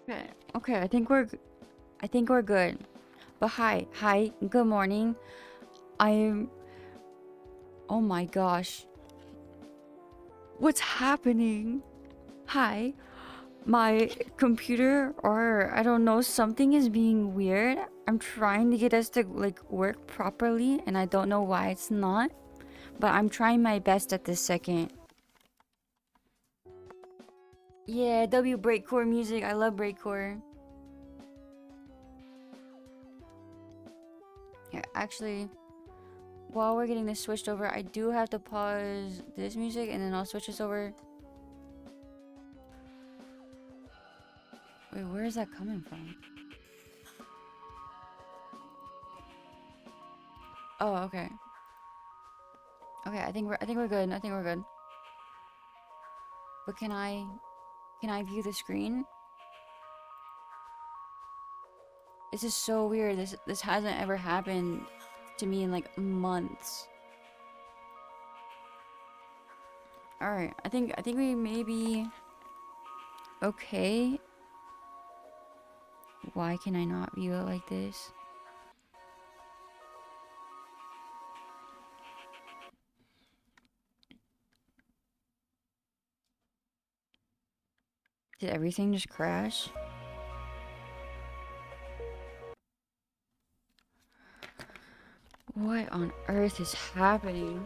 Okay, okay, I think we're good. But hi, good morning. I'm oh my gosh. What's happening? Hi. My computer or I don't know, something is being weird. I'm trying to get us to like work properly and I don't know why it's not. But I'm trying my best at this second. Yeah, W breakcore music. I love breakcore. Yeah, actually, while we're getting this switched over, I do have to pause this music and then I'll switch this over. Wait, where is that coming from? Oh, okay. Okay, I think we're good. I think we're good. But can I view the screen? This is so weird. This hasn't ever happened to me in like months. All right. I think we may be okay. Why can I not view it like this? Did everything just crash? What on earth is happening?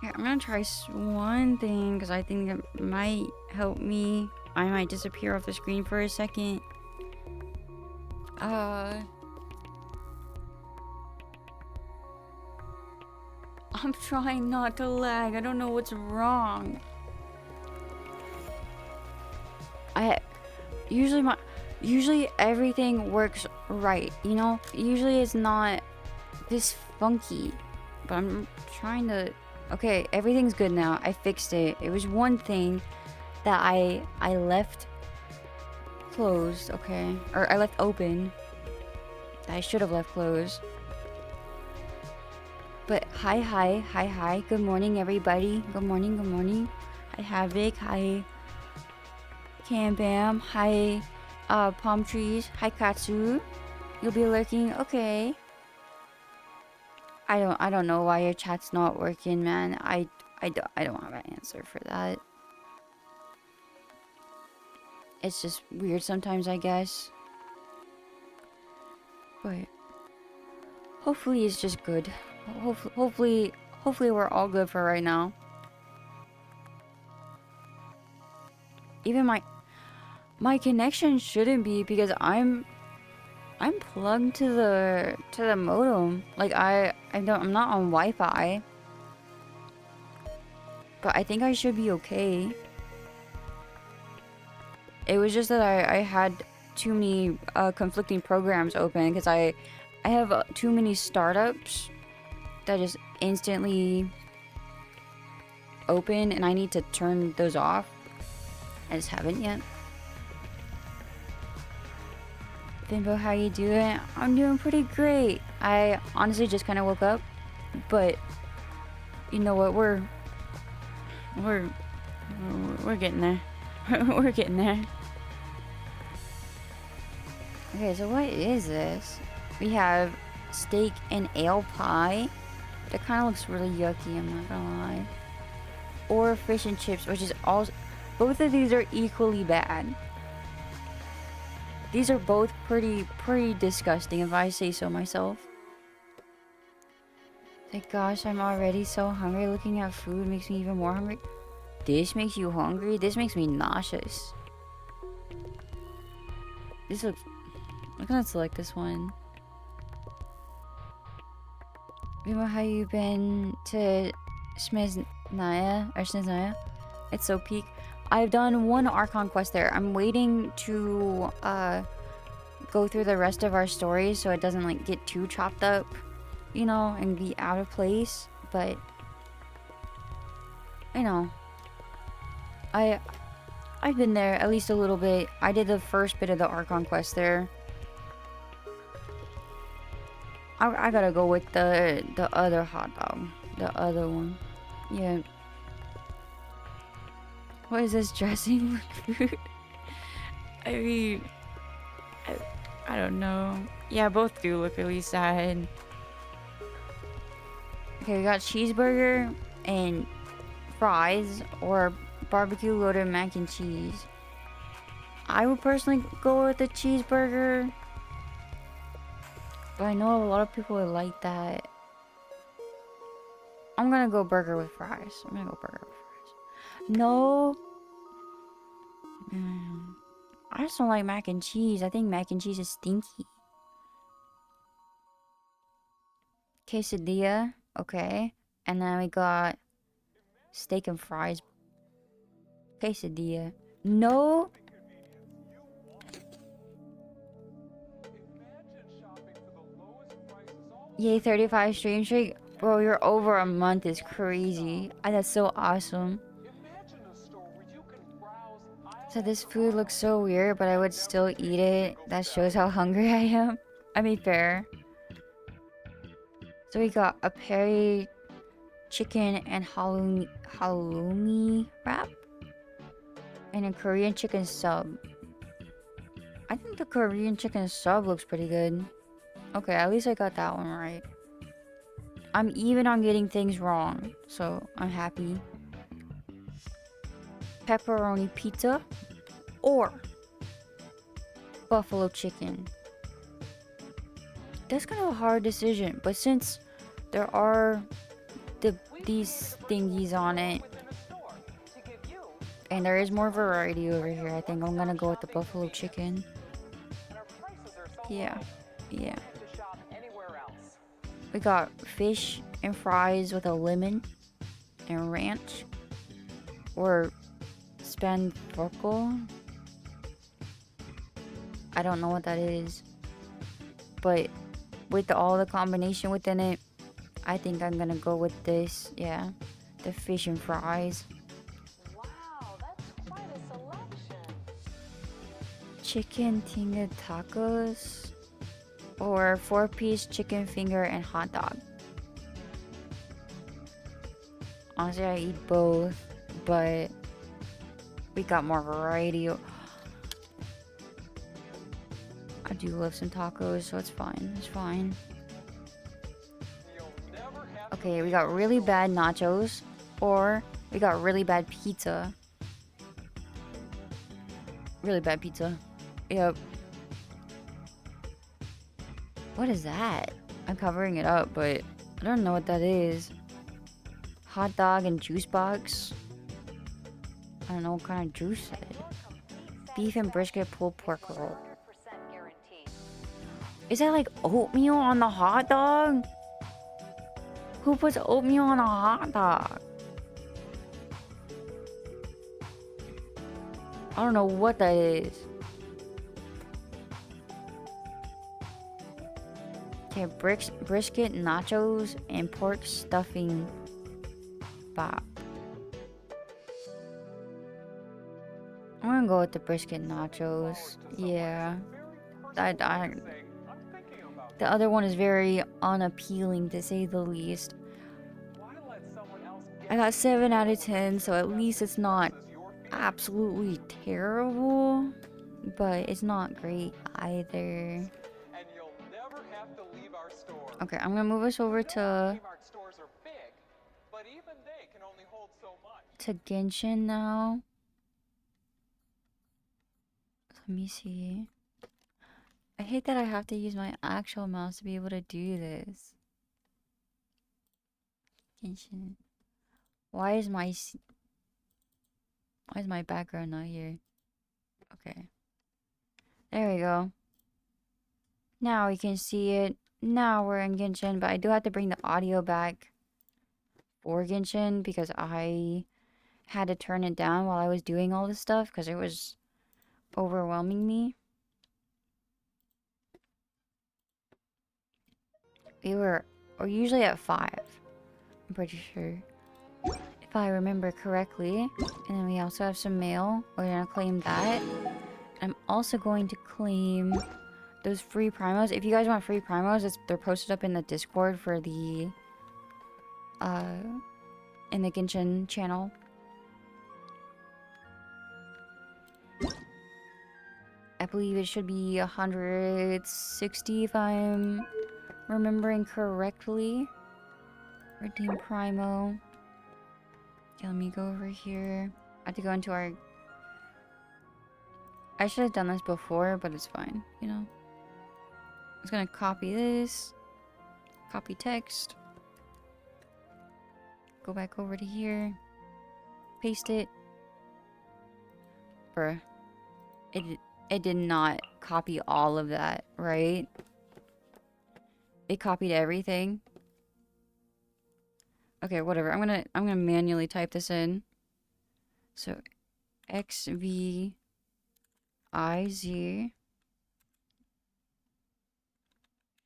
Here, I'm gonna try one thing because I think it might help me. I might disappear off the screen for a second. Uh, I'm trying not to lag. I don't know what's wrong. I usually everything works right, you know? Usually it's not this funky. But I'm trying to okay, everything's good now. I fixed it. It was one thing that I left closed, okay? Or I left open. That I should have left closed. But hi. Good morning, everybody. Good morning. Hi, Havoc. Hi, Cam Bam. Hi, Palm Trees. Hi, Katsu. You'll be lurking. Okay. I don't know why your chat's not working, man. I don't have an answer for that. It's just weird sometimes, I guess. But hopefully it's just good. Hopefully we're all good for right now. Even my connection shouldn't be because I'm plugged to the modem. Like I'm not on Wi-Fi. But I think I should be okay. It was just that I had too many conflicting programs open because I have too many startups that just instantly open and I need to turn those off. I just haven't yet. Bimbo, how you doing? I'm doing pretty great. I honestly just kind of woke up, but you know what? We're getting there. We're getting there. Okay, so what is this? We have steak and ale pie. That kind of looks really yucky, I'm not gonna lie. Or fish and chips, which is also... Both of these are equally bad. These are both pretty disgusting, if I say so myself. Thank gosh, I'm already so hungry. Looking at food makes me even more hungry. this makes you hungry? This makes me nauseous. This looks... I'm gonna select this one. Remember how you've been to Smiznaya? Or Smiznaya? It's so peak. I've done one Archon quest there. I'm waiting to go through the rest of our stories so it doesn't like get too chopped up, you know, and be out of place. But I know. I've been there at least a little bit. I did the first bit of the Archon quest there. I gotta go with the other hot dog. The other one. Yeah. What is this dressing food? I mean, I don't know. Yeah, both do look really sad. Okay, we got cheeseburger and fries or barbecue loaded mac and cheese. I would personally go with the cheeseburger, but I know a lot of people would like that. I'm gonna go burger with fries. I'm gonna go burger with fries. No. I just don't like mac and cheese. I think mac and cheese is stinky. Quesadilla. Okay. And then we got steak and fries. Quesadilla. No. Yay, 35 stream streak. Bro, you're over a month is crazy. That's so awesome. So this food looks so weird, but I would still eat it. That shows how hungry I am. I mean, fair. So we got a peri chicken and halloumi wrap. And a Korean chicken sub. I think the Korean chicken sub looks pretty good. Okay, at least I got that one right. I'm even on getting things wrong, so I'm happy. Pepperoni pizza or buffalo chicken. That's kind of a hard decision, but since there are these thingies on it, and there is more variety over here, I think I'm gonna go with the buffalo chicken. Yeah. Yeah. We got fish and fries with a lemon and ranch. Or spanferkel. I don't know what that is. But with all the combination within it, I think I'm gonna go with this. Yeah. The fish and fries. Wow, that's quite a selection. Chicken tinga tacos. Or 4-piece chicken finger and hot dog. Honestly, I eat both, but we got more variety. I do love some tacos, so it's fine. It's fine. Okay, we got really bad nachos, or we got really bad pizza. Really bad pizza. Yep. What is that? I'm covering it up, but I don't know what that is. Hot dog and juice box. I don't know what kind of juice that is. Beef and brisket pulled pork roll. Is that like oatmeal on the hot dog? Who puts oatmeal on a hot dog? I don't know what that is. Okay, brisket, nachos, and pork stuffing bop. I'm gonna go with the brisket nachos. Yeah. The other one is very unappealing, to say the least. I got 7 out of 10, so at least it's not absolutely terrible, but it's not great either. Okay, I'm gonna move us over to Genshin now. Let me see. I hate that I have to use my actual mouse to be able to do this. Genshin. Why is my Why is my background not here? Okay. There we go. Now we can see it. Now we're in Genshin, but I do have to bring the audio back for Genshin because I had to turn it down while I was doing all this stuff because it was overwhelming me. We're usually at 5. I'm pretty sure. If I remember correctly. And then we also have some mail. We're gonna claim that. I'm also going to claim those free primos. If you guys want free primos, they're posted up in the Discord for the in the Genshin channel. I believe it should be 160 if I'm remembering correctly. Redeem Primo. Okay, let me go over here. I have to go into our... I should have done this before, but it's fine, you know? I was gonna copy this. Copy text. Go back over to here. Paste it. Bruh. It did not copy all of that, right? It copied everything. Okay, whatever. I'm gonna manually type this in. So XVIZ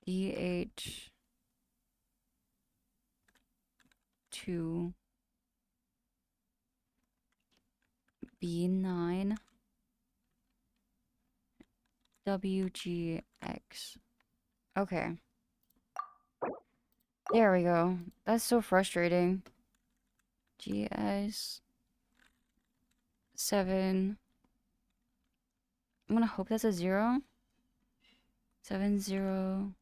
DH2 B9 WGX. Okay. There we go. That's so frustrating. GS 7. I'm gonna hope that's a 0. 70.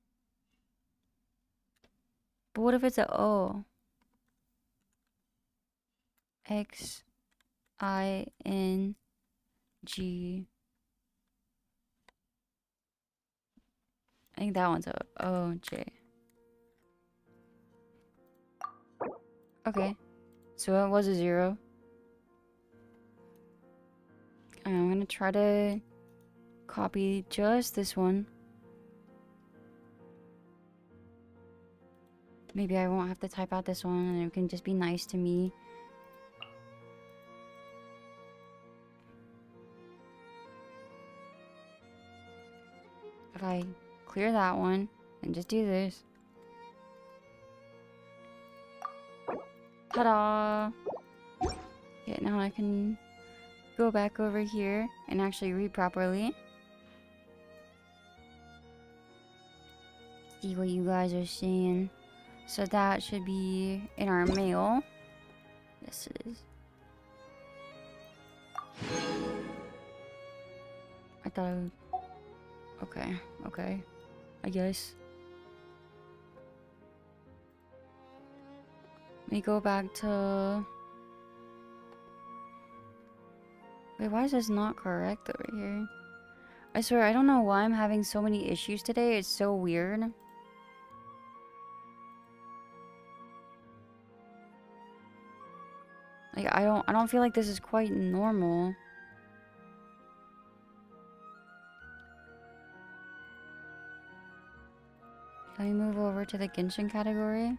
But what if it's a O? XING. I think that one's a OJ. Okay. So it was a 0. I'm gonna try to copy just this one. Maybe I won't have to type out this one and it can just be nice to me. If I clear that one and just do this. Ta-da! Okay, now I can go back over here and actually read properly. See what you guys are seeing. So that should be in our mail. This is... I thought I would... Okay. I guess. Let me go back to... Wait, why is this not correct over here? I swear, I don't know why I'm having so many issues today. It's so weird. Like, I don't feel like this is quite normal. Can we move over to the Genshin category?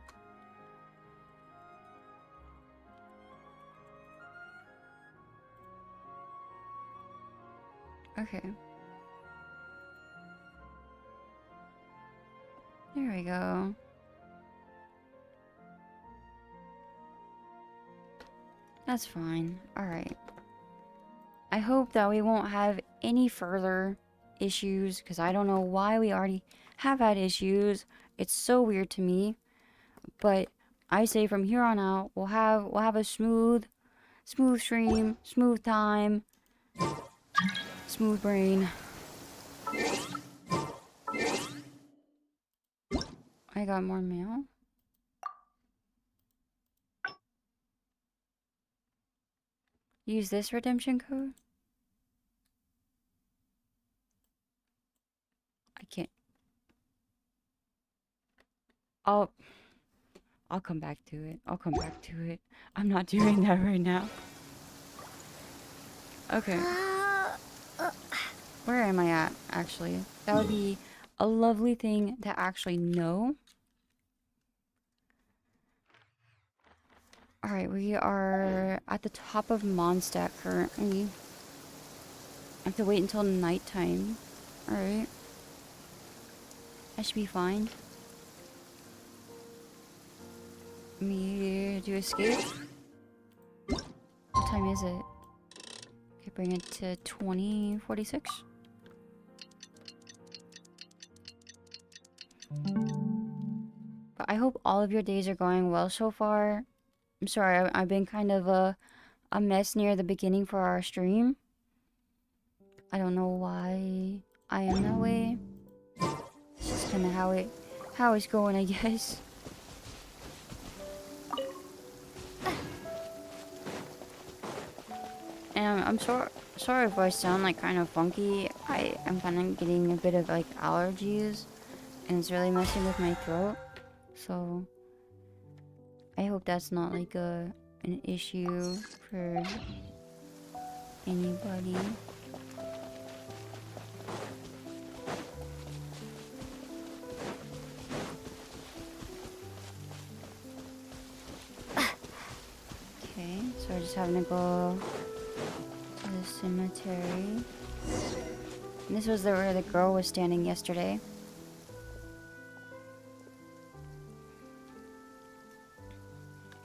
Okay. There we go. That's fine. Alright. I hope that we won't have any further issues, because I don't know why we already have had issues. It's so weird to me. But I say from here on out, we'll have a smooth stream, smooth time, smooth brain. I got more mail. Use this redemption code? I can't. I'll come back to it. I'm not doing that right now. Okay. Where am I at, actually? That would be a lovely thing to actually know. Alright, we are at the top of Mondstadt currently. I have to wait until nighttime. Alright. That should be fine. Me to escape. What time is it? Okay, bring it to 20:46. But I hope all of your days are going well so far. I'm sorry, I've been kind of a mess near the beginning for our stream. I don't know why I am that way. It's just kind of how it's going, I guess. And I'm sorry if I sound like kind of funky. I am kind of getting a bit of like allergies, and it's really messing with my throat. So I hope that's not like an issue for anybody. Okay, so we're just having to go to the cemetery. And this was where the girl was standing yesterday.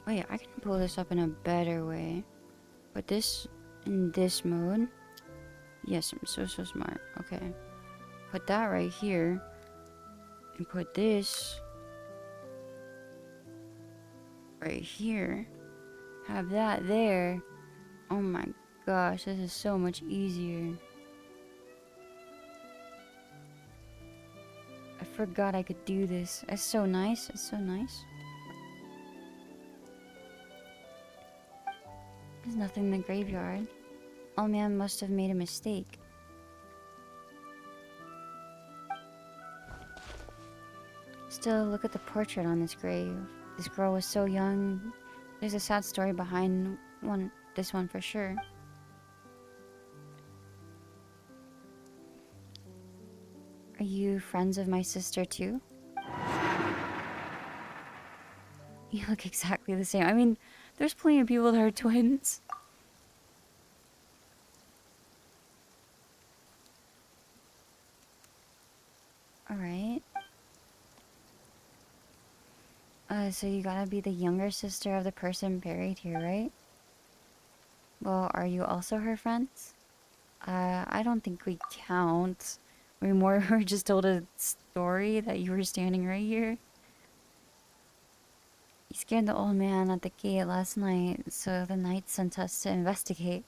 Wait, I can pull this up in a better way. Put this in this mode. Yes, I'm so smart. Okay. Put that right here. And put this right here. Have that there. Oh my gosh, this is so much easier. I forgot I could do this. It's so nice. It's so nice. There's nothing in the graveyard. Old man must have made a mistake. Still, look at the portrait on this grave. This girl was so young. There's a sad story behind this one for sure. Are you friends of my sister too? You look exactly the same. I mean, there's plenty of people that are twins. Alright. So you gotta be the younger sister of the person buried here, right? Well, are you also her friends? I don't think we count. We more were just told a story that you were standing right here. You scared the old man at the gate last night, so the knight sent us to investigate.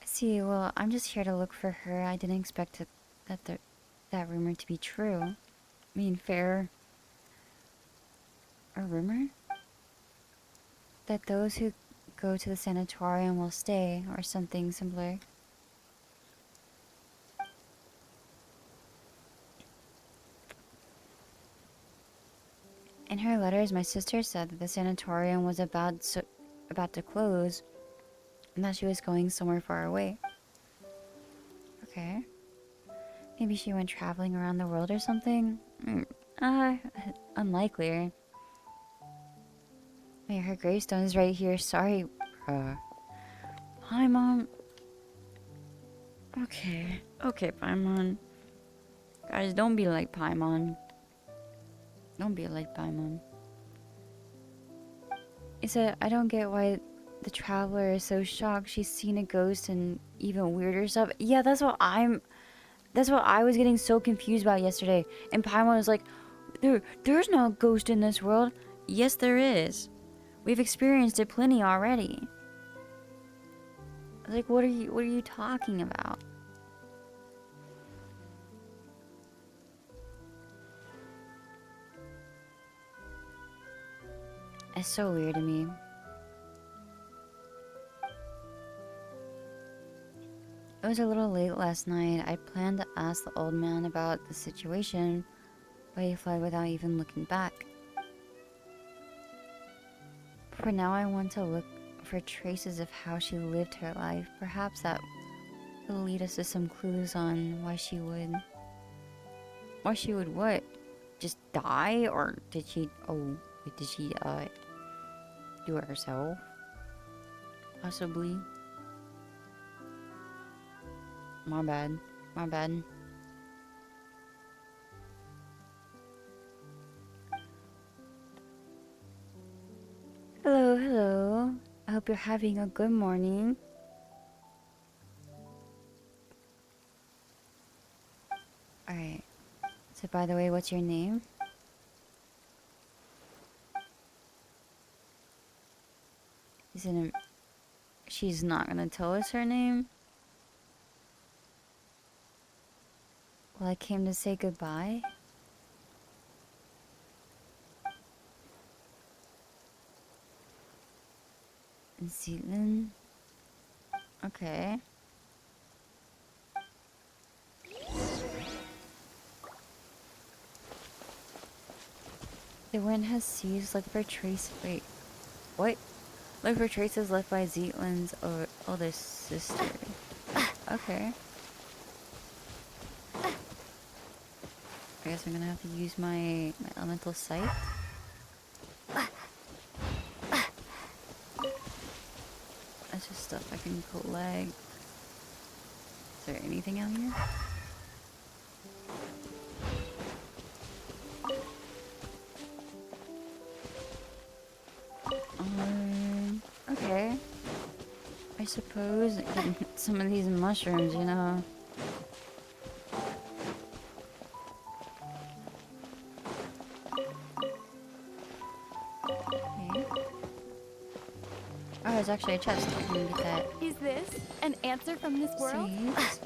See, well, I'm just here to look for her. I didn't expect that rumor to be true. I mean, fair. A rumor? That those who go to the sanatorium will stay, or something similar. In her letters, my sister said that the sanatorium was about to close, and that she was going somewhere far away. Okay. Maybe she went traveling around the world or something? Unlikely. Wait, her gravestone is right here. Sorry, Paimon. Okay. Okay, Paimon. Guys, don't be like Paimon. Don't be like Paimon. I don't get why the traveler is so shocked she's seen a ghost and even weirder stuff. Yeah, that's what I was getting so confused about yesterday. And Paimon was like, there's no ghost in this world. Yes, there is. We've experienced it plenty already. I was like, what are you talking about? It's so weird to me. It was a little late last night. I planned to ask the old man about the situation, but he fled without even looking back. For now, I want to look for traces of how she lived her life. Perhaps that will lead us to some clues on why she would... Why she would what? Just die? Or did she... Oh, wait, did she, do it herself? Possibly. My bad. My bad. Hello, hello. I hope you're having a good morning. Alright. So, by the way, what's your name? She's not gonna tell us her name? Well, I came to say goodbye. Zealand? Okay. The wind has ceased. Look for traces. Wait. What? Look for traces left by Zealand's oldest sister. Okay. I guess I'm gonna have to use my elemental sight. That's just stuff I can collect. Is there anything out here? Okay. I suppose some of these mushrooms, you know. Okay. Oh, there's actually a chest. I can get that. Is this an answer from this world? Seeds.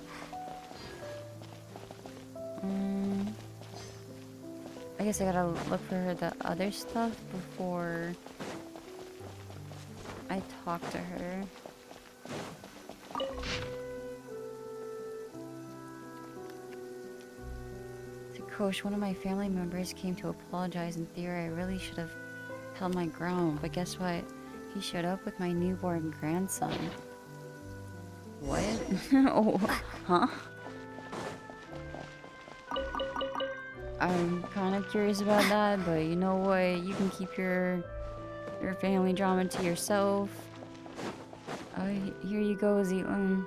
I guess I gotta look for the other stuff before I talk to her. Kosh, one of my family members came to apologize. In theory, I really should have held my ground, but guess what? He showed up with my newborn grandson. What? Oh, huh? I'm kind of curious about that, but you know what? You can keep your family drama to yourself. Oh, here you go, Zealand.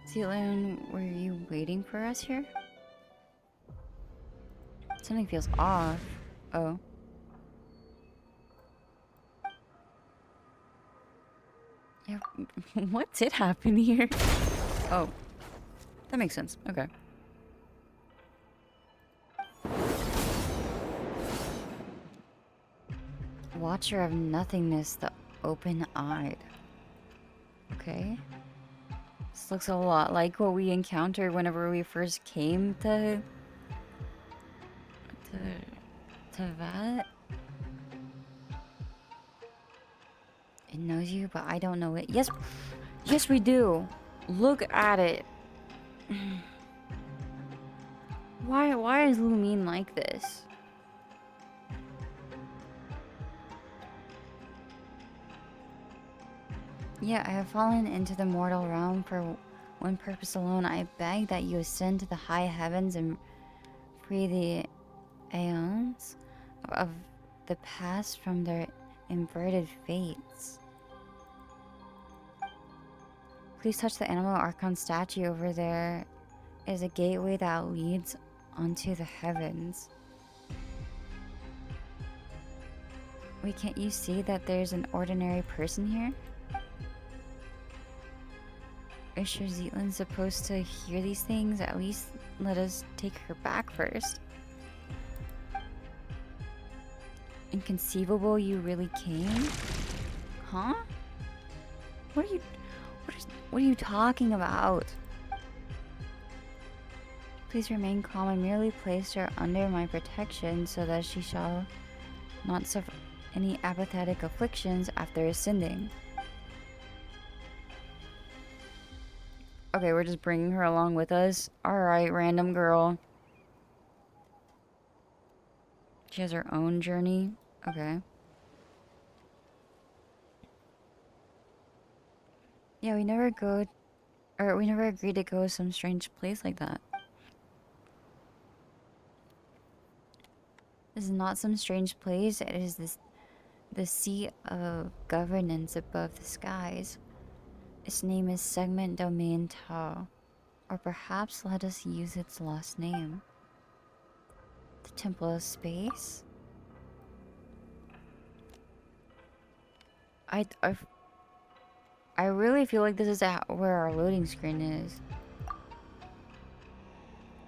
Zealand, were you waiting for us here? Something feels off. Oh. Yeah, what did happen here? Oh. That makes sense. Okay. Watcher of nothingness, the open-eyed. Okay. This looks a lot like what we encountered whenever we first came to that. It knows you, but I don't know it. Yes, yes we do. Look at it. Why is Lumine like this? Yeah, I have fallen into the mortal realm for one purpose alone. I beg that you ascend to the high heavens and free the aeons of the past from their inverted fates. Please touch the animal Archon statue over there. It is a gateway that leads onto the heavens. Wait, can't you see that there's an ordinary person here? Are you sure Zealand's supposed to hear these things? At least let us take her back first. Inconceivable, you really came? Huh? What are you talking about? Please remain calm. I merely placed her under my protection so that she shall not suffer any apathetic afflictions after ascending. Okay, we're just bringing her along with us. Alright, random girl. She has her own journey. Okay. Yeah, we never agreed to go to some strange place like that. This is not some strange place. It is the seat of governance above the skies. Its name is Segment Domain Tau. Or perhaps let us use its lost name. The Temple of Space? I really feel like this is where our loading screen is.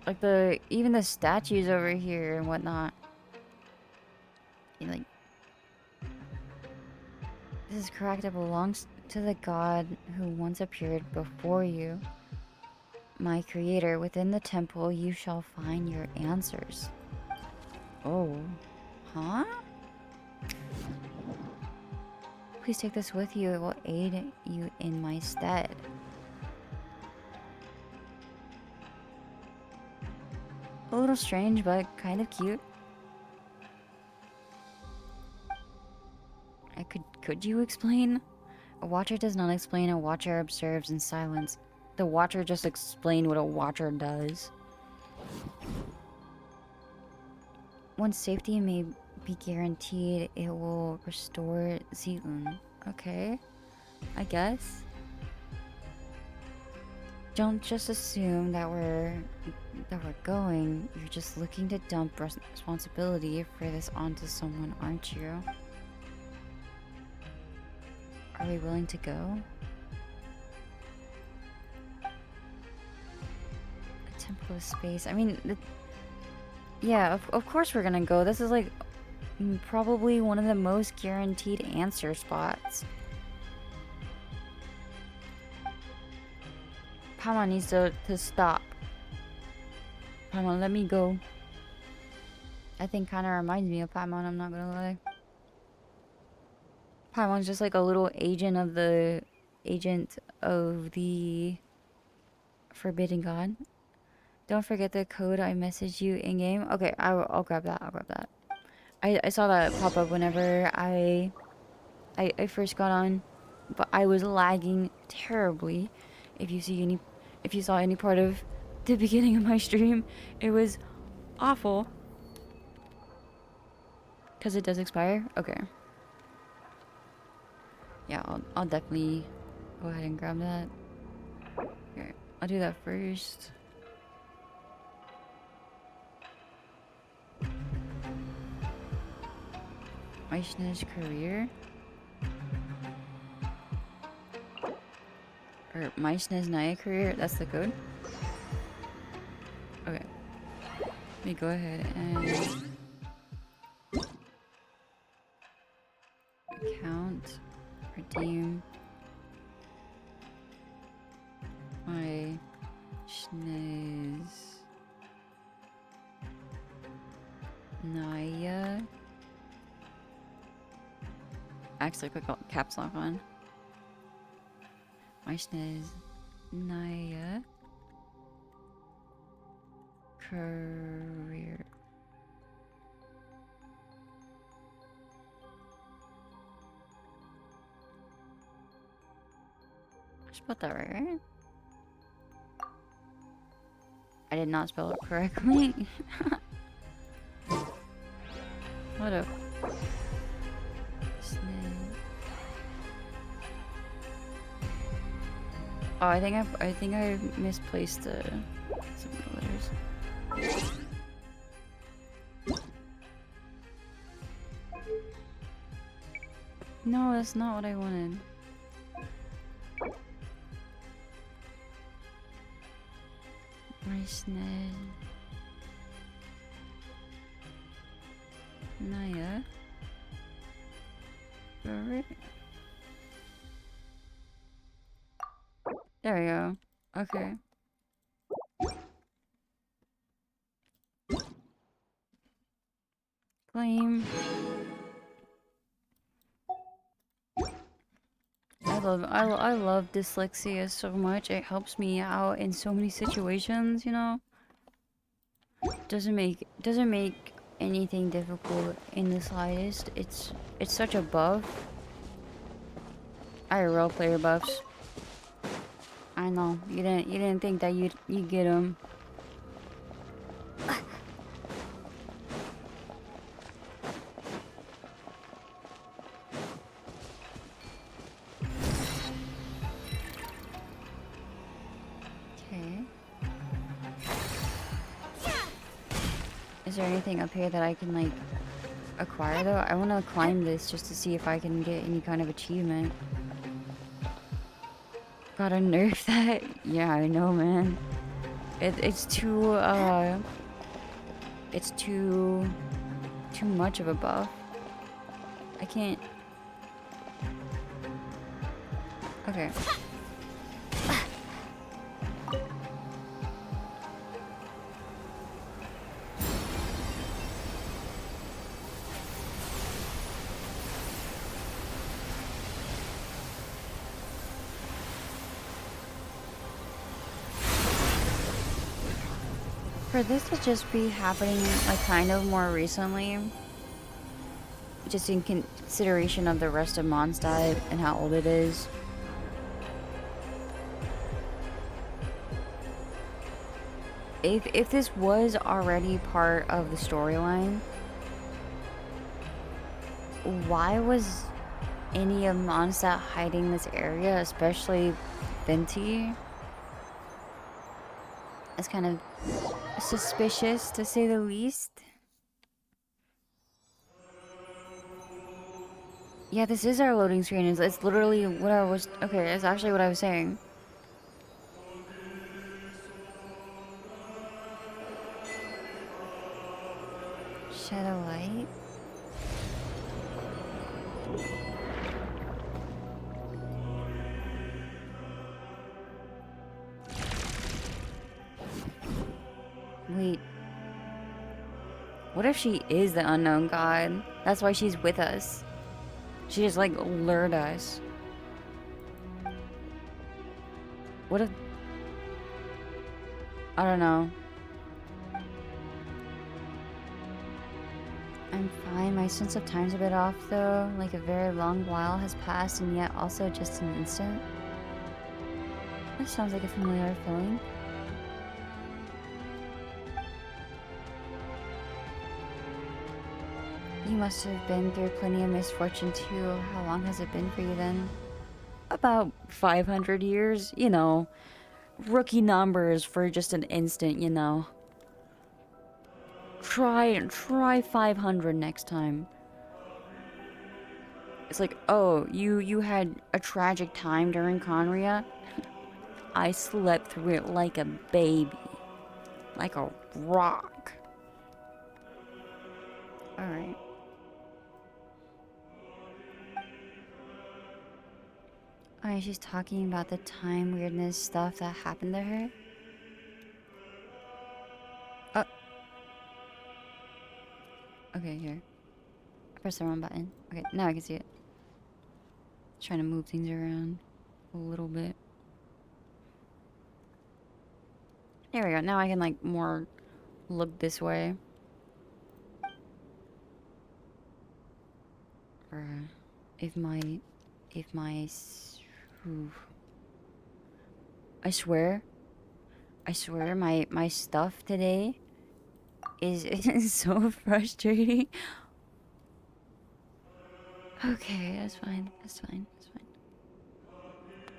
Like even the statues over here and whatnot. Like, this is correct. It belongs to the god who once appeared before you. My creator, within the temple you shall find your answers. Oh. Huh? Please take this with you. It will aid you in my stead. A little strange, but kind of cute. Could you explain? A watcher does not explain, a watcher observes in silence. The watcher just explained what a watcher does. Once safety may be guaranteed, it will restore Zealand. Okay, I guess. Don't just assume that we're going. You're just looking to dump responsibility for this onto someone, aren't you? Are we willing to go? The Temple of Space. I mean, yeah, of course we're gonna go. This is like probably one of the most guaranteed answer spots. Paimon needs to stop. Paimon, let me go. That thing kind of reminds me of Paimon, I'm not gonna lie. Paimon's just like a little agent of the Forbidden God. Don't forget the code I messaged you in game. Okay, I'll grab that. I'll grab that. I saw that pop up whenever I first got on, but I was lagging terribly. If you saw any part of the beginning of my stream, it was awful. Cause it does expire. Okay. Yeah, I'll definitely go ahead and grab that. Here, I'll do that first. Meishna's career. Or Meishna's Naya career, that's the code. Okay. Let me go ahead and account, redeem my Schniz Naya. Actually, click caps lock on. My Schniz Naya career. I spelled that right? I did not spell it correctly. What up? Oh, I think I misplaced some of the letters. No, that's not what I wanted. Meishna Naya. Alright. There we go. Okay. Claim. I I love dyslexia so much. It helps me out in so many situations, you know. Doesn't make anything difficult in the slightest. It's such a buff. IRL player buffs. I know you didn't think that you get them. Okay. Is there anything up here that I can like acquire though? I want to climb this just to see if I can get any kind of achievement. Gotta nerf that. Yeah, I know, man. It's too it's too much of a buff. I can't. Okay. For this to just be happening like kind of more recently, just in consideration of the rest of Mondstadt and how old it is. If this was already part of the storyline, why was any of Mondstadt hiding this area, especially Venti? It's kind of suspicious, to say the least. Yeah, this is our loading screen. It's literally what I was... Okay, it's actually what I was saying. Shadow light? Wait. What if she is the unknown god? That's why she's with us. She just like lured us. What if... I don't know. I'm fine. My sense of time's a bit off though. Like a very long while has passed and yet also just an instant. That sounds like a familiar feeling. You must have been through plenty of misfortune too. How long has it been for you then? About 500 years, you know. Rookie numbers for just an instant, you know. Try 500 next time. It's like, oh, you had a tragic time during Conria? I slept through it like a baby. Like a rock. Alright. Alright, she's talking about the time weirdness stuff that happened to her. Okay, here. I pressed the wrong button. Okay, now I can see it. Trying to move things around a little bit. There we go. Now I can like more look this way. Or if my ooh. I swear my stuff today is so frustrating. Okay, that's fine. That's fine. That's fine.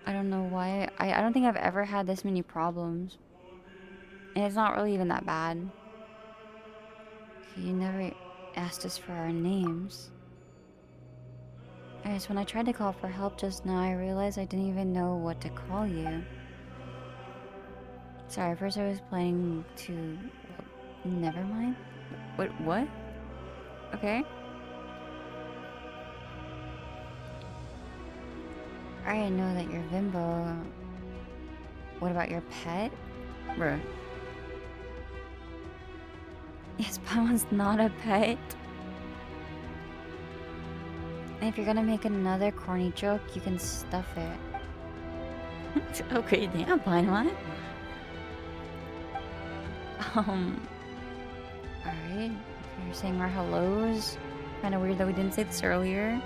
I don't know why. I don't think I've ever had this many problems. And it's not really even that bad. Okay, you never asked us for our names. Alright, so when I tried to call for help just now, I realized I didn't even know what to call you. Sorry, first I was planning to... Never mind. Wait, what? Okay. I already know that you're Vimbo. What about your pet? Bruh. Yes, Paimon's not a pet. And if you're gonna make another corny joke, you can stuff it. Okay, damn, Paimon. Alright. You're saying our hellos. Kind of weird that we didn't say this earlier.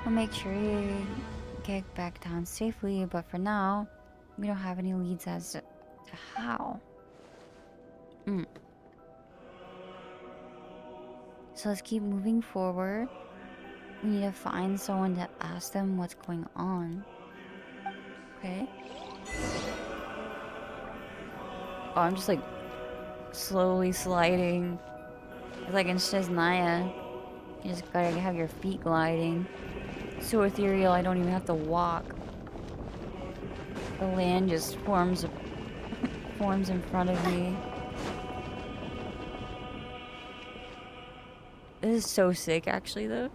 We'll make sure you get back down safely, but for now, we don't have any leads as to how. So let's keep moving forward. We need to find someone to ask them what's going on. Okay. Oh, I'm just like slowly sliding. It's like in Shiznaya. You just gotta have your feet gliding. So ethereal, I don't even have to walk. The land just forms in front of me. This is so sick, actually, though.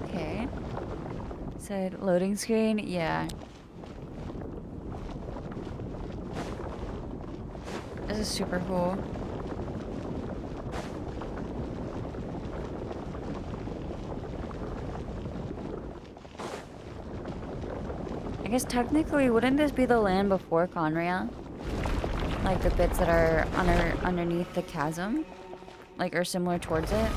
Okay. Said loading screen? Yeah. This is super cool. I guess technically, wouldn't this be the land before Conria? Like the bits that are underneath the chasm? Like, are similar towards it?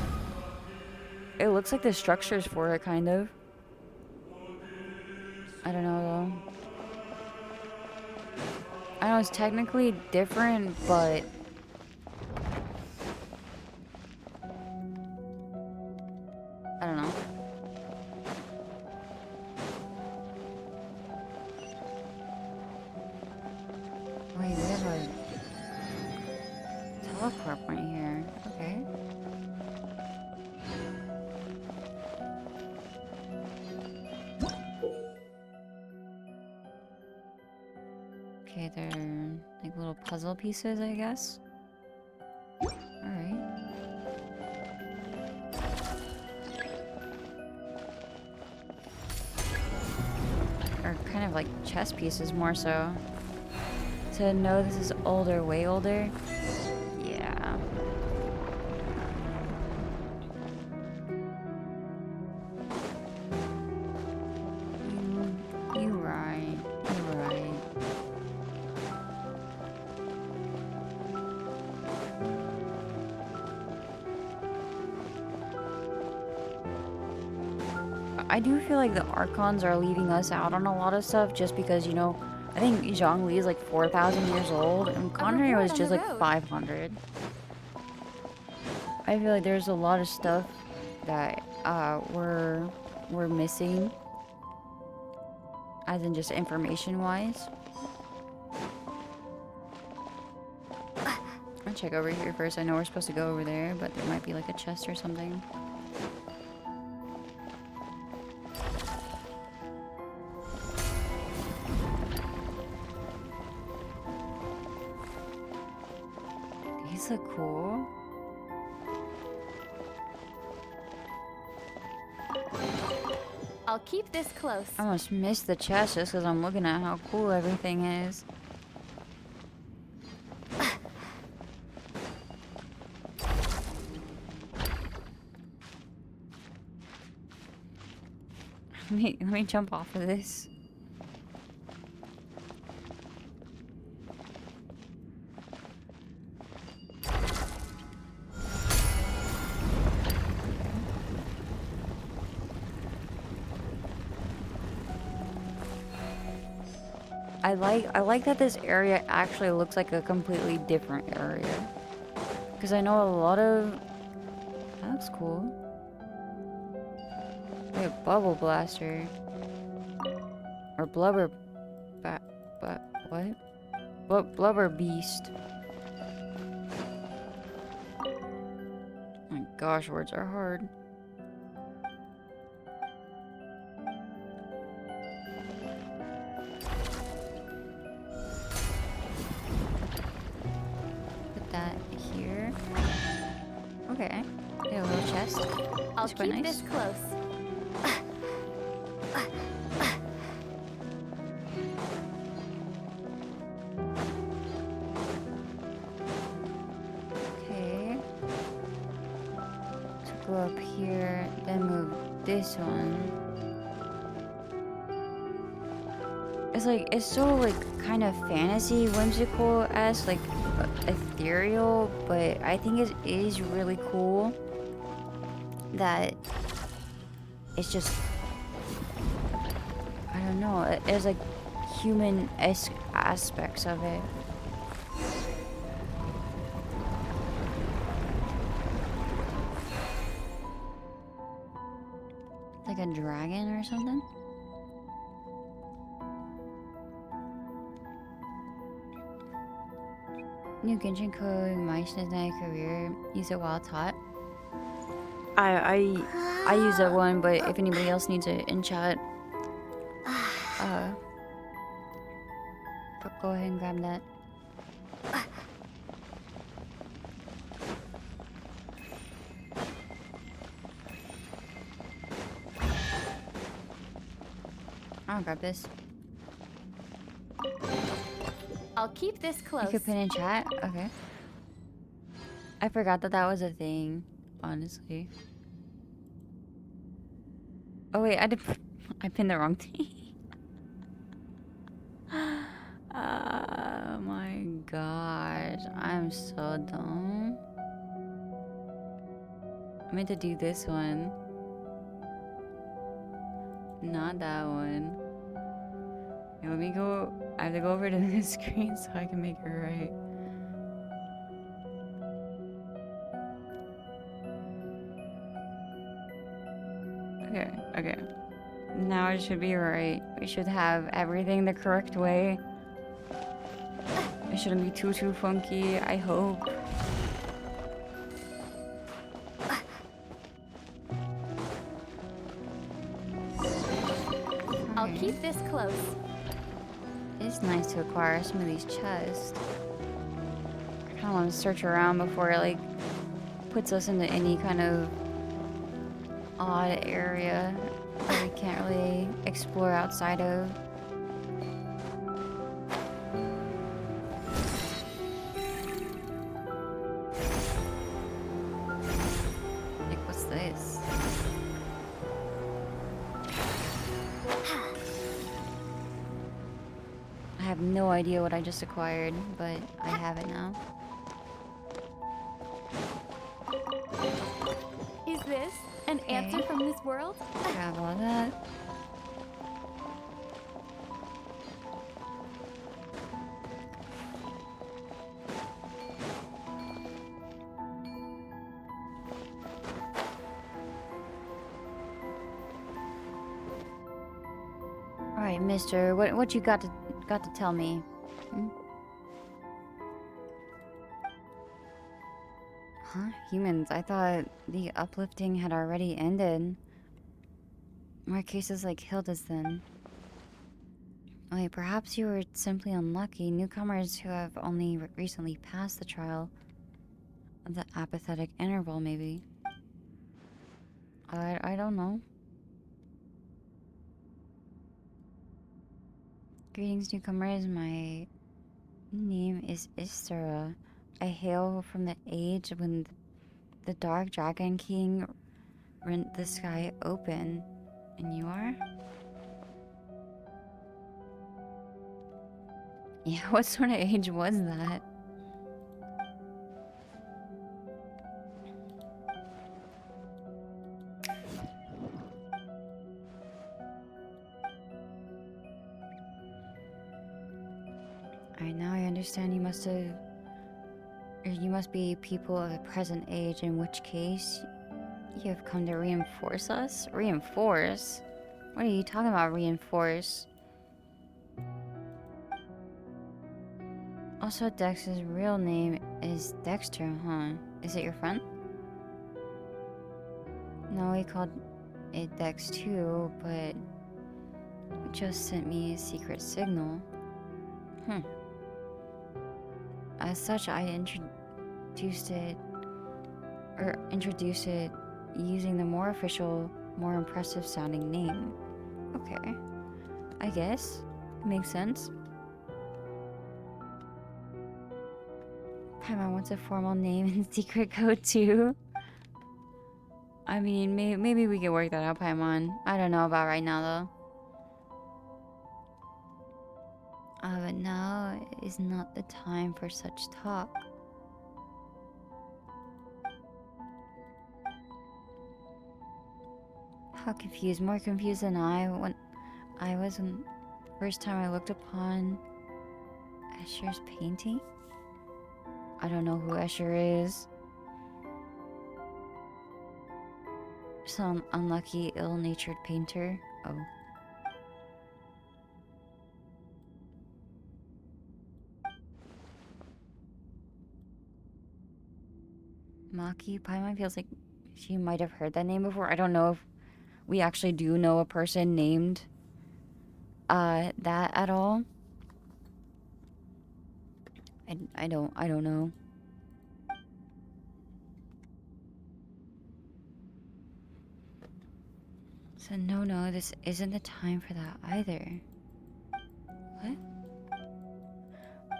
It looks like the structures for it, kind of. I don't know, though. I know it's technically different, but... I don't know. Wait, we have a teleport point here. Okay. Okay, they're like little puzzle pieces, I guess. Alright. Or kind of like chess pieces, more so. To know this is older, way older. Yeah. You right. You right. I do feel like the Archons are leaving us out on a lot of stuff just because, you know, I think Zhongli is like 4,000 years old and Conria was just like 500. I feel like there's a lot of stuff that we're missing, as in just information wise. I'll check over here first. I know we're supposed to go over there, but there might be like a chest or something. These look cool. I'll keep this close. I almost missed the chest just because I'm looking at how cool everything is. Let me jump off of this. I like that this area actually looks like a completely different area. Because I know a lot of... That looks cool. Wait, a bubble blaster. Or blubber... what? Blubber beast. Oh my gosh, words are hard. Here. Okay. Yeah, a little chest. I'll That's quite keep nice. this close. go up here, then move this one. It's like, it's so like kind of fantasy, whimsical-esque, like ethereal, but I think it is really cool that it's just, I don't know, there's like human-esque aspects of it. Like a dragon or something? New Genshin code, my Night career, use it while taught. I use that one, but if anybody else needs it in chat, go ahead and grab that. I'll grab this. I'll keep this You close. could pin in chat? Okay. I forgot that that was a thing, honestly. Oh wait, I pinned the wrong thing. Oh my gosh, I'm so dumb. I meant to do this one. Not that one. Hey, let me go. I have to go over to this screen so I can make it right. Okay, okay. Now it should be right. We should have everything the correct way. It shouldn't be too funky, I hope. I'll Okay. keep this close. It's nice to acquire some of these chests. I kind of want to search around before it like puts us into any kind of odd area that we can't really explore outside of. Like, what's this? I have no idea what I just acquired, but I have it now. Is this an answer from this world? Grab all that. All right, mister, what you got to tell me? Hmm? Huh? Humans, I thought the uplifting had already ended. More cases like Hilda's then. Wait, perhaps you were simply unlucky. Newcomers who have only recently passed the trial of the apathetic interval, maybe. I don't know. Greetings, newcomers. My name is Istra. I hail from the age when the Dark Dragon King rent the sky open. And you are? Yeah, what sort of age was that? Alright, now I understand you must have... Or you must be people of the present age, in which case you have come to reinforce us? Reinforce? What are you talking about, reinforce? Also, Dex's real name is Dexter, huh? Is it your friend? No, he called it Dex too, but just sent me a secret signal. As such, I introduced it using the more official, more impressive sounding name. Okay. I guess. Makes sense. Paimon wants a formal name and secret code too. I mean, maybe we can work that out, Paimon. I don't know about right now, though. But now is not the time for such talk. How confused, more confused than I when I was when first time I looked upon Escher's painting. I don't know who Escher is. Some unlucky, ill-natured painter. Oh. Maki? Paimon feels like she might have heard that name before. I don't know if we actually do know a person named that at all. I don't know. So no, this isn't the time for that either. What?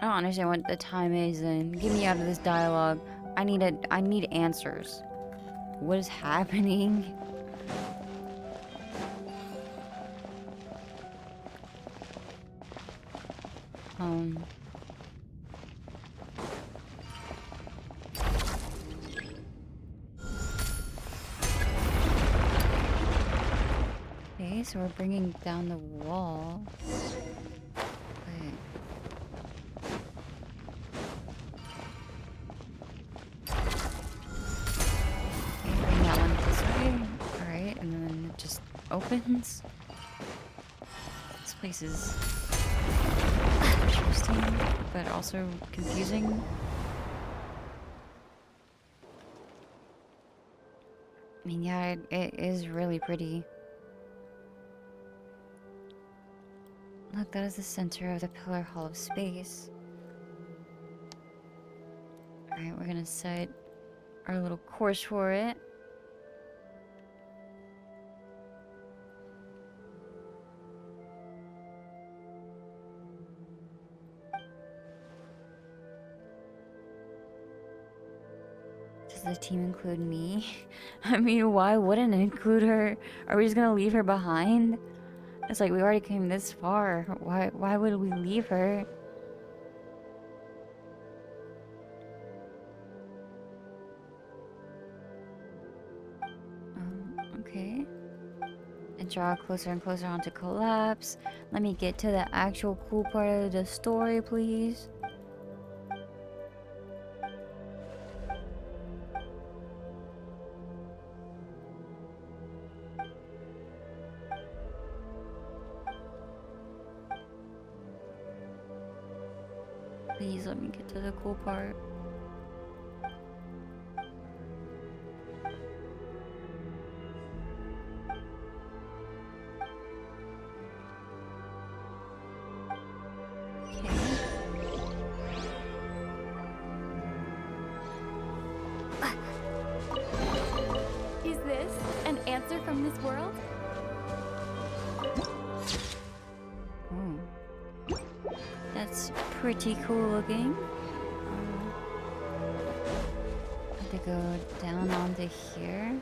I don't understand what the time is, and get me out of this dialogue. I need answers. What is happening? Okay, so we're bringing down the wall. Wait. Okay, bring that one this way. Alright, and then it just opens. This place is interesting, but also confusing. I mean, yeah, it is really pretty. Look, that is the center of the Pillar Hall of Space. Alright, we're gonna set our little course for it. Does the team include me? I mean, why wouldn't it include her? Are we just gonna leave her behind? It's like we already came this far. Why would we leave her? Okay. And draw closer and closer onto collapse. Let me get to the actual cool part of the story, please. Please let me get to the cool part. Okay. Is this an answer from this world? That's pretty cool looking. Have to go down onto here.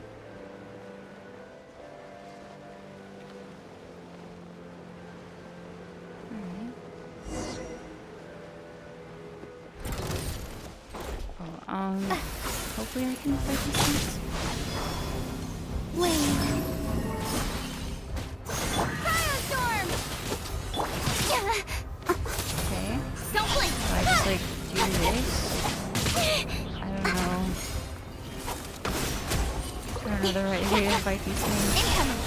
Alright. Oh, hopefully I can fight these things. Wait. Firestorm! Okay. Don't blink! So I just like do this? I don't know. I don't know the right way to fight these things. Incoming!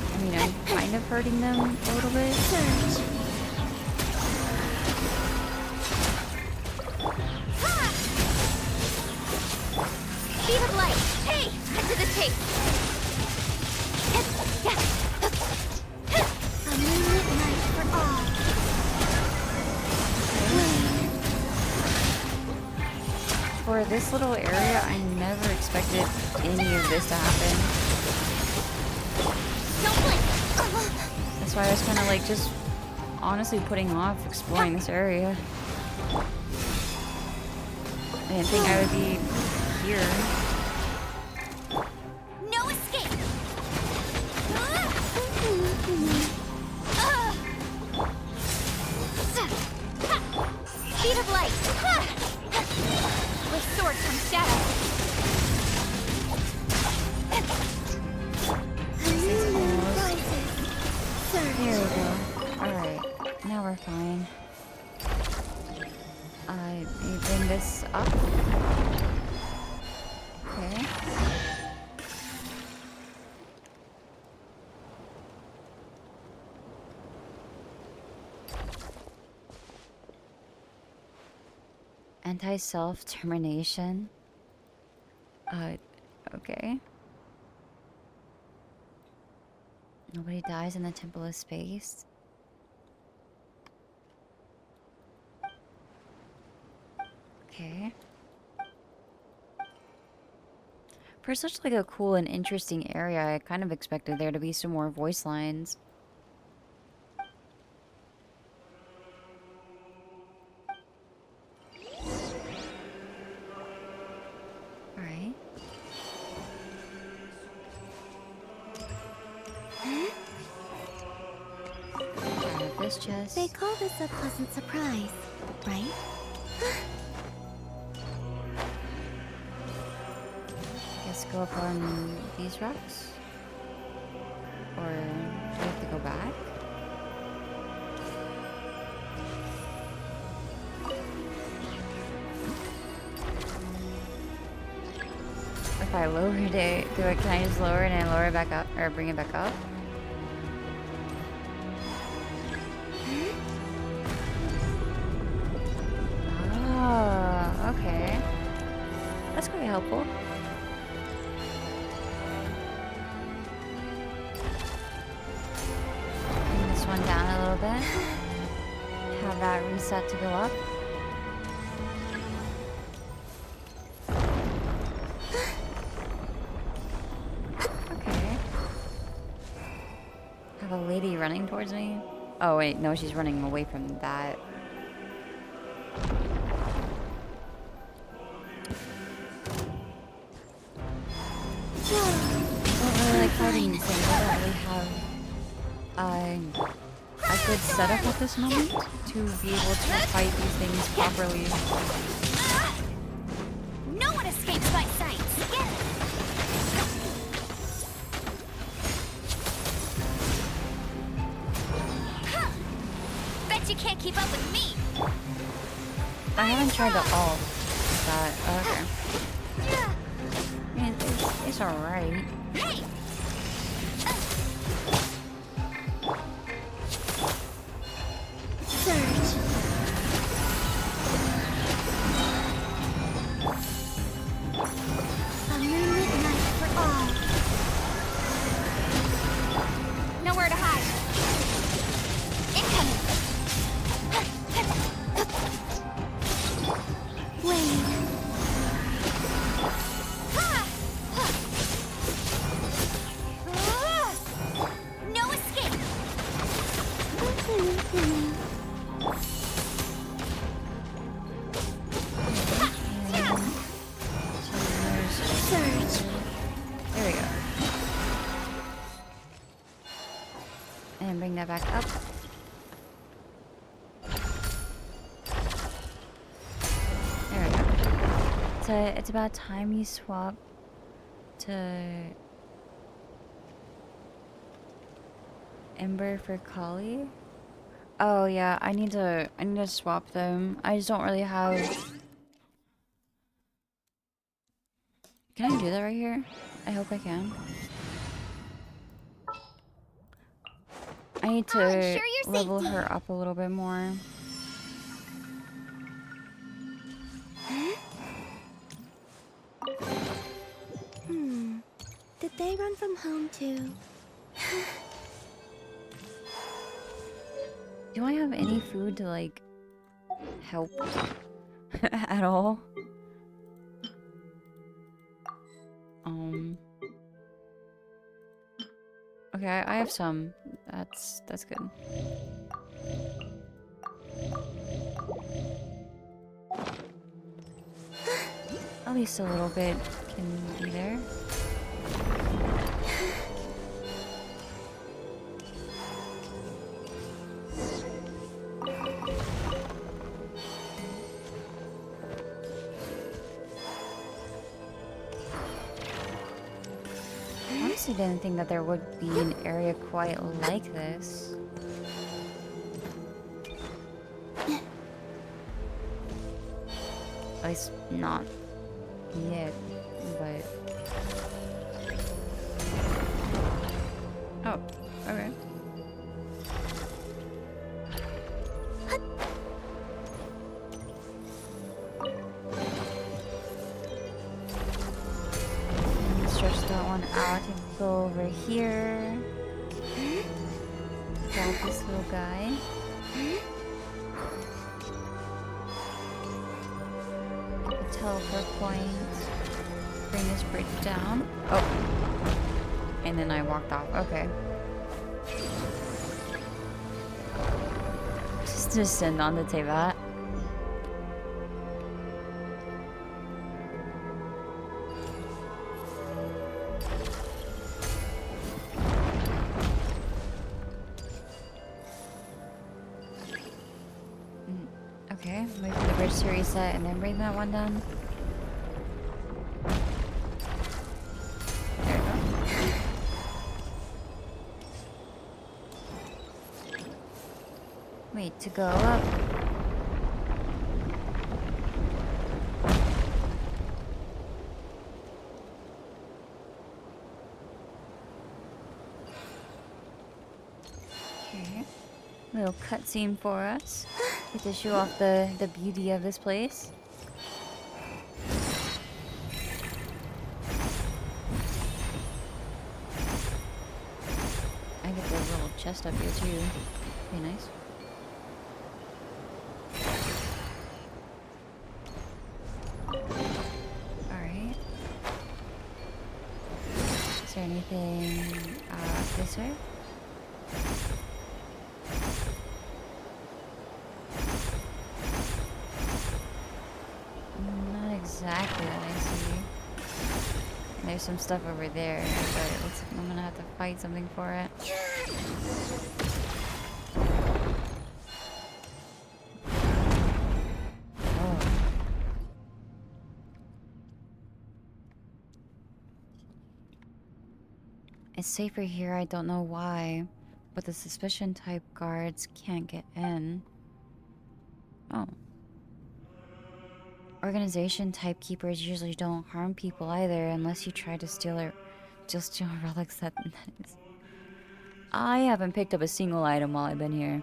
I mean, I'm kind of hurting them a little bit. Surge! Speed of light! Hey! Cut to the chase! A moonlit night for all. For this little area, I never expected any of this to happen. Don't blink! That's why I was kind of like just honestly putting off exploring this area. I didn't think I would be here. up. Okay. Anti-self-termination. Okay. Nobody dies in the Temple of Space. Okay. For such like a cool and interesting area, I kind of expected there to be some more voice lines. Alright. Grab this chest. They call this a pleasant surprise, right? Guess go up on these rocks? Or do we have to go back? If I lowered it, can I just lower it and lower it back up? Or bring it back up? Oh, okay. That's quite helpful. Bring this one down a little bit. Have that reset to go up. Okay. Have a lady running towards me. Oh wait, no, she's running away from that. I don't really like fighting these things. I don't really have a good setup at this moment to be able to fight these things properly. No one escapes my sights. Get it. Huh. Bet you can't keep up with me. I haven't tried the alt. That okay. I mean, it's alright. Hey. Surge. A moonlit night for all. Nowhere to hide. Incoming. Wait. No escape. Surge. There we go. And bring that back up. There we go. So it's about time you swap to Ember for Kali. Oh yeah, I need to swap them. I just don't really have. Can I do that right here? I hope I can. I need to ensure your level safety. her up a little bit more. Did they run from home too? Do I have any food to like help at all? Okay, I have some. That's good. At least a little bit can be there. I honestly didn't think that there would be an area quite like this. least not yet, but... Oh, okay. Stretch that one out and go over here. Grab this little guy. Get the teleport point. Bring this bridge down. Oh. And then I walked off. Okay. Just descend on the Teyvat. Okay, wait for the bridge to reset and then bring that one down. There we go. Wait, to go up. Okay. Little cutscene for us. Get to show off the beauty of this place. I get the little chest up here too. Be nice. Alright. Is there anything this way? Not exactly that I see. There's some stuff over there, but it looks like I'm gonna have to fight something for it. Oh. It's safer here, I don't know why, but the suspicion type guards can't get in. Oh. Organization type keepers usually don't harm people either unless you try to steal relics that is. I haven't picked up a single item while I've been here.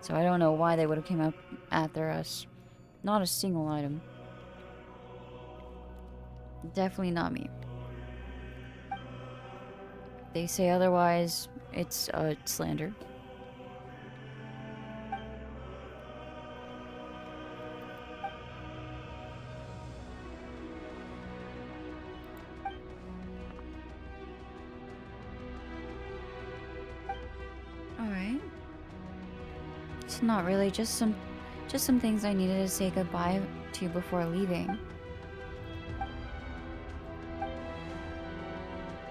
So I don't know why they would have came up after us. Not a single item. Definitely not me. They say otherwise, it's slander. Alright. It's not really just some things I needed to say goodbye to before leaving.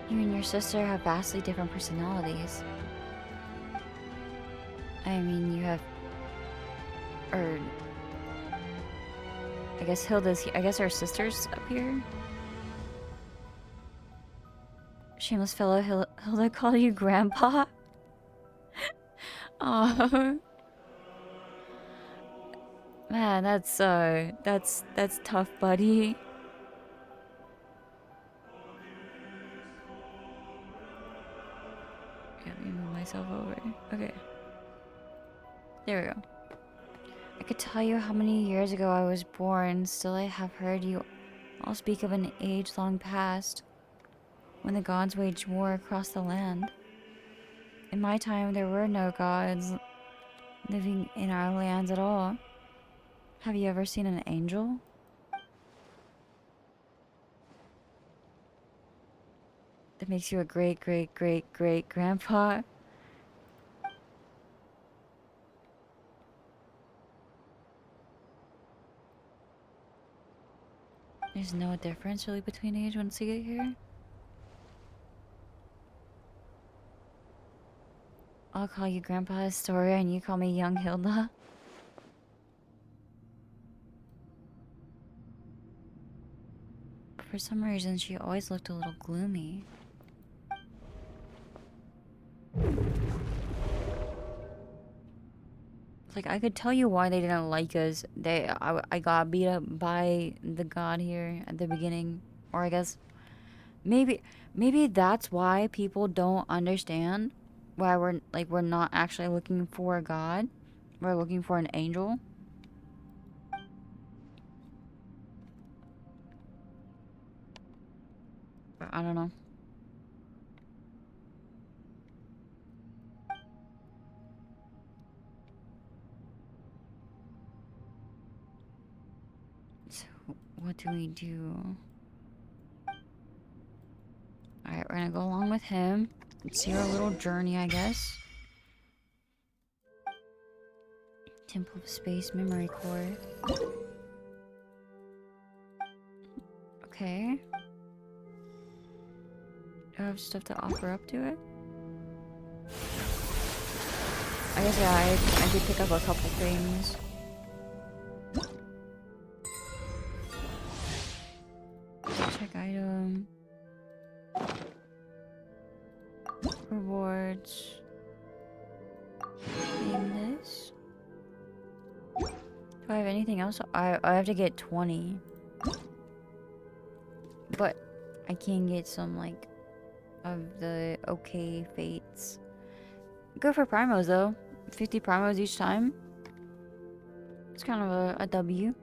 You and your sister have vastly different personalities. I mean, you have... I guess Hilda's here. I guess our sister's up here? Shameless fellow, Hilda call you Grandpa? Oh. Man, that's tough, buddy. Let me move myself over. Okay. There we go. I could tell you how many years ago I was born, still I have heard you all speak of an age long past, when the gods waged war across the land. In my time, there were no gods living in our lands at all. Have you ever seen an angel? That makes you a great, great, great, great grandpa. There's no difference really between age once you get here. I'll call you Grandpa Astoria and you call me Young Hilda. But for some reason, she always looked a little gloomy. Like, I could tell you why they didn't like us. I got beat up by the god here at the beginning. Or I guess, maybe that's why people don't understand why we're not actually looking for a god. We're looking for an angel. I don't know. So, what do we do? Alright, we're gonna go along with him. See our little journey, I guess. Temple of Space Memory Core. Okay. Do I have stuff to offer up to it? I guess, yeah, I did pick up a couple things. Check item. Rewards. Name this. Do I have anything else? I have to get 20. But I can get some, like, of the okay fates. Good for primos, though. 50 primos each time. It's kind of a W.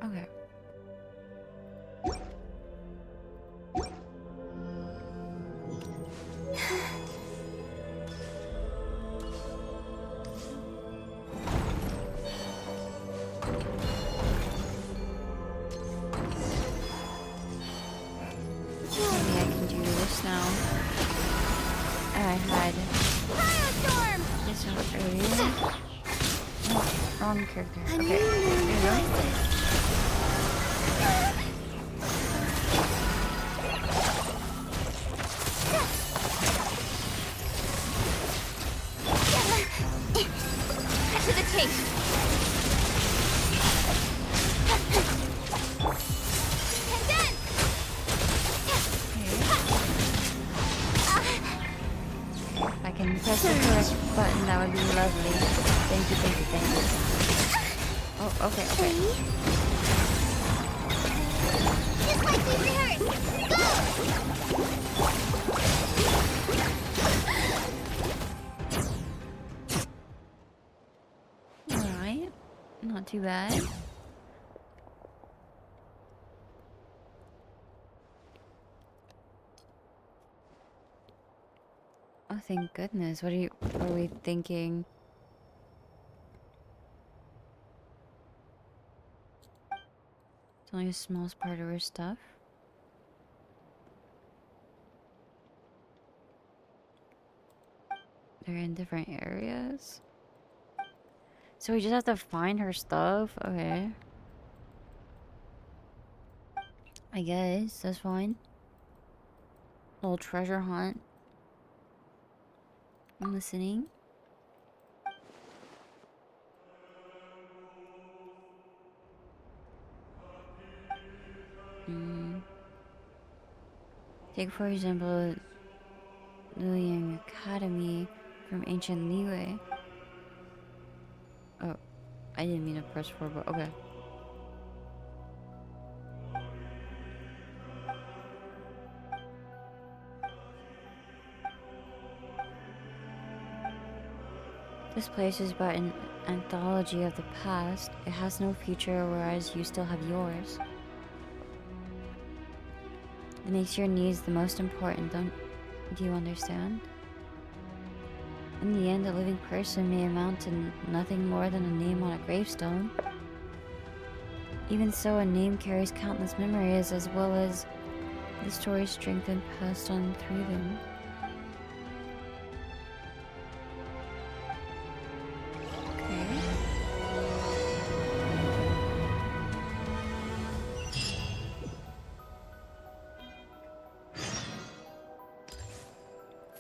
Okay. Maybe I can do this now. I had Firestorm! this one earlier. No, wrong character. Okay, there you go. Cut to the chase. Condense! If I can press the correct button, that would be lovely. Thank you, thank you, thank you. Oh, okay, okay. Just like we rehearsed. Go! Alright. Not too bad. Oh, thank goodness. What are we thinking? It's only the smallest part of our stuff. They're in different areas. So we just have to find her stuff? Okay. I guess, that's fine. Little treasure hunt. I'm listening. Take for example Liyang Academy from ancient Liyue. Oh, I didn't mean to press forward, but okay. This place is but an anthology of the past. It has no future, whereas you still have yours. It makes your needs the most important, do you understand? In the end, a living person may amount to nothing more than a name on a gravestone. Even so, a name carries countless memories as well as the stories strengthened passed on through them. Okay.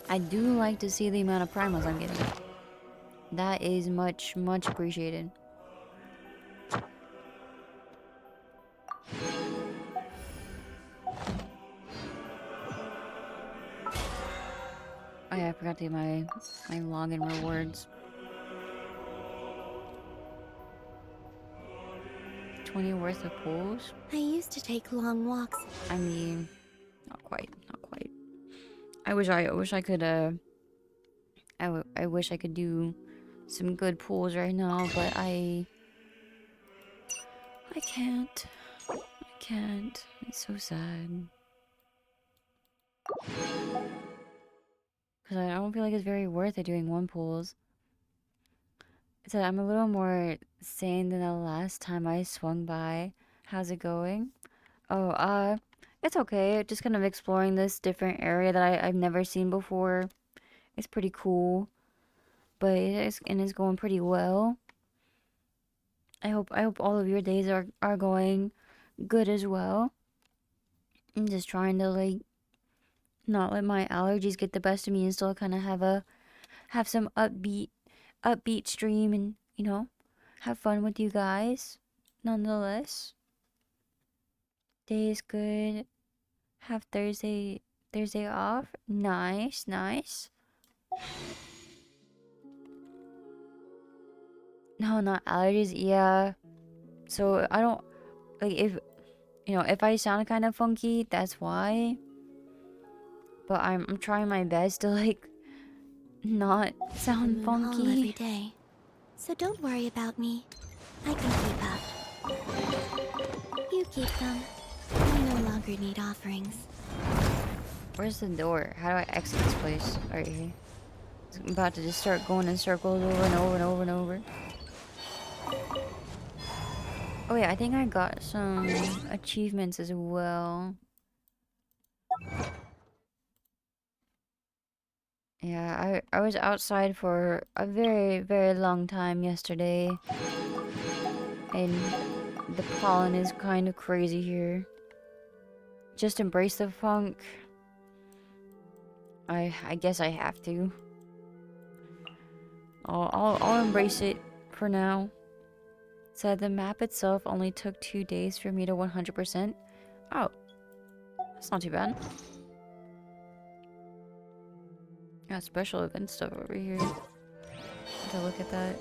I do like to see the amount of primals I'm getting. That is much, much appreciated. Oh yeah, I forgot to do my login rewards. 20 worth of pools? I used to take long walks. I mean, not quite, not quite. I wish I could I wish I could do some good pools right now, but I can't. I can't. It's so sad. Cause I don't feel like it's very worth it doing one pools. So I'm a little more sane than the last time I swung by. How's it going? Oh, it's okay. Just kind of exploring this different area that I've never seen before. It's pretty cool, but it's going pretty well. I hope all of your days are going good as well. I'm just trying to like not let my allergies get the best of me and still kind of have some upbeat stream and, you know, have fun with you guys nonetheless. Day is good. Have Thursday off. Nice. No, not allergies. Yeah. So I don't like if I sound kind of funky, that's why. But I'm trying my best to like not sound All every funky. day. So don't worry about me. I can keep up. You keep them. I no longer need offerings. Where's the door? How do I exit this place? Right here. I'm about to just start going in circles over and over and over and over. Oh yeah, I think I got some achievements as well. Yeah, I was outside for a very, very long time yesterday. And the pollen is kind of crazy here. Just embrace the funk. I guess I have to. I'll embrace it for now. Said the map itself only took 2 days for me to 100%. Oh, that's not too bad. Got special event stuff over here. To look at that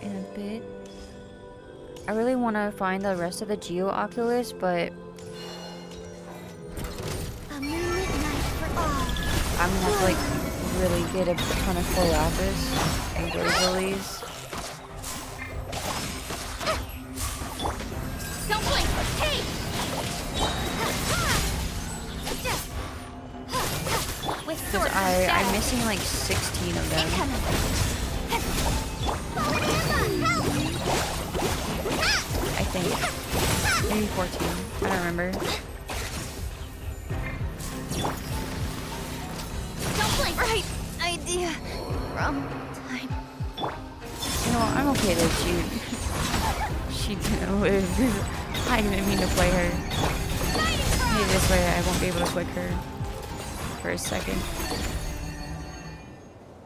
in a bit. I really want to find the rest of the Geo Oculus, but A moonlit night for all. I'm gonna have to like really get a ton of full lapis and those lilies. Don't blink! Hey! With sword I'm missing like 16 of them. I think. Maybe 14. I don't remember. Don't blink! Right idea. Wrong time. You know what? I'm okay that she didn't live. I didn't mean to play her. Maybe this way I won't be able to click her for a second.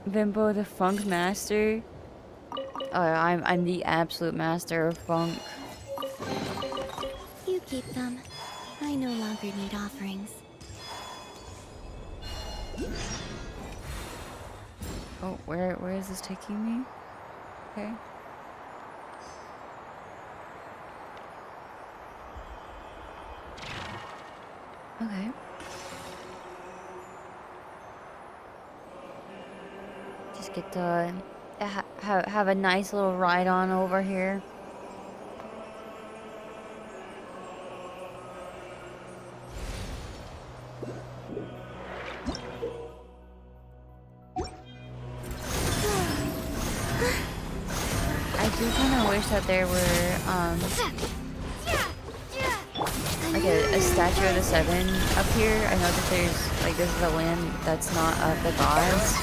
Vimbo the Funk Master. Oh, I'm the absolute master of funk. You keep them. I no longer need offerings. Oh, where is this taking me? Okay. Okay. Just get to have a nice little ride on over here. I do kind of wish that there were like a statue of the seven up here. I know that there's like this is a land that's not of the gods,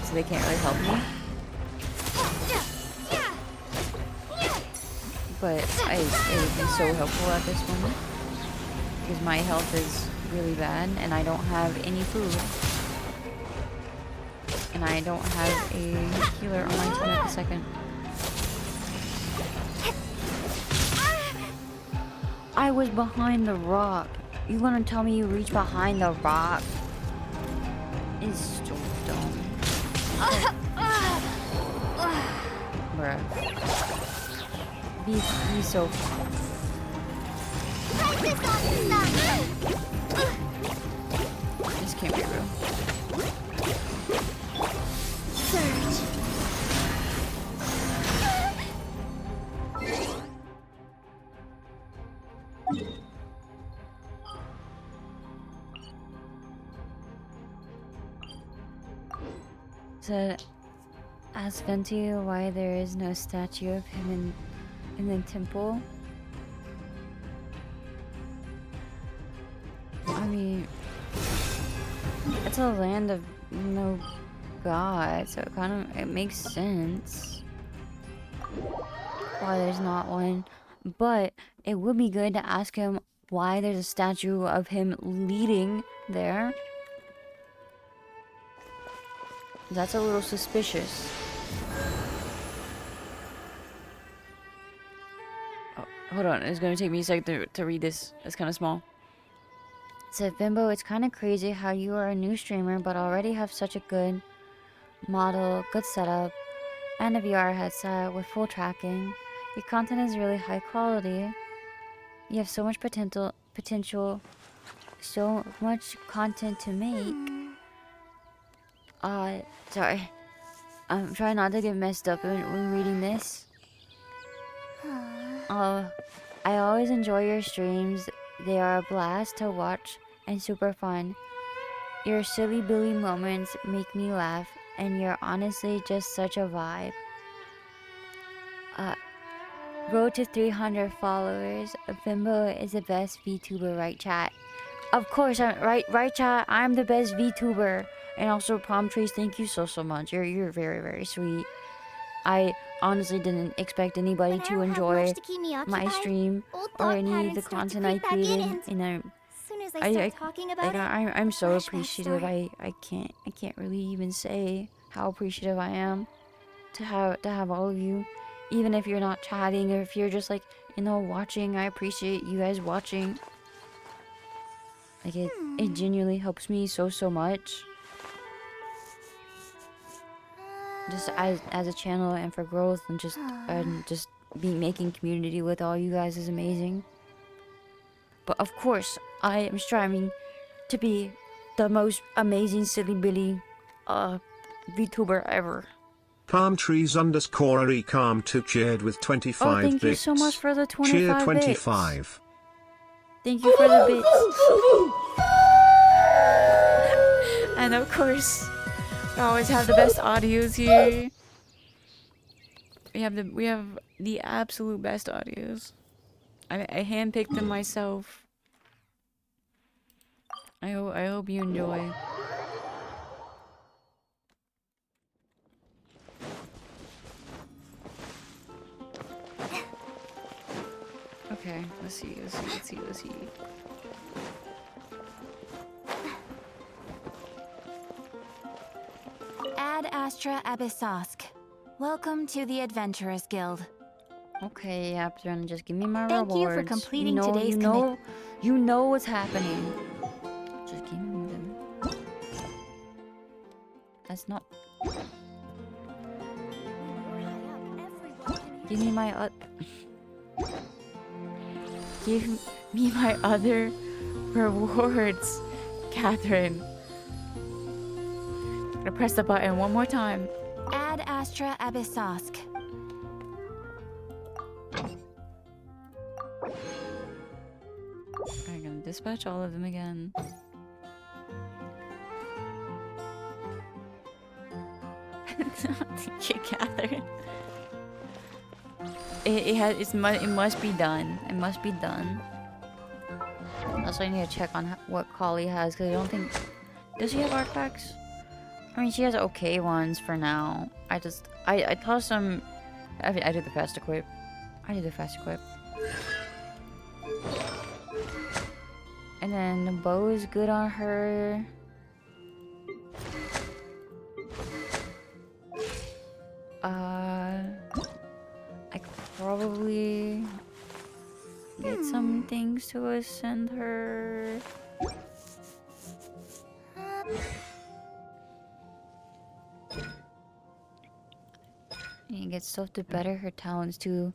so they can't really help me. But it would be so helpful at this moment because my health is really bad and I don't have any food. And I don't have a healer on my team at the second. I was behind the rock. You gonna tell me you reached behind the rock? is so dumb. Bruh. Be so. This can't be real. Surge. Said, ask Venti why there is no statue of him in the temple. I mean, it's a land of no god, so it makes sense why there's not one. But it would be good to ask him why there's a statue of him leading there. That's a little suspicious. Oh, hold on, it's gonna take me a second to read this. It's kind of small. It said, Bimbo, it's kind of crazy how you are a new streamer but already have such a good model, good setup, and a VR headset with full tracking. Your content is really high quality. You have so much potential, so much content to make. Sorry. I'm trying not to get messed up when reading this. I always enjoy your streams. They are a blast to watch and super fun. Your silly Billy moments make me laugh, and you're honestly just such a vibe. Road to 300 followers. Bimbo is the best VTuber, right, chat? Of course, right, chat. I'm the best VTuber. And also, Palm Trees, thank you so much. You're very, very sweet. I honestly didn't expect anybody to enjoy my stream or any of the content I created. And I'm so appreciative. I can't really even say how appreciative I am to have all of you. Even if you're not chatting or if you're just like, watching, I appreciate you guys watching. Like it genuinely helps me so much. Just as a channel and for growth and just making community with all you guys is amazing. But of course, I am striving to be the most amazing silly Billy VTuber ever. Palm trees underscore Aricam to cheered with 25 bits. Oh, thank you so much for the 25 Cheer 25. Bits. Thank you for the bits. And of course, we always have the best audios here. We have the absolute best audios. I handpicked them myself. I hope you enjoy. Okay, let's see. Ad Astra Abyssosk. Welcome to the Adventurers Guild. Okay, Aptron, just give me my Thank rewards. you for completing today's You know what's happening. Just give me them. That's not. Give me my Give me my other rewards, Catherine. I'm gonna press the button one more time. Ad Astra Abyssosk. I'm gonna dispatch all of them again. Thank you, Catherine. It must be done. It must be done. Also, I need to check on what Kali has because I don't think. Does she have artifacts? I mean, she has okay ones for now. I tossed some. I did the fast equip. And then the bow is good on her. I could probably get some things to ascend her. and get stuff to better her talents too.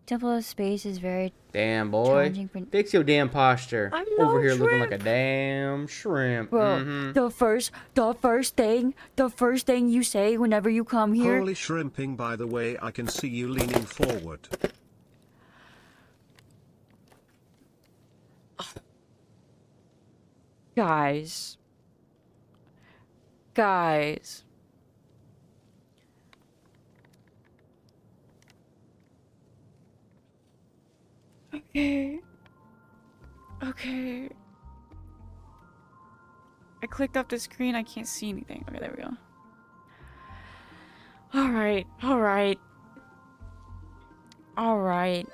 Temple of Space is very Damn, boy. challenging for... Fix your damn posture. I'm Over no here looking like a shrimp. damn shrimp. Bro, the first thing you say whenever you come here... Holy shrimping, by the way, I can see you leaning forward. Guys. Guys. Okay. Okay. I clicked off the screen. I can't see anything. Okay, there we go. Alright. Alright. Alright.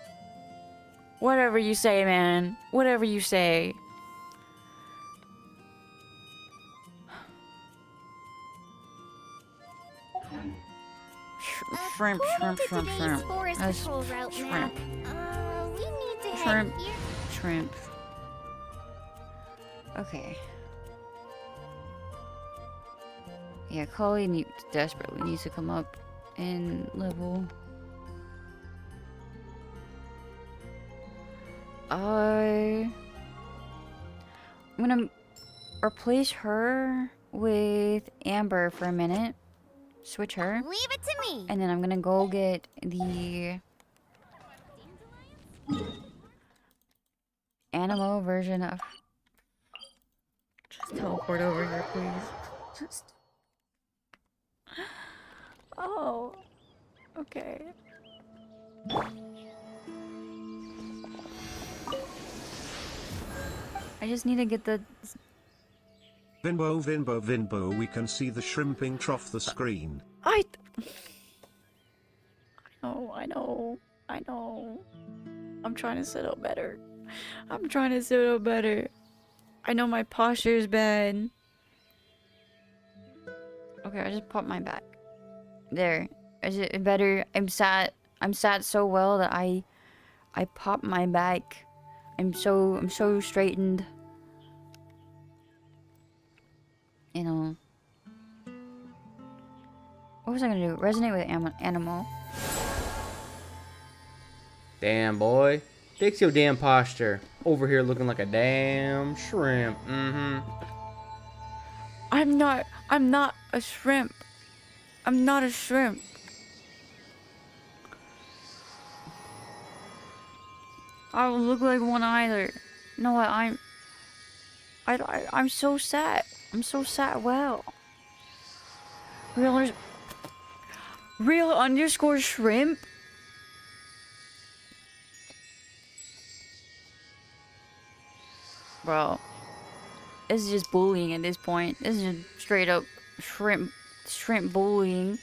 Whatever you say, man. Whatever you say. Shrimp, shrimp, shrimp, shrimp. Forest That's patrol route shrimp. map. We need to Shrimp. head here. Shrimp. Okay. Yeah, Collie desperately needs to come up in level. I'm gonna replace her with Amber for a minute. Switch her. Leave it to me. And then I'm gonna go get the Animo version of... Just teleport over here, please. Just... Oh. Okay. I just need to get the... Vinbo, Vinbo, Vinbo, we can see the shrimping trough the screen. I know. I'm trying to sit up better. I know my posture is bad. Okay, I just popped my back. There. Is it better? I'm sat so well that I popped my back. I'm so straightened. You know. What was I gonna do? Resonate with animal. Damn, boy. Fix your damn posture. Over here looking like a damn shrimp. I'm not a shrimp. I'm not a shrimp. I don't look like one either. You know what? I'm so sad. I'm so sad. Well, real underscore shrimp. Bro, this is just bullying at this point. This is just straight up shrimp bullying.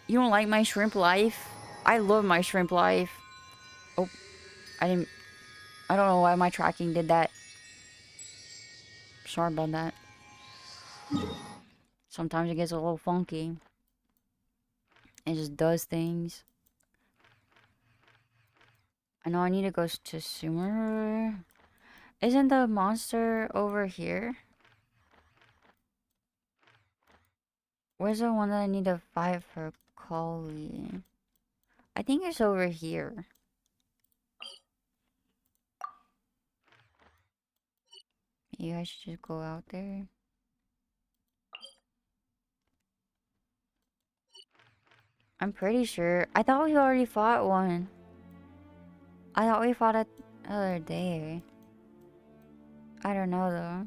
You don't like my shrimp life? I love my shrimp life. Oh, I don't know why my tracking did that. Sorry about that. Sometimes it gets a little funky. It just does things. I know I need to go to Sumer. Isn't the monster over here? Where's the one that I need to fight for Collie? I think it's over here. Maybe I should just go out there. I'm pretty sure. I thought we already fought one. I thought we fought it the other day. I don't know though.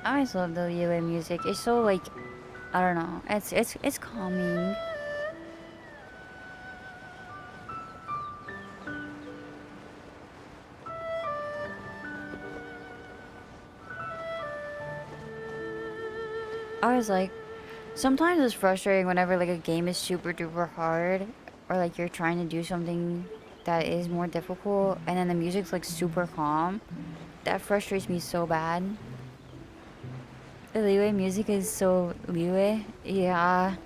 I always love the UA music. It's so like, I don't know. It's calming. I was like, sometimes it's frustrating whenever like a game is super duper hard, or like you're trying to do something that is more difficult, and then the music's like super calm. That frustrates me so bad. The Liyue music is so Liyue. Yeah.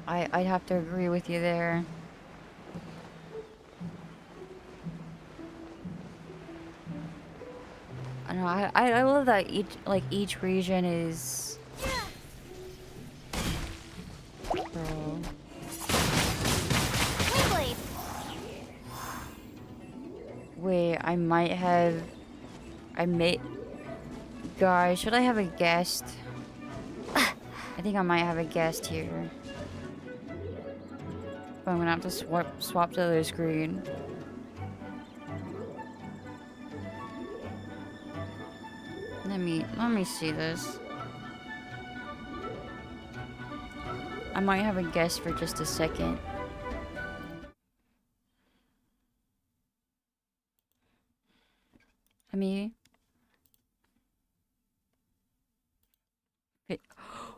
I'd have to agree with you there. I don't know. I love that each region is. Bro. Windblade! Wait, I might have. I may. Guys, should I have a guest? I think I might have a guest here. But I'm gonna have to swap to the other screen. Let me see this. I might have a guest for just a second. Let me.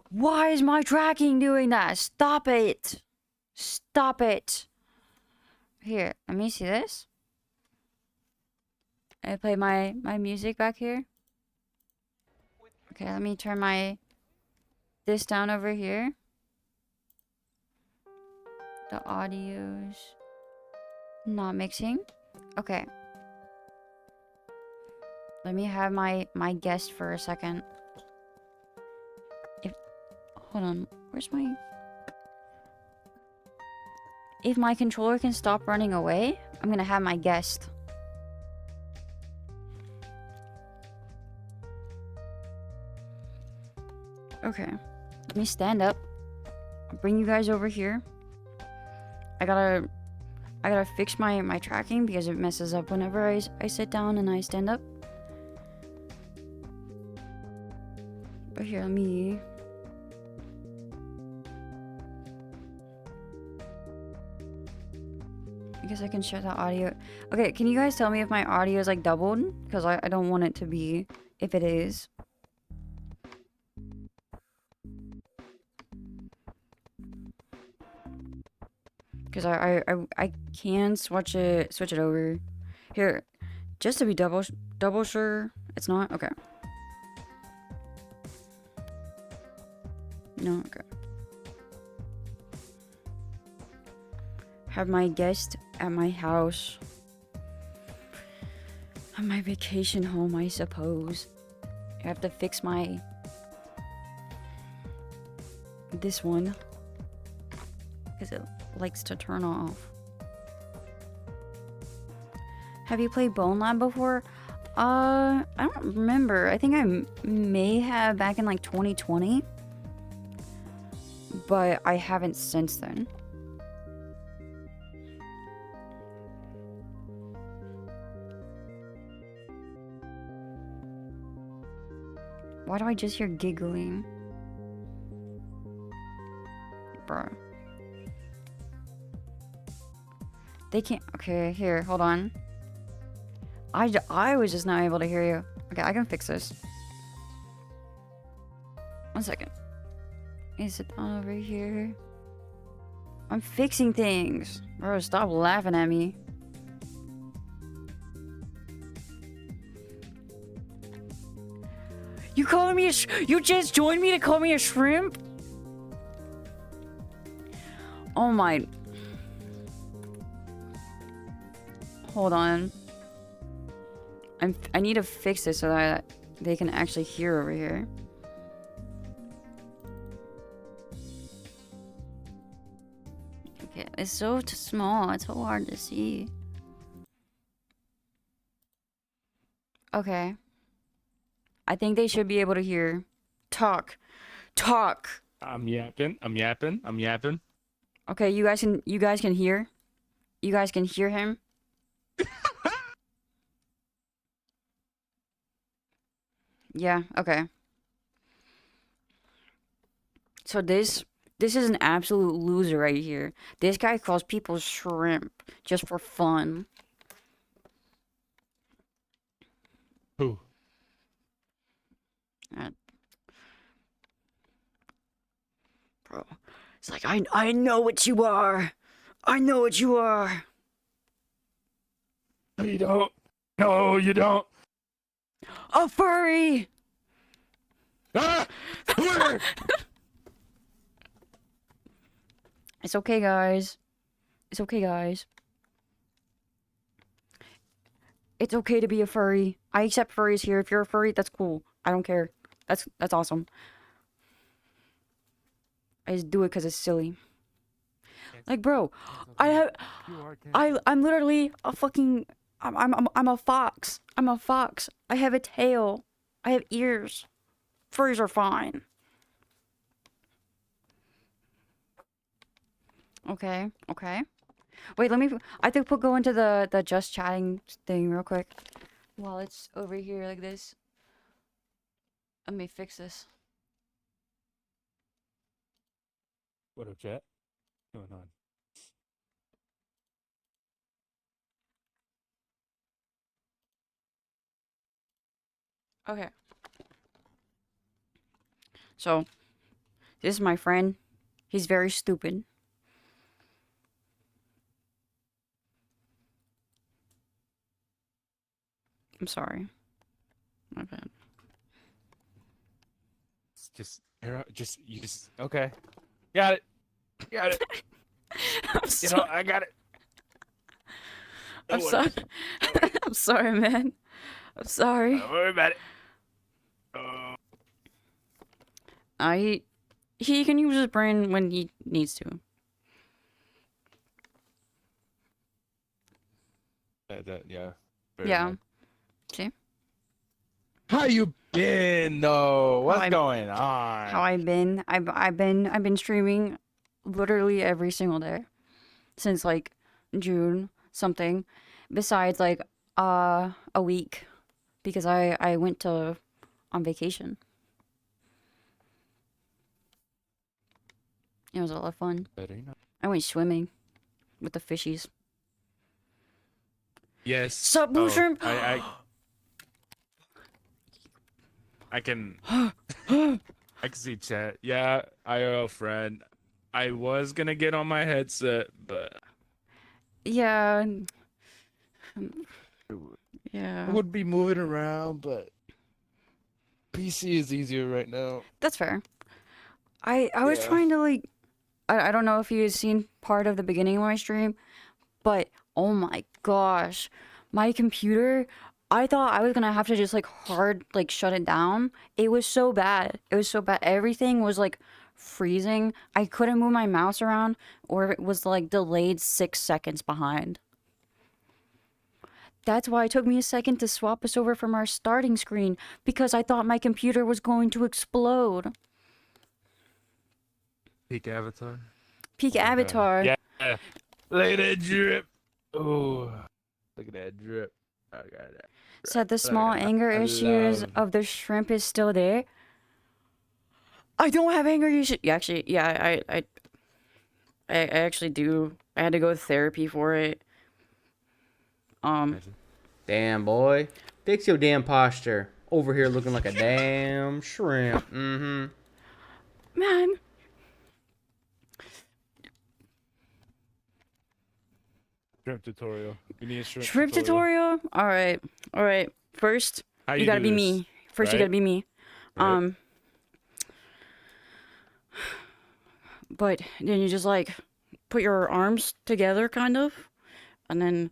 Why is my tracking doing that? Stop it! Stop it! Here, let me see this. I play my music back here. Okay, let me turn this down over here. The audio's not mixing. Okay. Let me have my guest for a second. Hold on, where's my... If my controller can stop running away, I'm gonna have my guest. Okay, let me stand up. I'll bring you guys over here. I gotta fix my tracking because it messes up whenever I sit down and I stand up. But here, let me... I guess I can share the audio. Okay, can you guys tell me if my audio is like doubled? Because I don't want it to be if it is. Because I can switch it over. Here, just to be double sure it's not? Okay. No, okay. Have my guest at my house. At my vacation home, I suppose. I have to fix this one. Because it likes to turn off. Have you played Bone Lab before? I don't remember. I think I may have back in like 2020. But I haven't since then. Why do I just hear giggling? Bro. They can't... Okay, here, hold on. I was just not able to hear you. Okay, I can fix this. 1 second. Is it over here? I'm fixing things. Bro, stop laughing at me. You calling me you just joined me to call me a shrimp? Oh my... Hold on. I need to fix this so that they can actually hear over here. Okay, it's so small. It's so hard to see. Okay. I think they should be able to hear. Talk. I'm yapping. Okay, you guys can hear? You guys can hear him? Yeah, okay. So this is an absolute loser right here. This guy calls people shrimp just for fun. Who? Bro, it's like I know what you are. I know what you are. No, you don't. No, you don't. A furry! Ah! It's okay, guys. It's okay, guys. It's okay to be a furry. I accept furries here. If you're a furry, that's cool. I don't care. That's awesome. I just do it because it's silly. Like, bro, I'm literally a fucking I'm a fox. I'm a fox. I have a tail. I have ears. Furries are fine. Okay, okay. Wait, I think we'll go into the just chatting thing real quick. While it's over here like this. Let me fix this. What up, chat? What's going on? Okay. So, this is my friend. He's very stupid. I'm sorry. My bad. It's just okay. Got it. Got it. I'm sorry. I got it. I'm Don't sorry. I'm sorry, man. I'm sorry. Don't worry about it. He can use his brain when he needs to. Yeah. Fair Yeah. enough. See? How you been though? What's I- going on? How I've been. I've been streaming literally every single day since like June something. Besides like a week because I went on vacation. It was a lot of fun. Better you know. I went swimming with the fishies. Yes. Sup, Blue Shrimp? I can I can see chat. Yeah, IRL friend. I was gonna get on my headset, but Yeah. I Yeah. would be moving around, but PC is easier right now. That's fair. I was Yeah. trying to like I don't know if you had seen part of the beginning of my stream, but oh my gosh. My computer, I thought I was gonna have to just like hard like shut it down. It was so bad. It was so bad. Everything was like freezing. I couldn't move my mouse around or it was like delayed 6 seconds behind. That's why it took me a second to swap us over from our starting screen because I thought my computer was going to explode. Peak Avatar. Peak Oh my God. Avatar. Yeah. Look at that drip. Oh, look at that drip. I got that. Said the small I anger issues love- of the shrimp is still there. I don't have anger issues. Yeah, actually, yeah, I actually do. I had to go to therapy for it. Damn, boy. Fix your damn posture. Over here looking like a damn shrimp. Mm-hmm. Man, Shrimp tutorial. We need a shrimp tutorial. All right. First, How you gotta do be this, me. First, you right? gotta be me. Right. But then you just like put your arms together, kind of, and then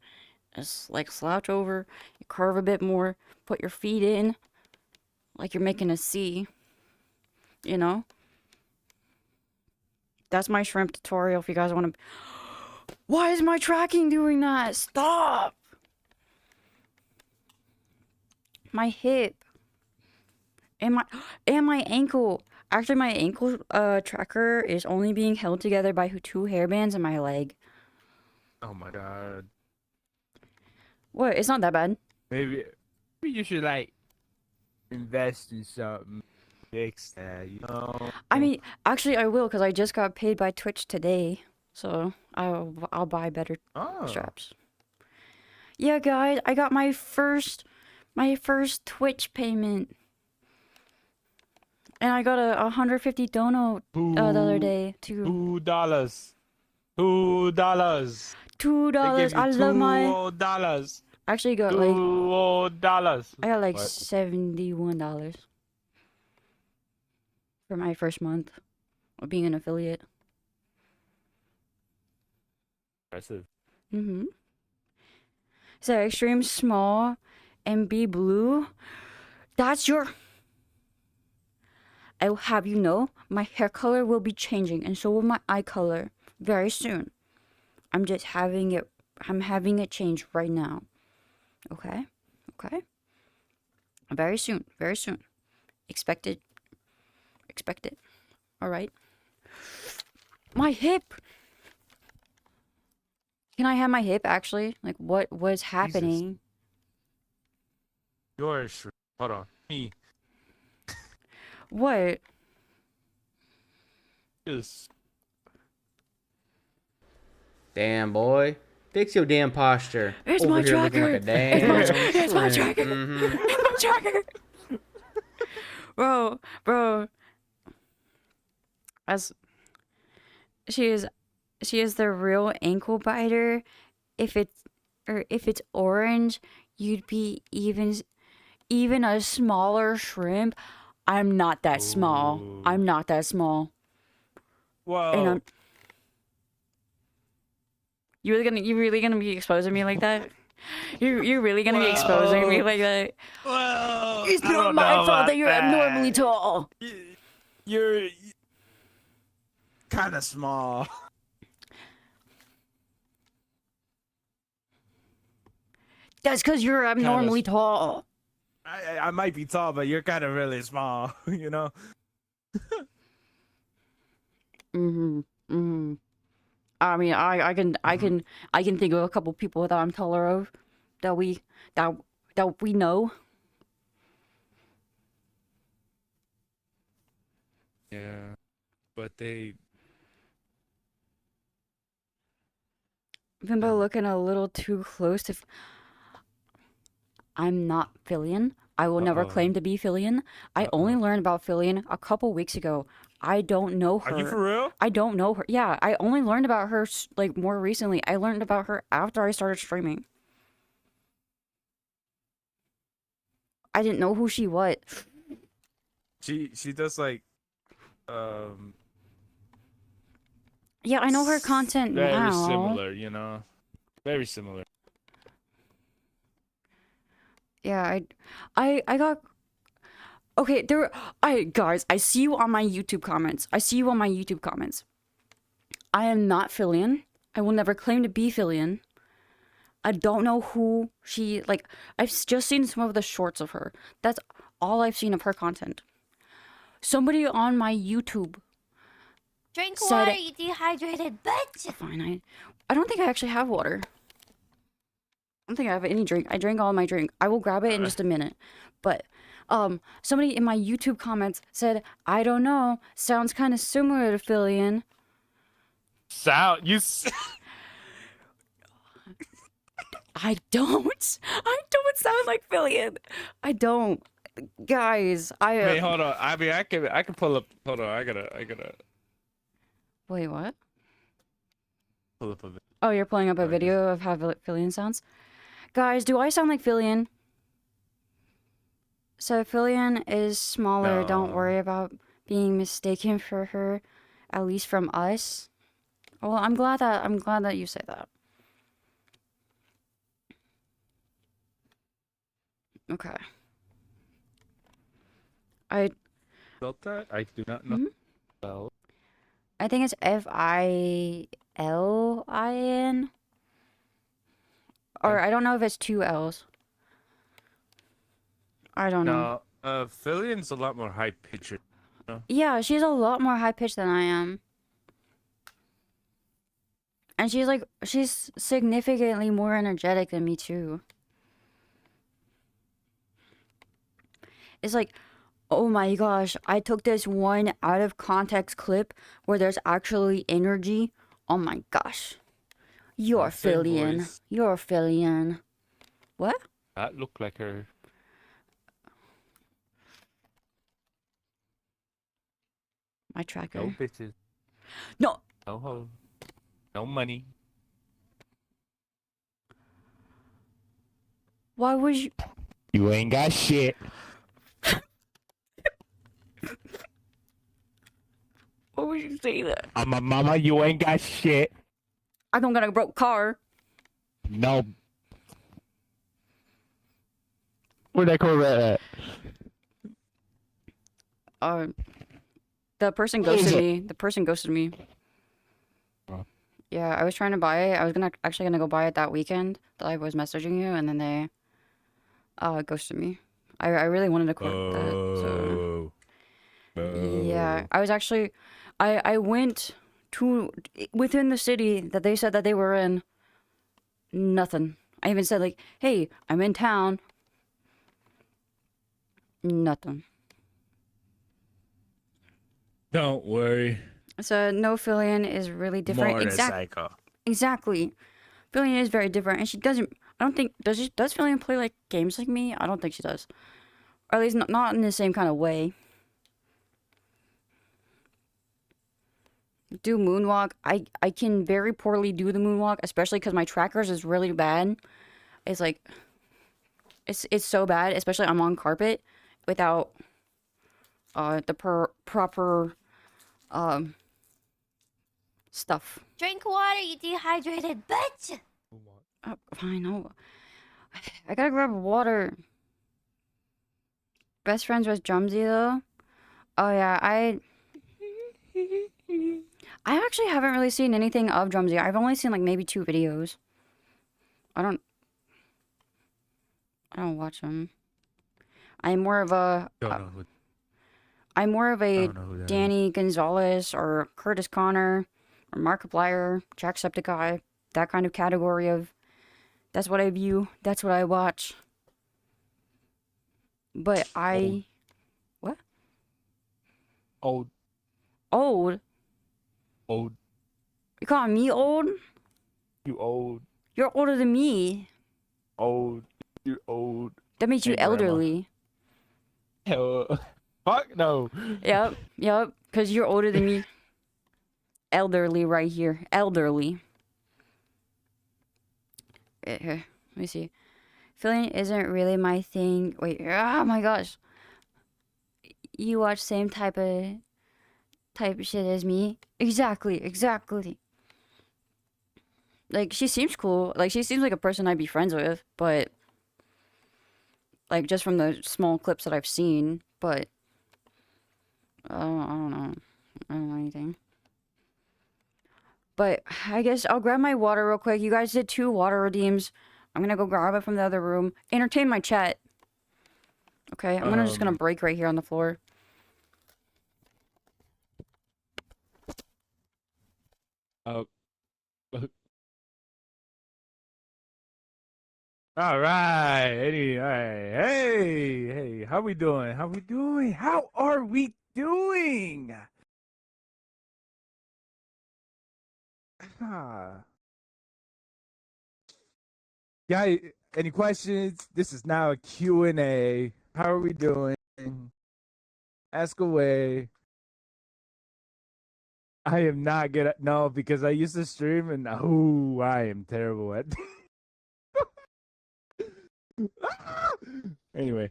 just like slouch over. You curve a bit more. Put your feet in, like you're making a C. You know. That's my shrimp tutorial. If you guys want to. Why is my tracking doing that? Stop. My hip. And my ankle. Actually, my ankle tracker is only being held together by 2 hairbands in my leg. Oh my God. What? It's not that bad. Maybe you should like invest in something. Fix that, you know. I mean, actually, I will because I just got paid by Twitch today, so I'll buy better Oh. straps. Yeah, guys, I got my first Twitch payment, and I got a 150 dono the other day too. $2. $2. $2. They give you I love my $2. Actually got like $2. I got like What? $71 for my first month of being an affiliate. Impressive. Mm-hmm. So extreme small and be blue. That's your. I will have you know my hair color will be changing and so will my eye color very soon. I'm just having it. I'm having it change right now. Okay. Okay. Very soon. Very soon. Expect it. Expect it. All right. My hip. Can I have my hip actually? Like what was happening? Yours. Hold on. Me. What? Just. Damn, boy. Fix your damn posture. It's Over my here looking like a tracker. damn It's my shrimp. tracker. Mhm. My tracker. Bro. As she is the real ankle biter. If it's orange, you'd be even a smaller shrimp. I'm not that small. Ooh. I'm not that small. Whoa. And I'm. You really gonna be exposing me like that? You're really gonna be exposing me like that? Well, It's I not don't my know fault that about you're abnormally tall. You're kind of small. That's because you're abnormally tall. I might be tall, but you're kind of really small. You know. I mean, I can think of a couple people that I'm taller of, that we know. Yeah, but they. Bimbo looking a little too close to. I'm not Fillion. I will never claim to be Fillion. I only learned about Fillion a couple weeks ago. I don't know her. Are you for real? I don't know her. Yeah, I only learned about her like more recently. I learned about her after I started streaming. I didn't know who she was. She does like, Yeah, I know her content very now. similar. You know, very similar. Yeah, I got. Okay, guys, I see you on my YouTube comments. I am not Fillion. I will never claim to be Fillion. I don't know who she, like, I've just seen some of the shorts of her. That's all I've seen of her content. Somebody on my YouTube Drink said- water, you dehydrated bitch! Fine, I don't think I actually have water. I don't think I have any drink. I drank all my drink. I will grab it in just a minute. But somebody in my YouTube comments said, I don't know, sounds kind of similar to Fillion. Sound you. I don't sound like Fillion. I don't. Guys, Wait, hold on. I mean, I can pull up. Hold on. I gotta Wait, what? pull up a bit. Oh, you're pulling up a video of how Fillion sounds? Guys, do I sound like Fillion? So Fillion is smaller. Don't No. worry about being mistaken for her, at least from us. Well, I'm glad that you say that. Okay. I Spelled that? I do not know. Well, think it's Filin. Or I don't know if it's two L's. I don't know. no. Fillion's a lot more high pitched. Yeah, she's a lot more high pitched than I am. And she's significantly more energetic than me too. It's like, oh my gosh, I took this one out of context clip where there's actually energy. Oh my gosh. You're Same Fillion. voice. You're Fillion. What? That looked like her. My tracker. No bitches. No. No hoe. No money. Why would you? You ain't got shit. Why would you say that? I'm a mama. You ain't got shit. I don't got a broke car. No. Where that Corvette at? The person What is ghosted it? me. The person ghosted me. Oh. Yeah, I was trying to buy it. I was actually gonna go buy it that weekend that I was messaging you, and then they ghosted me. I really wanted to quit that. So yeah, I was actually I went to within the city that they said that they were in. Nothing. I even said like, "Hey, I'm in town." Nothing. Don't worry. So no, Fillion is really different. Motorcycle. Exactly. Fillion is very different, and she doesn't. I don't think does Fillion play like games like me? I don't think she does, or at least not in the same kind of way. Do moonwalk. I can very poorly do the moonwalk, especially because my trackers is really bad. It's like it's so bad, especially I'm on carpet without the proper stuff. Drink water, you dehydrated bitch! Oh, fine. Oh, I gotta grab water. Best friends with Drumsy though. Oh yeah, I actually haven't really seen anything of Drumsy. I've only seen like maybe 2 videos. I don't watch them. I'm more of a Don't know who. I'm more of a don't know who that is. Danny Gonzalez or Curtis Connor or Markiplier, Jacksepticeye, that kind of category of. That's what I view. That's what I watch. But I. What? Old. Old? You calling me old? You old. You're older than me. Old. You old. That makes you Hey, Grandma. elderly. Hell. Fuck no. Yep. Because you're older than me. Elderly right here. Elderly. Here, let me see. Filling isn't really my thing. Wait. Oh my gosh. You watch same type of shit as me? Exactly. Like, she seems cool. Like, she seems like a person I'd be friends with, but like, just from the small clips that I've seen, but I don't know. I don't know anything. But I guess I'll grab my water real quick. You guys did 2 water redeems. I'm gonna go grab it from the other room. Entertain my chat. Okay, I'm just gonna break right here on the floor. All right. Hey, how we doing? How are we doing? Yeah, any questions? This is now a Q&A. How are we doing? Ask away. I am not good at no, because I used to stream and I am terrible at Anyway.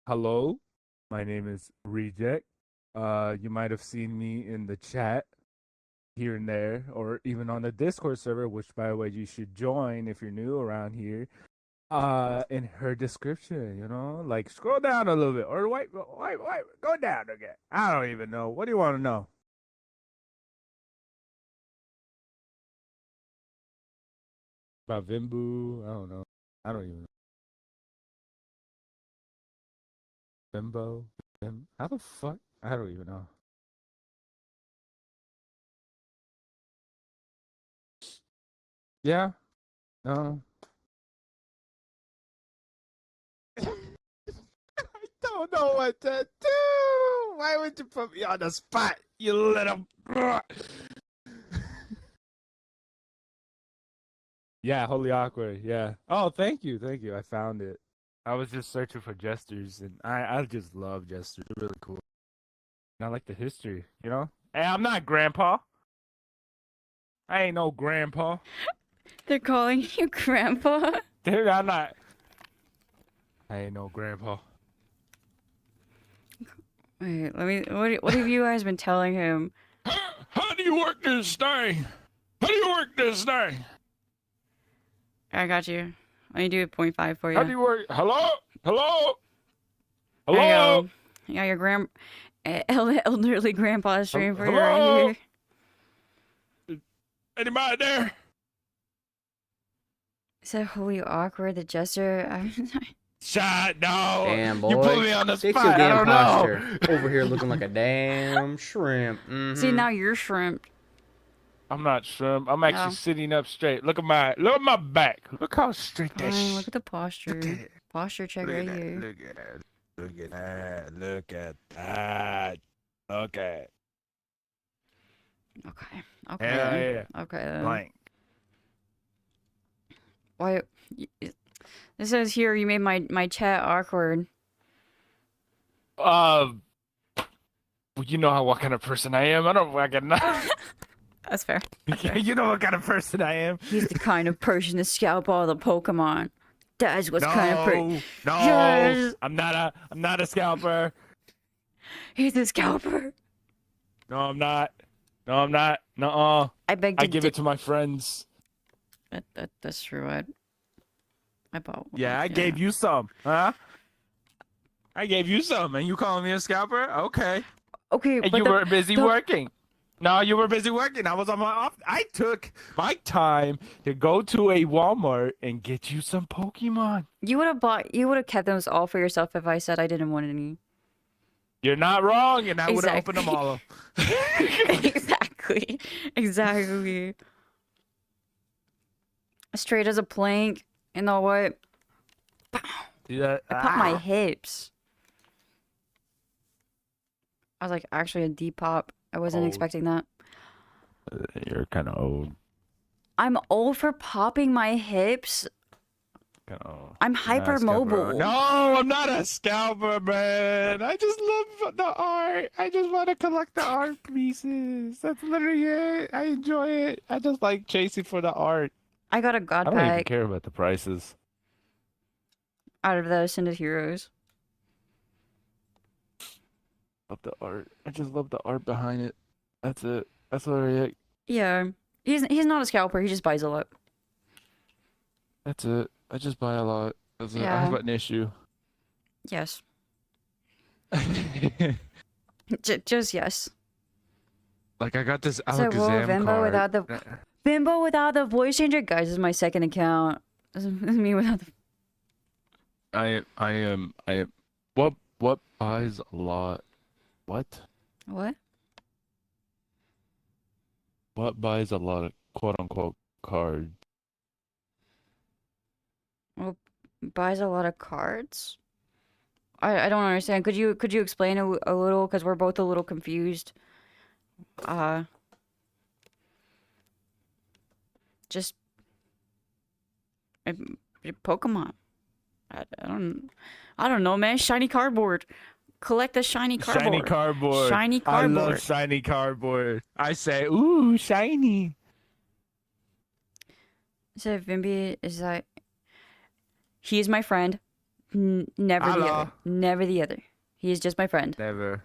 Hello. My name is Reject. You might have seen me in the chat here and there, or even on the Discord server, which by the way you should join if you're new around here. In her description, like scroll down a little bit, or wait, go down again. I don't even know. What do you want to know? About Vimbu? I don't know. I don't even know. Bimbo? How the fuck? I don't even know. Yeah? No. I don't know what to do. Why would you put me on the spot, you little... Yeah, Holy Awkward. Yeah. Oh, thank you. I found it. I was just searching for jesters, and I just love jesters. They're really cool. And I like the history, Hey, I'm not grandpa. I ain't no grandpa. They're calling you grandpa? Dude, I'm not. I ain't no grandpa. Wait, what have you guys been telling him? How do you work this thing? How do you work this thing? I got you. Let me do a 0.5 for you. How do you work? Hello? Hello? There you Hello? go. Yeah, your elderly grandpa stream for you Hello? right here. Anybody there? Is that wholly awkward? The gesture. I'm sorry. Shut no. Damn, boy. You put me on the Fix spot. your I damn don't know. posture. Over here looking like a damn shrimp. See, now you're shrimp. I'm not shrimp. I'm actually No. sitting up straight. Look at my back. Look how straight that Fine, shit. look at the posture. it. Posture check right here. Look at that. Look at that. Look at that. Okay. Okay. Okay. Hell then. yeah. Okay. Then. Blank. Why? This says here you made my chat awkward. Well, you know what kind of person I am. I don't fucking know. That's fair. That's fair. You know what kind of person I am. He's the kind of person to scalp all the Pokemon. That's what's kind of No, Yes. I'm not a scalper. He's a scalper. No, I'm not. No, I'm not. Nuh-uh. I beg to I give it to my friends. That's true. I bought one. Yeah, I gave you some, huh? I gave you some, and you calling me a scalper? Okay. Okay, And but you were busy the- working. No, you were busy working. I was on my off. I took my time to go to a Walmart and get you some Pokemon. you would have kept those all for yourself if I said I didn't want any. You're not wrong, and I would have opened them Exactly. all up. Exactly. Straight as a plank. You know what? Yeah. I popped my hips. I was like, actually a deep pop. I wasn't Oh. expecting that. You're kind of old. I'm old for popping my hips. Kind of old. I'm You're not a scalper. hypermobile. No, I'm not a scalper, man. I just love the art. I just want to collect the art pieces. That's literally it. I enjoy it. I just like chasing for the art. I got a god I don't even pack care about the prices. out of the Ascended Heroes. Love the art. I just love the art behind it. That's it. That's literally it. Yeah. He's not a scalper, he just buys a lot. That's it. I just buy a lot. That's it. I Yeah. have an issue. Yes. Just yes. Like I got this So, whoa, Alakazam Vimbo card. without the Bimbo without the voice changer? Guys, this is my second account. This is me without the I am. What buys a lot? What? what? What buys a lot of quote unquote cards? Buys a lot of cards? I don't understand. Could you explain a little? Because we're both a little confused. Just Pokemon. I don't know, man. Shiny cardboard. Collect the shiny cardboard. Shiny cardboard. Shiny I love cardboard. shiny cardboard. I say, ooh, shiny. So Vimby is like, he is my friend. Never the Hello. other. Never the other. He is just my friend. Never.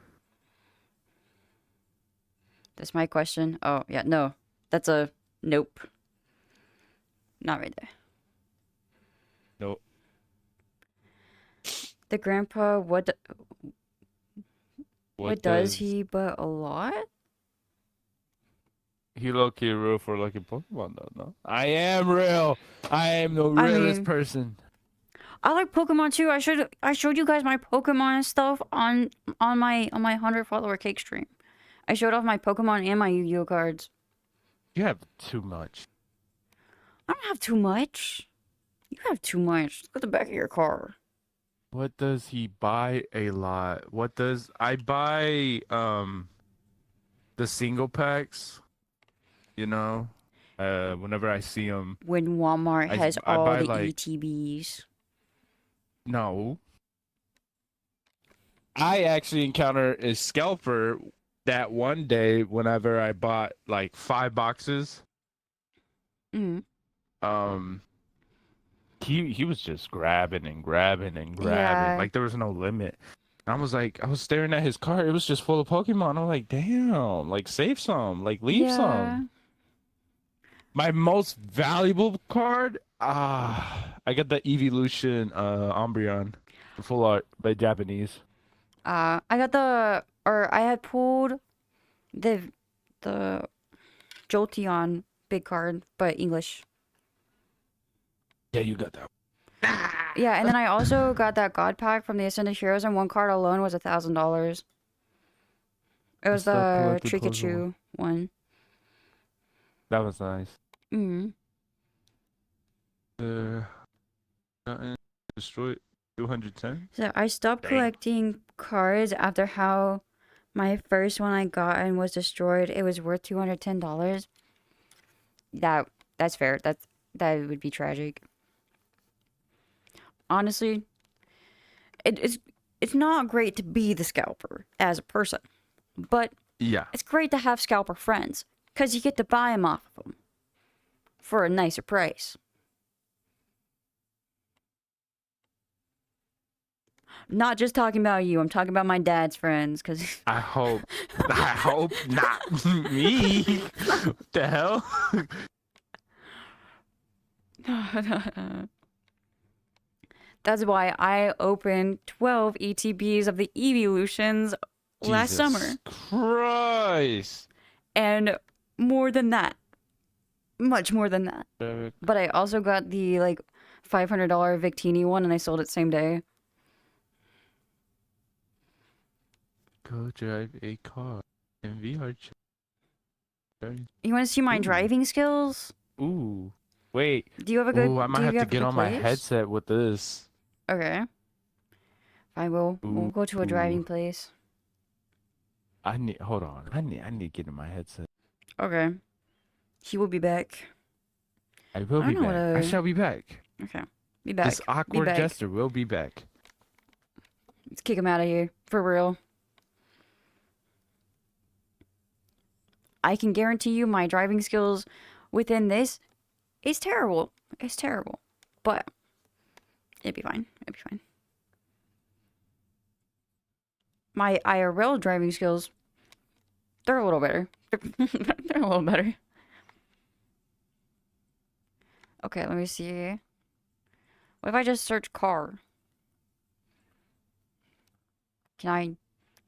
That's my question. Oh yeah, no, that's a nope. Not right there. Nope. The grandpa, what does he? But a lot. He low-key real for lucky Pokemon though, no? I am real. I am the I realest mean- person. I like Pokemon too. I showed you guys my Pokemon stuff on my 100 follower cake stream. I showed off my Pokemon and my Yu-Gi-Oh cards. You have too much. I don't have too much. You have too much. Look at the back of your car. What does he buy a lot? What does I buy the single packs, you know? Whenever I see them. When Walmart I- has I all buy, the like- ETBs. No. I actually encountered a scalper that one day whenever I bought like 5 boxes. Mm. um, he was just grabbing and grabbing and grabbing. Yeah. Like there was no limit. I was like, I was staring at his cart. It was just full of Pokemon. I'm like, damn, like save some, like leave Yeah. some. My most valuable card, I got the Evolution Umbreon, full art by Japanese. I got I had pulled the Jolteon big card, but English. Yeah, you got that. Yeah, and then I also got that God pack from the Ascended Heroes, and one card alone was $1,000. It was still the collected puzzle. Pikachu one. That was nice. Mm. Gotten destroyed 210. So I stopped Dang. collecting cards after how my first one I got and was destroyed. It was worth $210. That's fair. That would be tragic. Honestly, it's not great to be the scalper as a person, but Yeah. it's great to have scalper friends because you get to buy them off of them for a nicer price. Not just talking about you. I'm talking about my dad's friends because I hope not me. What the hell? that's why I opened 12 ETBs of the Evolutions last Jesus summer. Christ. And more than that. Much more than that. But I also got the like $500 Victini one and I sold it same day. Go drive a car in VR chat. You want to see my Ooh. driving skills? Ooh. Wait. Do you have a good? Ooh, I might do you have to a get good on my place? headset with this. Okay. Fine, we'll go to a driving Ooh. place. Hold on. I need to get in my headset. Okay. He will be back. I will I be don't know back. what I a- shall be back. Okay. Be back. This awkward back. jester will be back. Let's kick him out of here. For real. I can guarantee you my driving skills within this is terrible. It's terrible. But it'd be fine. It'd be fine. My IRL driving skills, they're a little better. They're a little better. Okay, let me see. What if I just search car? Can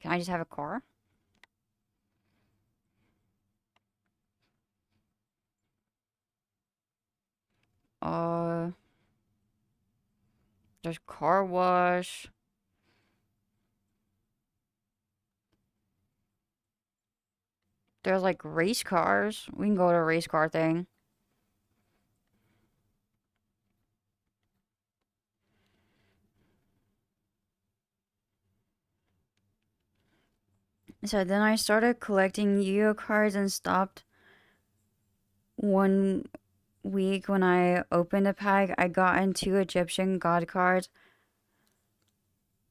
I just have a car? There's car wash. There's like race cars. We can go to a race car thing. So then I started collecting Yu-Gi-Oh cards and stopped 1 week when I opened a pack. I got in 2 Egyptian god cards.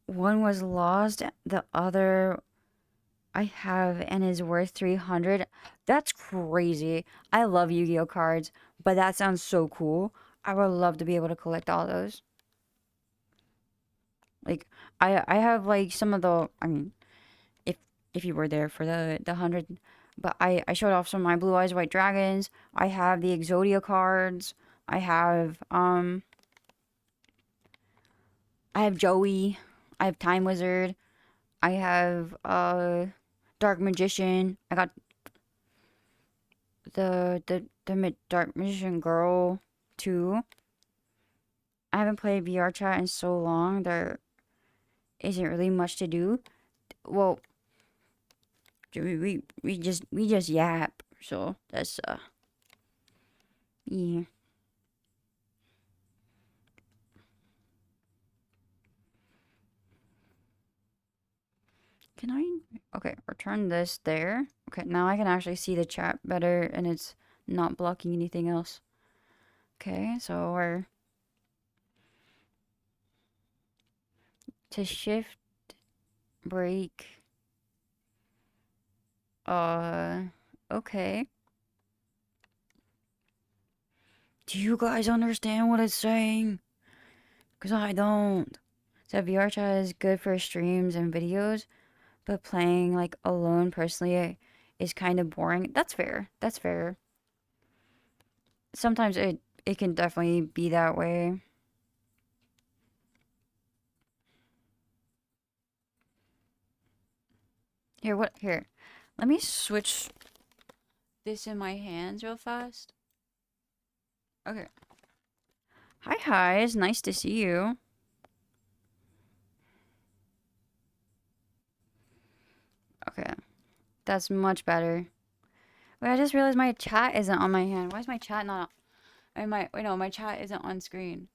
One was lost, the other I have and is worth 300. That's crazy. I love Yu-Gi-Oh cards, but that sounds so cool. I would love to be able to collect all those. Like I have like some of the, I mean, if you were there for the 100, but I showed off some of my Blue Eyes White Dragons. I have the Exodia cards. I have Joey. I have Time Wizard. I have Dark Magician. I got the Dark Magician Girl too. I haven't played VR chat in so long. There isn't really much to do. Well, we just yap. So that's yeah. Can I? Okay, return this there. Okay, now I can actually see the chat better and it's not blocking anything else. Okay, so we're to shift break. Okay. Do you guys understand what it's saying? Because I don't. So VR chat is good for streams and videos, but playing like alone personally is kind of boring. That's fair. That's fair. Sometimes it can definitely be that way. Here, what? Here. Let me switch this in my hands real fast. Okay. Hi, it's nice to see you. Okay. That's much better. Wait, I just realized my chat isn't on my hand. Why is my chat not on? Wait, no, my chat isn't on screen.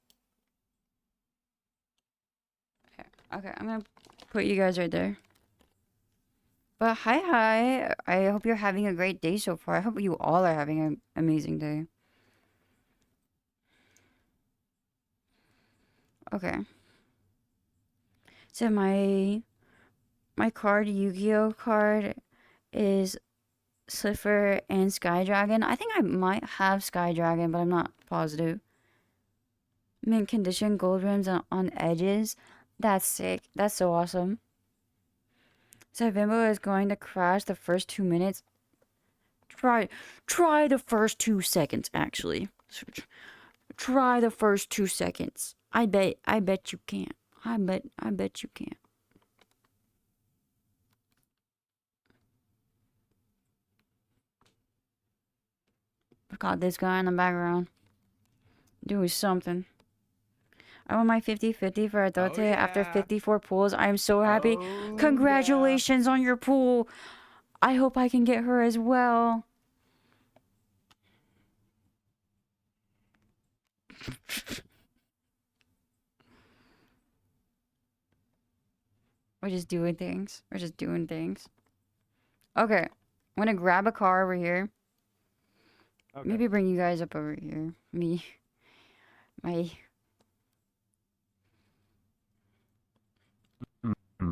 Okay, I'm gonna put you guys right there. But hi. I hope you're having a great day so far. I hope you all are having an amazing day. Okay. So my card, Yu-Gi-Oh card, is Slifer and Sky Dragon. I think I might have Sky Dragon, but I'm not positive. Mint condition, gold rims on edges. That's sick. That's so awesome. So Vimbo is going to crash the first 2 minutes. Try the first 2 seconds, actually. Try the first 2 seconds. I bet you can't. I bet you can't. Got this guy in the background doing something. I won my 50-50 for Adote after 54 pulls. I am so happy. Congratulations on your pool. I hope I can get her as well. We're just doing things. Okay. I'm gonna grab a car over here. Okay. Maybe bring you guys up over here.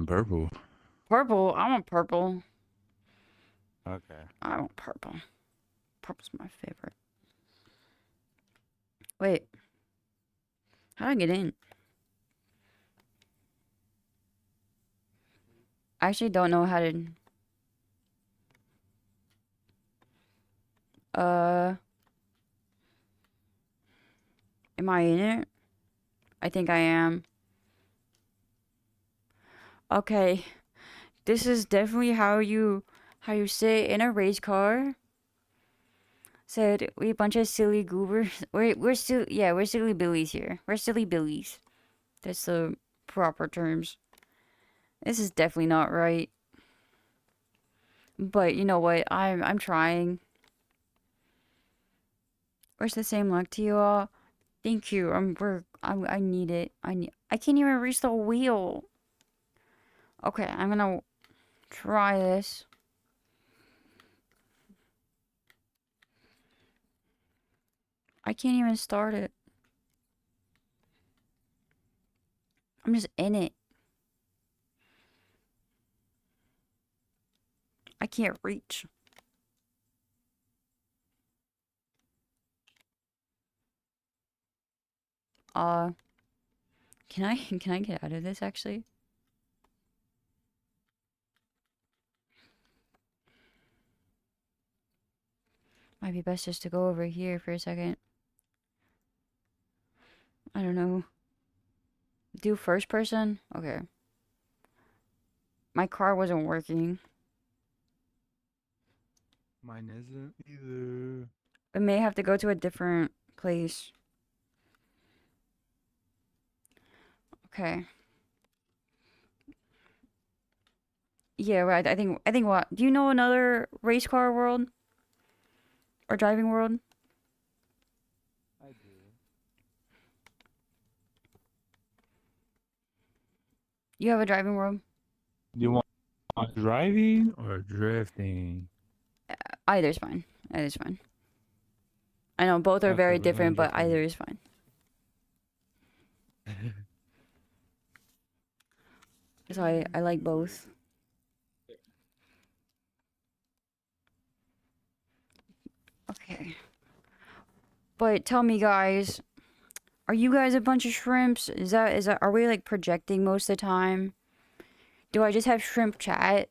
Purple. Purple. I want purple. Okay. I want purple. Purple's my favorite. Wait. How do I get in? I actually don't know how to... Am I in it? I think I am. Okay. This is definitely how you sit in a race car. Said we a bunch of silly goobers. We're silly billies here. We're silly billies. That's the proper terms. This is definitely not right. But you know what? I'm trying. Wish the same luck to you all. Thank you. I need it. I can't even reach the wheel. Okay, I'm gonna try this. I can't even start it. I'm just in it. I can't reach. Can I get out of this actually? Might be best just to go over here for a second. I don't know. Do first person? Okay. My car wasn't working. Mine isn't either. I may have to go to a different place. Okay. Yeah, right. I think what? Do you know another race car world? Or driving world? I do. You have a driving world? You want driving or drifting? Either's fine. Either's fine. I know both are Okay, very we're going different, but drifting. either is fine. So I like both. Okay. But tell me, guys, are you guys a bunch of shrimps? Is that are we like projecting most of the time? Do I just have shrimp chat?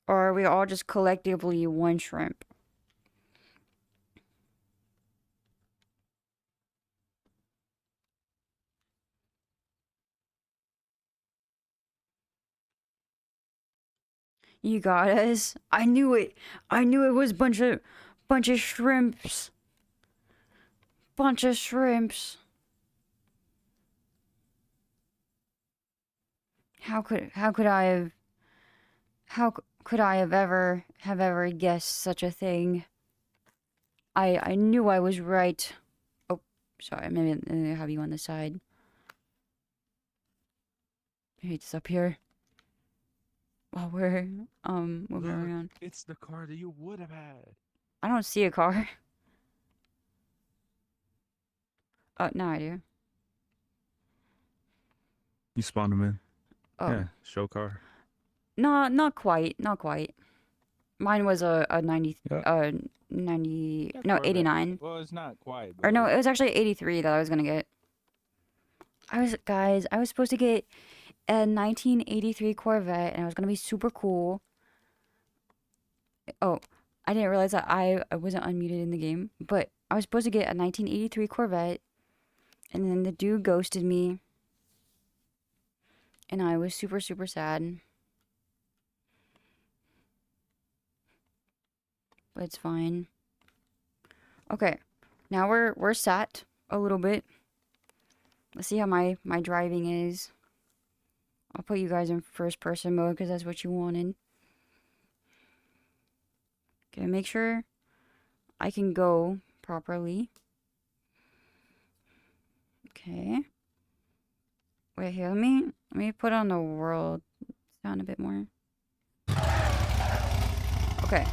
Or are we all just collectively one shrimp? You got us. I knew it. I knew it was bunch of shrimps. Bunch of shrimps. How could I have ever guessed such a thing? I knew I was right. Oh, sorry. Maybe I have you on the side. Maybe it's up here. While we're moving Look, around. it's the car that you would have had. I don't see a car. No, I do. You spawned him in. Oh, Yeah, show car. no, not quite. Mine was a 90, Yeah. 90, Yeah, no, Corvette. 89. Well, it's not quite. Or no, but it was actually 83 that I was gonna get. I was supposed to get a 1983 Corvette, and it was gonna be super cool. Oh, I didn't realize that I wasn't unmuted in the game, but I was supposed to get a 1983 Corvette, and then the dude ghosted me, and I was super, super sad. But it's fine. Okay, now we're sat a little bit. Let's see how my driving is. I'll put you guys in first person mode because that's what you wanted. Okay, make sure I can go properly. Okay. Wait, here, let me put on the world sound a bit more. Okay.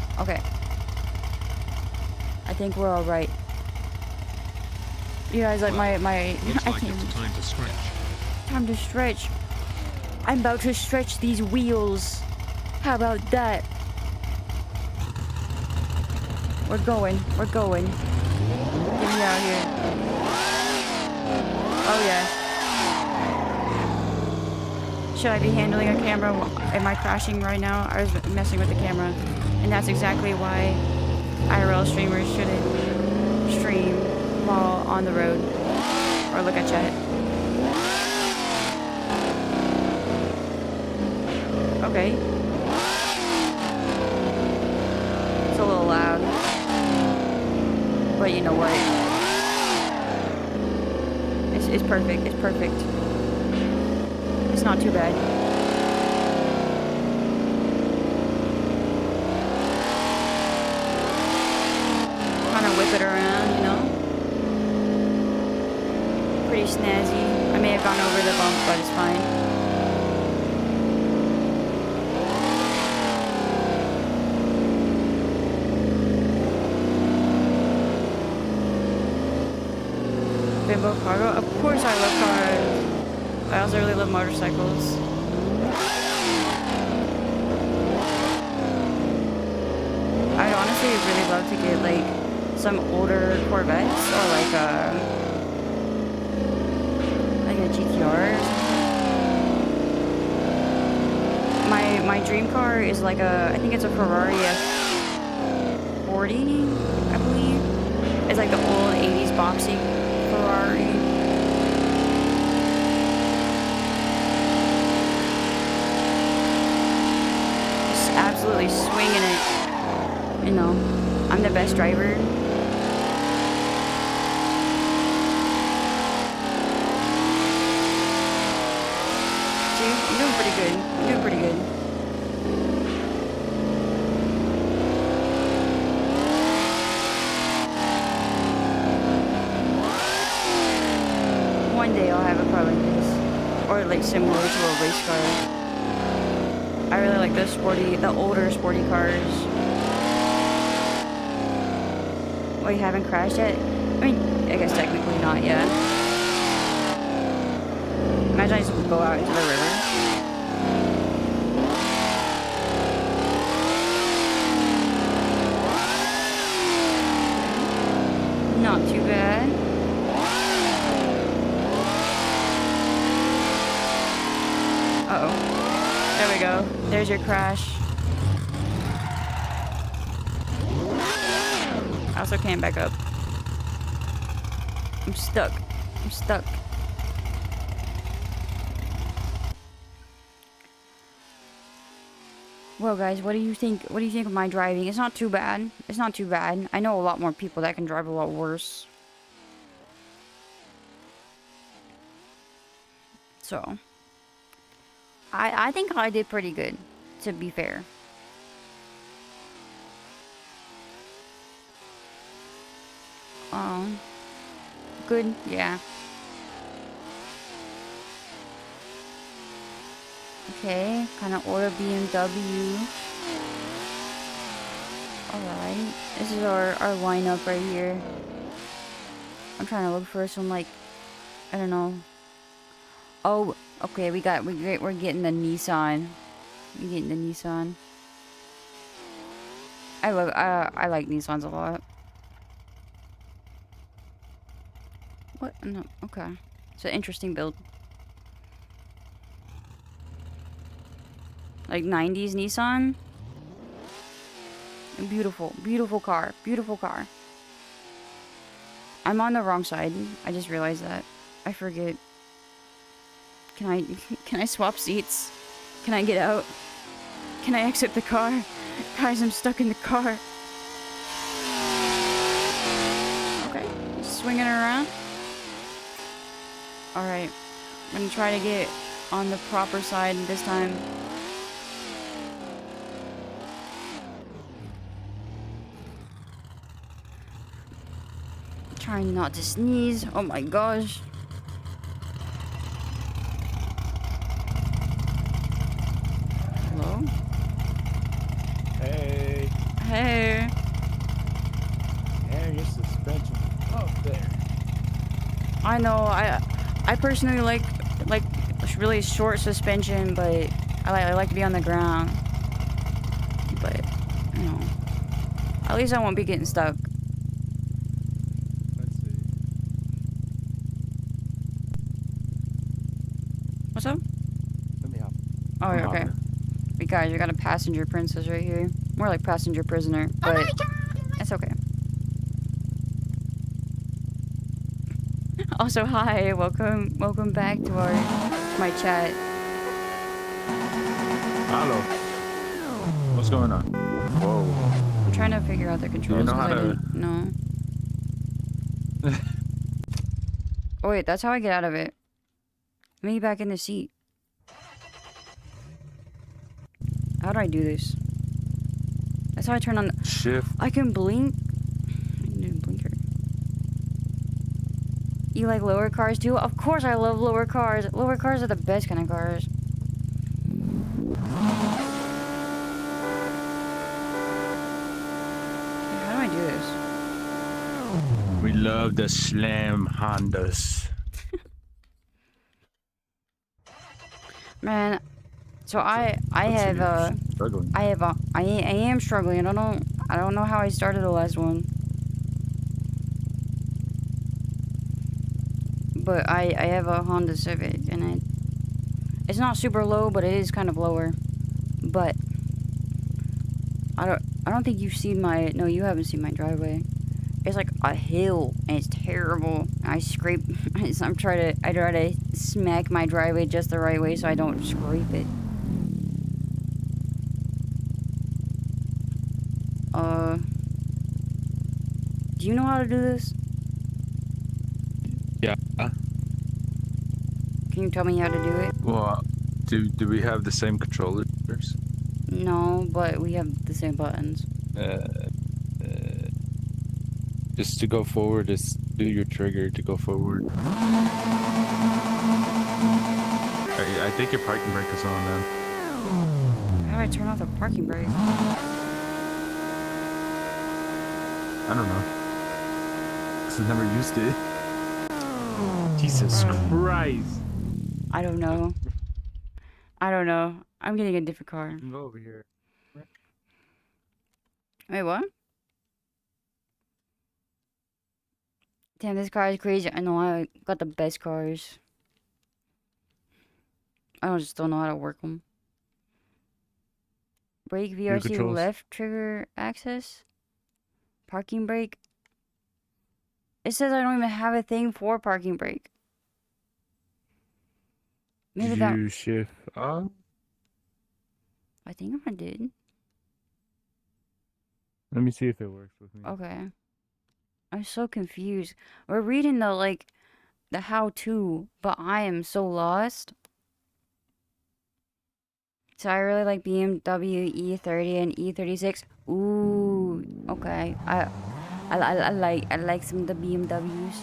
I think we're all right. You guys like my Looks I like can't it's time to stretch. time to stretch. I'm about to stretch these wheels. How about that? We're going. Get me out here. Oh yeah. Should I be handling a camera? Am I crashing right now? I was messing with the camera. And that's exactly why IRL streamers shouldn't stream while on the road. Or look at chat. Okay. It's a little loud. But you know what? It's perfect. It's perfect. It's not too bad. Kind of whip it around, you know? Pretty snazzy. I may have gone over the bump, but it's fine. Bimbo Cargo? Of course I love cars. I also really love motorcycles. I'd honestly really love to get like some older Corvettes or like a GTR or something. My dream car is like I think it's a Ferrari F40, I believe. It's like the old 80s boxy Ferrari. Just absolutely swinging it. You know, I'm the best driver. See, I'm doing pretty good. One day I'll have a car like this. Or like similar to a race car. I really like the older sporty cars. Oh, you haven't crashed yet? I mean, I guess technically not yet. Imagine I just go out into the river. go. There we go. There's your crash. I also can't back up. I'm stuck. I'm stuck. Well, guys, what do you think? What do you think of my driving? It's not too bad. It's not too bad. I know a lot more people that can drive a lot worse. So, I think I did pretty good, to be fair. Good, yeah. Okay, kind of order BMW. Alright, this is our lineup right here. I'm trying to look for some, like, I don't know. Oh, okay, we're getting the Nissan. We're getting the Nissan. I like Nissans a lot. What? No, okay. It's an interesting build. Like 90s Nissan. Beautiful, beautiful car. Beautiful car. I'm on the wrong side. I just realized that. I forget. Can I swap seats? Can I get out? Can I exit the car? Guys, I'm stuck in the car. Okay, swinging around. Alright, I'm gonna try to get on the proper side this time. Trying not to sneeze. Oh my gosh. Hello? Hey. Hey. Damn, your suspension up there. I know, I personally like really short suspension, but I like to be on the ground. But, you know, at least I won't be getting stuck. Let's see. What's up? Let me hop. Oh, I'm okay. hopping. We guys, we got a passenger princess right here. More like passenger prisoner, but it's okay. Also, hi, welcome back to my chat. Hello. What's going on? Whoa. I'm trying to figure out the controls know because how I to- didn't know. Oh wait, that's how I get out of it. Let me get back in the seat. How do I do this? That's how I turn on. Shift. I can blink. I need a blinker. You like lower cars too? Of course I love lower cars. Lower cars are the best kind of cars. How do I do this? We love the slam Hondas. Man, so I Looks like have you're struggling. I am struggling. I don't know how I started the last one. But I have a Honda Civic and it's not super low, but it is kind of lower. But I don't think you've seen my, no, you haven't seen my driveway. It's like a hill and it's terrible. I try to smack my driveway just the right way so I don't scrape it. Do you know how to do this? Yeah. Can you tell me how to do it? Well, do we have the same controllers? No, but we have the same buttons. Just to go forward, just do your trigger to go forward. I think your parking brake is on then. How do I turn off the parking brake? I don't know. 'Cause I never used it. Jesus Christ. I don't know. I'm getting a different car. Go over here. Wait, what? Damn, this car is crazy. I know I got the best cars. I just don't know how to work them. Brake VRC controls. left trigger access. Parking brake. It says I don't even have a thing for parking brake. Maybe Did that. you shift on? I think I did. Let me see if it works with me. Okay. I'm so confused. We're reading the how-to, but I am so lost. So I really like BMW E30 and E36. Ooh, okay. I like some of the BMWs.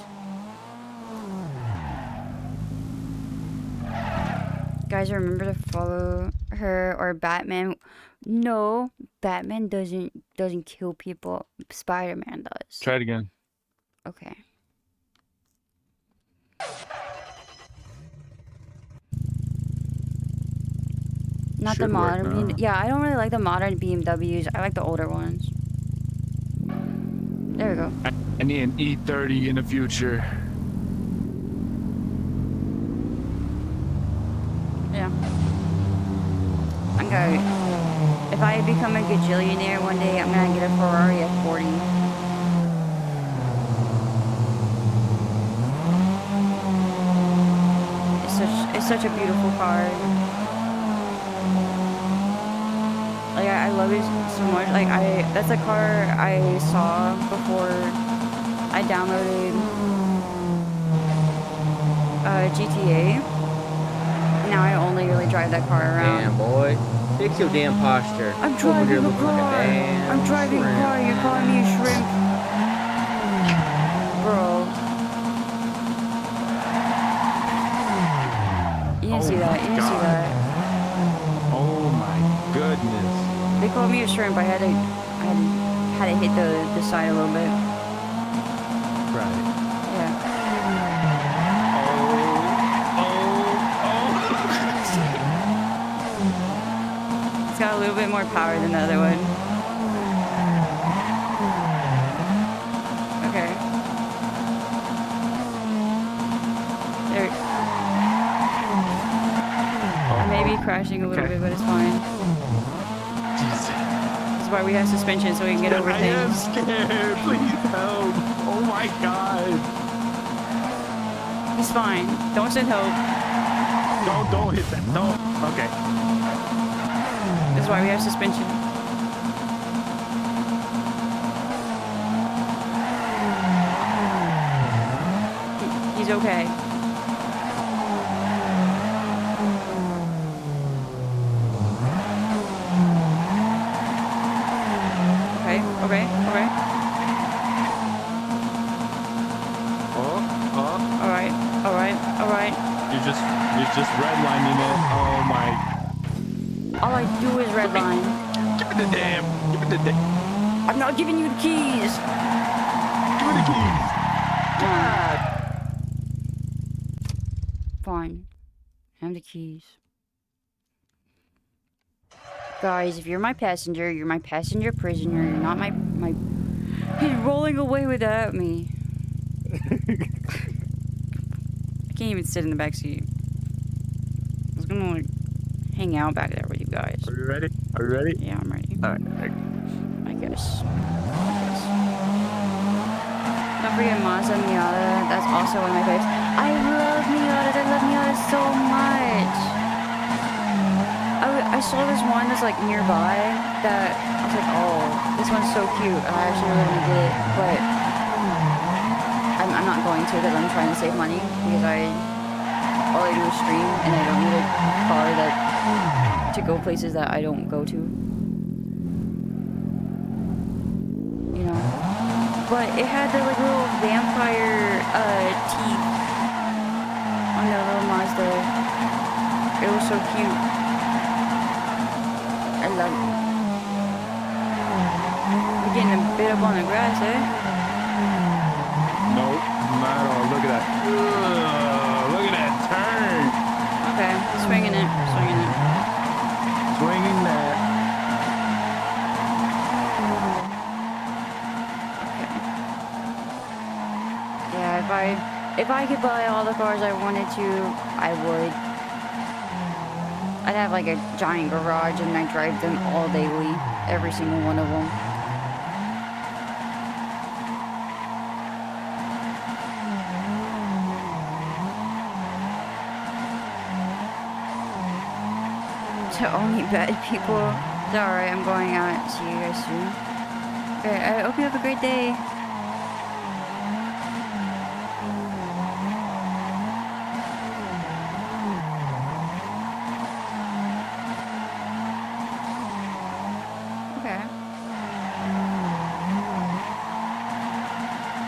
Guys, remember to follow her or Batman. No, Batman doesn't kill people. Spider-Man does. Try it again. Okay. Not the Should work modern. now. Yeah, I don't really like the modern BMWs. I like the older ones. There we go. I need an E30 in the future. Yeah. I'm gonna. If I become a gajillionaire one day, I'm gonna get a Ferrari F40. It's such a beautiful car. Like I love it so much. Like that's a car I saw before I downloaded GTA. Now I only really drive that car around. Damn, boy. Fix your damn posture. I'm Over here driving a looking like car. a damn I'm driving a shrimp. car. You're calling me a shrimp, bro. You didn't see that. You didn't see that. Oh my goodness. They called me a shrimp. I had to hit the side a little bit. Right. Yeah. It's got a little bit more power than the other one. Okay. There. I may be crashing a little Okay. bit, but it's fine. That's why we have suspension, so we can get over I am things. scared. Please help. Oh my god. It's fine. Don't send hope. Don't hit that. Don't. Okay. This is why we have suspension. He's okay. Okay, okay, okay. Oh. Alright, alright, alright. You're just redlining it. Oh my. All I do is redline. Give me the damn. Give me the damn. I'm not giving you the keys. Give me the keys. Fine. Have the keys. Guys, if you're my passenger prisoner. You're not my. He's rolling away without me. I can't even sit in the back seat. I was gonna hang out back there with you guys. Are you ready? Are you ready? Yeah, I'm ready. All right. I guess. Don't forget Mazda Miata. That's also one of my favorites. I love Miatas. I love Miatas so much. I saw this one that's like nearby that I was like, oh, this one's so cute. I actually really want to get it, but I'm not going to because I'm trying to save money because all I do is stream and I don't need a car to go places that I don't go to. You know? But it had the like little vampire teeth on the little Mazda. It was so cute. I love it. We're getting a bit up on the grass, eh? Nope, not at all. Look at that. Ugh, look at that turn. Okay, swinging it, swinging it. Swinging that. Okay. Yeah, if I could buy all the cars I wanted to, I would. I'd have like a giant garage and I drive them all daily, every single one of them. To only bad people. It's alright, I'm going out. See you guys soon. Okay, I hope you have a great day. Okay.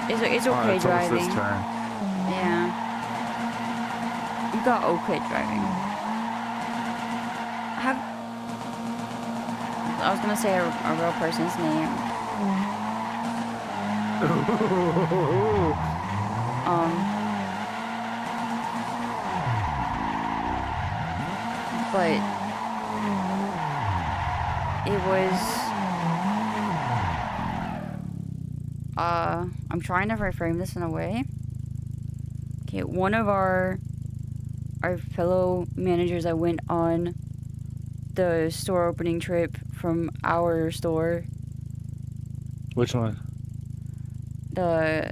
It's okay Alright, so it's this driving. turn. Yeah. You got okay driving. I was gonna say a real person's name. But it was I'm trying to reframe this in a way. Okay, one of our fellow managers that went on the store opening trip from our store, Which one? the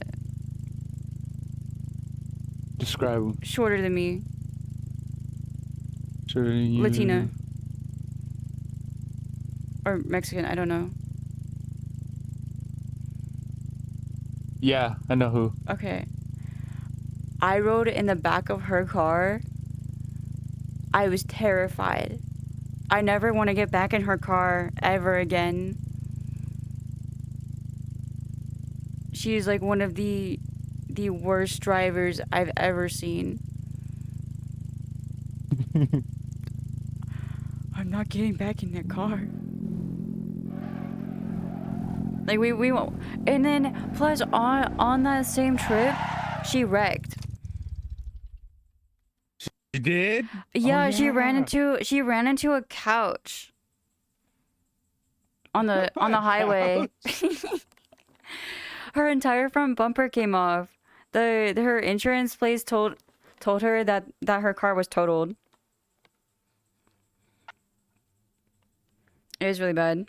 Describe him. shorter than me, Shorter than you. Latina. Or Mexican, I don't know. Yeah, I know who. Okay. I rode in the back of her car. I was terrified. I never want to get back in her car ever again. She's like one of the worst drivers I've ever seen. I'm not getting back in that car. Like we won't. And then plus on that same trip, she wrecked. You did? Yeah, Oh, she ran yeah. into a couch on the highway. Her entire front bumper came off. Her insurance place told her that her car was totaled. It was really bad.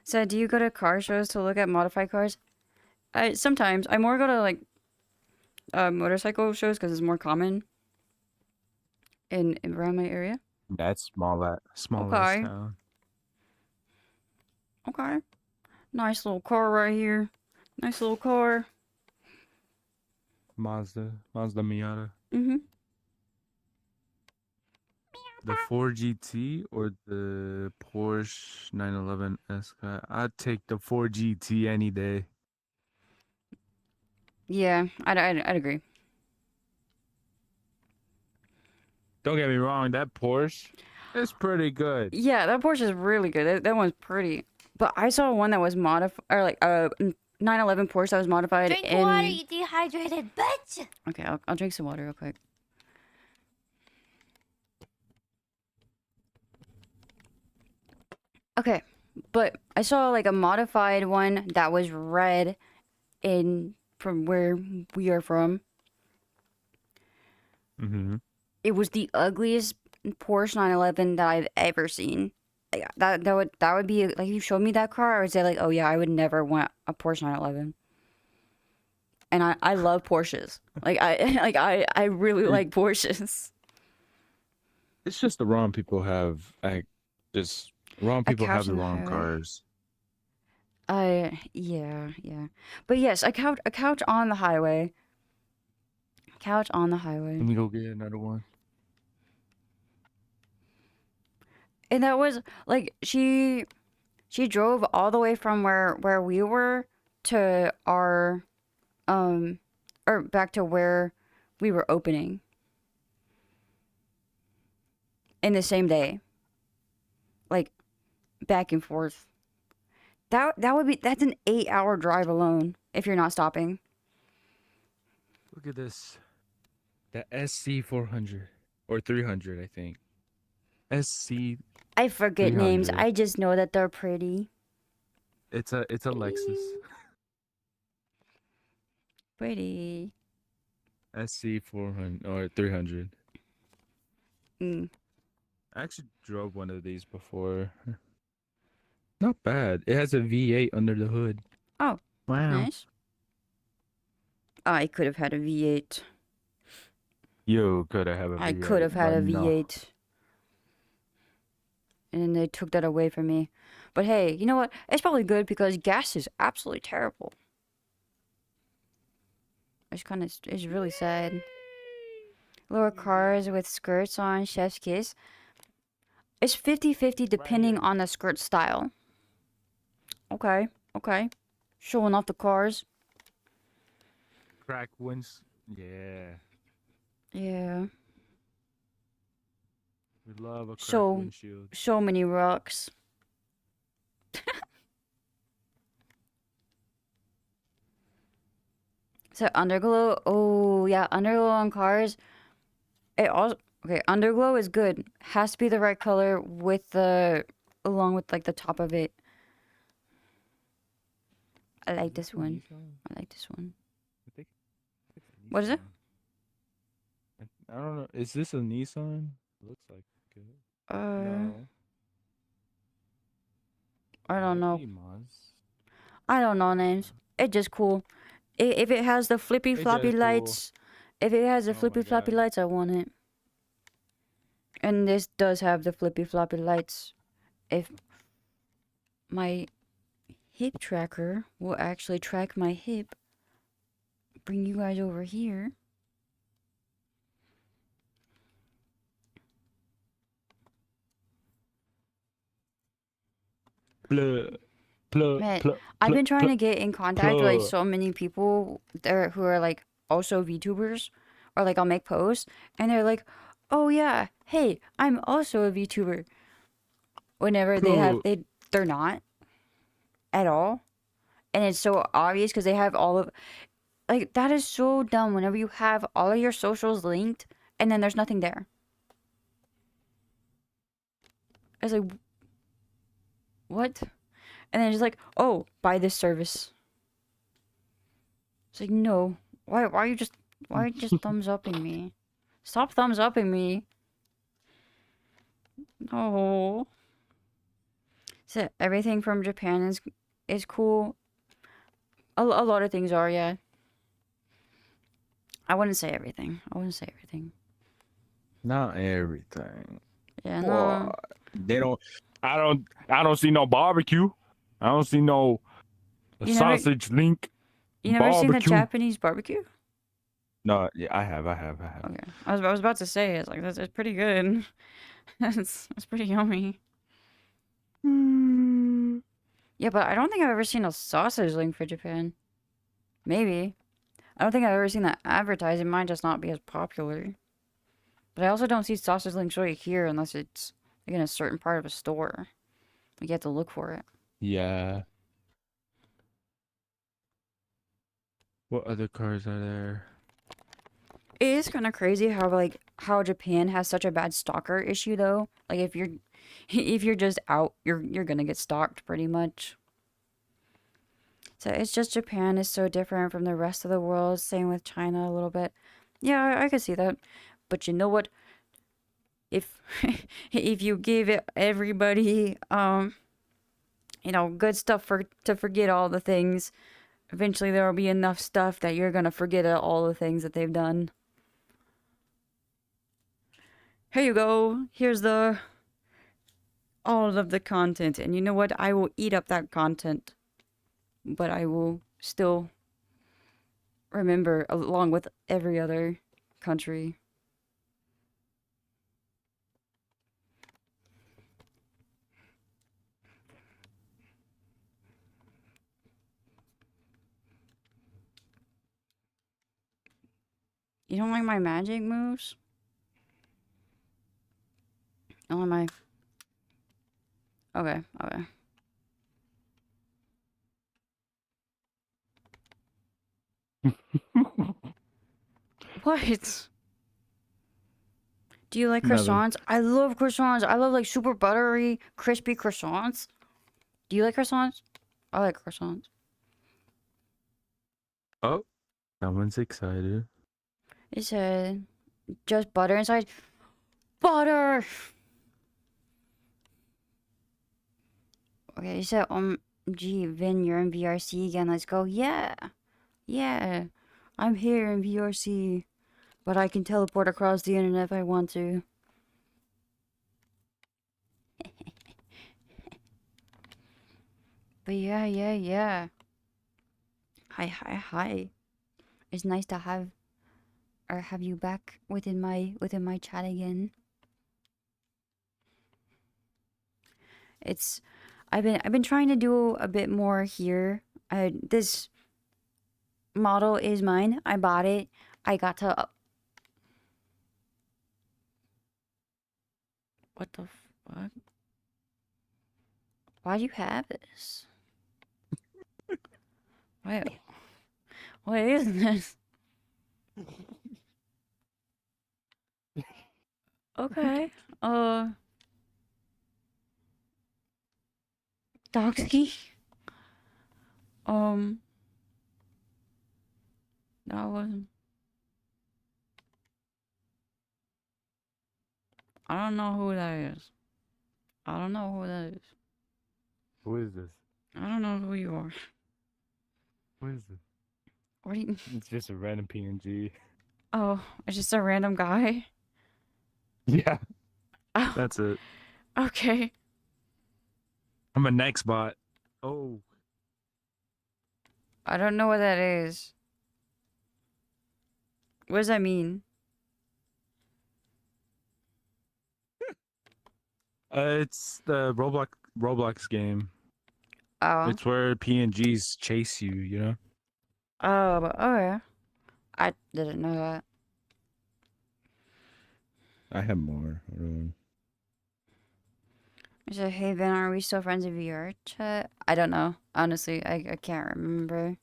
So, do you go to car shows to look at modified cars? Sometimes. I more go to like motorcycle shows because it's more common in around my area. That's small Okay. town. Okay. Nice little car right here. Nice little car. Mazda Miata. Mm-hmm. The 4GT or the Porsche 911 Escort? I'd take the 4GT any day. Yeah, I'd agree. Don't get me wrong, that Porsche is pretty good. Yeah, that Porsche is really good. That one's pretty. But I saw one that was modified, or like a 911 Porsche that was modified Drink in. water, you dehydrated bitch! Okay, I'll drink some water real quick. Okay, but I saw like a modified one that was red in from where we are from. Mm-hmm. It was the ugliest Porsche 911 that I've ever seen. Like, that would be like, if you showed me that car, I would say like, oh yeah, I would never want a Porsche 911. And I love Porsches. I really like Porsches. It's just the wrong people have wrong people couch have the on the wrong highway. cars. Yeah. But yes, a couch on the highway. Couch on the highway. Let me go get another one. And that was like she drove all the way from where we were to our or back to where we were opening in the same day. Like back and forth. That's an 8-hour drive alone if you're not stopping. Look at this. The SC400 or 300, I think. SC. I forget names. 300. I just know that they're pretty. It's a Lexus. Pretty. SC400 or 300. Mm. I actually drove one of these before. Not bad. It has a V8 under the hood. Oh, Wow. nice. I could have had a V8. You could have a V8. I could have had a but no. V8. And then they took that away from me. But hey, you know what? It's probably good because gas is absolutely terrible. It's really sad. Lower cars with skirts on, chef's kiss. It's 50-50 depending on the skirt style. Okay, okay. Showing off the cars. Crack winds. Yeah. Yeah. We love a crack So- windshield. So many rocks. So underglow. Oh yeah, underglow on cars. It also okay. Underglow is good. Has to be the right color with the along with like the top of it. I like this one. I like this one. I think it's a What is it? Nissan. I don't know. Is this a Nissan? Looks like it. No. I don't know. Might be Maz. I don't know names. It's just cool. If it has the flippy It's floppy just cool. lights, if it has the Oh my flippy floppy God. lights, I want it. And this does have the flippy floppy lights. If my hip tracker will actually track my hip, bring you guys over here. Plug, plug, Man, plug, I've been plug, trying to plug. get in contact with like plug. so many people there who are like also VTubers, or like I'll make posts and they're like, "Oh yeah, hey, I'm also a VTuber." Whenever they're not at all, and it's so obvious because they have all of like that is so dumb. Whenever you have all of your socials linked and then there's nothing there, it's like what? And then it's like, oh, buy this service. It's like, no. Why are you just thumbs upping me? Stop thumbs upping me. No. So everything from Japan is cool. A lot of things are, yeah. I wouldn't say everything. Not everything. Yeah, no. They don't. I don't see no barbecue. I don't see no You never- sausage link. You never seen the Barbecue. Japanese barbecue? No, yeah, I have. Okay. I was about to say it's like it's pretty good. it's pretty yummy. Yeah, but I don't think I've ever seen a sausage link for Japan. Maybe. I don't think I've ever seen that advertised. It might just not be as popular. But I also don't see sausage links right here unless it's like in a certain part of a store. Like you have to look for it. Yeah. What other cars are there? It is kind of crazy how Japan has such a bad stalker issue though. Like if you're just out, you're gonna get stalked pretty much. So it's just Japan is so different from the rest of the world. Same with China a little bit. Yeah, I could see that. But you know what? If if you give everybody good stuff to forget all the things, eventually there will be enough stuff that you're gonna forget all the things that they've done. Here you go. Here's all of the content. And you know what? I will eat up that content. But I will still remember along with every other country. You don't like my magic moves? Oh, my. Okay. What? Do you like Nothing. croissants? I love croissants. I love like super buttery, crispy croissants. Do you like croissants? I like croissants. Oh, someone's excited. It said just butter inside. Butter! Okay, you said gee, Vin, you're in VRC again. Let's go. Yeah. Yeah. I'm here in VRC. But I can teleport across the internet if I want to. But yeah. Hi. It's nice to have you back within my chat again. I've been trying to do a bit more here. This model is mine. I bought it. I got to what the fuck? Why do you have this? Wait. What is this? Okay. Dogsky. That wasn't. I don't know who that is. I don't know who that is. Who is this? I don't know who you are. Who is this? What do you? It's just a random PNG. Oh, it's just a random guy. Yeah, Oh, that's it. okay. I'm a next bot. Oh. I don't know what that is. What does that mean? It's the Roblox game. Oh. It's where PNGs chase you, you know? Oh, but okay. I didn't know that. I have more. I said, hey Vin, are we still friends in VR chat? I don't know. Honestly, I can't remember.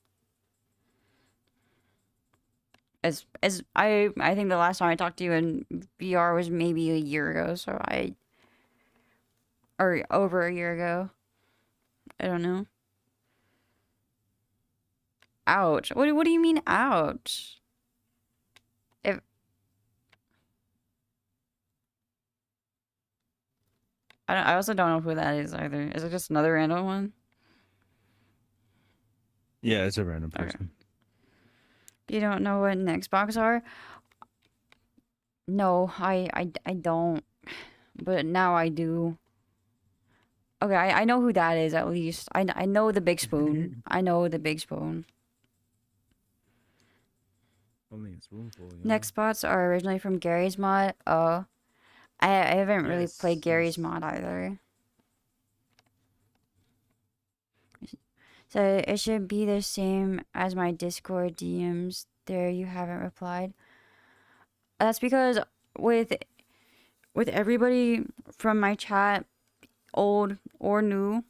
I think the last time I talked to you in VR was maybe a year ago, so or over a year ago. I don't know. Ouch. What do you mean ouch? I also don't know who that is either. Is it just another random one? Yeah, it's a random Okay. person. You don't know what an Xbox are? No, I don't. But now I do. Okay, I know who that is at least. I know the big spoon. I know the big spoon. Only a spoonful. You know? Next spots are originally from Gary's mod. Oh, I haven't really Yes, played Gary's yes. mod either. So it should be the same as my Discord DMs. There, you haven't replied. That's because with everybody from my chat, old or new,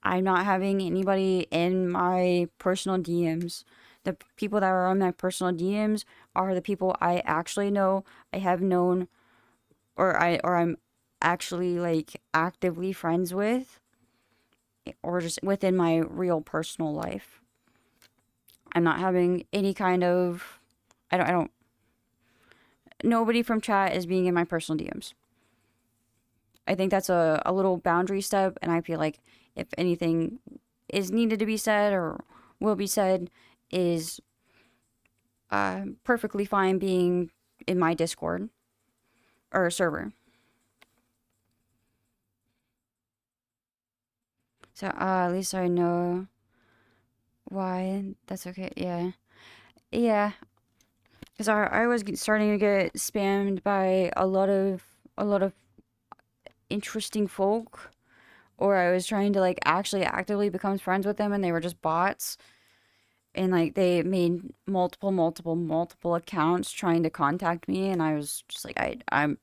I'm not having anybody in my personal DMs. The people that are on my personal DMs are the people I actually know, I have known, or I'm actually like actively friends with, or just within my real personal life. I'm not having any kind of I don't nobody from chat is being in my personal DMs. I think that's a little boundary step, and I feel like if anything is needed to be said or will be said is perfectly fine being in my Discord or server. So at least I know why. That's okay. Yeah. Because I was starting to get spammed by a lot of interesting folk, or I was trying to like actually actively become friends with them and they were just bots, and like they made multiple accounts trying to contact me, and I was just like I'm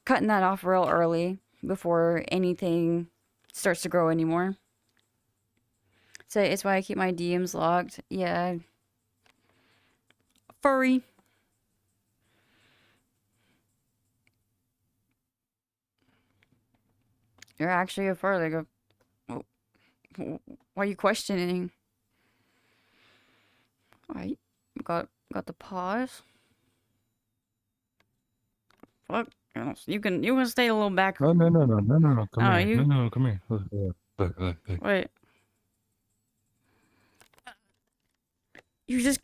cutting that off real early before anything starts to grow anymore. So it's why I keep my DMs locked. Yeah. Furry. You're actually a furry. Like why are you questioning? Alright. Got the pause. Fuck. You can stay a little back. No. Come Oh, here. you- No, come here. Look, look, look. Wait. You just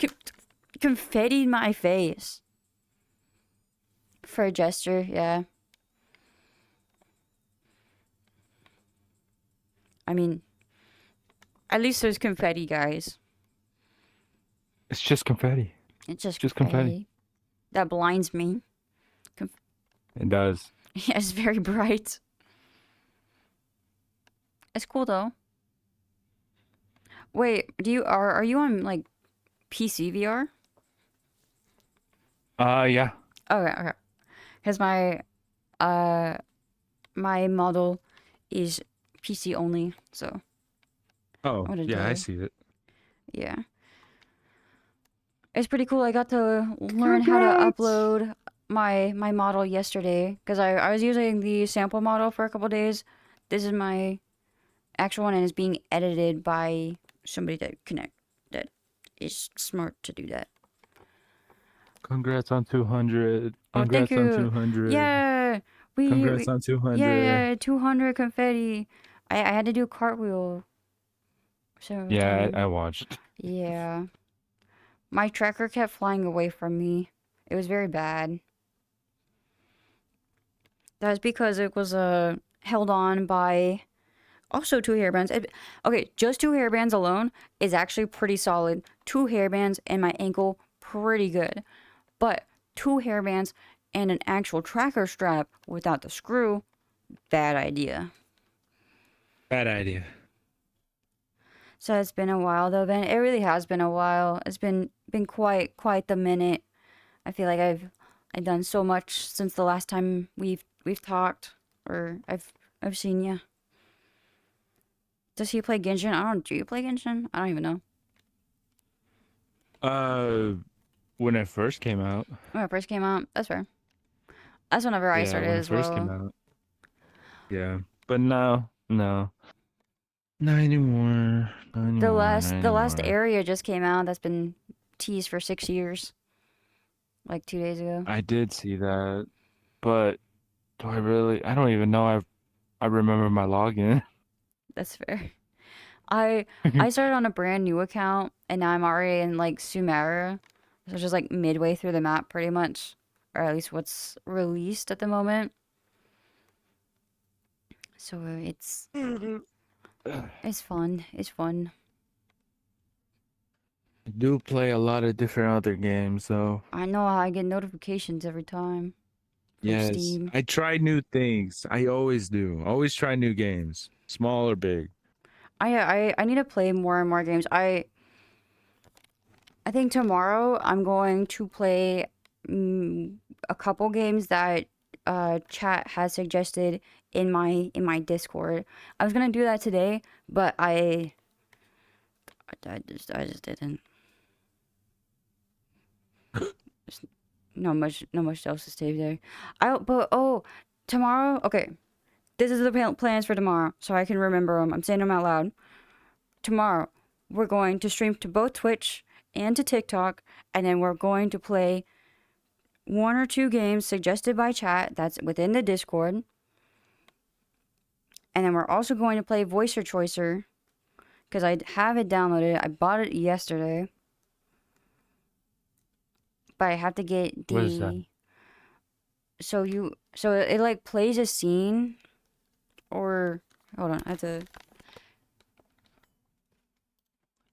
confettied my face. For a gesture, yeah. I mean, at least there's confetti, guys. It's just confetti. It's just confetti. That blinds me. It does. Yeah, it's very bright. It's cool though. Wait, are you on like PC VR? Yeah. Okay. Because my model is PC only, so Oh, What a yeah, I day. see it. yeah. It's pretty cool. I got to learn how to upload my model yesterday because I was using the sample model for a couple days. This is my actual one and it's being edited by somebody that is smart to do that. Congrats on 200. Oh, Congrats thank on you. 200. Yeah, Congrats on 200. yeah, 200 confetti. I had to do a cartwheel. So Yeah, I watched. yeah. My tracker kept flying away from me. It was very bad. That's because it was held on by also 2 hairbands. Okay, just 2 hairbands alone is actually pretty solid. 2 hairbands and my ankle, pretty good. But 2 hairbands and an actual tracker strap without the screw, bad idea. Bad idea. So it's been a while though, Ben. It really has been a while. It's been quite the minute. I feel like I've done so much since the last time we've talked or I've seen you. Does he play Genshin? Do you play Genshin? I don't even know. When it first came out. When it first came out, that's fair. That's whenever I started when it as first well. came out. Yeah, but no, not anymore. Not The anymore, last not the last anymore. area just came out. That's been teased for 6 years. Like 2 days ago. I did see that, but do I really? I don't even know. I remember my login. That's fair. I started on a brand new account and now I'm already in like Sumeru. So just like midway through the map pretty much. Or at least what's released at the moment. So it's fun. It's fun. I do play a lot of different other games, though. I know I get notifications every time. From Yes, Steam. I try new things. I always do. Always try new games, small or big. I need to play more and more games. I think tomorrow I'm going to play a couple games that chat has suggested in my Discord. I was gonna do that today, but I just didn't. There's not much else to say there. Tomorrow. Okay, this is the plans for tomorrow, so I can remember them. I'm saying them out loud. Tomorrow, we're going to stream to both Twitch and to TikTok, and then we're going to play 1 or 2 games suggested by chat that's within the Discord. And then we're also going to play Voicer Choicer because I have it downloaded. I bought it yesterday. But I have to get the What is that? So it like plays a scene or hold on, I have to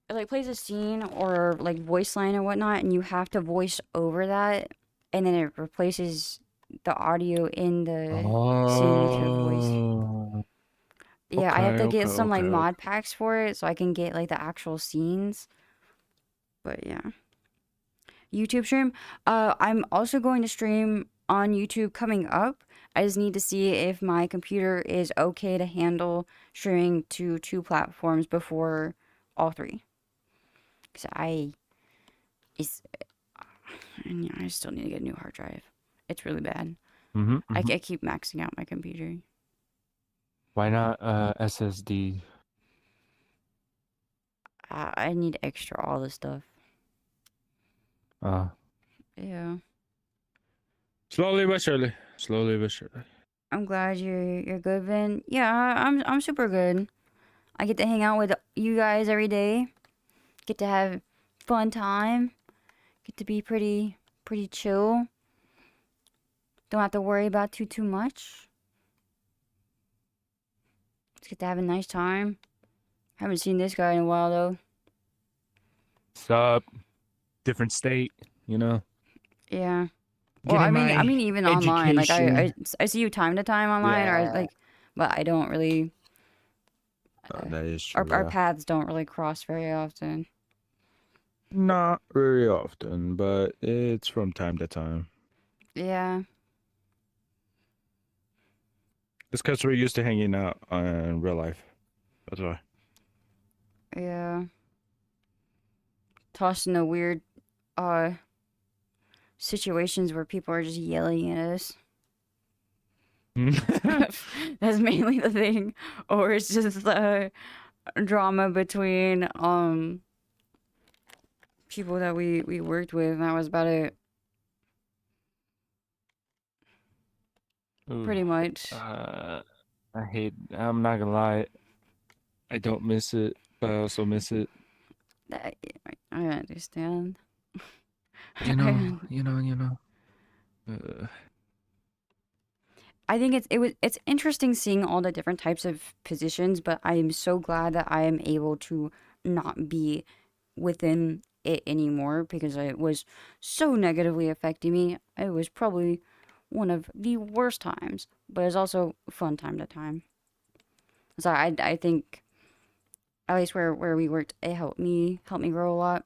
it like plays a scene or like voice line or whatnot and you have to voice over that and then it replaces the audio in the scene with your voice. Oh, Yeah, I have to okay, get some like okay. mod packs for it so I can get like the actual scenes. But yeah. YouTube stream. I'm also going to stream on YouTube coming up. I just need to see if my computer is okay to handle streaming to 2 platforms before all 3. Cause I still need to get a new hard drive. It's really bad. I keep maxing out my computer. Why not SSD? I need extra all this stuff. Yeah. Slowly but surely. Slowly but surely. I'm glad you're good, Vin. Yeah, I'm super good. I get to hang out with you guys every day. Get to have fun time. Get to be pretty chill. Don't have to worry about too much. Just get to have a nice time. Haven't seen this guy in a while though. Sup? Different state, you know? Yeah. Well, I mean, even online. Like, I see you time to time online, or like, but I don't really. That is true. Our paths don't really cross very often. Not very often, but it's from time to time. Yeah. It's because we're used to hanging out in real life. That's why. Yeah. Tossed in the weird, situations where people are just yelling at us. That's mainly the thing, or it's just drama between people that we worked with, and that was about it. Ooh, Pretty much. I'm not gonna lie. I don't miss it, but I also miss it. I understand. You know. I think it's interesting seeing all the different types of positions, but I am so glad that I am able to not be within it anymore because it was so negatively affecting me. It was probably one of the worst times, but it's also fun time to time. So I think at least where we worked, it helped me grow a lot.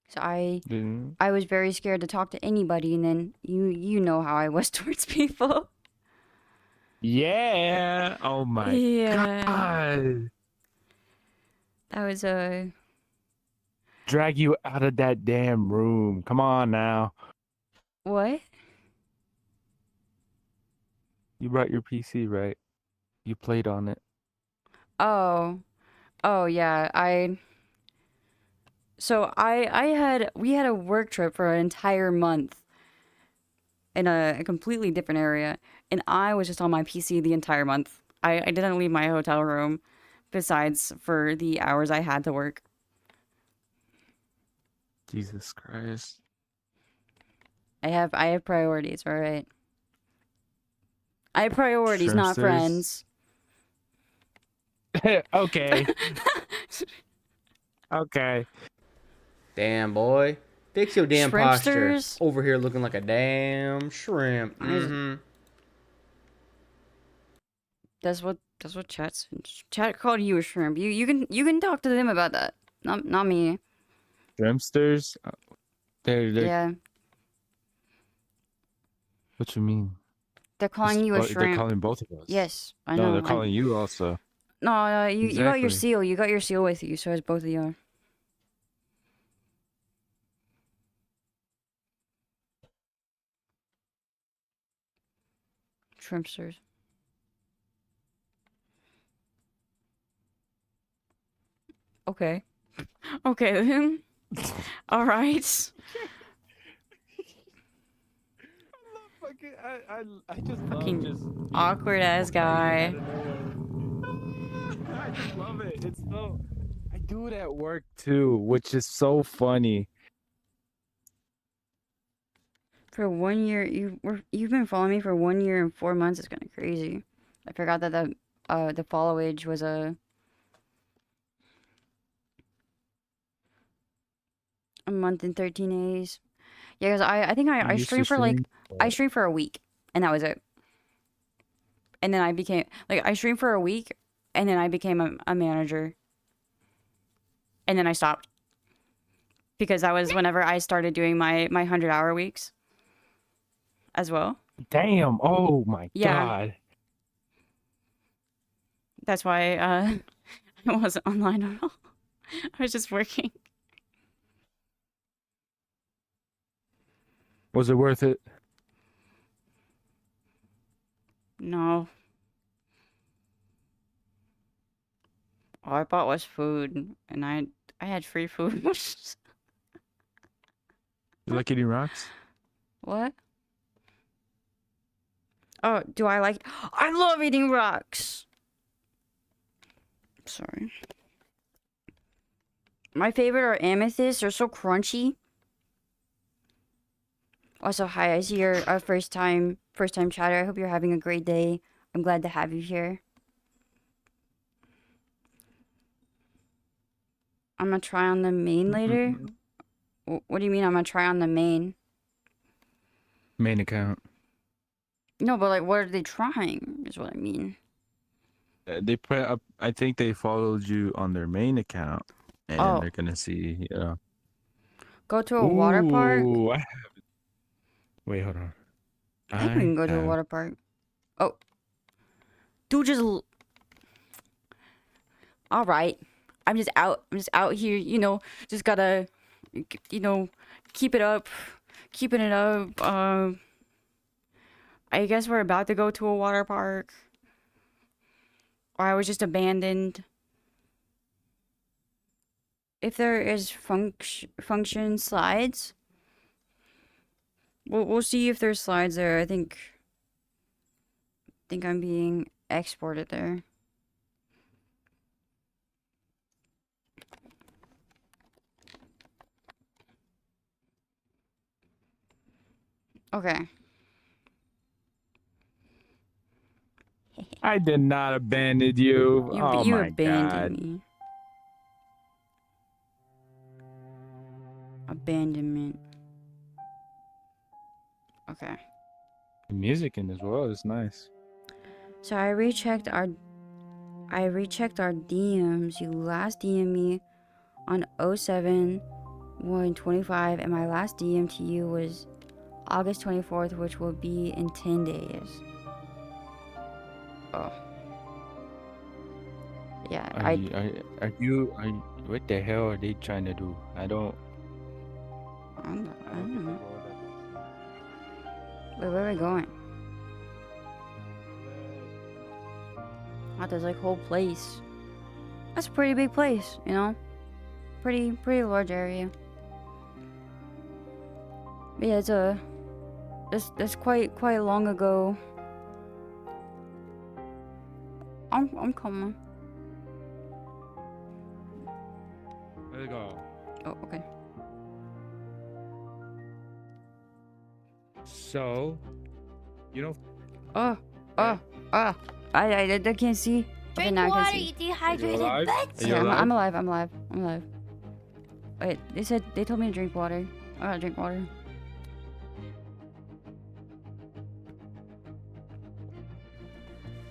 So I was very scared to talk to anybody, and then you know how I was towards people. Yeah. Oh my God. That was a Drag you out of that damn room. Come on now. what? You brought your PC, right? You played on it. Oh yeah. We had a work trip for an entire month in a completely different area, and I was just on my PC the entire month. I didn't leave my hotel room, besides for the hours I had to work. Jesus Christ. I have priorities, all right. I have priorities, not Shrimpsters. friends. Okay. Okay. Damn, boy. Fix your damn posture. Shrimpsters? Over here looking like a damn shrimp. Mm-hmm. That's what chat called you a shrimp. You can talk to them about that. Not me. Shrimpsters? They're Yeah. What you mean? They're calling you a they're shrimp. calling both of us. Yes, I No, know. they're calling you also. No, you got your Exactly. seal. You got your seal with you, so it's both of you. Shrimpsters. Okay. Okay then. All right. I just Fucking love just awkward ass guy. I just love it. It's so I do it at work too, which is so funny. For 1 year, you've been following me for 1 year and 4 months. It's kind of crazy. I forgot that the follow age was a month and 13 days. Yeah, because I think I used to streamed for like stream, I streamed for a week, and that was it. And then I became like I streamed for a week, and then I became a manager. And then I stopped because that was whenever I started doing my 100-hour weeks as well. Damn. Oh my Yeah. God. That's why I wasn't online at all. I was just working. Was it worth it? No. All I bought was food, and I had free food. You like eating rocks? What? Oh, do I like? I love eating rocks. Sorry. My favorite are amethysts. They're so crunchy. Also, hi, I see you're a first time chatter. I hope you're having a great day. I'm glad to have you here. I'm gonna try on the main later. What do you mean I'm gonna try on the main? Main account. No, but like, what are they trying? Is what I mean. They put up. I think they followed you on their main account, and Oh. they're gonna see. Yeah. Go to a water park. Ooh, I have it. Wait, hold on. I think we can go to a have- water park. Oh. Dude, all right. I'm just out here, you know, just gotta, you know, keeping it up. I guess we're about to go to a water park. Or I was just abandoned. If there is function slides, we'll see if there's slides there. I think I'm being exported there. Okay. I did not abandon you. Oh You my abandoned god. me. Abandonment. Okay. The music in as well is nice. So I rechecked our DMs. You last DM me on 07/1/25, and my last DM to you was August 24th, which will be in 10 days. Oh. Yeah, Are you what the hell are they trying to do? I don't I don't know. Wait, where are we going? Oh, there's like whole place. That's a pretty big place, you know? Pretty large area. But yeah, that's quite long ago. I'm coming. Let's go. Oh, okay. So, you know, I can't see. Okay, Drink now I water, can you see. dehydrated alive? bitch. Are you Yeah, alive? I'm alive. Wait, they told me to drink water. I gotta drink water.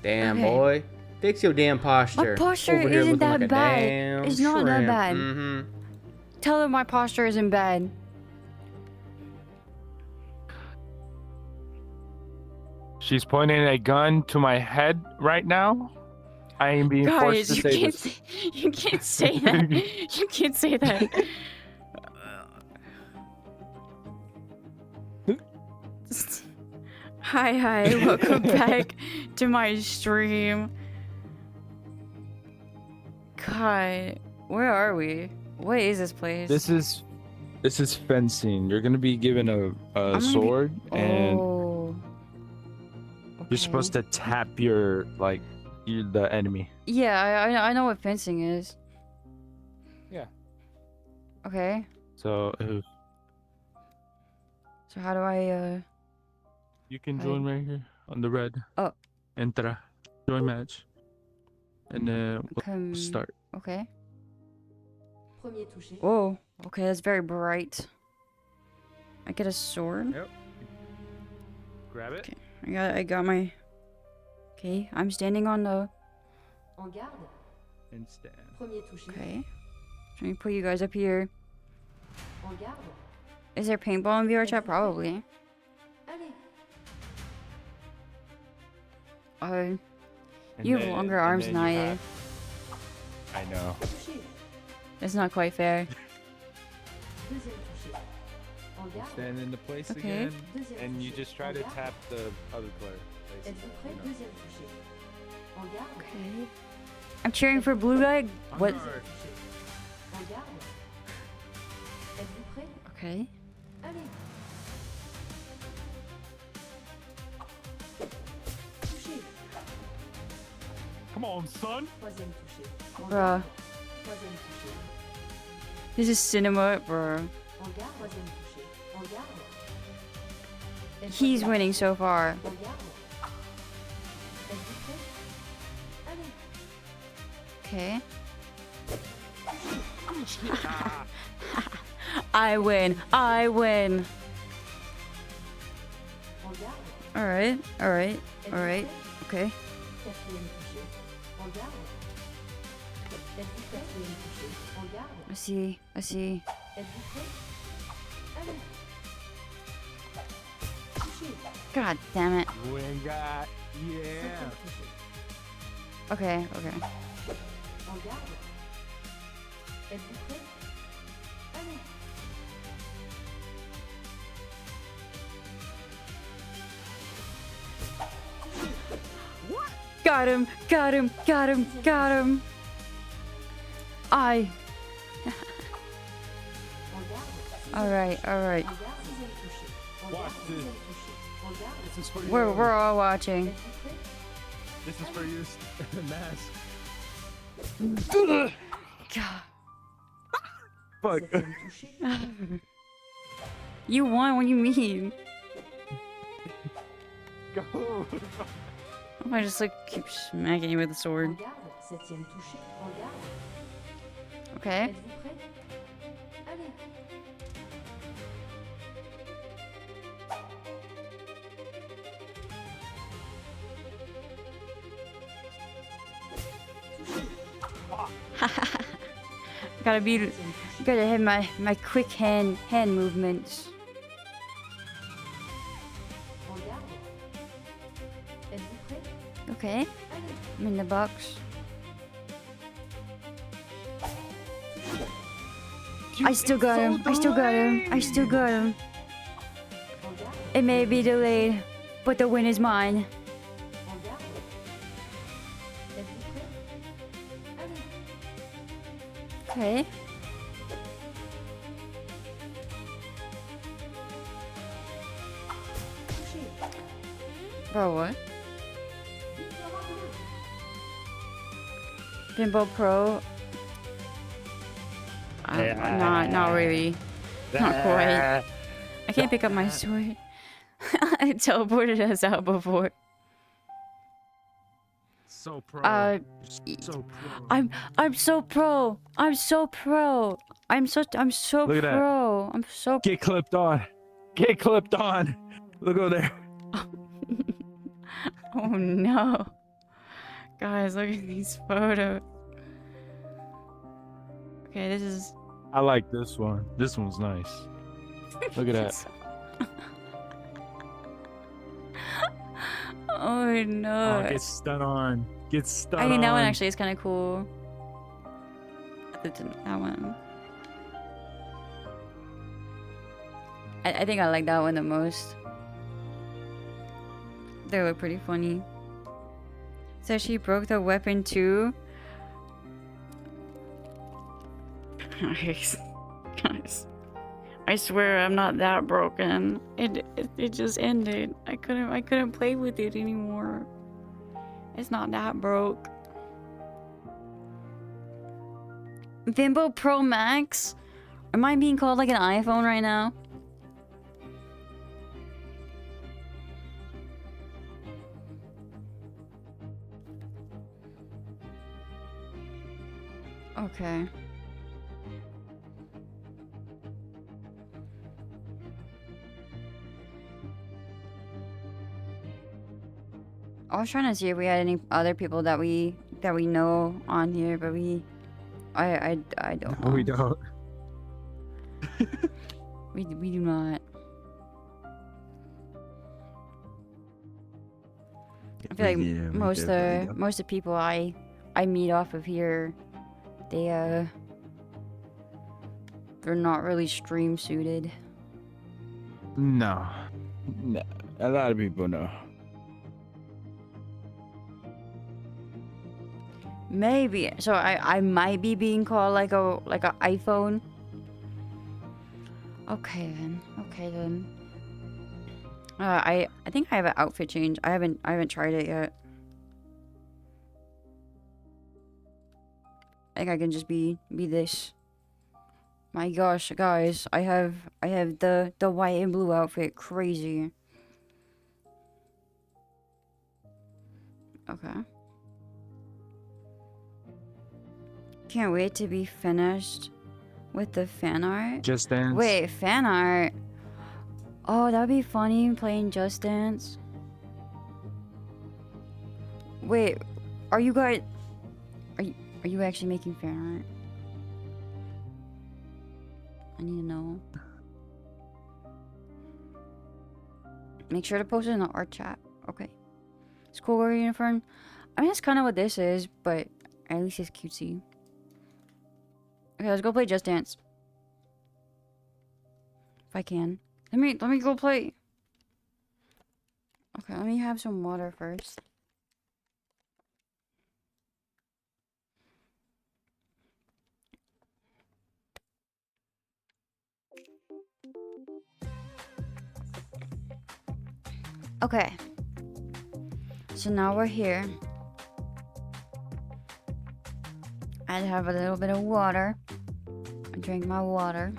Damn, Okay. boy. Fix your damn posture. My posture Over here isn't looking that like a bad. damn It's not that shrimp. bad. Mm-hmm. Tell them my posture isn't bad. she's pointing a gun to my head right now. I am being forced Guys, to say this. you can't say that. You can't say that. Hi, welcome back to my stream. God, where are we? What is this place? This is fencing. You're gonna be given a gonna be- sword, and Oh. you're supposed to tap your the enemy. Yeah, I know what fencing is. Yeah. Okay. So So how do I you can Hi. join right here on the red. Oh. Enter. Join match. And then we'll come start. Okay. Oh, okay, that's very bright. I get a sword. Yep. Grab it. Okay. I got my. Okay, I'm standing on the. And stand. Okay. Let me put you guys up here. Is there paintball in VR chat? Probably. And You have then- longer and arms then than you I do. have- I know. It's not quite fair. Stand into place Okay. again, and you just try to tap the other player. basically, you know. Okay. I'm cheering for blue guy. What? Onward. Okay. Come on, son. Bruh. This is cinema, bro. He's winning so far. Okay. I win. I win. Alright, alright, alright. Okay. I see, I see. God damn it. Winga. Yeah. Okay, okay. Got him, got him, got him, got him. Alright, alright. Watch this. This is for you. We're all watching. This is for you, mask. God. Fuck. You won, what do you mean? Go. I just like keep smacking you with the sword. Okay. Gotta hit my quick hand movements. Okay, I'm in the box. I still got him. I still got him. I still got him. It may be delayed, but the win is mine. Okay. Bro, what? Pinball Pro. Not really. Not quite. I can't pick up my sword. I teleported us out before. So pro. So pro. I'm so pro. I'm so pro. I'm so Look at that. pro. I'm so Get clipped on. Get clipped on. Look over there. Oh no. Guys, look at these photos. Okay, this is I like this one. This one's nice. Look at that. Oh no. Oh, get stun on. Get stun on. I mean, that one actually is kind of cool. That one. I think I like that one the most. They look pretty funny. So she broke the weapon too. Guys, I swear I'm not that broken. It just ended. I couldn't play with it anymore. It's not that broke. Vimbo Pro Max? Am I being called like an iPhone right now? Okay. I was trying to see if we had any other people that we know on here, but I don't know. No, we don't. We do not. I feel like most of the people I meet off of here, they're not really stream suited. No. No. A lot of people know. Maybe. So I might be being called like a iPhone. Okay then. Okay then. I think I have an outfit change. I haven't tried it yet. think I can just be this. My gosh, guys, I have the white and blue outfit. Crazy. Okay. Can't wait to be finished with the fan art. Just Dance. Wait, fan art. Oh, that'd be funny playing Just Dance. Wait, are you guys? Are you actually making fan art? I need to know. Make sure to post it in the art chat. Okay. School wear uniform. I mean, that's kind of what this is, but at least it's cutesy. Okay, let's go play Just Dance. If I can. Let me go play. Okay, let me have some water first. Okay. So now we're here. I have a little bit of water. I drink my water.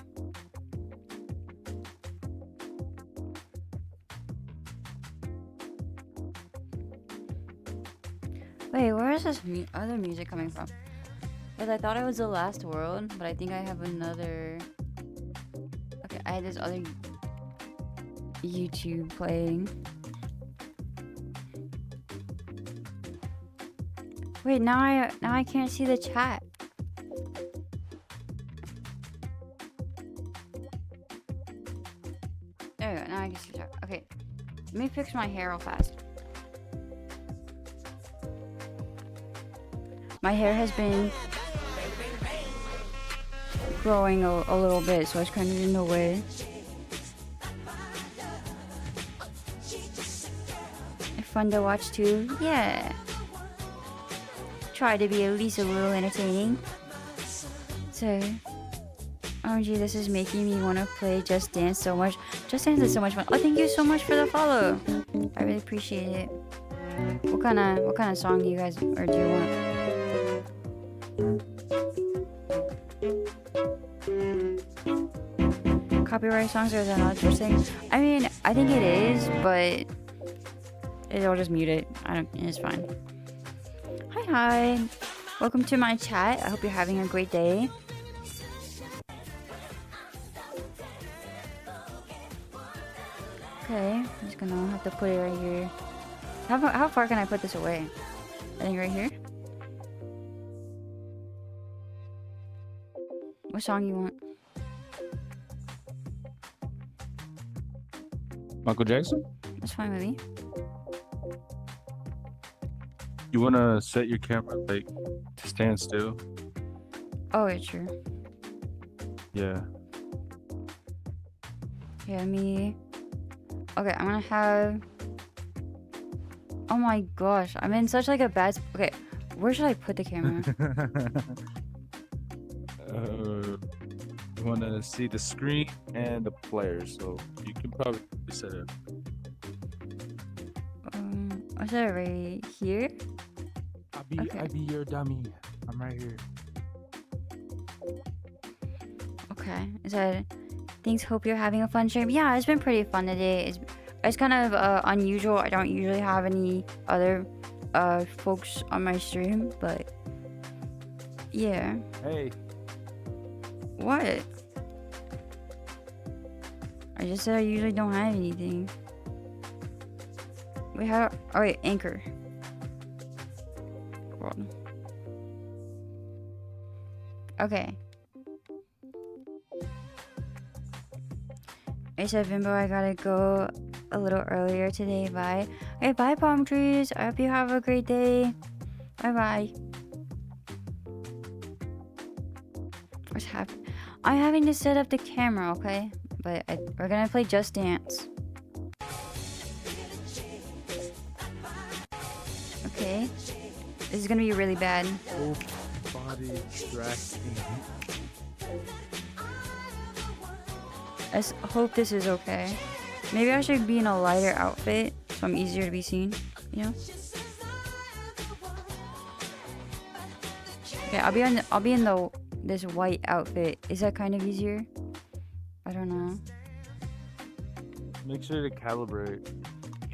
Wait, where is this other music coming from? Because I thought it was The Last World, but I think I have another... Okay, I had this other YouTube playing. Wait, now I can't see the chat. There we go, now I can see the chat. Okay, let me fix my hair real fast. My hair has been growing a little bit, so it's kind of in the way. Fun to watch too? Yeah. Try to be at least a little entertaining. So, OMG, this is making me want to play Just Dance so much. Just Dance is so much fun. Oh, thank you so much for the follow. I really appreciate it. What kind of song do you guys, or do you want? Copyright songs, or is that not what you're saying? I mean, I think it is, but it'll just mute it. It's fine. Hi. Welcome to my chat. I hope you're having a great day. Okay, I'm just gonna have to put it right here. How far can I put this away? I think right here. What song you want? Michael Jackson? That's fine with me. You wanna set your camera like to stand still? Oh, yeah, true. Yeah. Here, me. Okay, I'm gonna have. Oh my gosh, I'm in such like a bad. Okay, where should I put the camera? You wanna see the screen and the players, so you can probably set it. I set it right here. I be your dummy. I'm right here. Okay, is that? Thanks. Hope you're having a fun stream. Yeah, it's been pretty fun today. It's kind of unusual. I don't usually have any other folks on my stream, but yeah. Hey. What? I just said I usually don't have anything. We have. Oh wait, Anchor. World. Okay. I said, Bimbo, I gotta go a little earlier today. Bye. Okay, bye, palm trees. I hope you have a great day. Bye bye. What's happening? I'm having to set up the camera, okay? But we're gonna play Just Dance. Okay. This is gonna be really bad. Full body distracting. Let's hope this is okay. Maybe I should be in a lighter outfit so I'm easier to be seen, you know? Okay, I'll be in this white outfit. Is that kind of easier? I don't know. Make sure to calibrate.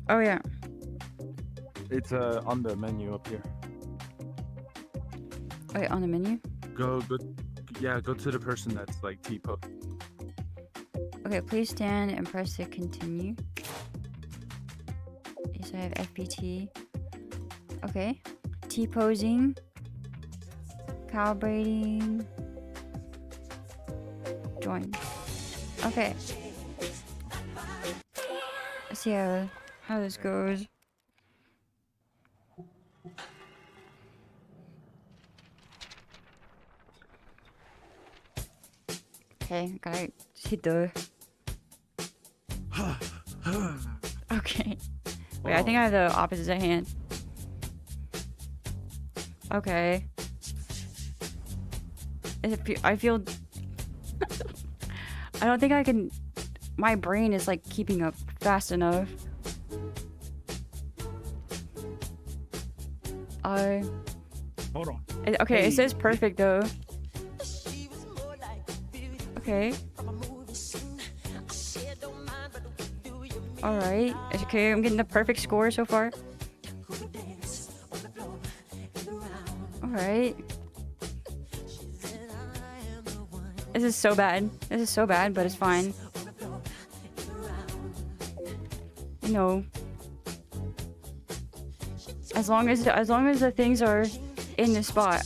Oh yeah. It's on the menu up here. Wait, on the menu? Go. Yeah, go to the person that's like T-pose. Okay, please stand and press to continue. Yes, I have FBT. Okay. T-posing. Calibrating. Join. Okay. Let's see how this goes. Okay, gotta hit the. Okay. Wait, I think I have the opposite hand. Okay. I feel. I don't think I can. My brain is like keeping up fast enough. Hold on. Okay, Hey. it says perfect though. Okay. Alright. Okay, I'm getting the perfect score so far. Alright. This is so bad. This is so bad, but it's fine. You know. As long as the things are in the spot.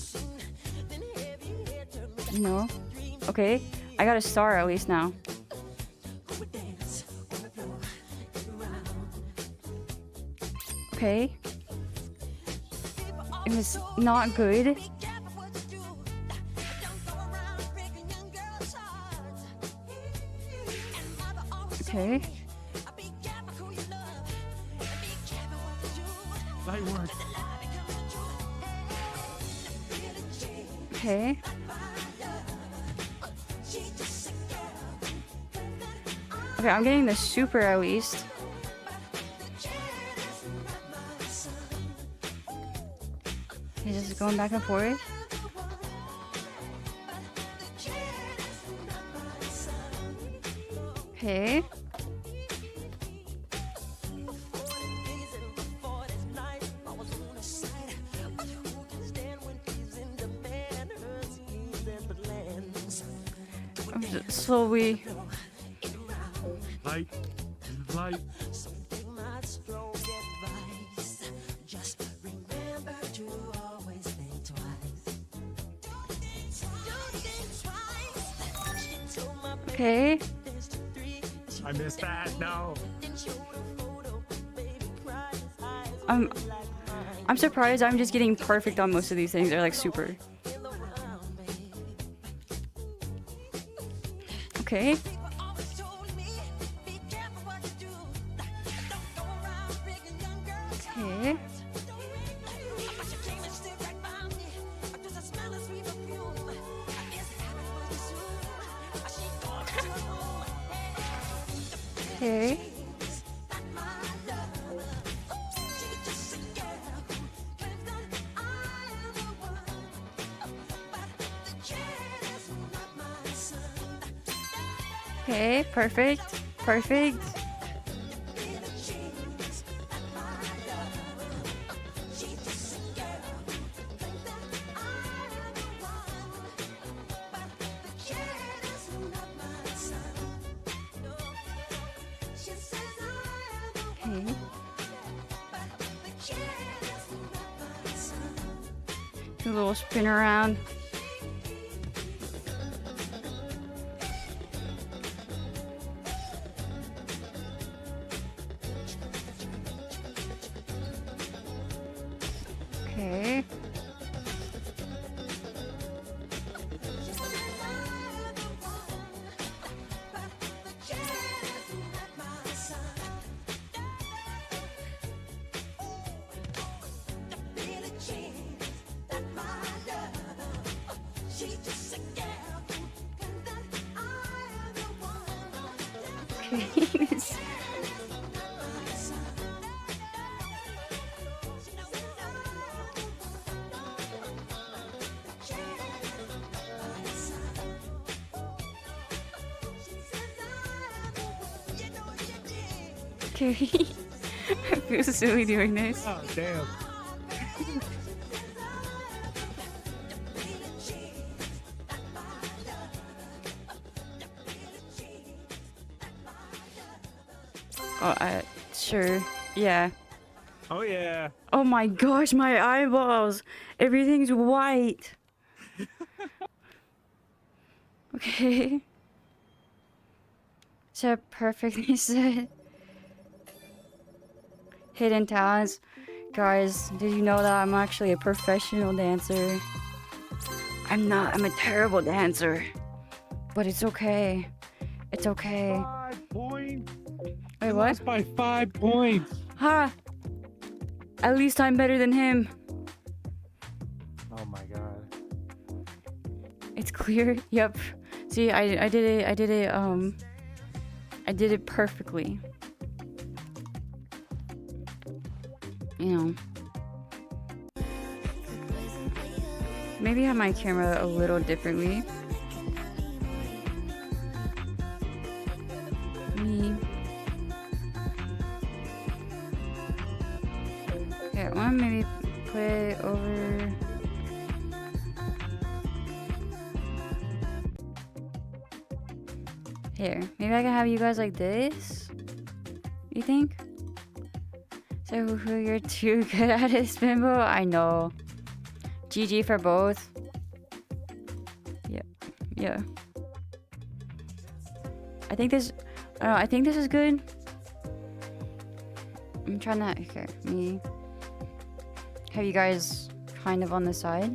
You know? Okay. I got a star at least now. Okay. It was not good. Okay. Light work. Okay. Okay, I'm getting the super at least. Okay, just going back and forth. Okay. I'm just slowly. Light. Okay. I missed that. No. I'm surprised I'm just getting perfect on most of these things. They're like super. Okay. Okay. Okay. Okay, perfect. Perfect. Okay. Do a little spin around. Okay. Okay. Okay. I feel silly doing this. Oh, damn. Oh, sure. Yeah. Oh, yeah. Oh my gosh, my eyeballs. Everything's white. Okay. So perfectly said. Hidden talents. Guys, did you know that I'm actually a professional dancer? I'm not. I'm a terrible dancer. But it's okay. It's okay. 5 points. Wait, what? Lost by 5 points. Ha! At least I'm better than him. Oh my god. It's clear. Yep. See, I did it. I did it perfectly. You know. Maybe have my camera a little differently. Me. Okay, I want to maybe put it over. Here, maybe I can have you guys like this. You think? So who you're too good at it, Spinbo? I know. GG for both. Yep. Yeah. I think this. I don't know. I think this is good. I'm trying to. Okay, me. Have you guys kind of on the side?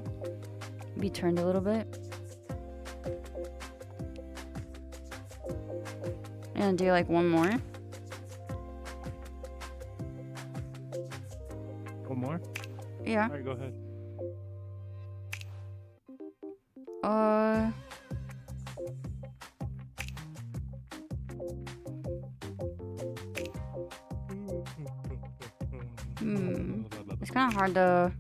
Be turned a little bit. And do like one more. One more? Yeah. Alright, go ahead. It's kind of hard to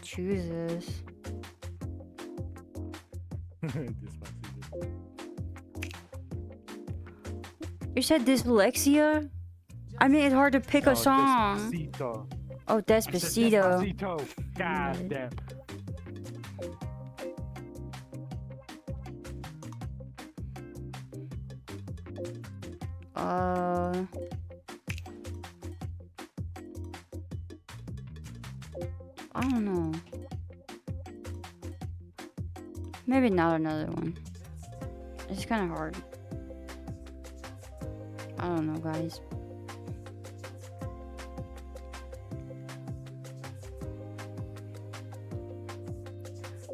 choose this. You said dyslexia? I mean, it's hard to pick a song. Despacito. Oh, Despacito. Despacito. God damn. I don't know. Maybe not another one. It's kind of hard. I don't know, guys.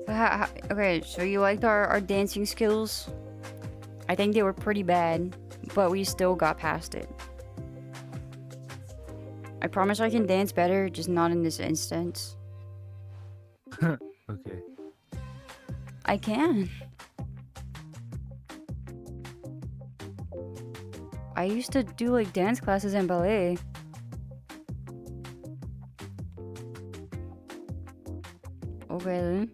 But okay, so you liked our dancing skills? I think they were pretty bad, but we still got past it. I promise I can dance better, just not in this instance. Okay. I can. I used to do like dance classes and ballet. Okay then.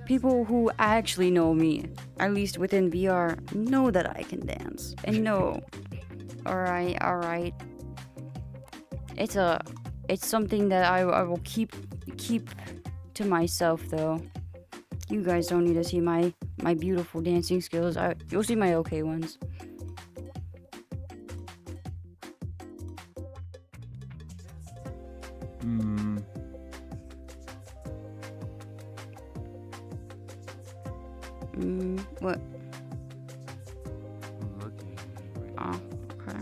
People who actually know me, at least within VR, know that I can dance. And know. Alright, alright. It's something that I will keep to myself though. You guys don't need to see my beautiful dancing skills. You'll see my okay ones. What? I'm looking right Oh, okay.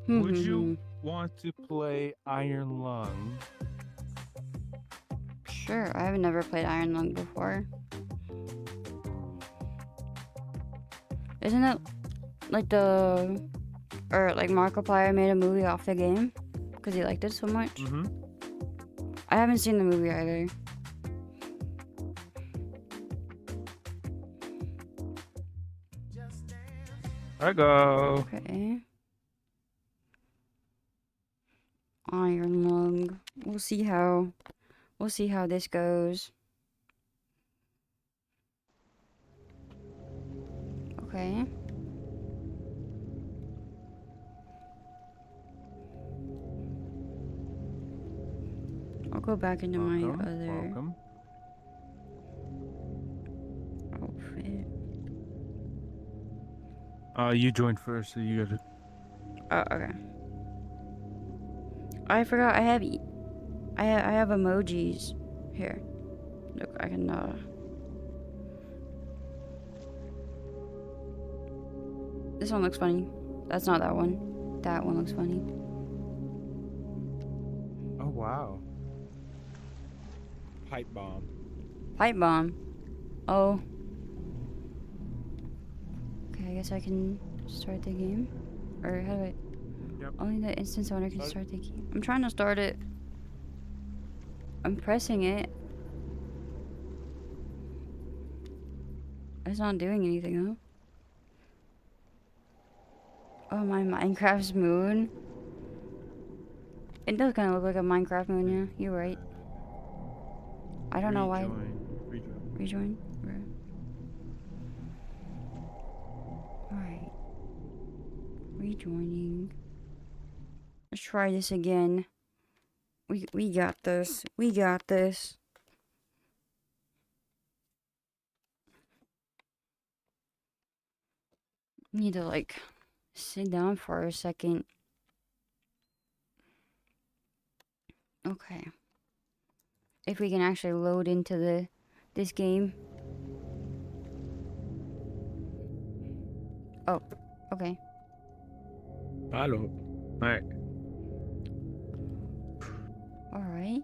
Would you want to play Iron Lung? Sure, I have never played Iron Lung before. Isn't it like like Markiplier made a movie off the game because he liked it so much? Mm-hmm. I haven't seen the movie either. I go. Okay. Iron lung. We'll see how this goes. Okay. I'll go back into my other Welcome. outfit. You joined first, so you gotta. Oh, okay. I forgot I have I have emojis here. Look, I can This one looks funny. That's not that one. That one looks funny. Oh wow. Pipe bomb. Pipe bomb. Oh. Okay, I guess I can start the game. Or how do I? Yep. Only the instance owner can start the game. I'm trying to start it. I'm pressing it. It's not doing anything though. Oh, my Minecraft's moon. It does kind of look like a Minecraft moon, yeah. You're right. I don't know why. Rejoin? Alright. Rejoining. Let's try this again. We got this. We got this. Need to like sit down for a second. Okay. If we can actually load into this game. Oh, okay. Hello. Alright. Alright.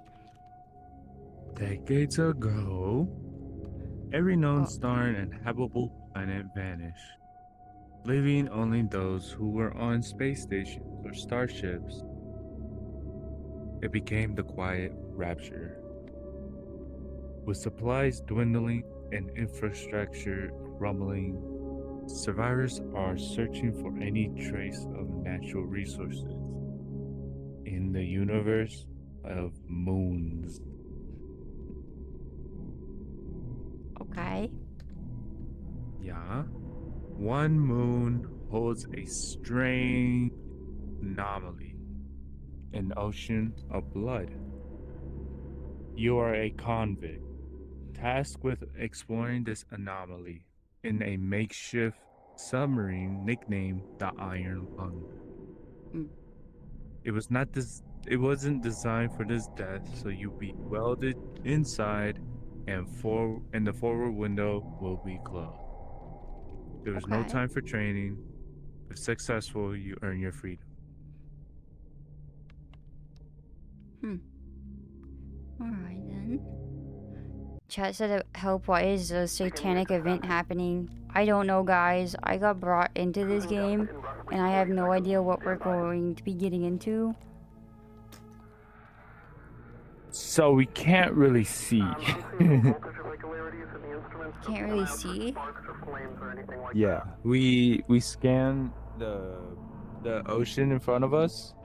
Decades ago, every known star and habitable planet vanished, leaving only those who were on space stations or starships. It became the Quiet Rapture. With supplies dwindling and infrastructure crumbling, survivors are searching for any trace of natural resources in the universe of moons. Okay. Yeah. One moon holds a strange anomaly, an ocean of blood. You are a convict, tasked with exploring this anomaly in a makeshift submarine nicknamed the Iron Lung. Mm. It wasn't designed for this death, so you'll be welded inside and the forward window will be closed. There was no Okay. time for training. If successful, you earn your freedom. Alright then. Chat said help, why is a satanic event happening? I don't know, guys. I got brought into this game and I have no idea what we're going to be getting into. So we can't really see. Can't really see. Yeah, we scan the ocean in front of us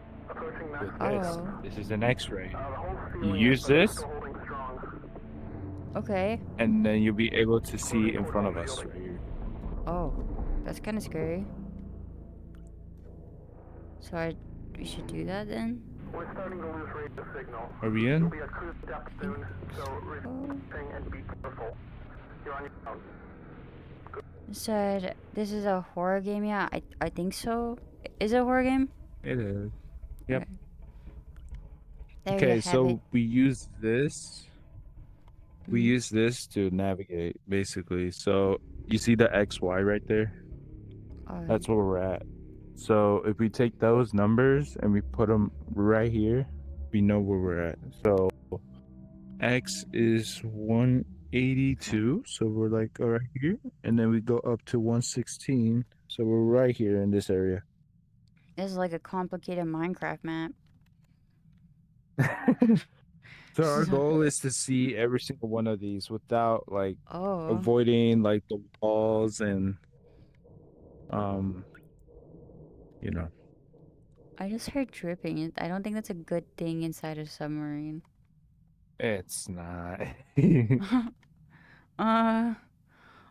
with this. Oh. This is an X-ray. You use this, Okay. and then you'll be able to see in front of us right here. Oh, that's kind of scary. So we should do that then? We're starting to lose radio signal. Are we in? It'll be a cruise depth soon, so returning and be careful. You're on your own. It said this is a horror game. Yeah, I think so. Is it a horror game? It is. Yep. There you Okay, have so it. we use this. We use this to navigate, basically. So you see the XY right there? That's where we're at. So if we take those numbers and we put them right here, we know where we're at. So X is 182, so we're like right here, and then we go up to 116, so we're right here in this area. This is like a complicated Minecraft map. So our goal is to see every single one of these without like Oh. avoiding like the walls and you know. I just heard dripping. I don't think that's a good thing inside a submarine. It's not. uh,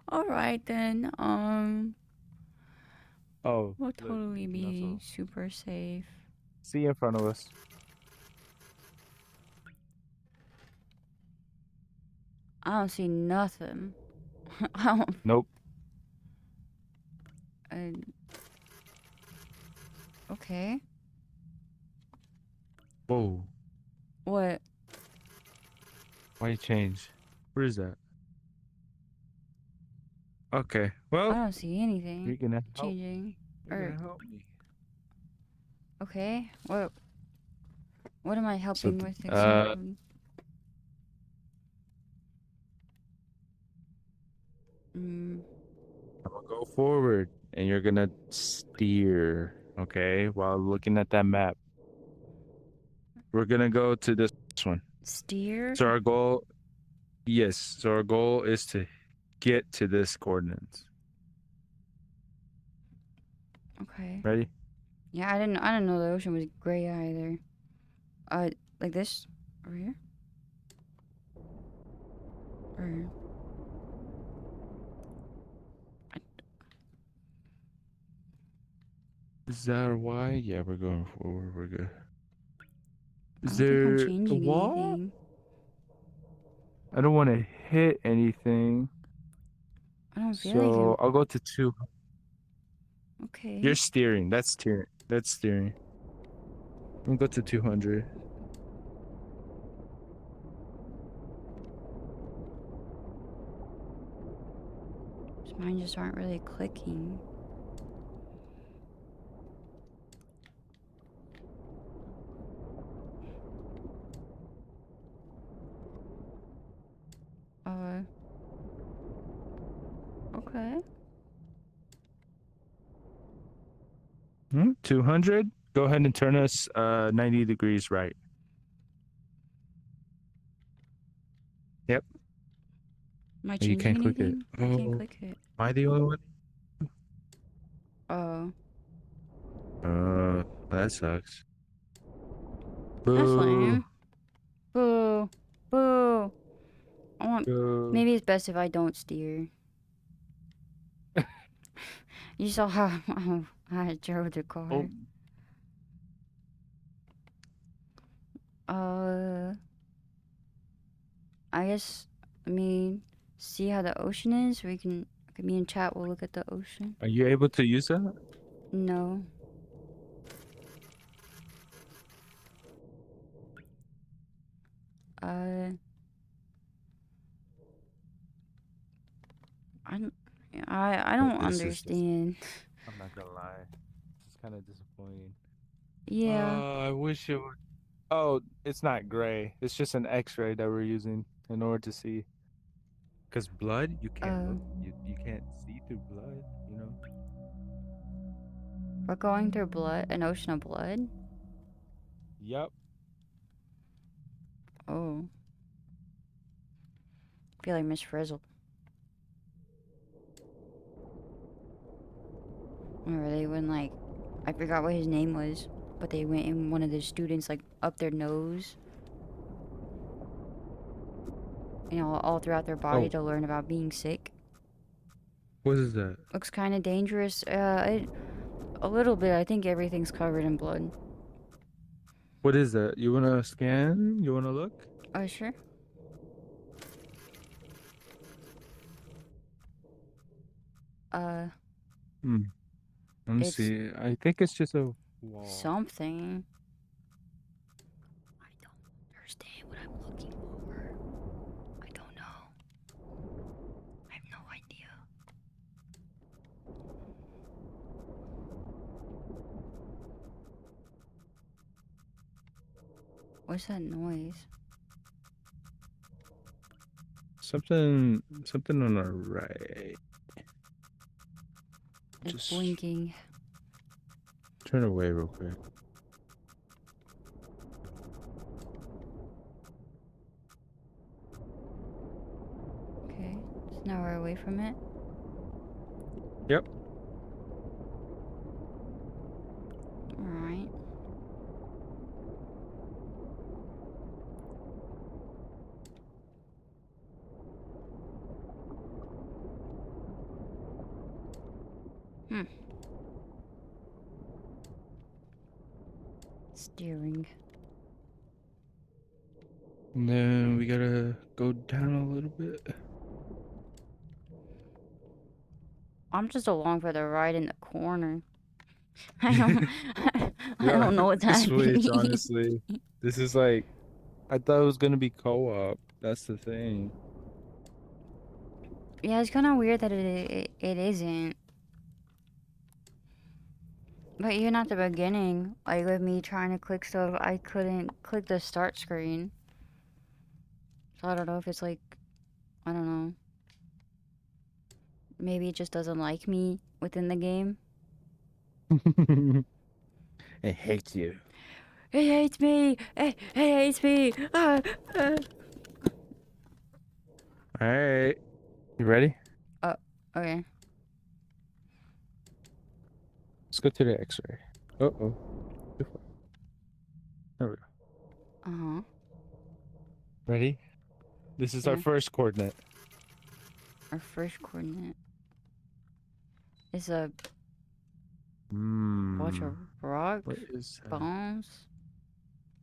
all right then. Oh, We'll look, totally you can be also super safe. see in front of us. I don't see nothing. I don't. Nope. Okay. Whoa. What? Why you change? Where is that? Okay. I Well, don't see anything you're gonna help. changing. You're Or gonna help me. okay. What am I So, helping with exactly? Mm, I'm gonna go forward, and you're gonna steer. Okay, while looking at that map. We're gonna go to this one. steer? So our goal, yes. So our goal is to get to this coordinates. Okay. Ready? Yeah, I didn't know the ocean was gray either. Like this over here. Or Is that why? Yeah, we're going forward. We're good. I Is don't think I'm there a changing wall? anything. I don't want to hit anything, I don't feel so like I'll go to 2. I'm okay. You're steering. That's steering. That's steering. I'm gonna go to 200. Mine just aren't really clicking. Okay. 200. Go ahead and turn us 90 degrees right. Yep. Am I You changing can't click it. anything? I can't Oh, click it. am I the only one? Oh. That sucks. That's Boo. lame. Boo. Boo. Boo. Maybe it's best if I don't steer. You saw how I drove the car. Oh. I guess, let me see how the ocean is. Me and chat will look at the ocean. Are you able to use that? No. I don't This is understand. I'm not gonna lie. This is kind of disappointing. Yeah. I wish it would. Oh, it's not gray. It's just an X-ray that we're using in order to see. Cause blood, you can't look. You can't see through blood. You know. We're going through an ocean of blood? Yep. Oh. I feel like Miss Frizzle. Remember they went like, I forgot what his name was, but they went in one of the students like up their nose. You know, all throughout their body to learn about being sick. What is that? Looks kind of dangerous. A little bit. I think everything's covered in blood. What is that? You wanna scan? You wanna look? Oh, sure. Let me It's see. I think it's just a wall. something. I don't understand what I'm looking for. I don't know. I have no idea. What's that noise? Something on our right. It's Just blinking. turn away real quick. Okay, so now we're away from it. Yep. Steering. And then we gotta go down a little bit. I'm just along for the ride in the corner. I don't, I don't know what's happening. Switch, honestly. This is like, I thought it was gonna be co-op. That's the thing. Yeah, it's kind of weird that it isn't. But even at the beginning, like with me trying to click stuff, I couldn't click the start screen. So I don't know if it's like, I don't know. Maybe it just doesn't like me within the game. It hates you. It hates me! It hates me! Alright. You ready? Okay. Let's go to the x-ray. Uh-oh. There we go. Uh-huh. Ready? This is our Yeah. first coordinate. Our first coordinate is a Hmm. bunch of rocks, What is that? bones.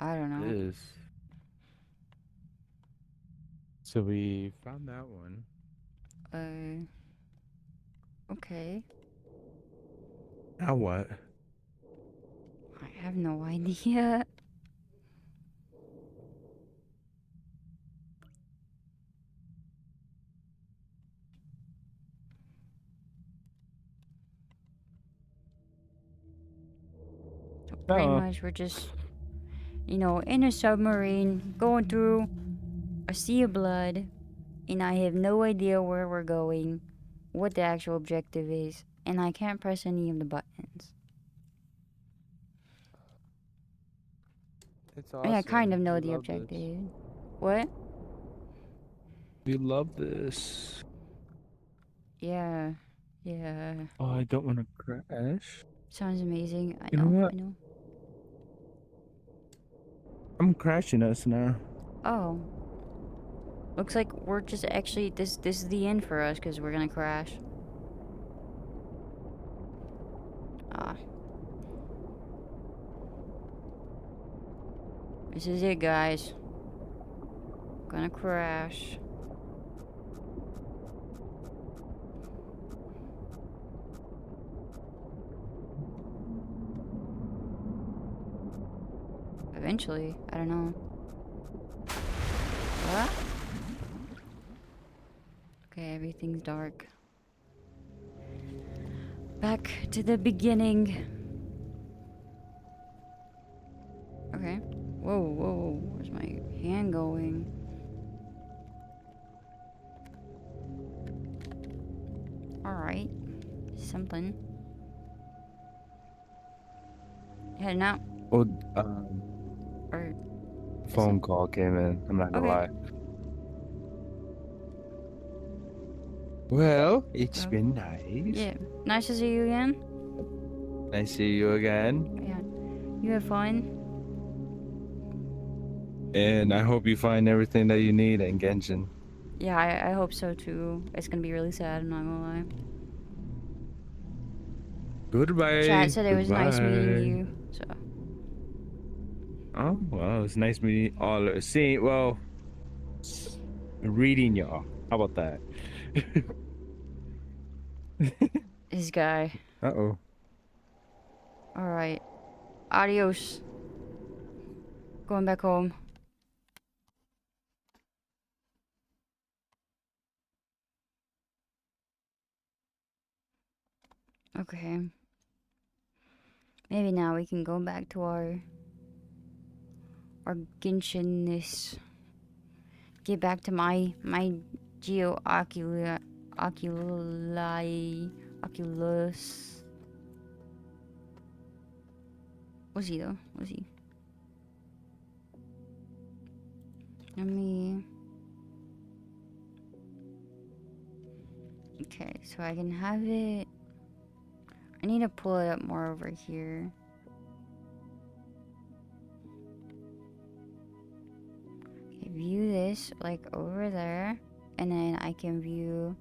I don't know. Is. So we found that one. Okay. Now what? I have no idea. So pretty Uh-oh. much we're just, you know, in a submarine, going through a sea of blood, and I have no idea where we're going, what the actual objective is, and I can't press any of the buttons. It's I mean, I awesome. kind of know We the love this. objective. What? We love this. Yeah. Yeah. Oh, I don't want to crash. Sounds amazing. I You know know. what? I know. I'm crashing us now. Oh. Looks like we're just actually this is the end for us because we're gonna crash. Ah. This is it, guys. Gonna crash. Eventually, I don't know. What? Okay, everything's dark. Back to the beginning. Okay. Whoa, whoa, where's my hand going? Alright. Something. Heading out? Oh, Or phone call came in. I'm not gonna Okay. lie. Well, it's Well, been nice. yeah. Nice to see you again. Nice to see you again. Yeah. You had fun? And I hope you find everything that you need in Genshin. Yeah, I hope so too. It's gonna be really sad, I'm not gonna lie. Goodbye. Chat said it was nice meeting Goodbye. you, so. Oh, well, it's nice meeting all. Seeing, well, reading y'all. How about that? This guy. Uh-oh. Alright. Adios. Going back home. Okay. Maybe now we can go back to our Genshin-ness. Get back to my Oculus. Was he though? Was he? Let me. Okay, so I can have it. I need to pull it up more over here. Okay, view this like over there, and then I can view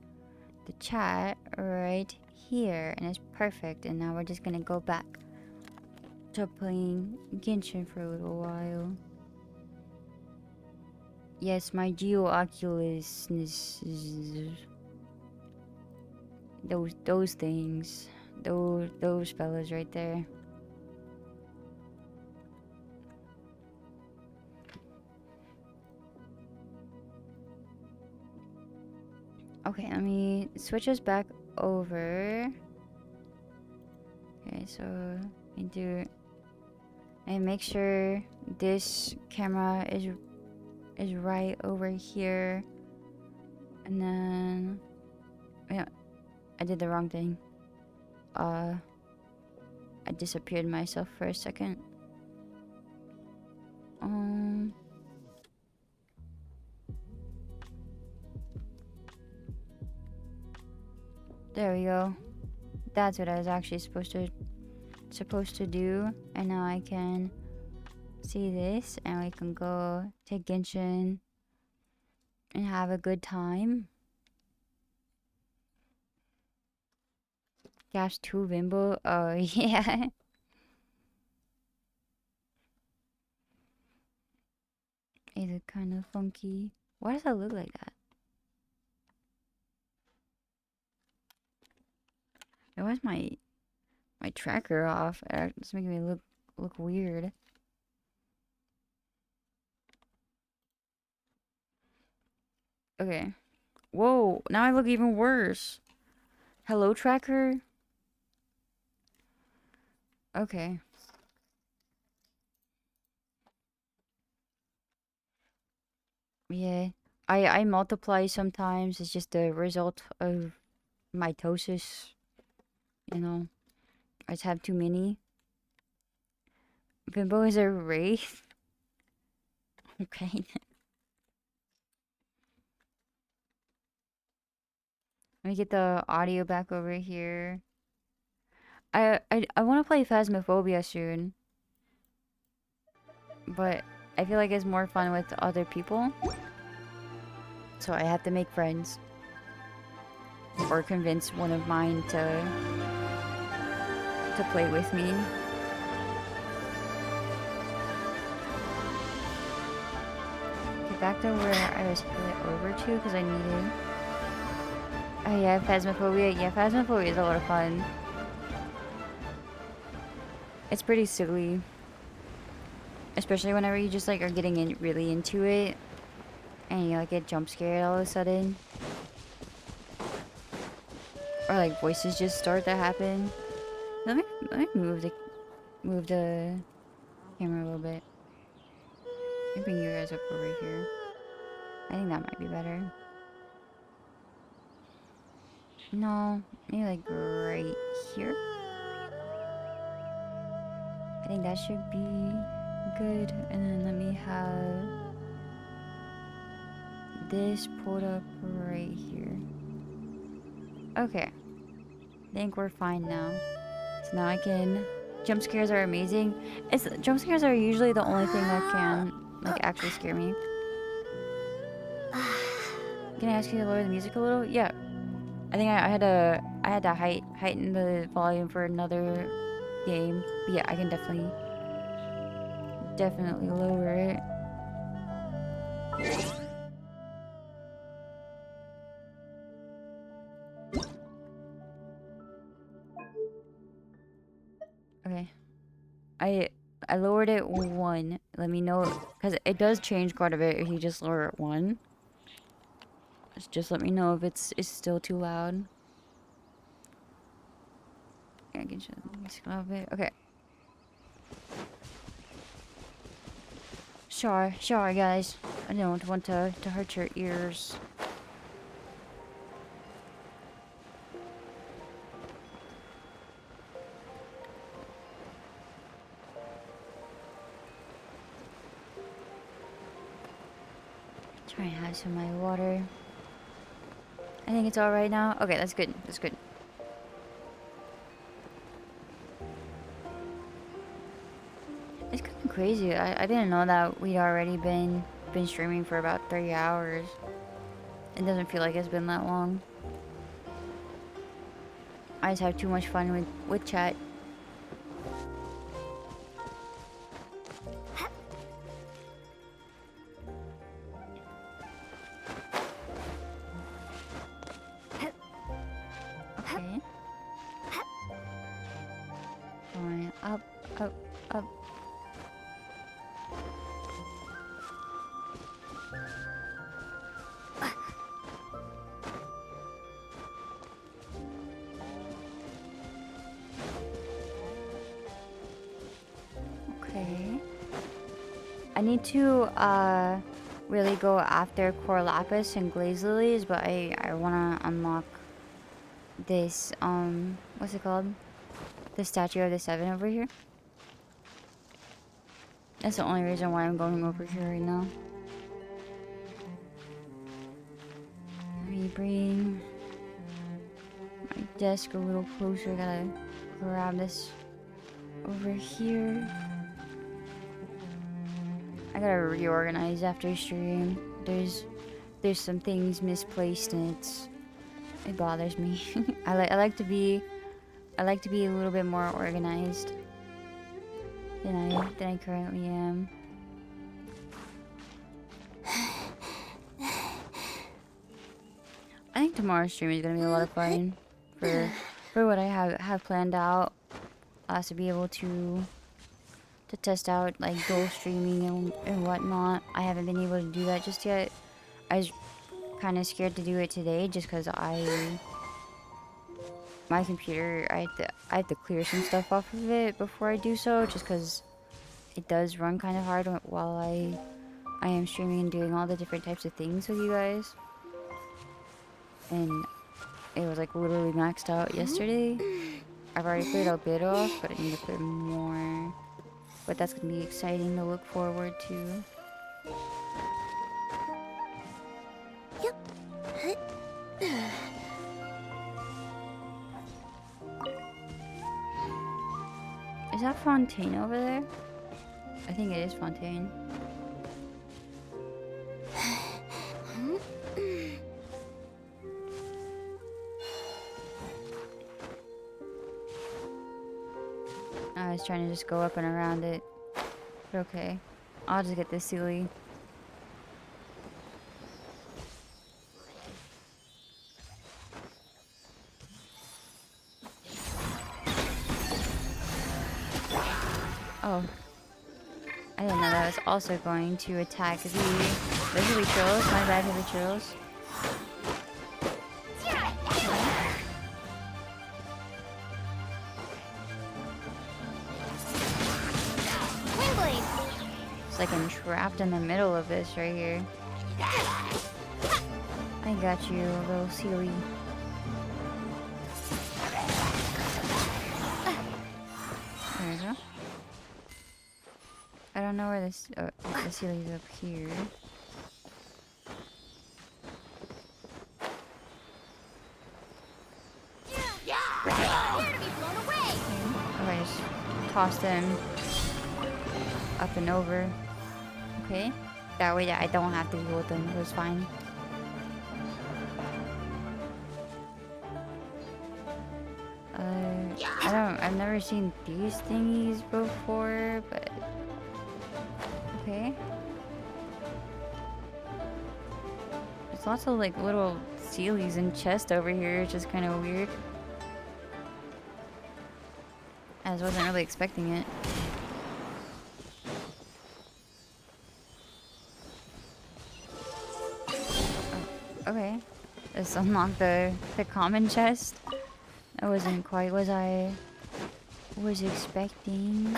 the chat right here, and it's Perfect. And now we're just gonna go back to playing Genshin for a little while. Yes, my Geo Oculus those things. Those fellas right there. Okay, let me switch us back over. Okay, so and make sure this camera is right over here. And then yeah, I did the wrong thing. I disappeared myself for a second. There we go. That's what I was actually supposed to do. And now I can see this and we can go to Genshin and have a good time. Gosh, 2 Vimbo. Oh yeah. Is it kind of funky? Why does that look like that? Why is my tracker off? It's making me look weird. Okay. Whoa, now I look even worse. Hello, tracker? Okay. Yeah. I multiply sometimes. It's just the result of mitosis. You know. I just have too many. Bimbo is a wraith? Okay. Let me get the audio back over here. I want to play Phasmophobia soon. But I feel like it's more fun with other people. So I have to make friends. Or convince one of mine to play with me. Okay, back to where I was headed over to because I needed... Oh yeah, Phasmophobia. Yeah, Phasmophobia is a lot of fun. It's pretty silly. Especially whenever you just like are getting really into it. And you like get jump scared all of a sudden. Or like voices just start to happen. Let me move the camera a little bit. Let me bring you guys up over here. I think that might be better. No, maybe like right here. I think that should be good. And then let me have this pulled up right here. Okay. I think we're fine now. So now I can... Jump scares are amazing. Jump scares are usually the only thing that can like actually scare me. Can I ask you to lower the music a little? Yeah. I think I had to heighten the volume for another game. But yeah, I can definitely lower it. Okay. I lowered it 1. Let me know, because it does change quite a bit if you just lower it 1. Just let me know if it's still too loud. I can shut the music a little bit. Okay. Sorry guys. I don't want to hurt your ears. Try and have some of my water. I think it's alright now. Okay, that's good. That's good. It's kind of crazy. I didn't know that we'd already been streaming for about 3 hours. It doesn't feel like it's been that long. I just have too much fun with chat. Okay. Going up, up, up. Okay. I need to really go after Core Lapis and Glaze Lilies, but I wanna unlock this what's it called? The Statue of the Seven over here. That's the only reason why I'm going over here right now. Let me bring my desk a little closer. Gotta grab this over here. I gotta reorganize after stream. There's some things misplaced and it bothers me. I like to be a little bit more organized than I currently am. I think tomorrow's stream is gonna be a lot of fun for what I have planned out. To be able to test out like dual streaming and whatnot. I haven't been able to do that just yet. I was kind of scared to do it today just because my computer, I have to clear some stuff off of it before I do so, just because it does run kind of hard while I am streaming and doing all the different types of things with you guys. And it was like literally maxed out yesterday. I've already cleared a bit off, but I need to clear more. But that's gonna be exciting to look forward to. Is that Fontaine over there? I think it is Fontaine. I was trying to just go up and around it. But okay. I'll just get this Sealy. Oh. I didn't know that was also going to attack the Heavy Trills. My bad, Heavy Trills. It's like I'm trapped in the middle of this right here. I got you, little Sealy. There we go. I don't know where this the Sealy's up here. Okay, just toss them up and over. Okay, that way I don't have to deal with them. It was fine. I've never seen these thingies before, but okay. There's lots of like little Sealies and chests over here, which is kind of weird. I just wasn't really expecting it. Oh, okay. Let's unlock the common chest. That wasn't quite what I was expecting.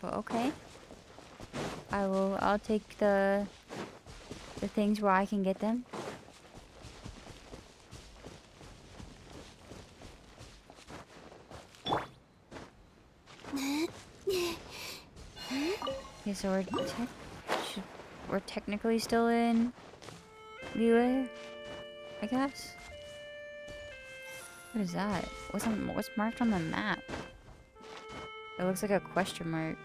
But okay. I'll take the things where I can get them. Okay, so we're technically still in Liyue, I guess. What is that? What's marked on the map? It looks like a question mark.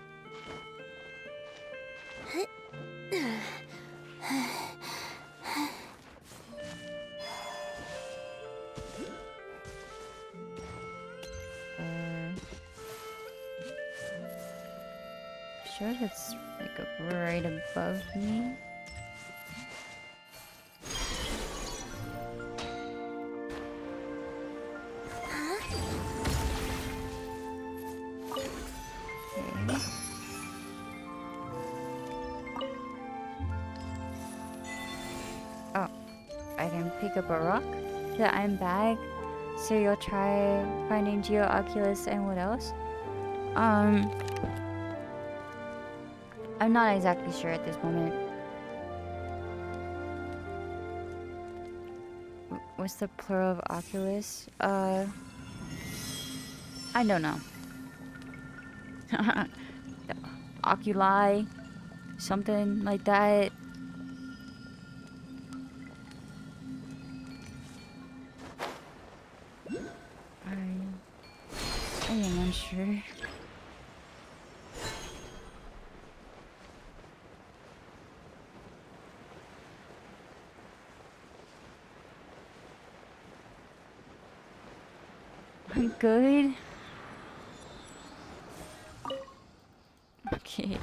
sure that's like right above me. Okay. Oh, I can pick up a rock. The I'm bag. So you'll try finding Geo Oculus and what else? I'm not exactly sure at this moment. What's the plural of Oculus? I don't know. Oculi, something like that. I am unsure. I'm good. Okay.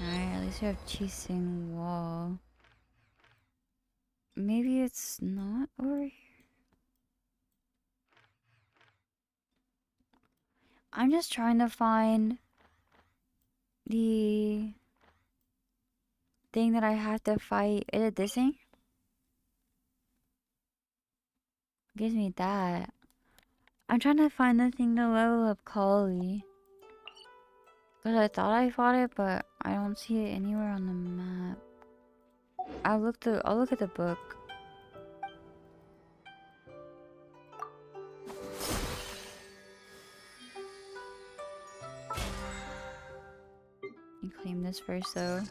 Alright, at least we have chasing wall. Maybe it's not over here. I'm just trying to find the thing that I have to fight. Is it this thing? Gives me that. I'm trying to find the thing to level up Kali. Because I thought I fought it, but I don't see it anywhere on the map. I'll look at the book. You claim this first though.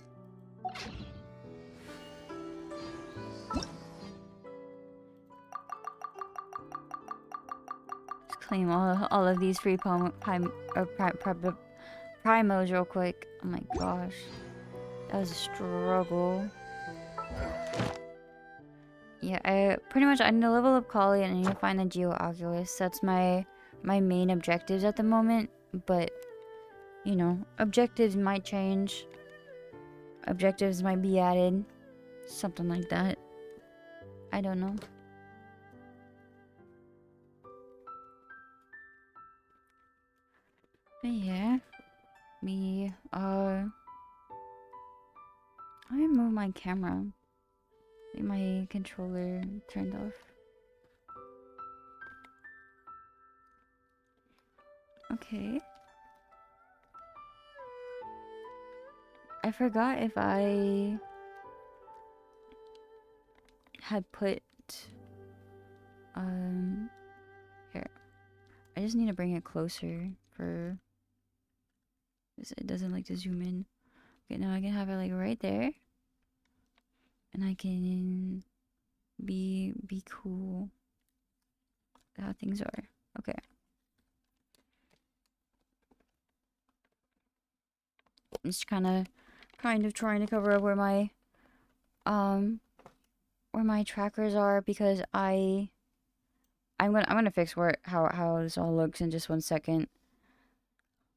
Just claim all of these free primos real quick. Oh my gosh. That was a struggle. Yeah, I need to level up Kali and I need to find the Geo Oculus. That's my main objectives at the moment, but you know, objectives might change. Objectives might be added. Something like that. I don't know. But yeah. I move my camera. My controller turned off. Okay. I forgot if I had put here. I just need to bring it closer for this. It doesn't like to zoom in. Okay, now I can have it like right there. And I can be cool how things are. Okay. I'm just kind of trying to cover up where my trackers are because I'm gonna fix how this all looks in just 1 second.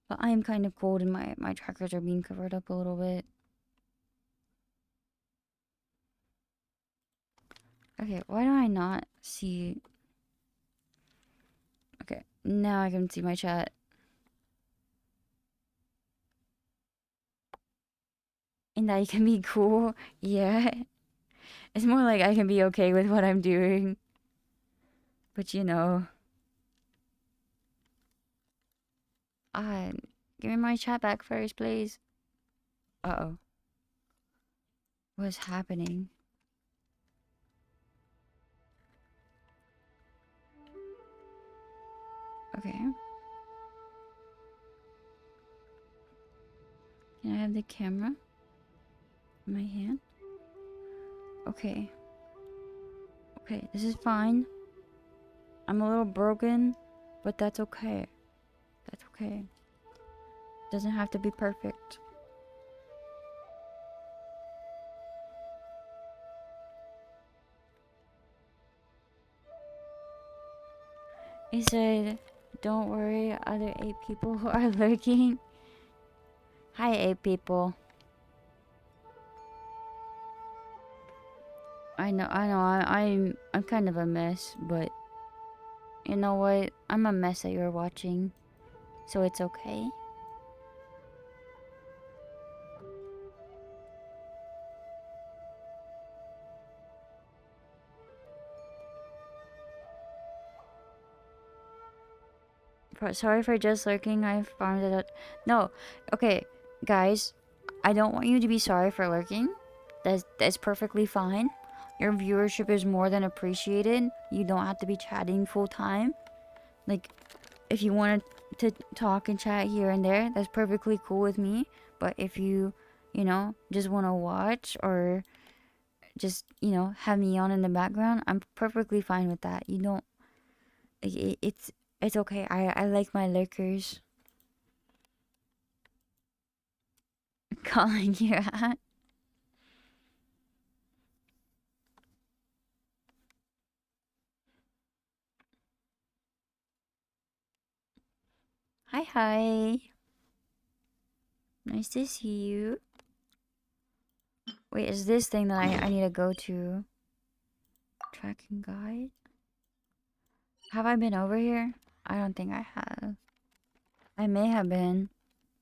But I'm kind of cold and my trackers are being covered up a little bit. Okay, why do I not see? Okay, now I can see my chat. And that you can be cool. Yeah. It's more like I can be okay with what I'm doing. But you know. Give me my chat back first, please. Uh-oh. What's happening? Okay. Can I have the camera in my hand? Okay. Okay, this is fine. I'm a little broken, but that's okay. That's okay. Doesn't have to be perfect. It said, Don't worry, other 8 people who are lurking. Hi, 8 people. I know, I'm kind of a mess, but you know what? I'm a mess that you're watching, so it's okay. Sorry for just lurking. I found it out. No, okay, guys. I don't want you to be sorry for lurking. That's perfectly fine. Your viewership is more than appreciated. You don't have to be chatting full time. Like, if you wanted to talk and chat here and there, that's perfectly cool with me. But if you know, just want to watch or just, you know, have me on in the background, I'm perfectly fine with that. You don't. It's okay. I like my lurkers. Calling you out. Hi. Nice to see you. Wait, is this thing that I need to go to? Tracking guide? Have I been over here? I don't think I have. I may have been.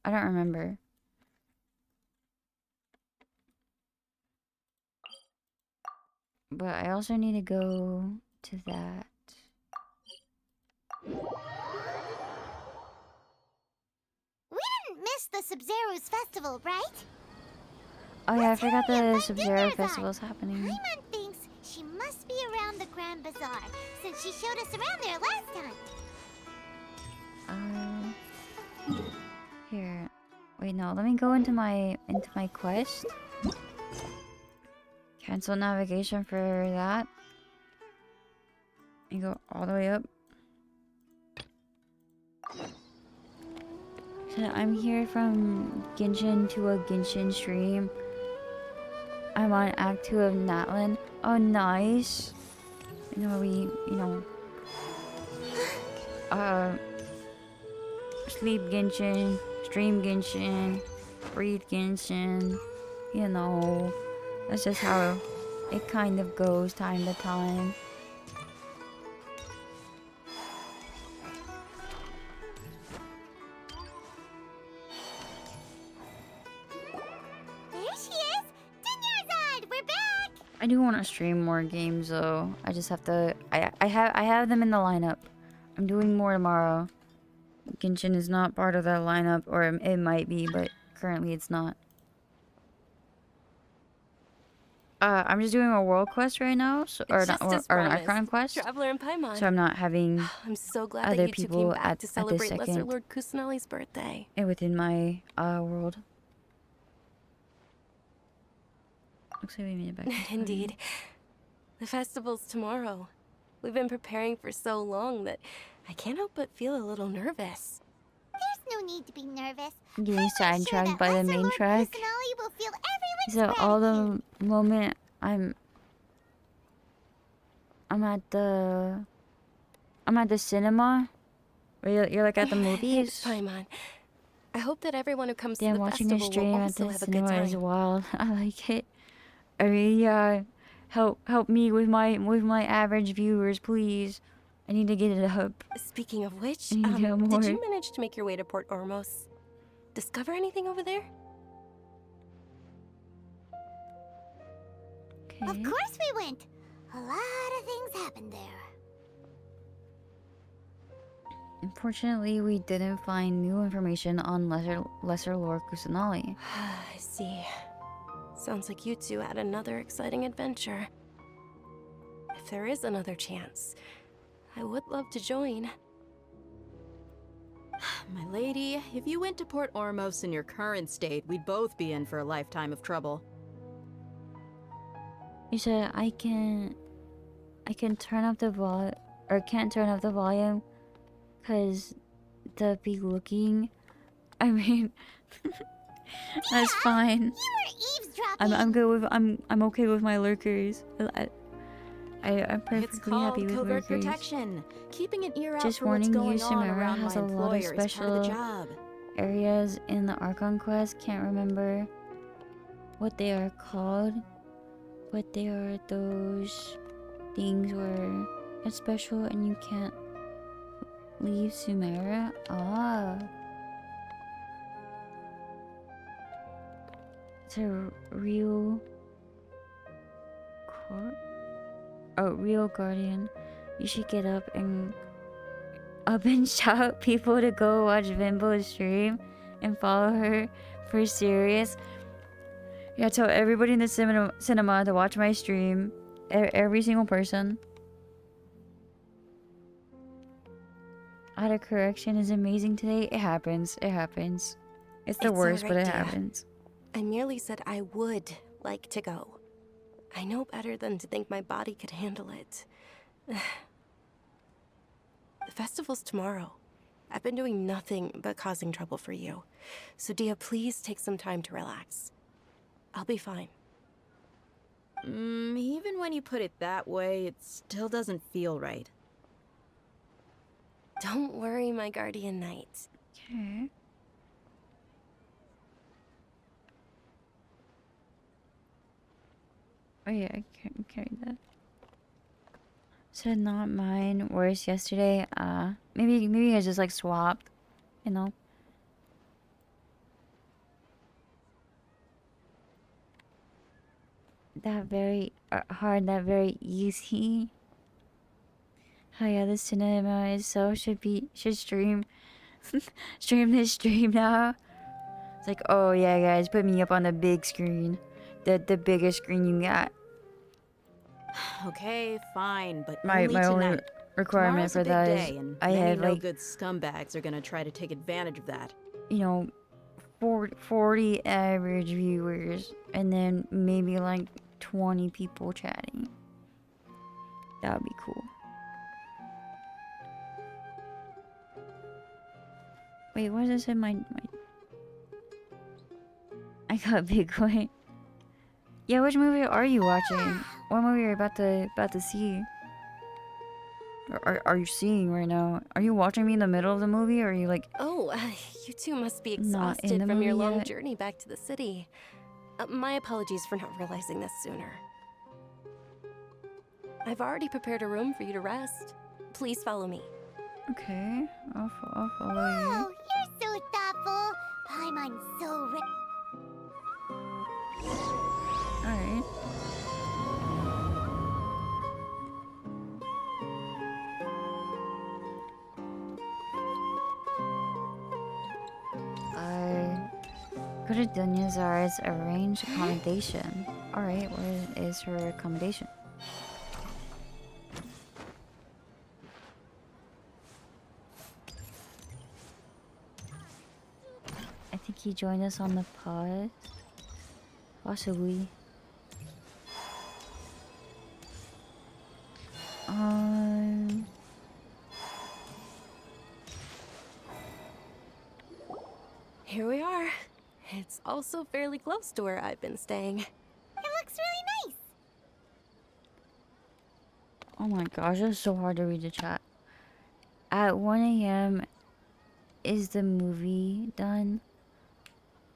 I don't remember. But I also need to go to that. We didn't miss the Sub-Zero's festival, right? Oh yeah, I forgot hurry and the find Sub-Zero Dinner's festival's happening. Paimon thinks she must be around the Grand Bazaar, since she showed us around there last time. Here. Wait, no, let me go into my quest. Cancel navigation for that. And go all the way up. So I'm here from Genshin to a Genshin stream. I'm on Act 2 of Natlan. Oh, nice. You know, sleep Genshin, stream Genshin, breathe Genshin. You know, that's just how it kind of goes time to time. There she is! Dinyarzad, we're back! I do want to stream more games though. I just have to. I have them in the lineup. I'm doing more tomorrow. Genshin is not part of that lineup, or it might be, but currently it's not. I'm just doing a world quest right now, so, or Just not, as or an promised. Archon quest. Traveler and Paimon. So I'm not having I'm so glad other that you two came people back at to this celebrate Lesser second Lord Kusanali's birthday. within my world. Looks like we made it back. in time. Indeed. The festival's tomorrow. We've been preparing for so long that I can't help but feel a little nervous. There's no need to be nervous. I'm getting sidetracked by the main track. Kusanali will feel everyone's So all gratitude. the moment I'm at the cinema, or you're like at the Thanks, movies. Paimon. I hope that everyone who comes Damn, to the watching a festival stream will at also the have a good cinema is time. wild. I like it. I mean, help me with my average viewers, please. I need to get it up. Speaking of which, I need to know more. did you manage to make your way to Port Ormos? Discover anything over there? Okay. Of course we went. A lot of things happened there. Unfortunately, we didn't find new information on Lesser Lord Kusanali. I see. Sounds like you two had another exciting adventure. If there is another chance, I would love to join. My lady, if you went to Port Ormos in your current state, we'd both be in for a lifetime of trouble. You said I can turn up the can't turn up the volume, cause they'll be looking. I mean, that's fine. You were eavesdropping. I'm good with I'm okay with my lurkers. I'm It's perfectly called happy with covert workers. protection. Keeping an ear out Just for what's warning you, going on Samara around has my a lot of employer is part of the special job. areas in the Archon quest. Can't remember what they are called, but they are those things where it's special and you can't leave Sumeria. Ah. It's a real real guardian. You should get up and shout people to go watch Vimbo's stream and follow her for serious. Yeah, tell everybody in the cinema to watch my stream. Every single person. Autocorrection is amazing today. It happens. It happens. It's the worst, but it happens. I merely said I would like to go. I know better than to think my body could handle it. The festival's tomorrow. I've been doing nothing but causing trouble for you. So Dia, please take some time to relax. I'll be fine. Even when you put it that way, it still doesn't feel right. Don't worry, my guardian knight. Okay. Oh yeah, I can't carry that. So not mine. Worse yesterday. Maybe you guys just like swapped, you know. That very hard. That very easy. Oh yeah, the cinema is so should stream stream this stream now. It's like, oh yeah, guys, put me up on the big screen. The biggest screen you got. Okay, fine, but My only only tonight. requirement Tomorrow's a for big that day, is and I many had no like, good scumbags are gonna try to take advantage of that. you know, 40 average viewers and then maybe like 20 people chatting. That would be cool. Wait, what does it say? My I got Bitcoin. Yeah, which movie are you watching? What movie are you about to see? Or are you seeing right now? Are you watching me in the middle of the movie, or are you like? Oh, you two must be Not in exhausted the from your movie long yet? journey back to the city. My apologies for not realizing this sooner. I've already prepared a room for you to rest. Please follow me. Okay, I'll follow you. Oh, you're so thoughtful. Paimon's so Alright. Go to Dunyazar's arranged accommodation. Alright, where is her accommodation? I think he joined us on the pod. Possibly. Here we are. It's also fairly close to where I've been staying. It looks really nice. Oh my gosh, it's so hard to read the chat. At 1 a.m. is the movie done?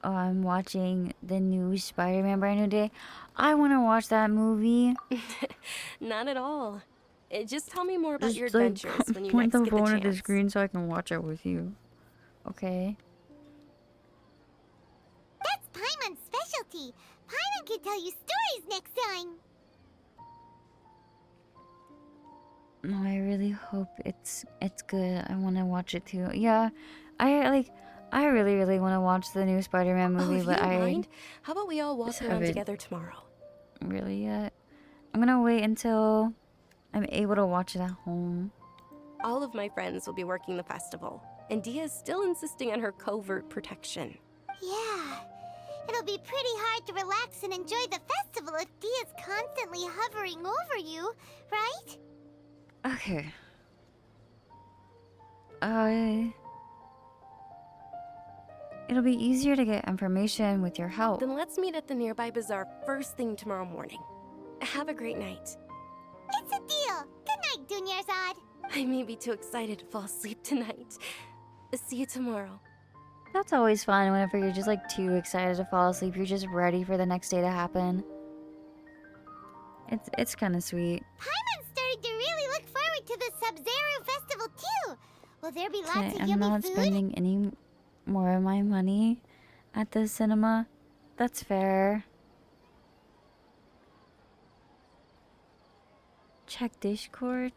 Oh, I'm watching the new Spider-Man Brand New Day. I want to watch that movie. Not at all. Just tell me more about your Just, like, adventures when you point next the get the phone at the chance. screen so I can watch it with you. Okay. That's Paimon's specialty. Paimon can tell you stories next time. No, I really hope it's good. I want to watch it too. Yeah, I really want to watch the new Spider-Man Oh, movie, if but you don't I mind, how about we all walk just around haven't together tomorrow? really yet. I'm gonna wait until I'm able to watch it at home. All of my friends will be working the festival, and Dia's still insisting on her covert protection. Yeah. It'll be pretty hard to relax and enjoy the festival if Dia's constantly hovering over you, right? Okay. It'll be easier to get information with your help. Then let's meet at the nearby bazaar first thing tomorrow morning. Have a great night. It's a Dunyarzad. I may be too excited to fall asleep tonight. See you tomorrow. That's always fun whenever you're just like too excited to fall asleep. You're just ready for the next day to happen. It's kind of sweet. Paimon's starting to really look forward to the Sub-Zero Festival too. Will there be lots of I'm yummy not food? spending any more of my money at the cinema. That's fair. Check Discord.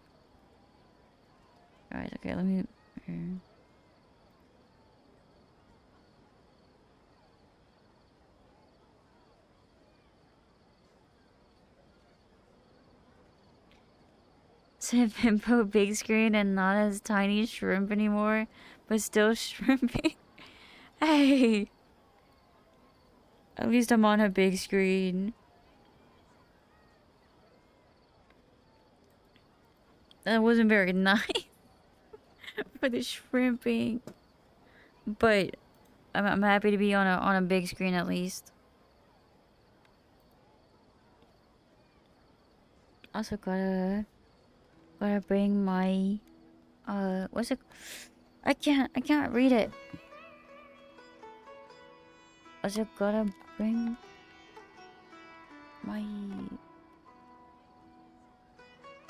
Alright, okay, let me... Here. Said Pimpo big screen and not as tiny shrimp anymore, but still shrimping. Hey! At least I'm on a big screen. That wasn't very nice for the shrimping. But I'm happy to be on a big screen at least. Also gotta bring my what's it? I can't read it. Also gotta bring my...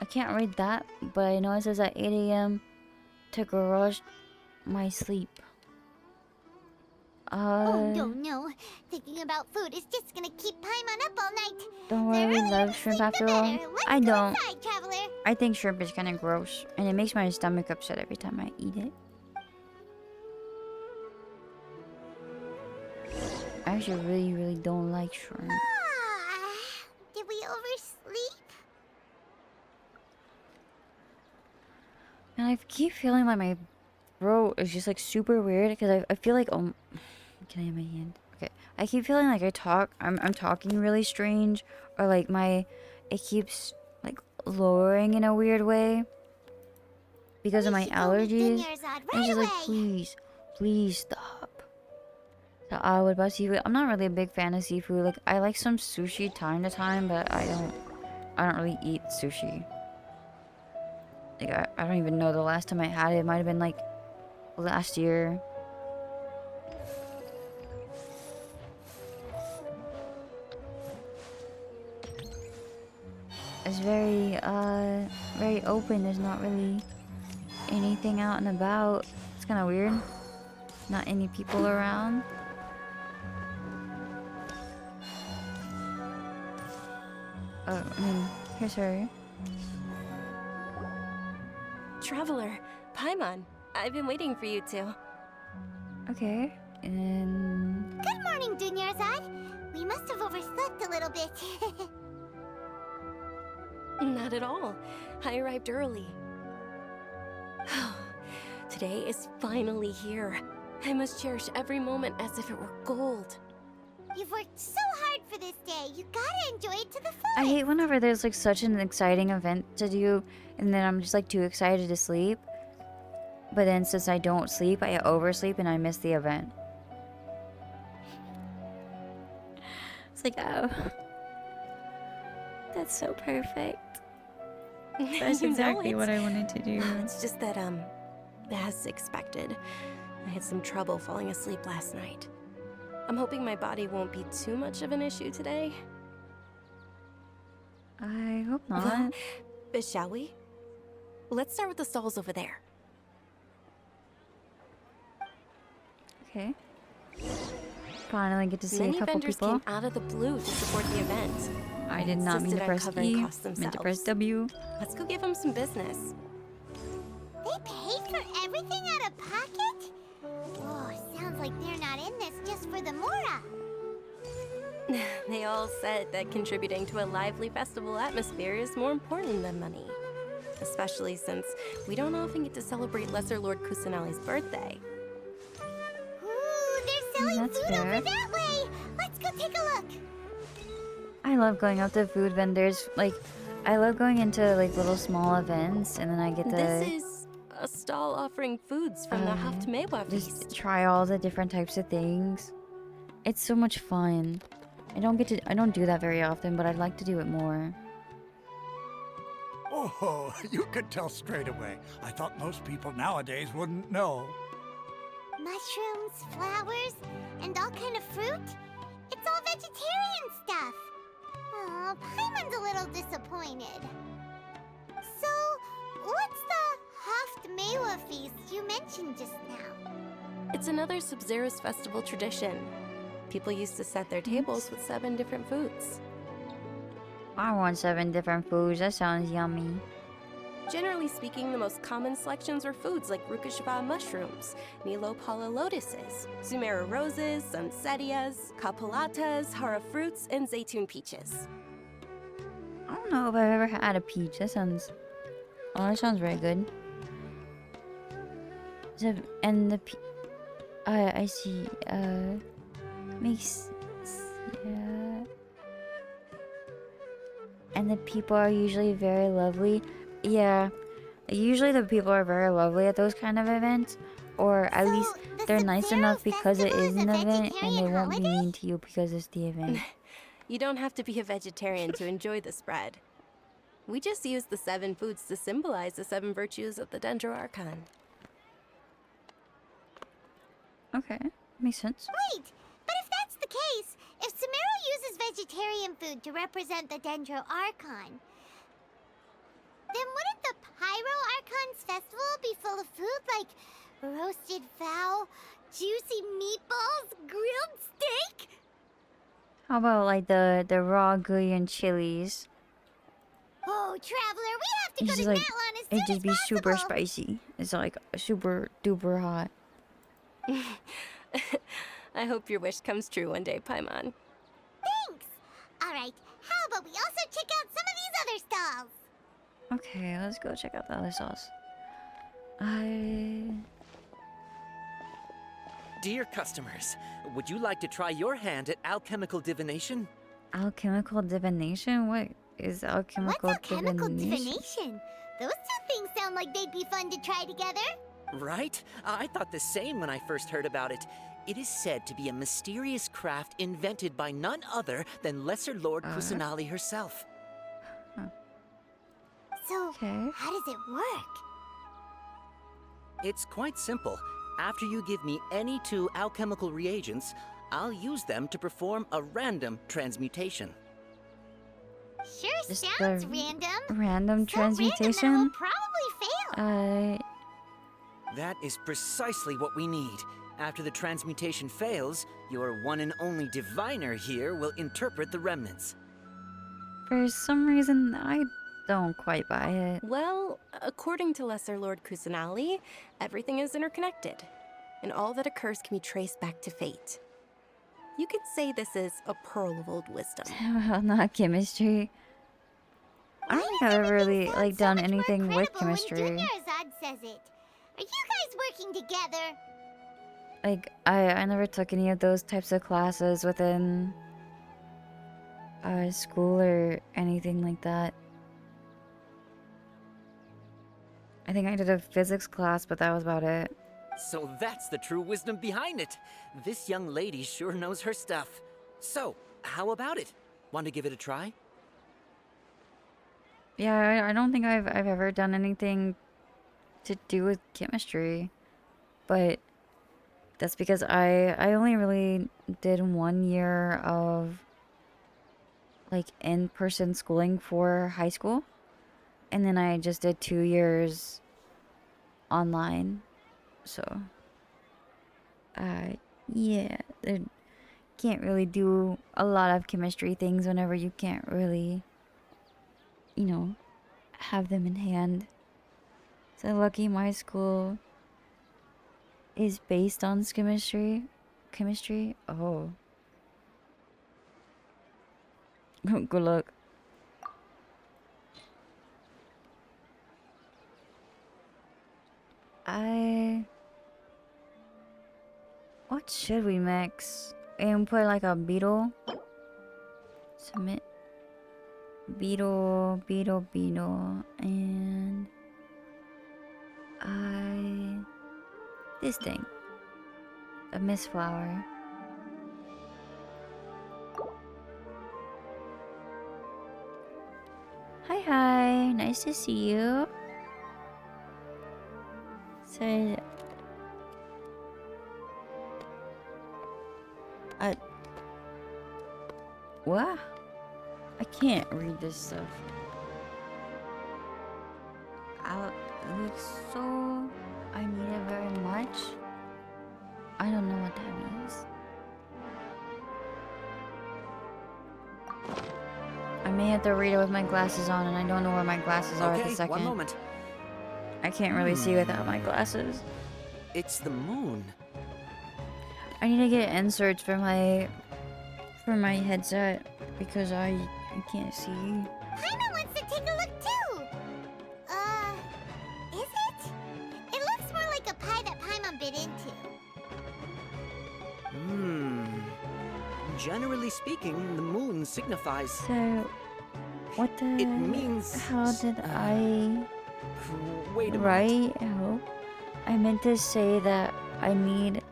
I can't read that, but I know it says at 8 a.m. to garage my sleep. Oh no. Thinking about food is just gonna keep Paimon up all night. Don't worry, we love shrimp after all. I Let's go don't. inside, traveler. I think shrimp is kind of gross, and it makes my stomach upset every time I eat it. I actually really don't like shrimp. Did we oversleep? And I keep feeling like my throat is just like super weird because I feel like can I have my hand? Okay, I keep feeling like I'm talking really strange, or like it keeps like lowering in a weird way because of my allergies. And she's like, please stop. So I would buy seafood. I'm not really a big fan of seafood. Like I like some sushi time to time, but I don't really eat sushi. Like I don't even know the last time I had it. It might have been like last year. It's very open. There's not really anything out and about. It's kind of weird. Not any people around. Oh, I mean, here's her. Traveler, Paimon, I've been waiting for you two. Okay, and... Good morning, Dunyarzad. We must have overslept a little bit. Not at all. I arrived early. Today is finally here. I must cherish every moment as if it were gold. You've worked so hard for this day. You gotta enjoy it to the fullest. I hate whenever there's like such an exciting event to do and then I'm just like too excited to sleep. But then since I don't sleep, I oversleep and I miss the event. It's like, oh. That's so perfect. That's exactly what I wanted to do. It's just that, as expected, I had some trouble falling asleep last night. I'm hoping my body won't be too much of an issue today. I hope not. Well, shall we? Let's start with the stalls over there. Okay. Finally get to see Many a couple vendors people. came out of the blue to support the event. I did not mean to Insisted on press covering E. costs Meant to themselves. press W. Let's go give them some business. They paid for everything out of pocket? Oh, sounds like they're not in this just for the Mora. They all said that contributing to a lively festival atmosphere is more important than money. Especially since we don't often get to celebrate Lesser Lord Kusanali's birthday. Ooh, they're selling That's food fair. over that way. Let's go take a look. I love going out to food vendors. Like, I love going into like little small events and then I get to This is a stall offering foods from the Haft Mewa feast. just try all the different types of things. It's so much fun. I don't do that very often, but I'd like to do it more. Oh, you could tell straight away. I thought most people nowadays wouldn't know. Mushrooms, flowers, and all kind of fruit? It's all vegetarian stuff. Oh, Paimon's a little disappointed. So, what's the Haft Mewa feast you mentioned just now? It's another Sub-Zero's festival tradition. People used to set their tables with 7 different foods. I want 7 different foods. That sounds yummy. Generally speaking, the most common selections were foods like Rukashava mushrooms, Nilopala lotuses, Sumera roses, Sunsetias, Kapalatas, Hara fruits, and Zaytun peaches. I don't know if I've ever had a peach. That sounds... Oh, that sounds very good. So, and the I see, makes... Yeah... And the people are usually very lovely. Yeah, usually the people are very lovely at those kind of events. Or at least they're nice enough because it is an event and they won't be mean to you because it's the event. You don't have to be a vegetarian to enjoy the spread. We just use the 7 foods to symbolize the 7 virtues of the Dendro Archon. Okay, makes sense. Wait, but if that's the case, if Sumeru uses vegetarian food to represent the Dendro Archon, then wouldn't the Pyro Archon's festival be full of food like roasted fowl, juicy meatballs, grilled steak? How about like the raw Guyan chilies? Oh, Traveler, we have to It's go to just like Natlan as it soon just as be super possible. spicy. It's like super duper hot. I hope your wish comes true one day, Paimon. Thanks. All right, how about we also check out some of these other stalls? Okay, let's go check out the other sauce. Dear customers, would you like to try your hand at alchemical divination? Alchemical divination? What is alchemical What's alchemical divination? divination? Those two things sound like they'd be fun to try together. Right? I thought the same when I first heard about it. It is said to be a mysterious craft invented by none other than Lesser Lord Kusanali herself. So, how does it work? It's quite simple. After you give me any 2 alchemical reagents, I'll use them to perform a random transmutation. Sure Just sounds the random. Random So random that it transmutation? will probably fail. That is precisely what we need. After the transmutation fails, your one and only diviner here will interpret the remnants. For some reason, I don't quite buy it. Well, according to Lesser Lord Kusanali, everything is interconnected, and all that occurs can be traced back to fate. You could say this is a pearl of old wisdom. Well, not chemistry. I don't think I've ever really like done anything with chemistry. Junior Azad says it. Are you guys working together? Like I never took any of those types of classes within school or anything like that. I think I did a physics class, but that was about it. So that's the true wisdom behind it. This young lady sure knows her stuff. So, how about it? Want to give it a try? Yeah, I don't think I've ever done anything to do with chemistry, but that's because I only really did 1 year of like in-person schooling for high school, and then I just did 2 years online. So yeah, there can't really do a lot of chemistry things whenever you can't really, you know, have them in hand. So lucky my school is based on chemistry. Oh. Good luck. What should we mix? And put like a beetle? Submit. Beetle, and this thing. A mist flower. Hi, hi. Nice to see you. So, what? I can't read this stuff. It looks so... I need it very much. I don't know what that means. I may have to read it with my glasses on, and I don't know where my glasses are at the Okay, second. one moment. I can't really see without my glasses. It's the moon. Oh, I need to get inserts for my headset because I can't see. Paimon wants to take a look too. Is it? It looks more like a pie that Paimon bit into. Generally speaking, the moon signifies. So, what the? It means. How did I Wait a write? Oh, I meant to say that I need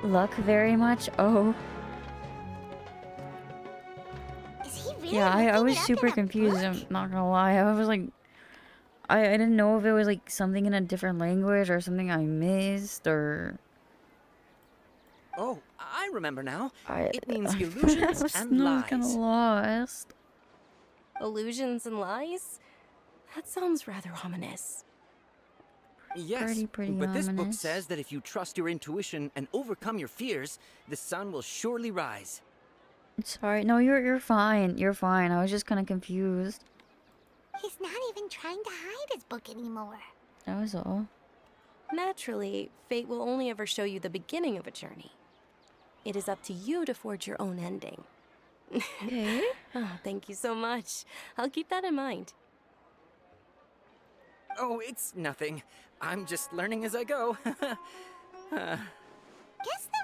luck very much. Oh. Is he really Yeah, I looking was it up super in a confused. book? I'm not gonna lie. I was like, I didn't know if it was like something in a different language or something I missed or. Oh, I remember now. It I means illusions was and not kind of lies. lost. Illusions and lies? That sounds rather ominous. Yes, Pretty but this book ominous. says that if you trust your intuition and overcome your fears, the sun will surely rise. Sorry, no, you're fine. You're fine. I was just kind of confused. He's not even trying to hide his book anymore. That was all. Naturally, fate will only ever show you the beginning of a journey. It is up to you to forge your own ending. Okay. Oh, thank you so much. I'll keep that in mind. Oh, it's nothing. I'm just learning as I go. Guess that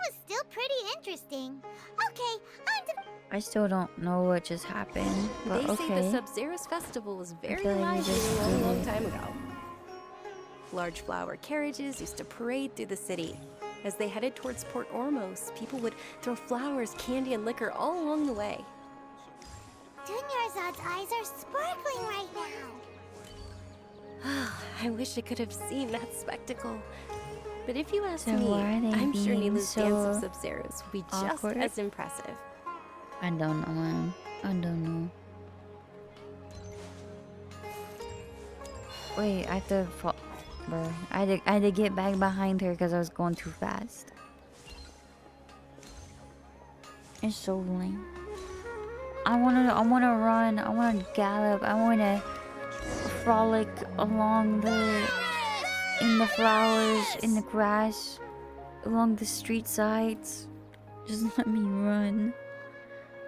was still pretty interesting. Okay, on to... I still don't know what just happened, but They say okay. the Sub-Zerus festival was very feel like you lively just a long, long did. time ago. Large flower carriages used to parade through the city. As they headed towards Port Ormos, people would throw flowers, candy, and liquor all along the way. Dunyarzad's eyes are sparkling right now. I wish I could have seen that spectacle. But if you ask So me, why are they I'm sure being Nilu's dance of so Sub-Zerus would be awkward? just as impressive. I don't know, man. I don't know. Wait, I have to fall. Bro, I had to get back behind her because I was going too fast. It's so lame. I wanna run. I wanna gallop. I wanna frolic along in the flowers, in the grass, along the street sides. Just let me run.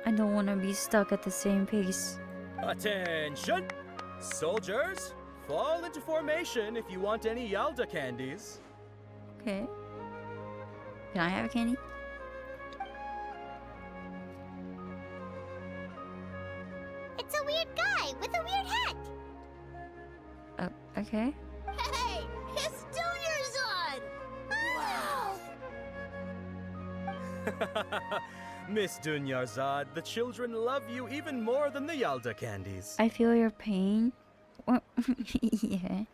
I don't want to be stuck at the same pace. Attention! Soldiers, fall into formation if you want any Yalda candies. Okay. Can I have a candy? It's a weird guy with a weird hat. Okay. Hey, it's Dunyarzad! Wow! Miss Dunyarzad, the children love you even more than the Yalda candies. I feel your pain. Yeah.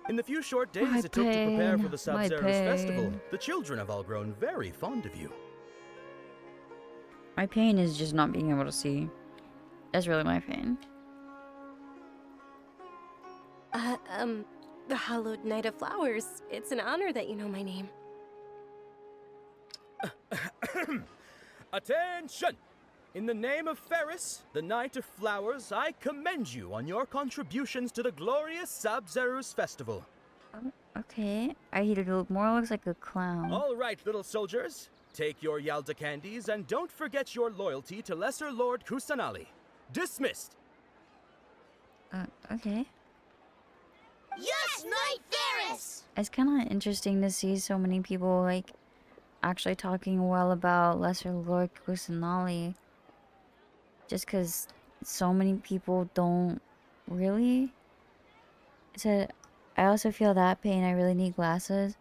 In the few short days My it took to prepare for pain, the my Sub-Zerus festival, pain. the children have all grown very fond of you. My pain is just not being able to see. That's really my pain. The Hallowed Knight of Flowers. It's an honor that you know my name. Attention! In the name of Ferris, the Knight of Flowers, I commend you on your contributions to the glorious Sub-Zerus festival. Okay. He looks like a clown. All right, little soldiers. Take your Yalda candies and don't forget your loyalty to Lesser Lord Kusanali. Dismissed. Okay. Yes, Knight Ferris! It's kind of interesting to see so many people like actually talking well about Lesser Lord Kusanali. Just because so many people don't really. I also feel that pain. I really need glasses.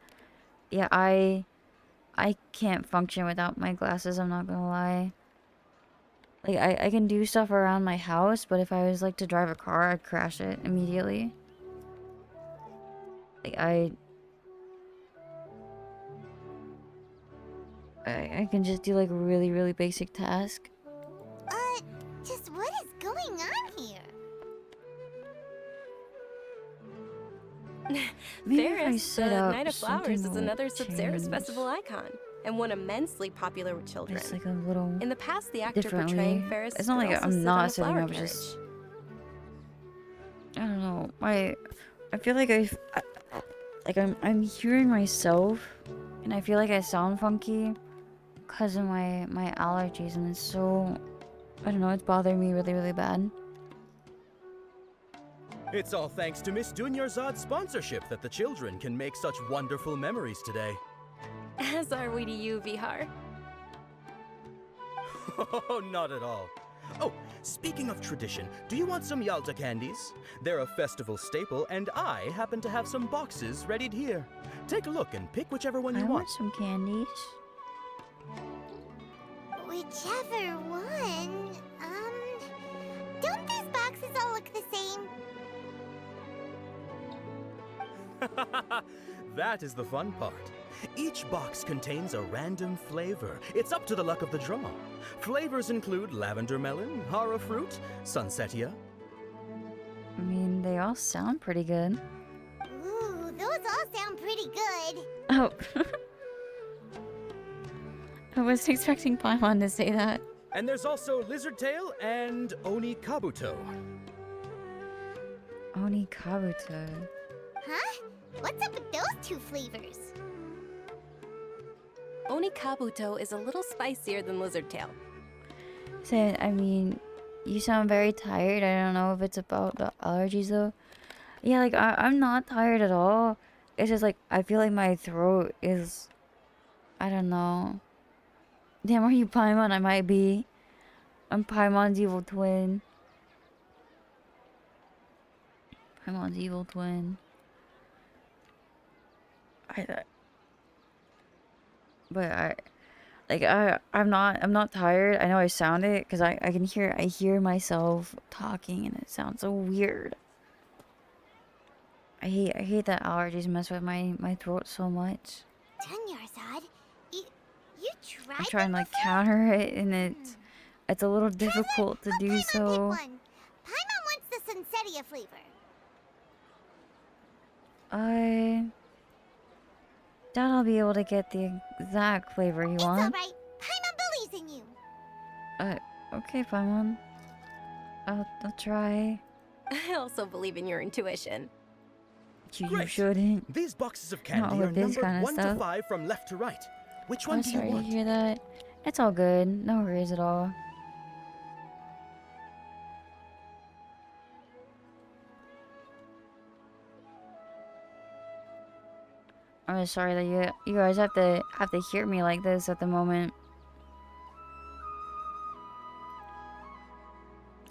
Yeah, I can't function without my glasses. I'm not gonna lie. Like I can do stuff around my house, but if I was like to drive a car, I'd crash it immediately. Like I can just do like really, really basic tasks. Just what is going on here? Maybe if I Ferris, set the up Night of Flowers something is will another Sabzeruz change. festival icon, and one immensely popular with children. It's like a little In the past, the actor differently. portraying Ferris It's not could like also I'm sit on not a setting flower up. carriage. Just I don't know. I feel like I'm hearing myself, and I feel like I sound funky because of my allergies, and it's so I don't know. It's bothering me really, really bad. It's all thanks to Miss Dunyarzad's sponsorship that the children can make such wonderful memories today. As are we to you, Vihar. Oh, not at all. Oh, speaking of tradition, do you want some Yalta candies? They're a festival staple, and I happen to have some boxes readied here. Take a look and pick whichever one you I want. want some candies. Whichever one. Don't these boxes all look the same? That is the fun part. Each box contains a random flavor. It's up to the luck of the draw. Flavors include lavender melon, hara fruit, sunsetia. I mean, they all sound pretty good. Ooh, those all sound pretty good. Oh. I was expecting Paimon to say that. And there's also lizard tail and oni kabuto. Oni Kabuto. Huh? What's up with those two flavors? Oni Kabuto is a little spicier than Lizard Tail. So, I mean, you sound very tired. I don't know if it's about the allergies though. Yeah, like I'm not tired at all. It's just like I feel like my throat is, I don't know. Damn, are you Paimon? I might be. I'm Paimon's evil twin. Paimon's evil twin. I'm not tired. I know I sound it because I hear myself talking and it sounds so weird. I hate that allergies mess with my throat so much. Dunyarzad, you tried I try and them like before? counter it and it's a little difficult to do Paimon, pick so. one. Paimon wants the Sunsetia flavor. I doubt I'll be able to get the exact flavor you It's want. alright. Paimon believes in you. Okay, Paimon. I'll try. I also believe in your intuition. You Great. shouldn't. These boxes of Not candy are with this numbered kinda 1 to stuff. 5 from left to right. Which one I'm do you sorry to want? hear that. It's all good. No worries at all. I'm just sorry that you guys have to hear me like this at the moment.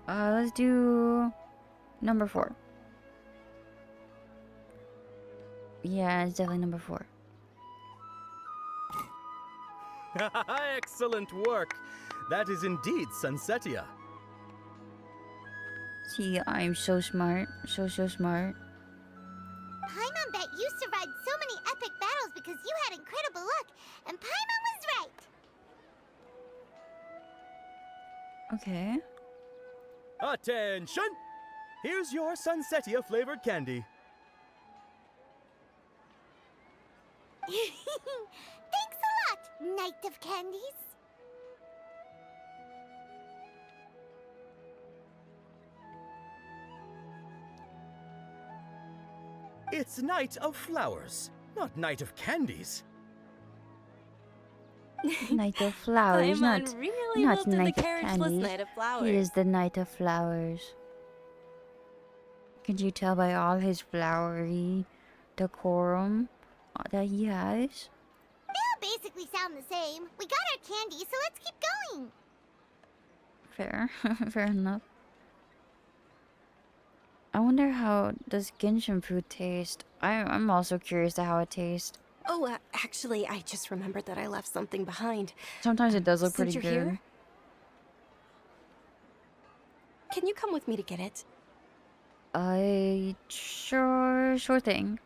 Let's do number 4. Yeah, it's definitely number 4. Excellent work. That is indeed Sunsetia. See, I'm so smart. So smart. Paimon bet you survived so many epic battles because you had incredible luck, and Paimon was right. Okay. Attention! Here's your Sunsetia flavored candy. Thanks a lot, Knight of Candies. It's Night of Flowers, not Night of Candies. Knight of Flowers, Paimon not really not loved the Knight of carriageless Candies. Knight of Flowers. He is the Knight of Flowers. Can you tell by all his flowery decorum that he has? They all basically sound the same. We got our candy, so let's keep going. Fair. Fair enough. I wonder how does Genshin food taste? I'm also curious to how it tastes. Oh, actually, I just remembered that I left something behind. Sometimes it does look Since pretty you're good. here, Can you come with me to get it? Sure thing.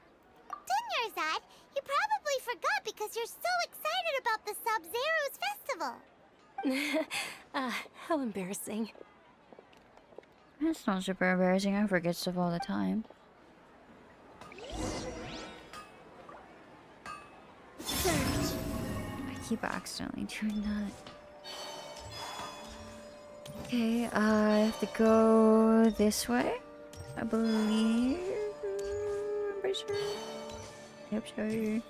Dunyarzad, you probably forgot because you're so excited about the Sub-Zero's festival. How embarrassing. It's not super embarrassing. I forget stuff all the time. I keep accidentally doing that. Okay, I have to go this way, I believe. I'm pretty sure. Yep, sure.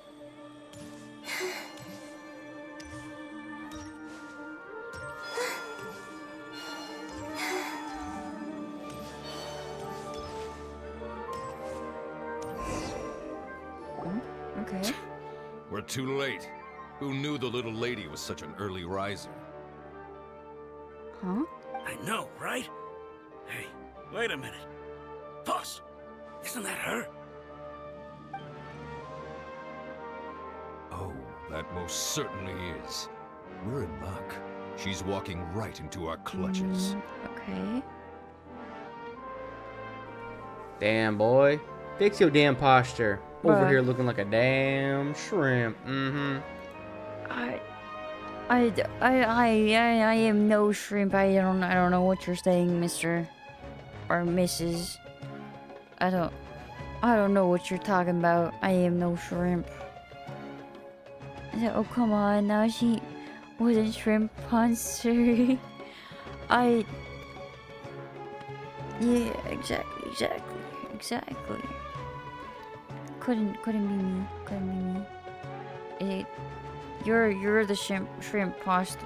Okay. We're too late. Who knew the little lady was such an early riser? Huh? I know, right? Hey, wait a minute. Boss, isn't that her? Oh, that most certainly is. We're in luck. She's walking right into our clutches. Okay. Damn, boy. Fix your damn posture. Over Bruh. here looking like a damn shrimp. Mm-hmm. I am no shrimp. I don't know what you're saying, Mr. or Mrs. I don't know what you're talking about. I am no shrimp. Oh, come on, now she was a shrimp monster. Yeah, exactly. Couldn't be me. You're the shrimp imposter.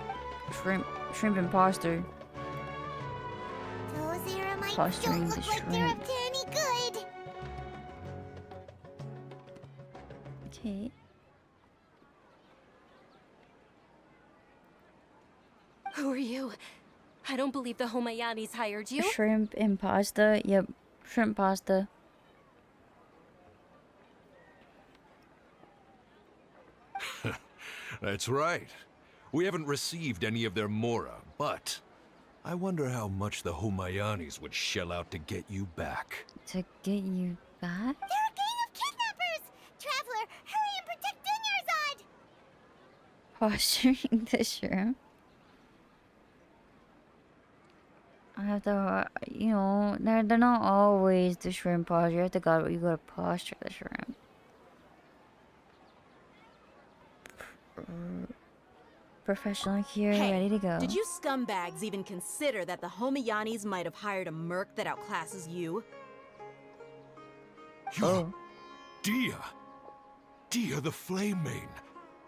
Those Eremites Fostering don't the look like they're shrimp. up to any good. Okay. Who are you? I don't believe the Homayanis hired you. Shrimp and pasta. Yep, shrimp pasta. That's right. We haven't received any of their mora, but I wonder how much the Humayanis would shell out to get you back. To get you back? They're a gang of kidnappers! Traveler, hurry and protect Dunyarzad! Posturing the shrimp. I have to, they're not always the shrimp posture. You gotta posture the shrimp. Professional here, Hey, ready to go. Did you scumbags even consider that the Homayanis might have hired a merc that outclasses you? Oh. Dia! Dia the Flame Main!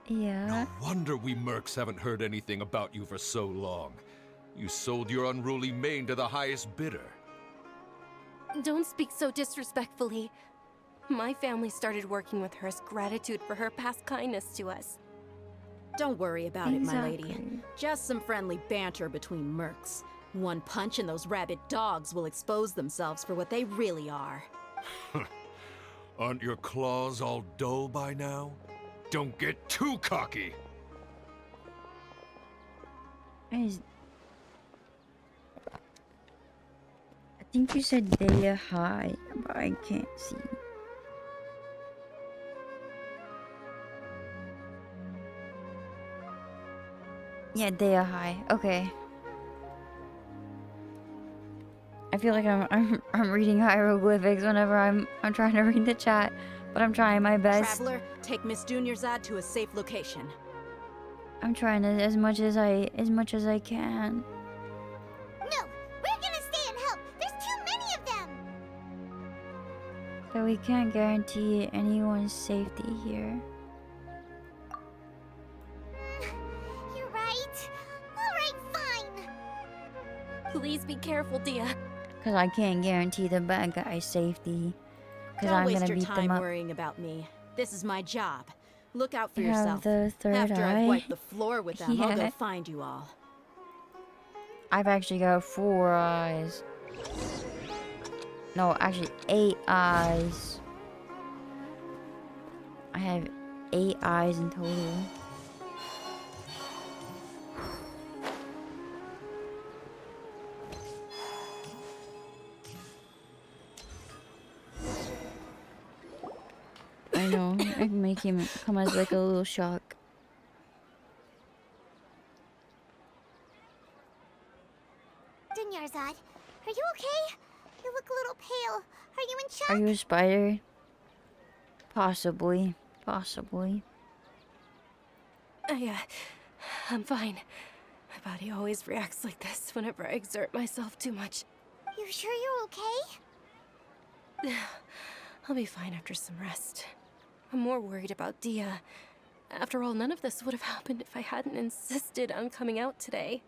Yeah. No wonder we mercs haven't heard anything about you for so long. You sold your unruly mane to the highest bidder. Don't speak so disrespectfully. My family started working with her as gratitude for her past kindness to us. Don't worry about it, my lady. Exactly. Just some friendly banter between mercs. One punch and those rabid dogs will expose themselves for what they really are. Aren't your claws all dull by now? Don't get too cocky! I think you said Data High, but I can't see. Yeah, Data High. Okay. I feel like I'm reading hieroglyphics whenever I'm trying to read the chat, but I'm trying my best. Traveler, take Miss Dunyarzad to a safe location. I'm trying to as much as I can. No, we're gonna stay and help. There's too many of them. But we can't guarantee anyone's safety here. You're right. All right, fine. Please be careful, Dia. Cause I can't guarantee the bad guy's safety. Cause Don't I'm waste gonna your beat time them up. worrying about me. This is my job. Look out for You have yourself. the third After eye? I've wiped the floor with them, I'll Yeah. go find you all. I've actually got 4 eyes. No, actually 8 eyes. I have 8 eyes in total. you know, like make him come as like a little shock. Dunyarzad, are you okay? You look a little pale. Are you in shock? Are you a spider? Possibly. Possibly. Yeah, I'm fine. My body always reacts like this whenever I exert myself too much. You sure you're okay? I'll be fine after some rest. I'm more worried about Dia. After all, none of this would have happened if I hadn't insisted on coming out today.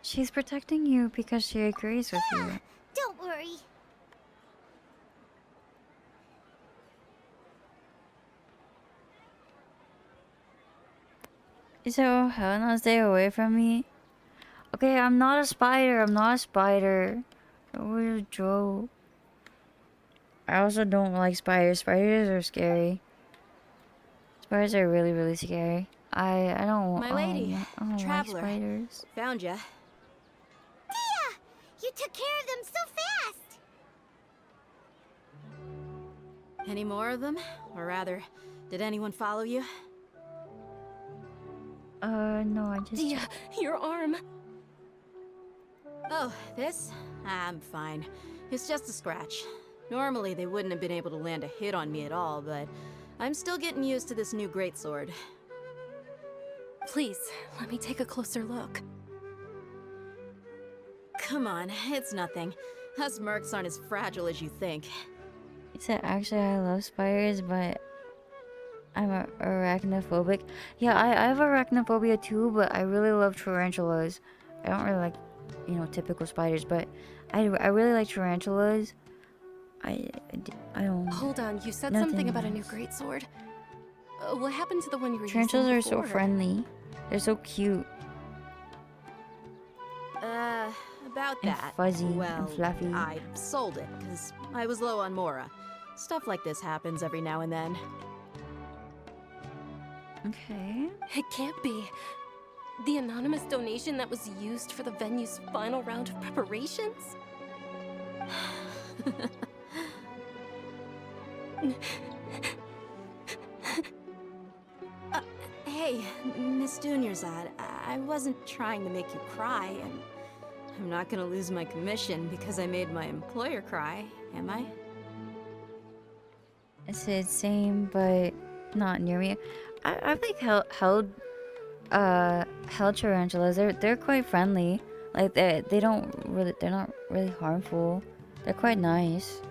She's protecting you because she agrees with you. Don't worry. So, Helena, stay away from me. Okay, I'm not a spider. I'm not a spider. It was a joke. I also don't like spiders. Spiders are scary. Spiders are really, really scary. I don't. My lady, I don't traveler, like spiders. found ya. Dia! You took care of them so fast! Any more of them? Or rather, did anyone follow you? No, I just. Dia, your arm. Oh, this? I'm fine. It's just a scratch. Normally, they wouldn't have been able to land a hit on me at all, but I'm still getting used to this new greatsword. Please, let me take a closer look. Come on, it's nothing. Us mercs aren't as fragile as you think. He said, actually, I love spiders, but I'm arachnophobic. Yeah, I have arachnophobia too, but I really love tarantulas. I don't really like, you know, typical spiders, but I really like tarantulas. I don't. Hold on, you said nothing something about a new else. greatsword. What happened to the one you were Tarantulas using are so before? friendly. They're so cute. About And that. fuzzy and well, fluffy. I sold it, because I was low on Mora. Stuff like this happens every now and then. Okay. It can't be. The anonymous donation that was used for the venue's final round of preparations? Hey, Miss Dunyarzad, I wasn't trying to make you cry, and I'm not gonna lose my commission because I made my employer cry, am I? I said same, but not near me. I've like held tarantulas. They're quite friendly. Like they're not really harmful. They're quite nice.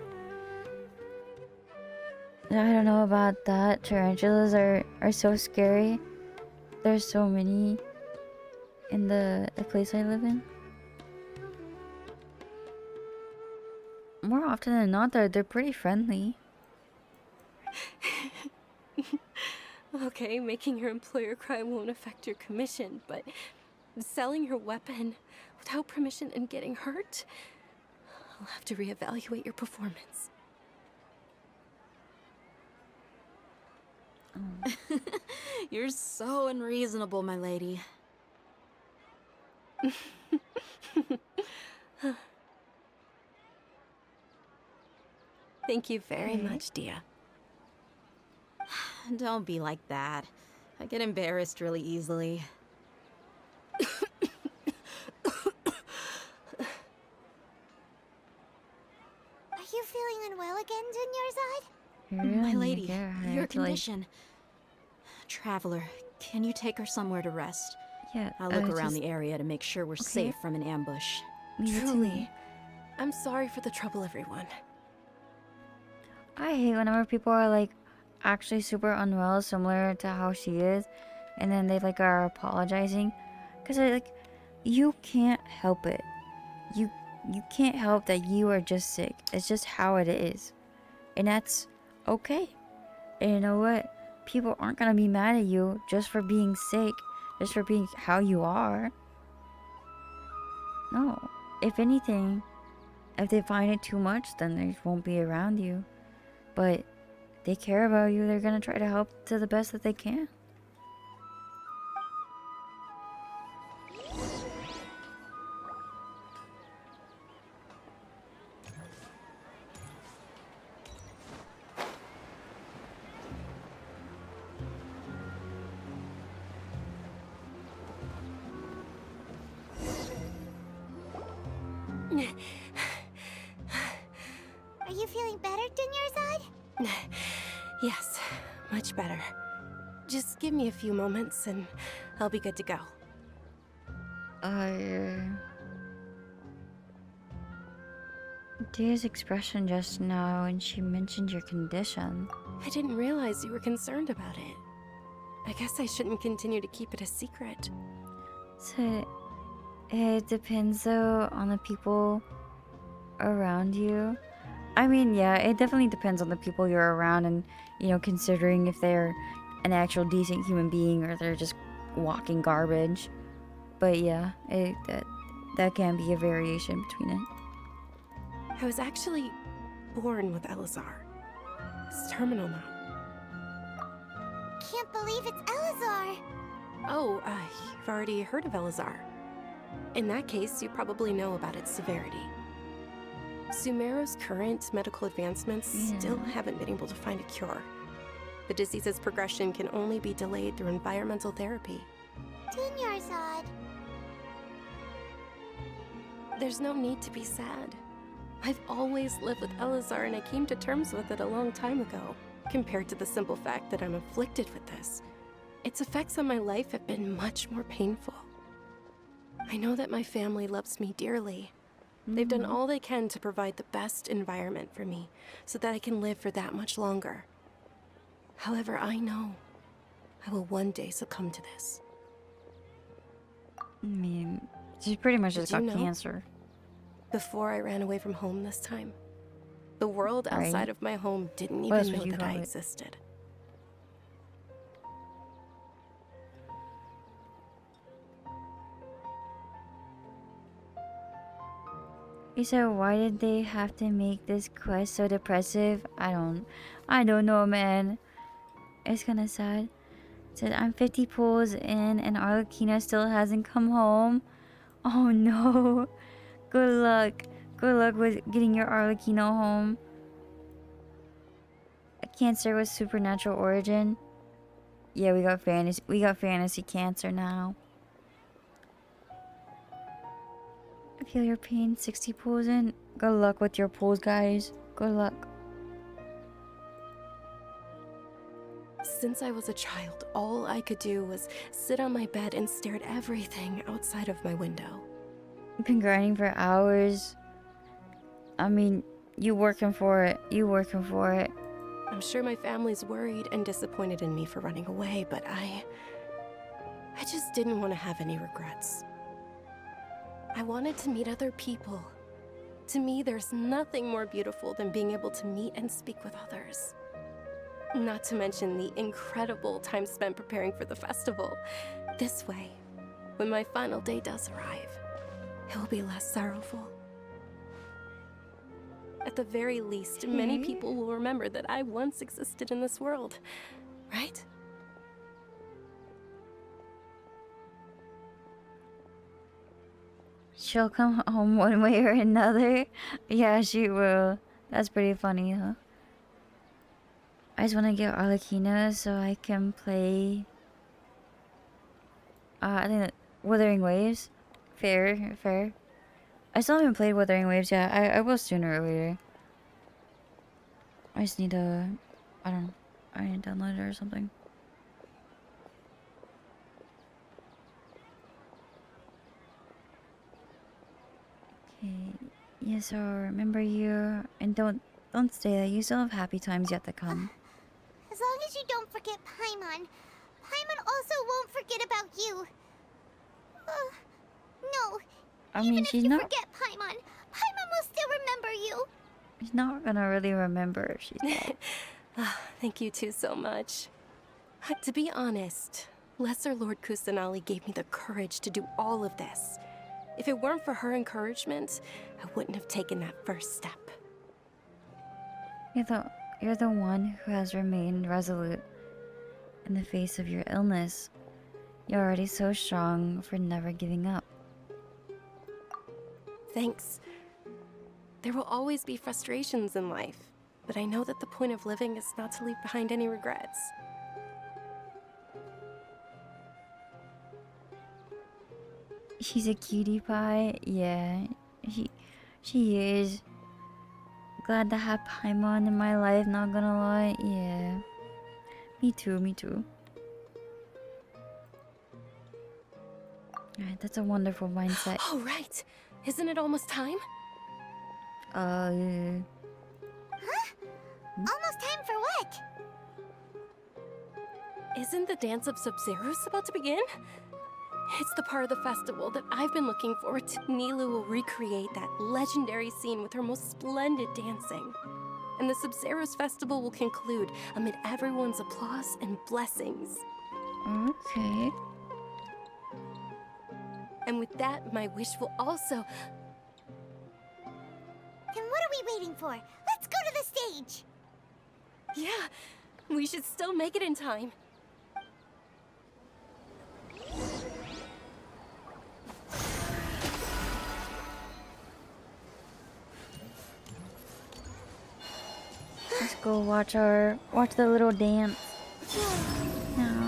I don't know about that. Tarantulas are so scary. There's so many in the place I live in. More often than not, they're pretty friendly. Okay, making your employer cry won't affect your commission, but selling your weapon without permission and getting hurt? I'll have to reevaluate your performance. You're so unreasonable, my lady. Thank you very much, Dia. Don't be like that. I get embarrassed really easily. Are you feeling unwell again, Dunyarzad? My lady, her your to, like- condition. Traveler, can you take her somewhere to rest? Yeah, I'll look around just- the area to make sure we're safe from an ambush. Truly. I'm sorry for the trouble, everyone. I hate whenever people are like actually super unwell, similar to how she is, and then they like are apologizing, because like you can't help it. You can't help that you are just sick. It's just how it is, and that's okay. And you know what? People aren't gonna be mad at you just for being sick, just for being how you are. No. If anything, if they find it too much, then they won't be around you. But they care about you. They're gonna try to help to the best that they can. Are you feeling better, Dunyarzad? Yes, much better. Just give me a few moments and I'll be good to go. Dia's expression just now when she mentioned your condition. I didn't realize you were concerned about it. I guess I shouldn't continue to keep it a secret. So, it depends though on the people around you. I mean, yeah, it definitely depends on the people you're around and, you know, considering if they're an actual decent human being or they're just walking garbage. But yeah, that can be a variation between it. I was actually born with Elazar. It's terminal now. Can't believe it's Elazar. Oh, you've already heard of Elazar. In that case, you probably know about its severity. Sumeru's current medical advancements still haven't been able to find a cure. The disease's progression can only be delayed through environmental therapy. Dunyarzad. There's no need to be sad. I've always lived with Elazar and I came to terms with it a long time ago. Compared to the simple fact that I'm afflicted with this, its effects on my life have been much more painful. I know that my family loves me dearly. They've done all they can to provide the best environment for me so that I can live for that much longer. However, I know I will one day succumb to this. I mean, she pretty much just got cancer. Before I ran away from home this time, the world Right. outside of my home didn't What else even would know you that I call it? existed. So why did they have to make this quest so depressive? I don't know, man. It's kinda sad. Said I'm 50 pulls in and Arlecchino still hasn't come home. Oh no. Good luck. Good luck with getting your Arlecchino home. A cancer with supernatural origin. Yeah, we got fantasy cancer now. I feel your pain. 60 pulls in. Good luck with your pulls, guys. Good luck. Since I was a child, all I could do was sit on my bed and stare at everything outside of my window. You've been grinding for hours. I mean, you working for it. You working for it. I'm sure my family's worried and disappointed in me for running away, but I just didn't want to have any regrets. I wanted to meet other people. To me, there's nothing more beautiful than being able to meet and speak with others. Not to mention the incredible time spent preparing for the festival. This way, when my final day does arrive, it will be less sorrowful. At the very least, many people will remember that I once existed in this world, right? She'll come home one way or another. Yeah, she will. That's pretty funny, huh? I just want to get Arlecchino so I can play. I think that Wuthering Waves. Fair, fair. I still haven't played Wuthering Waves yet. I will sooner or later. I just need to. I don't know. I need to download it or something. Okay. Yes, so remember you, and don't stay there. You still have happy times yet to come. As long as you don't forget Paimon. Paimon also won't forget about you. No. I Even mean, if she's you not. forget Paimon, Paimon will still remember you. She's not gonna really remember if she's dead. Thank you two so much. To be honest, Lesser Lord Kusanali gave me the courage to do all of this. If it weren't for her encouragement, I wouldn't have taken that first step. You're the one who has remained resolute in the face of your illness. You're already so strong for never giving up. Thanks. There will always be frustrations in life, but I know that the point of living is not to leave behind any regrets. She's a cutie pie. Yeah, She is. Glad to have Paimon in my life, not gonna lie. Yeah. Me too, me too. Alright, that's a wonderful mindset. Oh, right. Isn't it almost time? Huh? Almost time for what? Isn't the Dance of Sub-Zeros about to begin? It's the part of the festival that I've been looking forward to. Nilou will recreate that legendary scene with her most splendid dancing. And the Sub-Zeros festival will conclude amid everyone's applause and blessings. Okay. And with that, my wish will also... Then what are we waiting for? Let's go to the stage! Yeah, we should still make it in time. Let's go watch the little dance. No.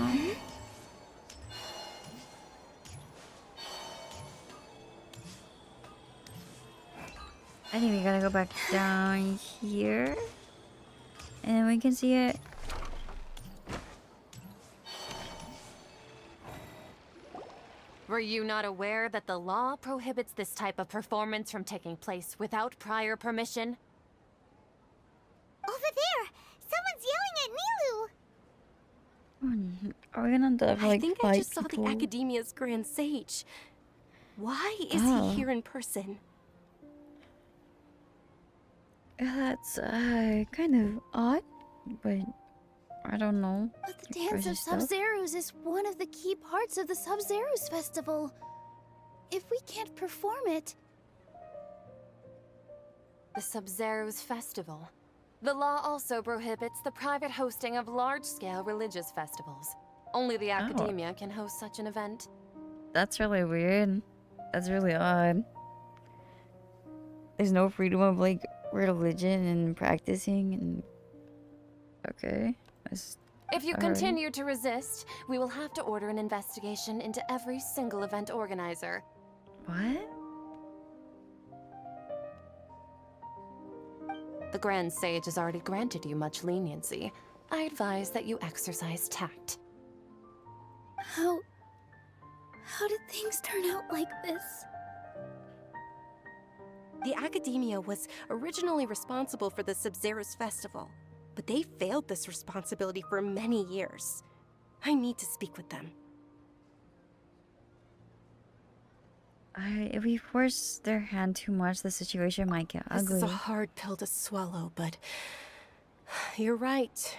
I think we gotta go back down here. And then we can see it. Were you not aware that the law prohibits this type of performance from taking place without prior permission? Over there! Someone's yelling at Nilou! Are we gonna have to, like, I think I fight just saw the people? Academia's Grand Sage. Why is Oh. he here in person? That's kind of odd, but I don't know. But the Dance of Sub-Zeros is one of the key parts of the Sub-Zeros festival. If we can't perform it... The Sub-Zeros Festival. The law also prohibits the private hosting of large-scale religious festivals. Only the academia can host such an event. That's really weird. That's really odd. There's no freedom of, like, religion and practicing and... Okay. That's... If you alright. continue to resist, we will have to order an investigation into every single event organizer. What? The Grand Sage has already granted you much leniency. I advise that you exercise tact. How did things turn out like this? The Academia was originally responsible for the Sub-Zeros festival, but they failed this responsibility for many years. I need to speak with them. If we force their hand too much, the situation might get This ugly. is a hard pill to swallow, but you're right.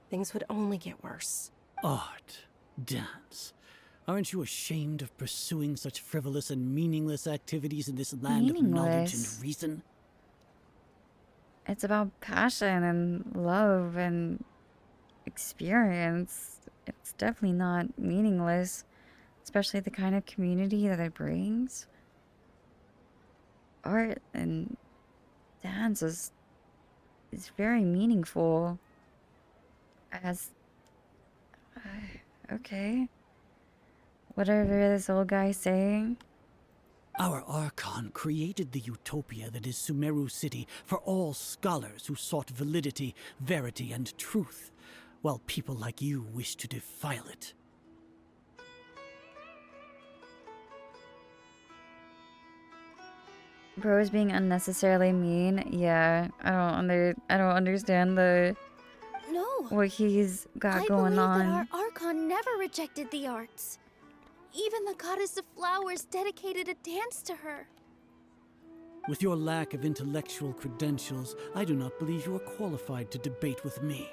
Things would only get worse. Art. Dance. Aren't you ashamed of pursuing such frivolous and meaningless activities in this land of knowledge and Meaningless? reason? It's about passion and love and experience. It's definitely not meaningless, especially the kind of community that it brings. Art and dance is very meaningful. As okay, whatever this old guy's saying. Our Archon created the utopia that is Sumeru City for all scholars who sought validity, verity, and truth, while people like you wish to defile it. Bro is being unnecessarily mean. Yeah, I don't understand No. what he's got I going believe on. that our Archon never rejected the arts. Even the goddess of flowers dedicated a dance to her. With your lack of intellectual credentials, I do not believe you are qualified to debate with me.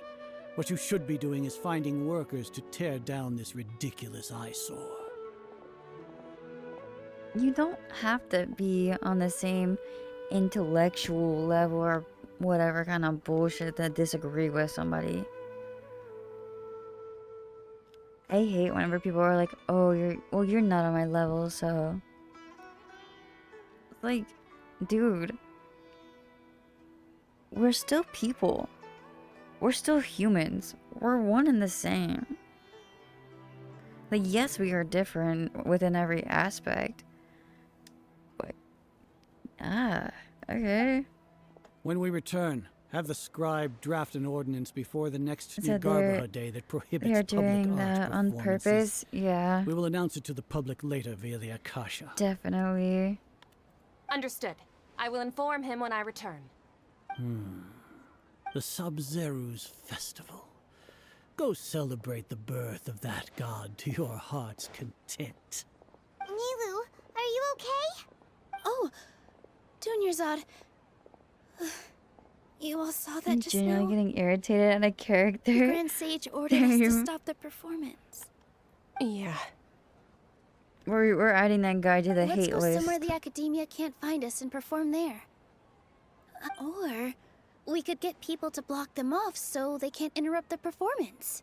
What you should be doing is finding workers to tear down this ridiculous eyesore. You don't have to be on the same intellectual level or whatever kind of bullshit to disagree with somebody. I hate whenever people are like, "Oh, you're not on my level," so like, dude, we're still people. We're still humans. We're one and the same. Like, yes, we are different within every aspect. But Okay. When we return, have the scribe draft an ordinance before the next So Garbaha Day that prohibits they're public doing art that on performances. purpose. Yeah, We will announce it to the public later via the Akasha. definitely. Understood. I will inform him when I return. The Sub-Zeru's festival. Go celebrate the birth of that god to your heart's content. Nilu, are you okay? Oh, Dunyarzad. You all saw that I'm just genuinely now? getting irritated at a character. The Grand Sage ordered us to stop the performance. Yeah. We're adding that guy to the Let's hate go list. somewhere the Academia can't find us and perform there. Or we could get people to block them off so they can't interrupt the performance.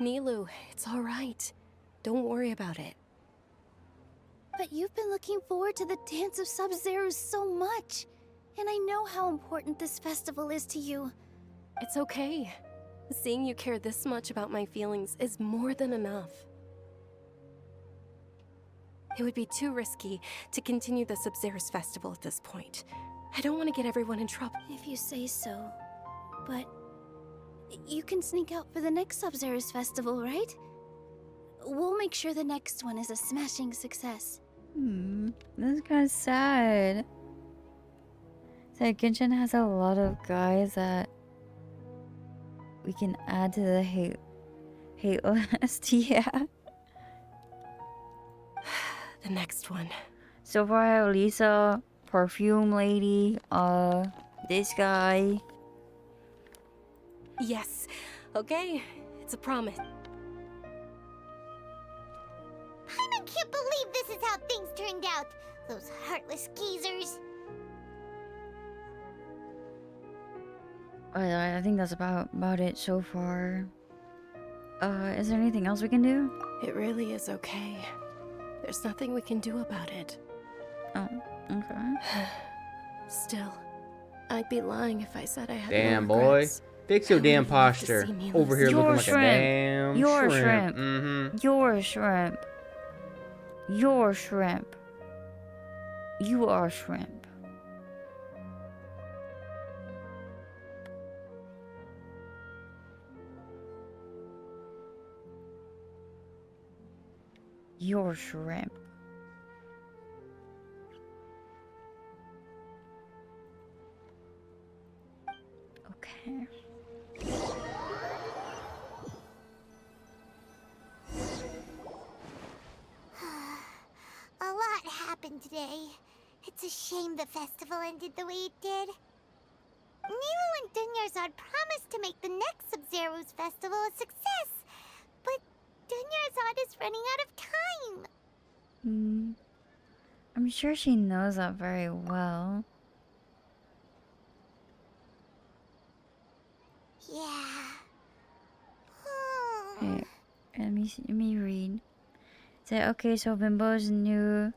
Nilu, it's all right. Don't worry about it. But you've been looking forward to the Dance of Sub-Zero so much. And I know how important this festival is to you. It's okay. Seeing you care this much about my feelings is more than enough. It would be too risky to continue the Sub-Zero's festival at this point. I don't want to get everyone in trouble. If you say so. But you can sneak out for the next Sub-Zero's festival, right? We'll make sure the next one is a smashing success. This is kind of sad. So Genshin has a lot of guys that we can add to the hate list. Yeah. The next one. So far I have Lisa, Perfume Lady, this guy. Yes. Okay. It's a promise. I can't believe this is how things turned out. Those heartless geezers. I think that's about it so far. Is there anything else we can do? It really is okay. There's nothing we can do about it. Oh, okay. Still, I'd be lying if I said I had Damn, no boy. regrets. Fix your I damn would love to posture. see me Over lose. here You're looking a like shrimp. a damn You're a shrimp. shrimp. You're a shrimp. You're a shrimp. You are a shrimp. You're a shrimp. Okay. A lot happened today. It's a shame the festival ended the way it did. Nilu and Dunyarzad promised to make the next Sub-Zero's festival a success, but Dunyarzad is running out of time. I'm sure she knows that very well. Yeah. Okay, let me read. Say, okay, so Bimbo's new.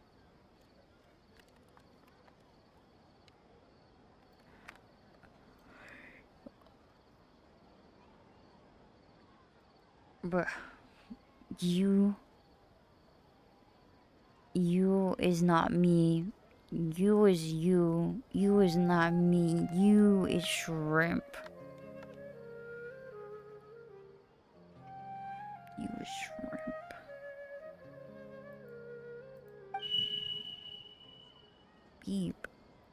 Bruh. You is not me. You is you. You is not me. You is shrimp. You is shrimp. Beep.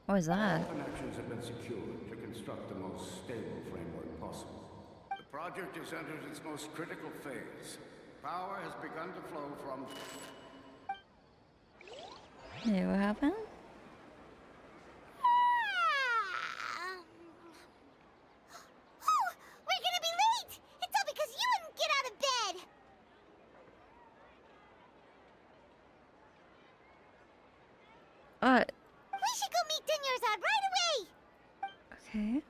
What was that? Connections have been secured to construct the most stable framework possible. The project has entered its most critical phase. Power has begun to flow from... Hey, what happened? Oh, we're gonna be late! It's all because you wouldn't get out of bed! We should go meet Dunyarzad right away! Okay.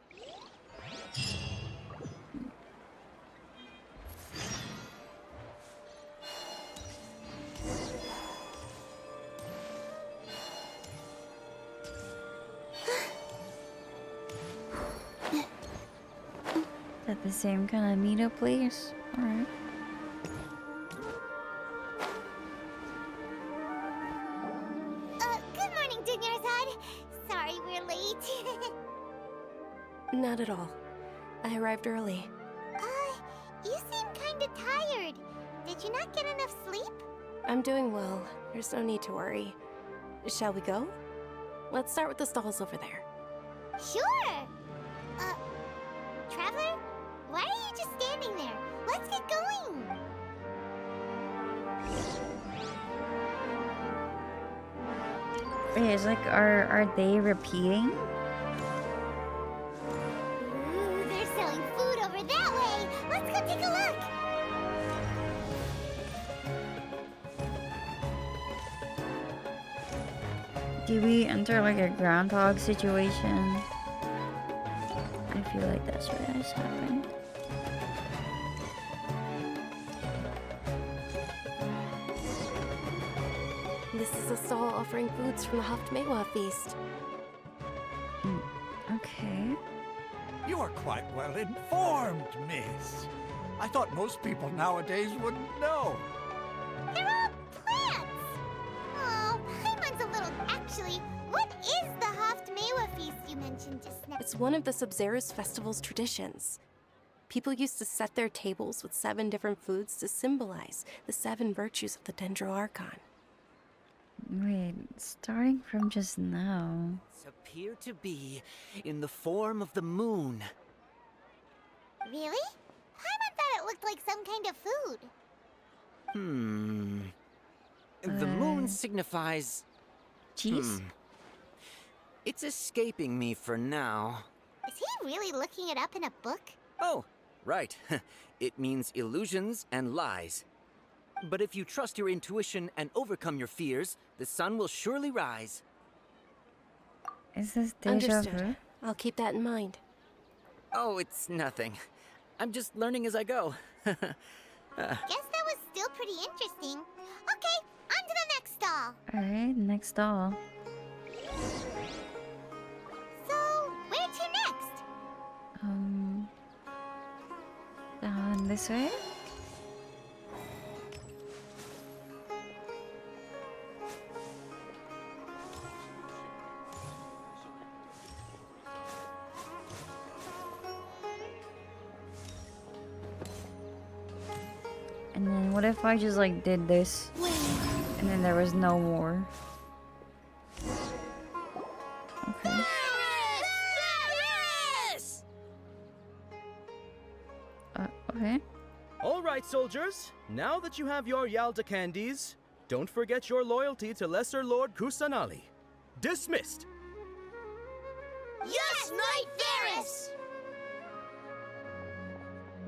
Is that the same kind of meetup place? Alright. Good morning, Dunyarzad. Sorry Not at all. I arrived early. You seem kinda tired. Did you not get enough sleep? I'm doing well. There's no need to worry. Shall we go? Let's start with the stalls over there. Sure! Traveler? Why are you just standing there? Let's get going! Wait, it's like, are they repeating? Ooh, they're selling food over that way! Let's go take a look! Do we enter like a groundhog situation? I feel like that's what has happened. This is a stall offering foods from the Haftmewa feast. Okay. You are quite well informed, miss. I thought most people nowadays wouldn't know. They're all plants! Oh, Paimon's a little... Actually, what is the Haftmewa feast you mentioned just now? It's one of the Sabzeruz festival's traditions. People used to set their tables with 7 different foods to symbolize the 7 virtues of the Dendro Archon. Wait, starting from just now. Appear to be in the form of the moon. Really? Paimon thought it looked like some kind of food. The moon signifies... Cheese? It's escaping me for now. Is he really looking it up in a book? Oh, right. It means illusions and lies. But if you trust your intuition and overcome your fears, the sun will surely rise. Is this deja Understood. vu? I'll keep that in mind. Oh, it's nothing. I'm just learning as I go. Guess that was still pretty interesting. Okay, on to the next stall. Alright, next stall. So, where to next? Down this way? And then what if I just like did this and then there was no more? Okay. Okay. All right, soldiers. Now that you have your Yalda candies, don't forget your loyalty to Lesser Lord Kusanali. Dismissed. Yes, Knight Varys!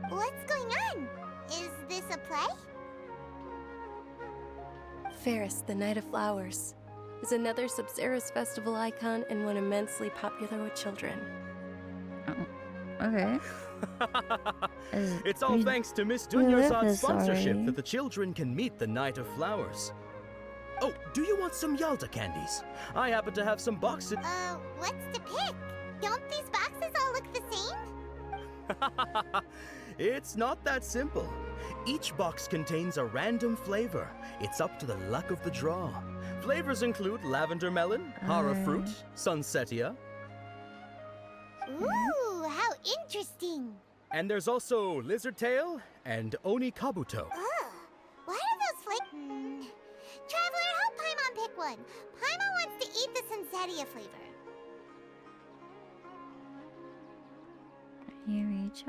What's going on? Is this a play? Ferris, the Knight of Flowers, is another Sabzeruz festival icon and one immensely popular with children. Okay. It's all thanks to Miss we live Dunyarzad's this sponsorship already. that the children can meet the Knight of Flowers. Oh, do you want some Yalda candies? I happen to have some boxes. What's to pick? Don't these boxes all look the same? It's not that simple. Each box contains a random flavor. It's up to the luck of the draw. Flavors include lavender melon, hara fruit, sunsetia, Ooh, how interesting! and there's also lizard tail and oni kabuto. Why are those Traveler, help Paimon pick one. Paimon wants to eat the Sunsetia flavor. You reach.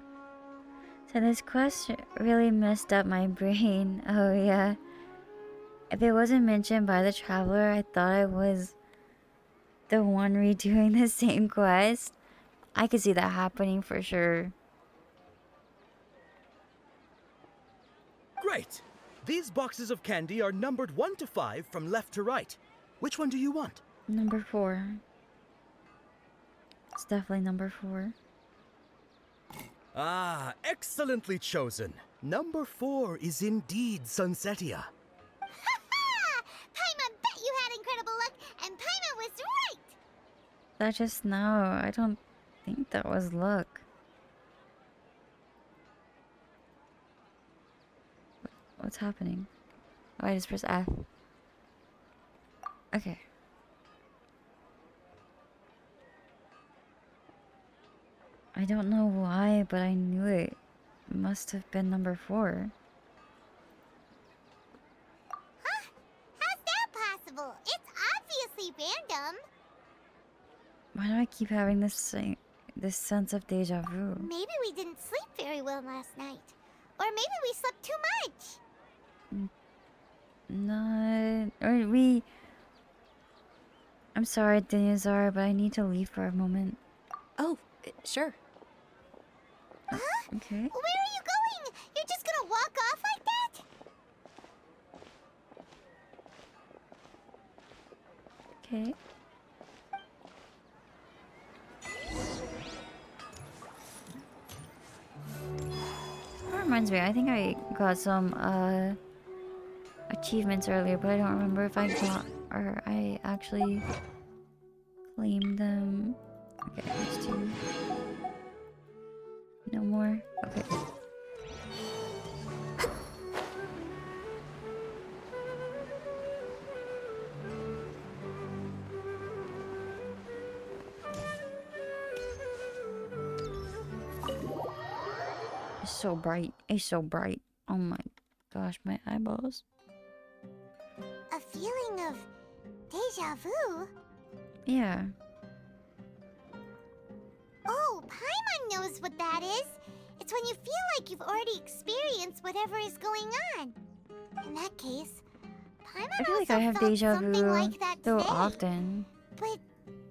So this quest really messed up my brain. Oh yeah. If it wasn't mentioned by the traveler, I thought I was the one redoing the same quest. I could see that happening for sure. Great! These boxes of candy are numbered 1 to 5 from left to right. Which one do you want? Number 4. It's definitely number 4. Ah, excellently chosen. Number 4 is indeed Sunsetia. Paimon bet you had incredible luck, and Paimon was right! That just now, I don't think that was luck. What's happening? Oh, I just press F. Okay. I don't know why, but I knew it must have been number 4. Huh? How's that possible? It's obviously random. Why do I keep having this sense of deja vu? Maybe we didn't sleep very well last night. Or maybe we slept too much. Not... Or we... I'm sorry, Dinuzar, but I need to leave for a moment. Oh, sure. Okay. Where are you going? You're just gonna walk off like that? Okay. That reminds me, I think I got some achievements earlier, but I don't remember if I got or I actually claimed them. Okay, let's do no more. Okay. It's so bright. It's so bright. Oh my gosh, my eyeballs. A feeling of deja vu? Yeah. Oh, Paimon knows what that is. It's when you feel like you've already experienced whatever is going on. In that case, Paimon I feel like also I have felt deja something vu like that so today. often. But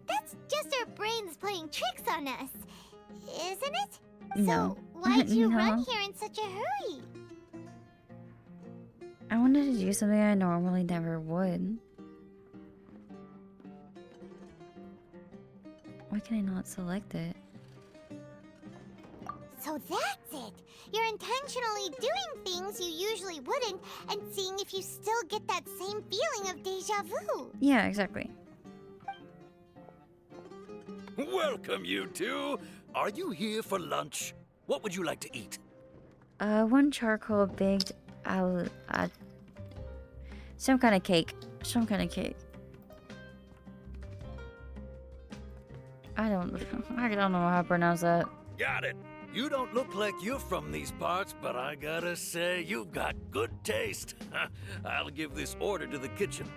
that's just our brains playing tricks on us, isn't it? No. So why'd you No. run here in such a hurry? I wanted to do something I normally never would. Why can I not select it? So that's it. You're intentionally doing things you usually wouldn't and seeing if you still get that same feeling of deja vu. Yeah, exactly. Welcome, you two. Are you here for lunch? What would you like to eat? One charcoal baked some kind of cake. Some kind of cake. I don't know how to pronounce that. Got it. You don't look like you're from these parts, but I gotta say, you've got good taste. I'll give this order to the kitchen.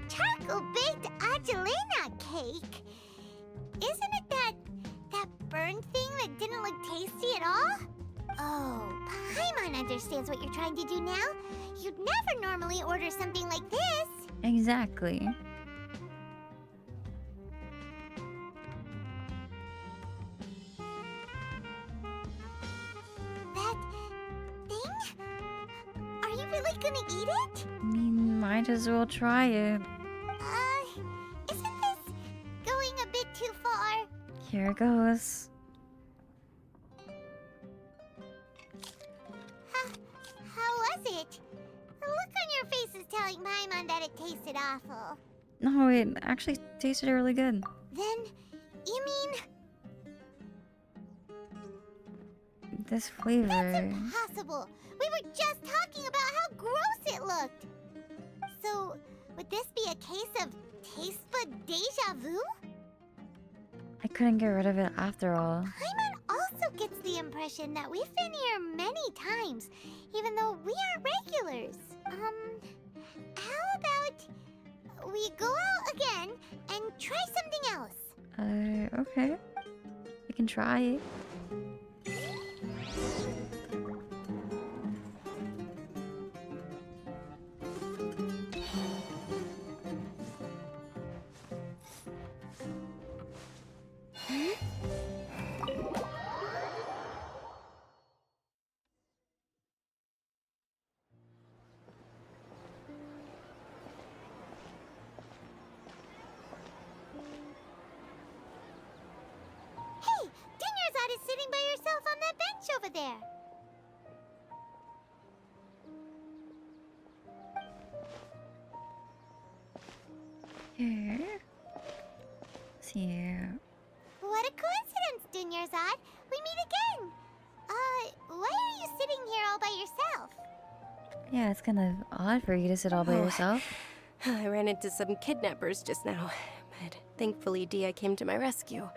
Charcoal baked Angelina cake? Isn't it that burned thing that didn't look tasty at all? Oh, Paimon understands what you're trying to do now. You'd never normally order something like this. Exactly. That thing? Are you really gonna eat it? I mean, might as well try it. Isn't this going a bit too far? Here goes. How was it? The look on your face is telling Paimon that it tasted awful. No, it actually tasted really good. Then, you mean This flavor. that's impossible? We were just talking about how gross it looked. So, would this be a case of taste bud deja vu? I couldn't get rid of it after all. Paimon also gets the impression that we've been here many times, even though we aren't regulars. How about we go out again and try something else? Okay. We can try it. Hey, Dinnersot is sitting by yourself on that bench over there. Here. Here. What a coincidence, Dinnersot. We meet again. Why are you sitting here all by yourself? Yeah, it's kind of odd for you to sit all by Oh. yourself. I ran into some kidnappers just now, but thankfully Dia came to my rescue.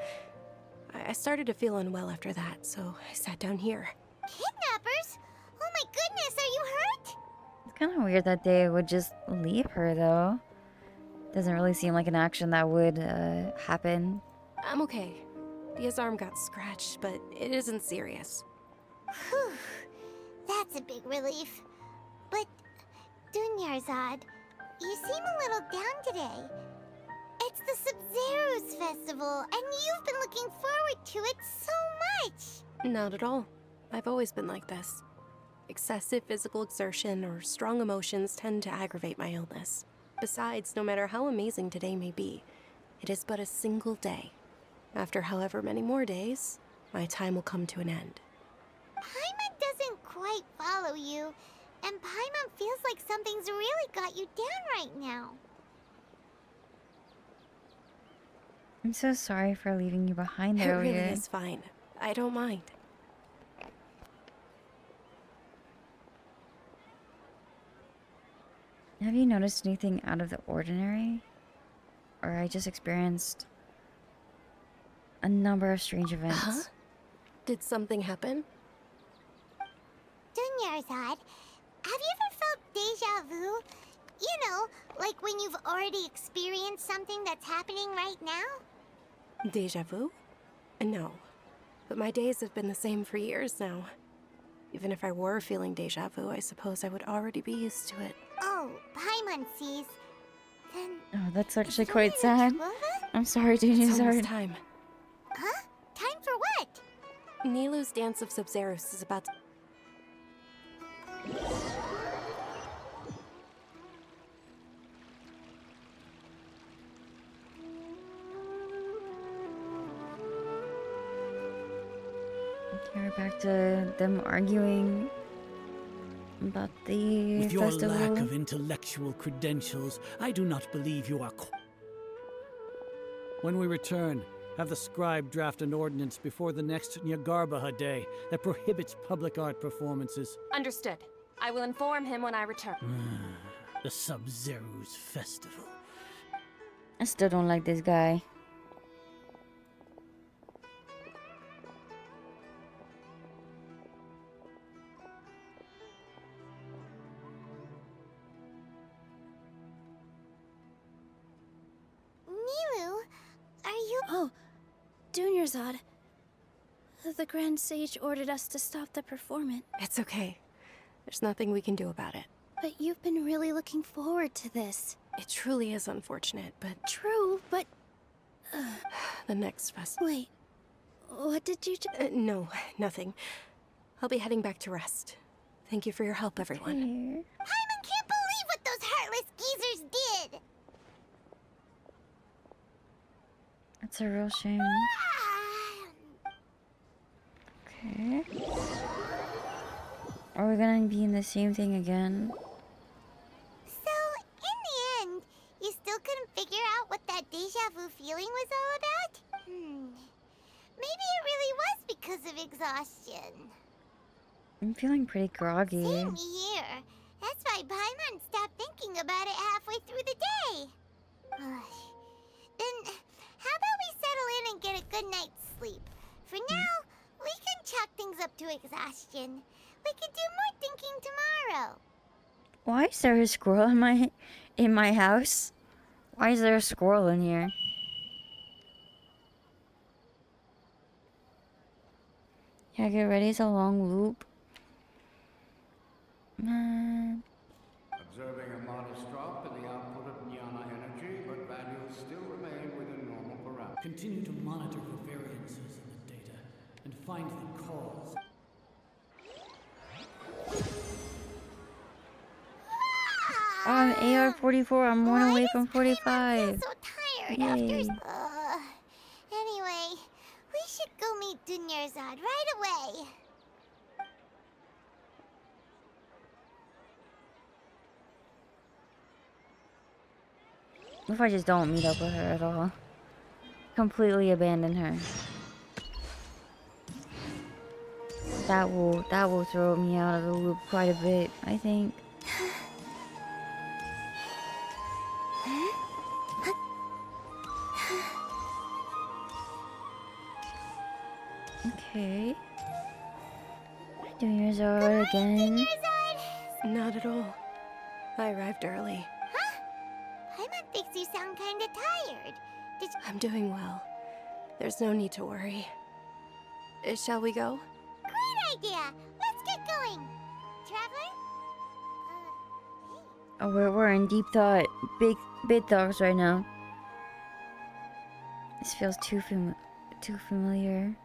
I started to feel unwell after that, so I sat down here. Kidnappers? Oh my goodness, are you hurt? It's kind of weird that they would just leave her, though. Doesn't really seem like an action that would happen. I'm okay. Dia's arm got scratched, but it isn't serious. Whew. That's a big relief. But, Dunyarzad, you seem a little down today. It's the Sub-Zero's festival, and you've been looking forward to it so much. Not at all. I've always been like this. Excessive physical exertion or strong emotions tend to aggravate my illness. Besides, no matter how amazing today may be, it is but a single day. After however many more days, my time will come to an end. Paimon doesn't quite follow you, and Paimon feels like something's really got you down right now. I'm so sorry for leaving you behind It there. really is fine. I don't mind. Have you noticed anything out of the ordinary? Or I just experienced a number of strange events. Huh? Did something happen? Dunyarzad, have you ever felt deja vu? You know, like when you've already experienced something that's happening right now? Deja vu? No. But my days have been the same for years now. Even if I were feeling deja vu, I suppose I would already be used to it. Oh, Paimon sees. Then Oh, that's actually quite sad. I'm sorry, dude. It's It's almost hard. time. Huh? Time for what? Nilou's Dance of Sub-Zeros is about to... Okay, we're back to them arguing about the With your festival. lack of intellectual credentials, I do not believe you are. When we return, have the scribe draft an ordinance before the next Nyagarbaha Day that prohibits public art performances. Understood. I will inform him when I return. The Sub-Zero's festival. I still don't like this guy. Nilou, are you... Oh, Dunyarzad. The Grand Sage ordered us to stop the performance. It's okay. There's nothing we can do about it. But you've been really looking forward to this. It truly is unfortunate, but... True, but... the next festival... Wait. What did you no, nothing. I'll be heading back to rest. Thank you for your help, everyone. Paimon can't believe what those heartless geezers did! That's a real shame. Okay. Are we gonna be in the same thing again? So, in the end, you still couldn't figure out what that deja vu feeling was all about? Maybe it really was because of exhaustion. I'm feeling pretty groggy. Same here. That's why Paimon stopped thinking about it halfway through the day. Then, how about we settle in and get a good night's sleep? For now, we can chalk things up to exhaustion. We can do more thinking tomorrow. Why is there a squirrel in my house? Why is there a squirrel in here? Yeah, get ready. It's a long loop. Man. Observing a modest drop in the output of Jnana energy, but values still remain within normal parameters. Continue to monitor for variances in the data and find the cause. Oh, I'm AR-44. I'm one away from 45. So tired Yay. after... anyway, we should go meet Dunyarzad right away. What if I just don't meet up with her at all? Completely abandon her. That will throw me out of the loop quite a bit, I think. Dunyarzad again. Not at all. I arrived early. Paimon thinks you sound kinda tired. Did you... I'm doing well. There's no need to worry. Shall we go? Great idea! Let's get going! Traveler? Oh, we're in deep thought. Big thoughts right now. This feels too familiar.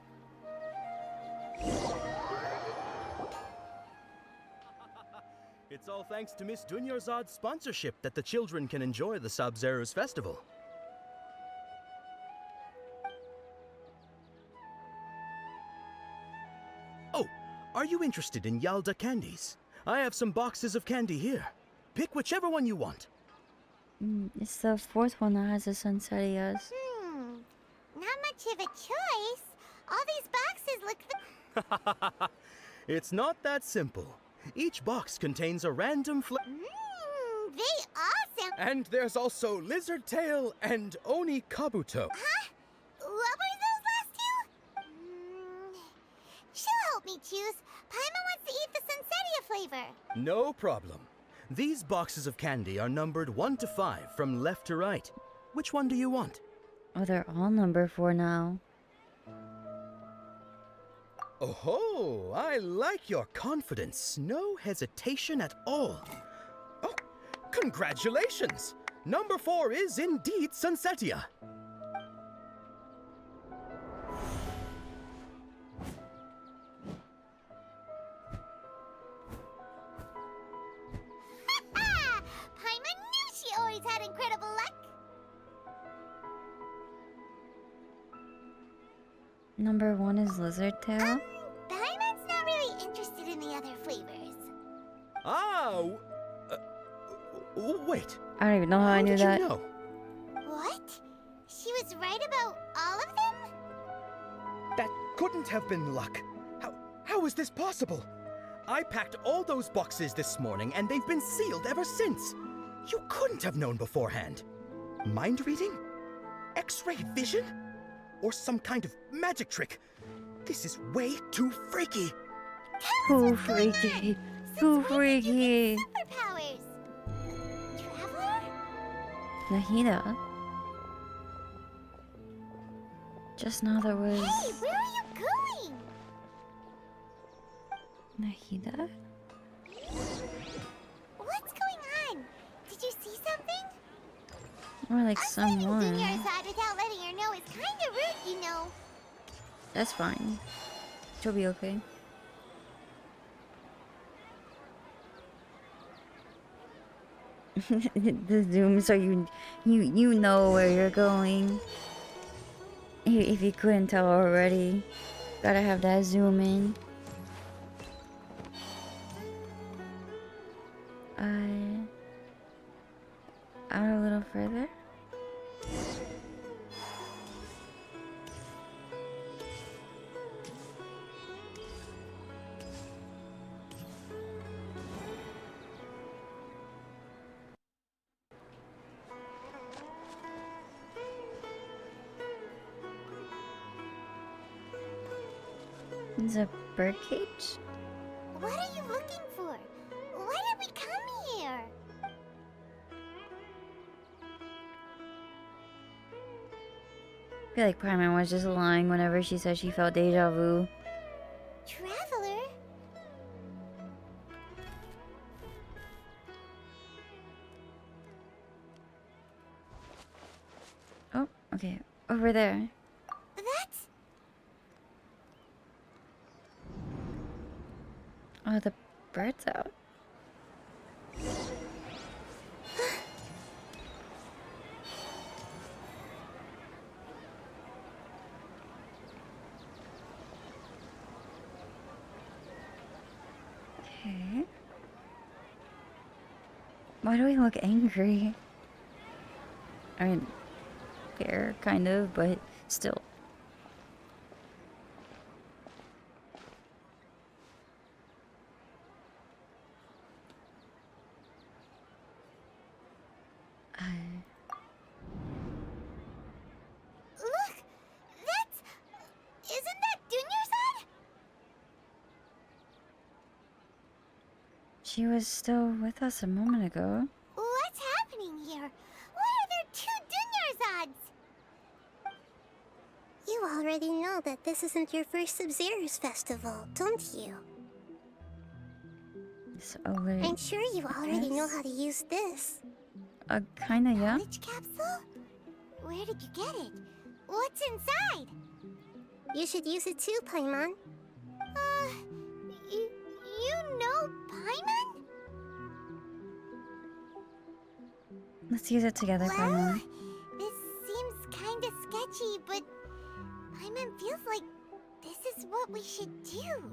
It's all thanks to Miss Dunyarzad's sponsorship that the children can enjoy the Sabzeruz festival. Oh, are you interested in Yalda candies? I have some boxes of candy here. Pick whichever one you want. It's the fourth one that has the sunsettias. Not much of a choice. All these boxes look... It's not that simple. Each box contains a random they all sound... And there's also Lizard Tail and Oni Kabuto. Huh? What were those last two? She'll help me choose. Paimon wants to eat the Sunsettia flavor. No problem. These boxes of candy are numbered 1 to 5 from left to right. Which one do you want? Oh, they're all number 4 now. Oh, I like your confidence. No hesitation at all. Oh, congratulations! Number 4 is indeed Sunsettia. Paimon knew she always had incredible luck. Number 1 is Lizard Tail. Paimon's not really interested in the other flavors. Ah, wait. I don't even know how I knew did that. You know? What? She was right about all of them? That couldn't have been luck. How is this possible? I packed all those boxes this morning and they've been sealed ever since. You couldn't have known beforehand. Mind reading? X-ray vision? Or some kind of magic trick? This is way too freaky. Too freaky. Too freaky. Superpowers. Traveler? Nahida. Just now there was Hey, where are you going? Nahida. What's going on? Did you see something? Or like someone. Dunyarzad without letting her know is kinda rude, you know. That's fine. She'll be okay. The zoom so you know where you're going. If you couldn't tell already, gotta have that zoom in. Out a little further. It's a birdcage? What are you looking for? Why did we come here? I feel like Paimon was just lying whenever she said she felt deja vu. Traveler? Oh, okay. Over there. That's... Oh, the bird's out. Okay. Why do we look angry? I mean, fair, kind of, but still. Look! That's... Isn't that Dunyarzad? She was still with us a moment ago. What's happening here? Why are there 2 Dunyarzad's? You already know that this isn't your first Sub-Zero's festival, don't you? I'm sure you already know how to use this. Kinda, yeah. Knowledge capsule? Where did you get it? What's inside? You should use it too, Paimon. You know Paimon? Let's use it together, Paimon. This seems kinda sketchy, but Paimon feels like this is what we should do.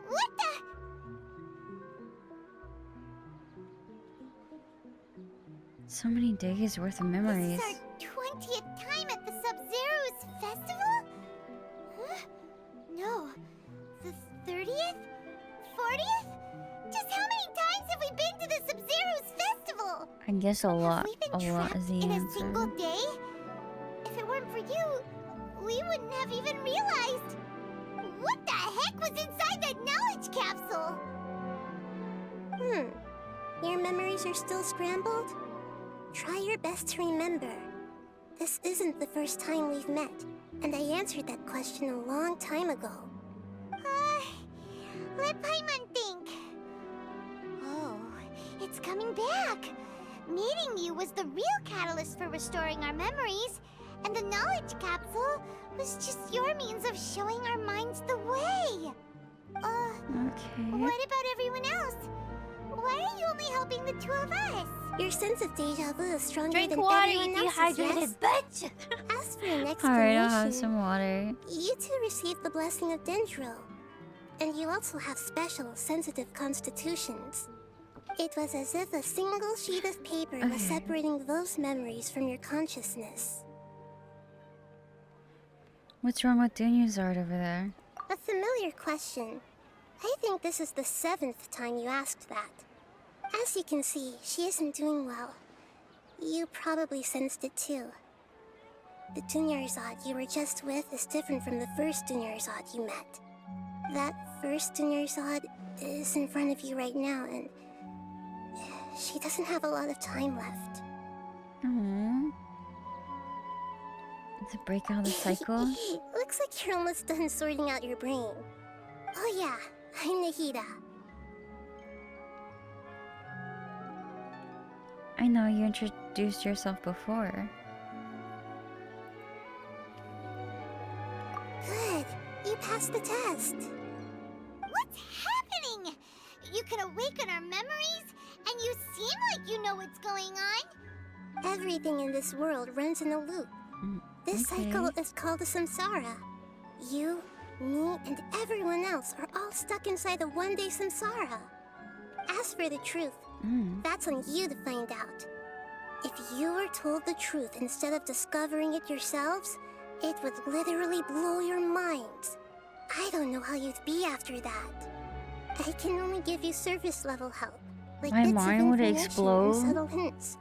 What the? So many days worth of memories. This is our 20th time at the Sub-Zero's festival? Huh? No. The 30th? 40th? Just how many times have we been to the Sub-Zero's festival? I guess a lot. We've been A lot trapped is the in a answer. single day? If it weren't for you, we wouldn't have even realized. What the heck was inside that knowledge capsule? Your memories are still scrambled? Try your best to remember. This isn't the first time we've met, and I answered that question a long time ago. Let Paimon think. Oh, it's coming back. Meeting you was the real catalyst for restoring our memories, and the knowledge capsule was just your means of showing our minds the way. Okay. What about everyone else? Why are you only helping the 2 of us? Your sense of deja vu is stronger Drink than water, everyone you else's, dehydrated yes? As for an explanation, Alright, I'll have some water. you 2 received the blessing of Dendro, and you also have special, sensitive constitutions. It was as if a single sheet of paper was separating those memories from your consciousness. What's wrong with Dunyarzad over there? A familiar question. I think this is the 7th time you asked that. As you can see, she isn't doing well. You probably sensed it too. The Dunyarzad you were just with is different from the first Dunyarzad you met. That first Dunyarzad is in front of you right now, and she doesn't have a lot of time left. Aww. To break out the cycle? Looks like you're almost done sorting out your brain. Oh yeah, I'm Nahida. I know you introduced yourself before. Good, you passed the test. What's happening? You can awaken our memories, and you seem like you know what's going on. Everything in this world runs in a loop. This cycle is called a samsara. You, me, and everyone else are all stuck inside a one-day samsara. As for the truth, that's on you to find out. If you were told the truth instead of discovering it yourselves, it would literally blow your minds. I don't know how you'd be after that. I can only give you surface level help, like My bits mind of would information explode? and subtle hints.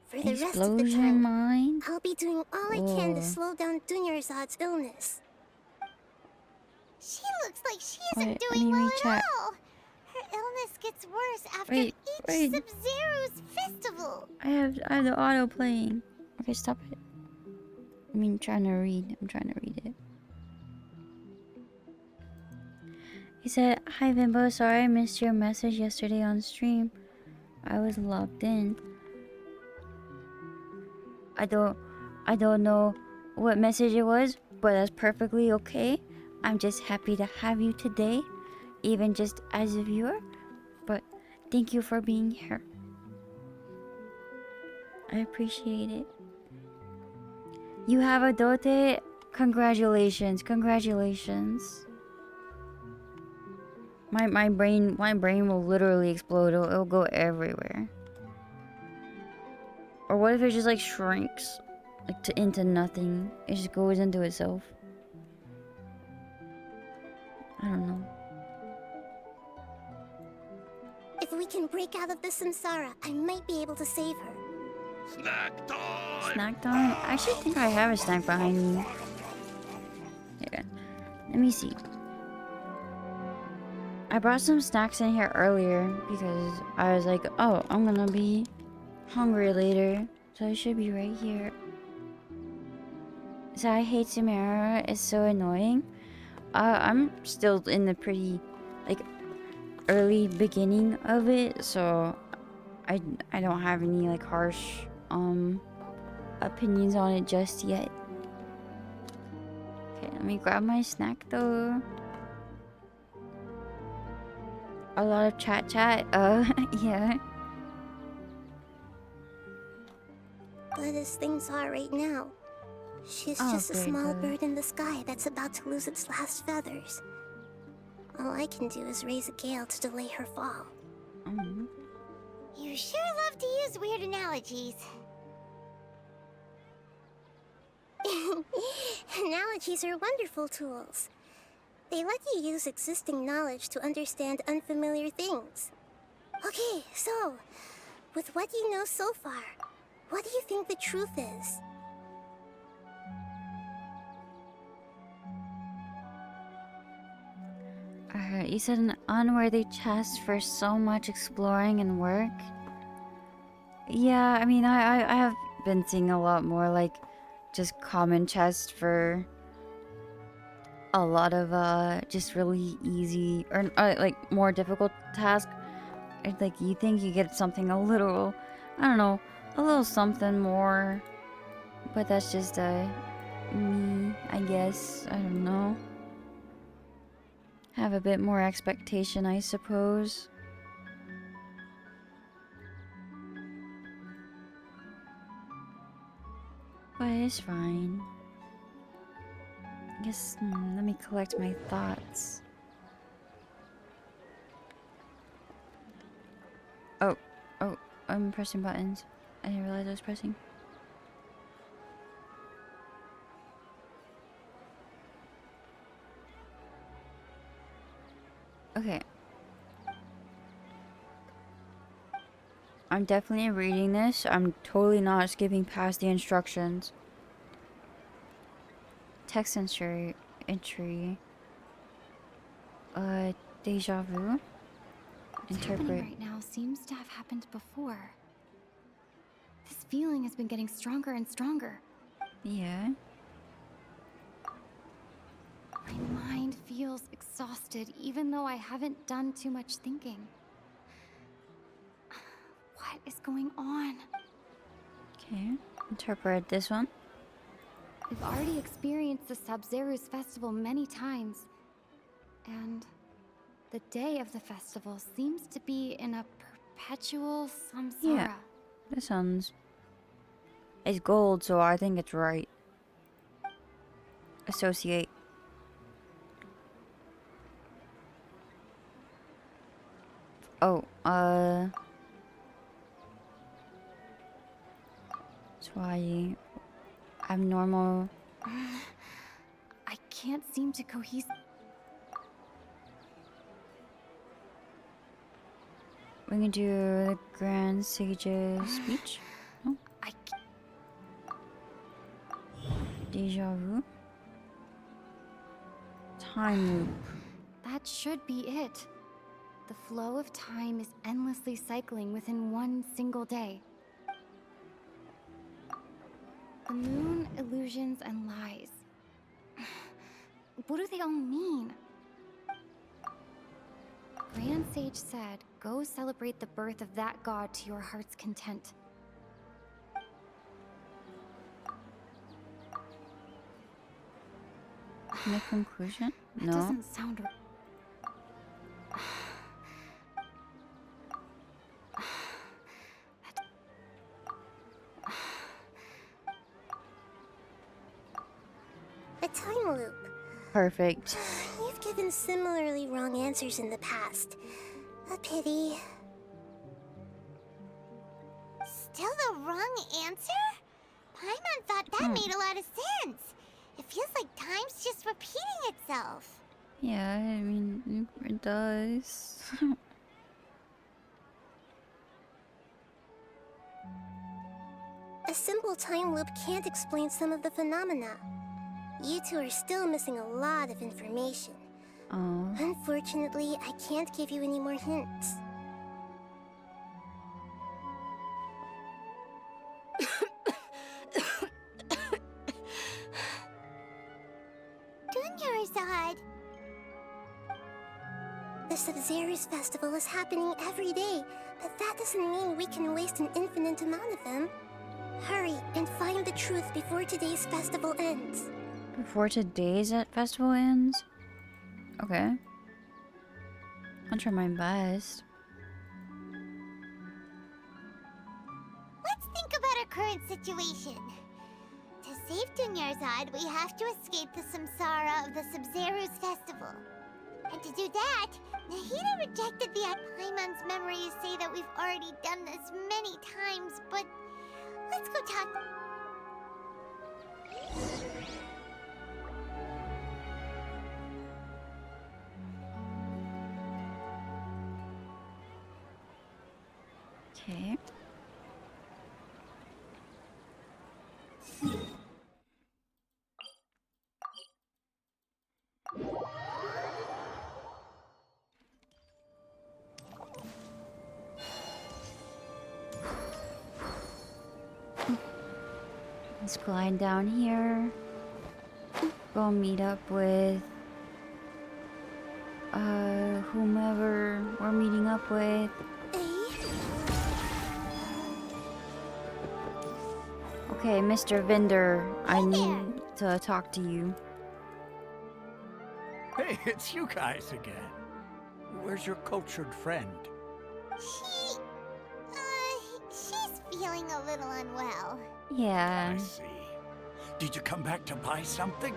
For the rest of the Explosion time, mind? I'll be doing all I can to Whoa. slow down Dunyarzad's illness. She looks like she isn't Wait, let doing me well recheck. at all. Her illness gets worse after Wait, each wait. Sub-Zero's festival. I have the auto playing. Okay, stop it. I mean, trying to read. I'm trying to read it. He said, "Hi Vimbo, sorry I missed your message yesterday on stream. I was logged in. I don't know what message it was, but that's perfectly okay. I'm just happy to have you today, even just as a viewer. But thank you for being here. I appreciate it. You have a dote? Congratulations, congratulations." My brain will literally explode. It'll go everywhere. Or what if it just like shrinks, like into nothing? It just goes into itself. I don't know. If we can break out of the samsara, I might be able to save her. Snack time! Snack time? I actually think I have a snack behind me. Yeah. Let me see. I brought some snacks in here earlier because I was like, oh, I'm gonna be hungry later. So it should be right here. So I hate Samara. It's so annoying. I'm still in the pretty, like, early beginning of it. So I don't have any, like, harsh, opinions on it just yet. Okay, let me grab my snack though. A lot of chat. Yeah. But as things are right now, she's Oh, just a good, small good. bird in the sky that's about to lose its last feathers. All I can do is raise a gale to delay her fall. You sure love to use weird analogies. Analogies are wonderful tools. They let you use existing knowledge to understand unfamiliar things. Okay, so, with what you know so far, what do you think the truth is? You said an unworthy chest for so much exploring and work. Yeah, I mean, I have been seeing a lot more, like, just common chests for a lot of, just really easy, or, like, more difficult tasks. It's like, you think you get something a little, I don't know, a little something more, but that's just, me, I guess. I don't know. Have a bit more expectation, I suppose. But it's fine. I guess, let me collect my thoughts. Oh, I'm pressing buttons. I didn't realize I was pressing. Okay. I'm definitely reading this. I'm totally not skipping past the instructions. Text entry. Deja vu. What's happening Interpret. right now seems to have happened before. This feeling has been getting stronger and stronger. Yeah. My mind feels exhausted even though I haven't done too much thinking. What is going on? Okay. Interpret this one. We've already experienced the Sabzeruz festival many times. And the day of the festival seems to be in a perpetual samsara. Yeah. That sounds... It's gold, so I think it's right. Associate. Oh, that's why abnormal. I can't seem to cohese. We can do the Grand Sage's speech. No? Deja vu. Time loop. That should be it. The flow of time is endlessly cycling within one single day. The moon, illusions, and lies. What do they all mean? Grand Sage said, go celebrate the birth of that god to your heart's content. The conclusion? That No. doesn't sound right. A time loop. Perfect. You've given similarly wrong answers in the past. A pity. Still the wrong answer? Paimon thought that made a lot of sense. It feels like time's just repeating itself. Yeah, I mean, it does. A simple time loop can't explain some of the phenomena. You two are still missing a lot of information. Oh. Unfortunately, I can't give you any more hints. Dunyarzad! The Sabzeruz festival is happening every day, but that doesn't mean we can waste an infinite amount of them. Hurry and find the truth before today's festival ends. Before today's festival ends? Okay. I'll try my best. Let's think about our current situation. To save Dunyarzad, we have to escape the samsara of the Sabzeruz festival. And to do that, Nahida rejected the Paimon's memory to say that we've already done this many times, but let's go talk. Okay. Let's glide down here. Go meet up with whomever we're meeting up with. Okay, Mr. Vendor, I need to talk to you. Hey, it's you guys again. Where's your cultured friend? She's feeling a little unwell. Yeah. I see. Did you come back to buy something?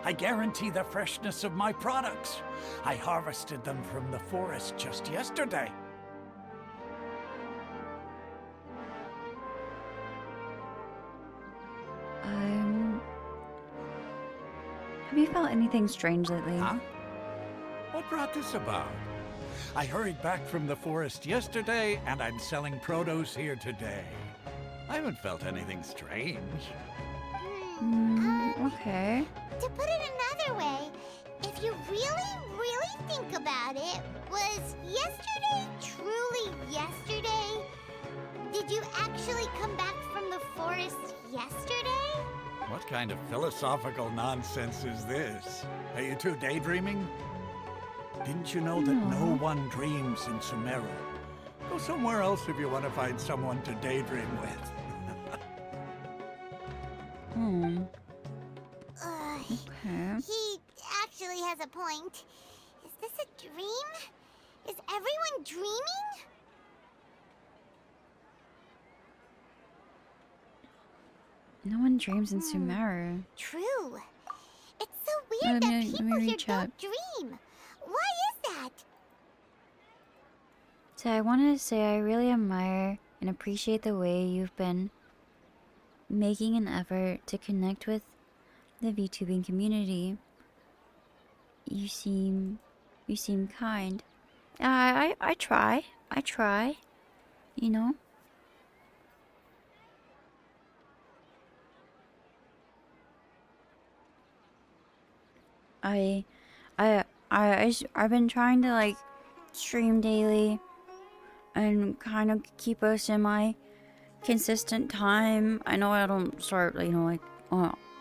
I guarantee the freshness of my products. I harvested them from the forest just yesterday. Have you felt anything strange lately? Huh? What brought this about? I hurried back from the forest yesterday, and I'm selling produce here today. I haven't felt anything strange. Okay. To put it another way, if you really think about it, was yesterday truly yesterday? Did you actually come back from the forest yesterday? What kind of philosophical nonsense is this? Are you two daydreaming? Didn't you know that no one dreams in Sumeru? Go somewhere else if you want to find someone to daydream with. Okay. He actually has a point. Is this a dream? Is everyone dreaming? No one dreams in Sumeru. True. It's so weird that people here don't dream. Why is that? So I wanted to say I really admire and appreciate the way you've been making an effort to connect with the VTubing community. You seem kind. I try, you know. I've been trying to like stream daily and kind of keep a semi-consistent time. I know I don't start, you know, like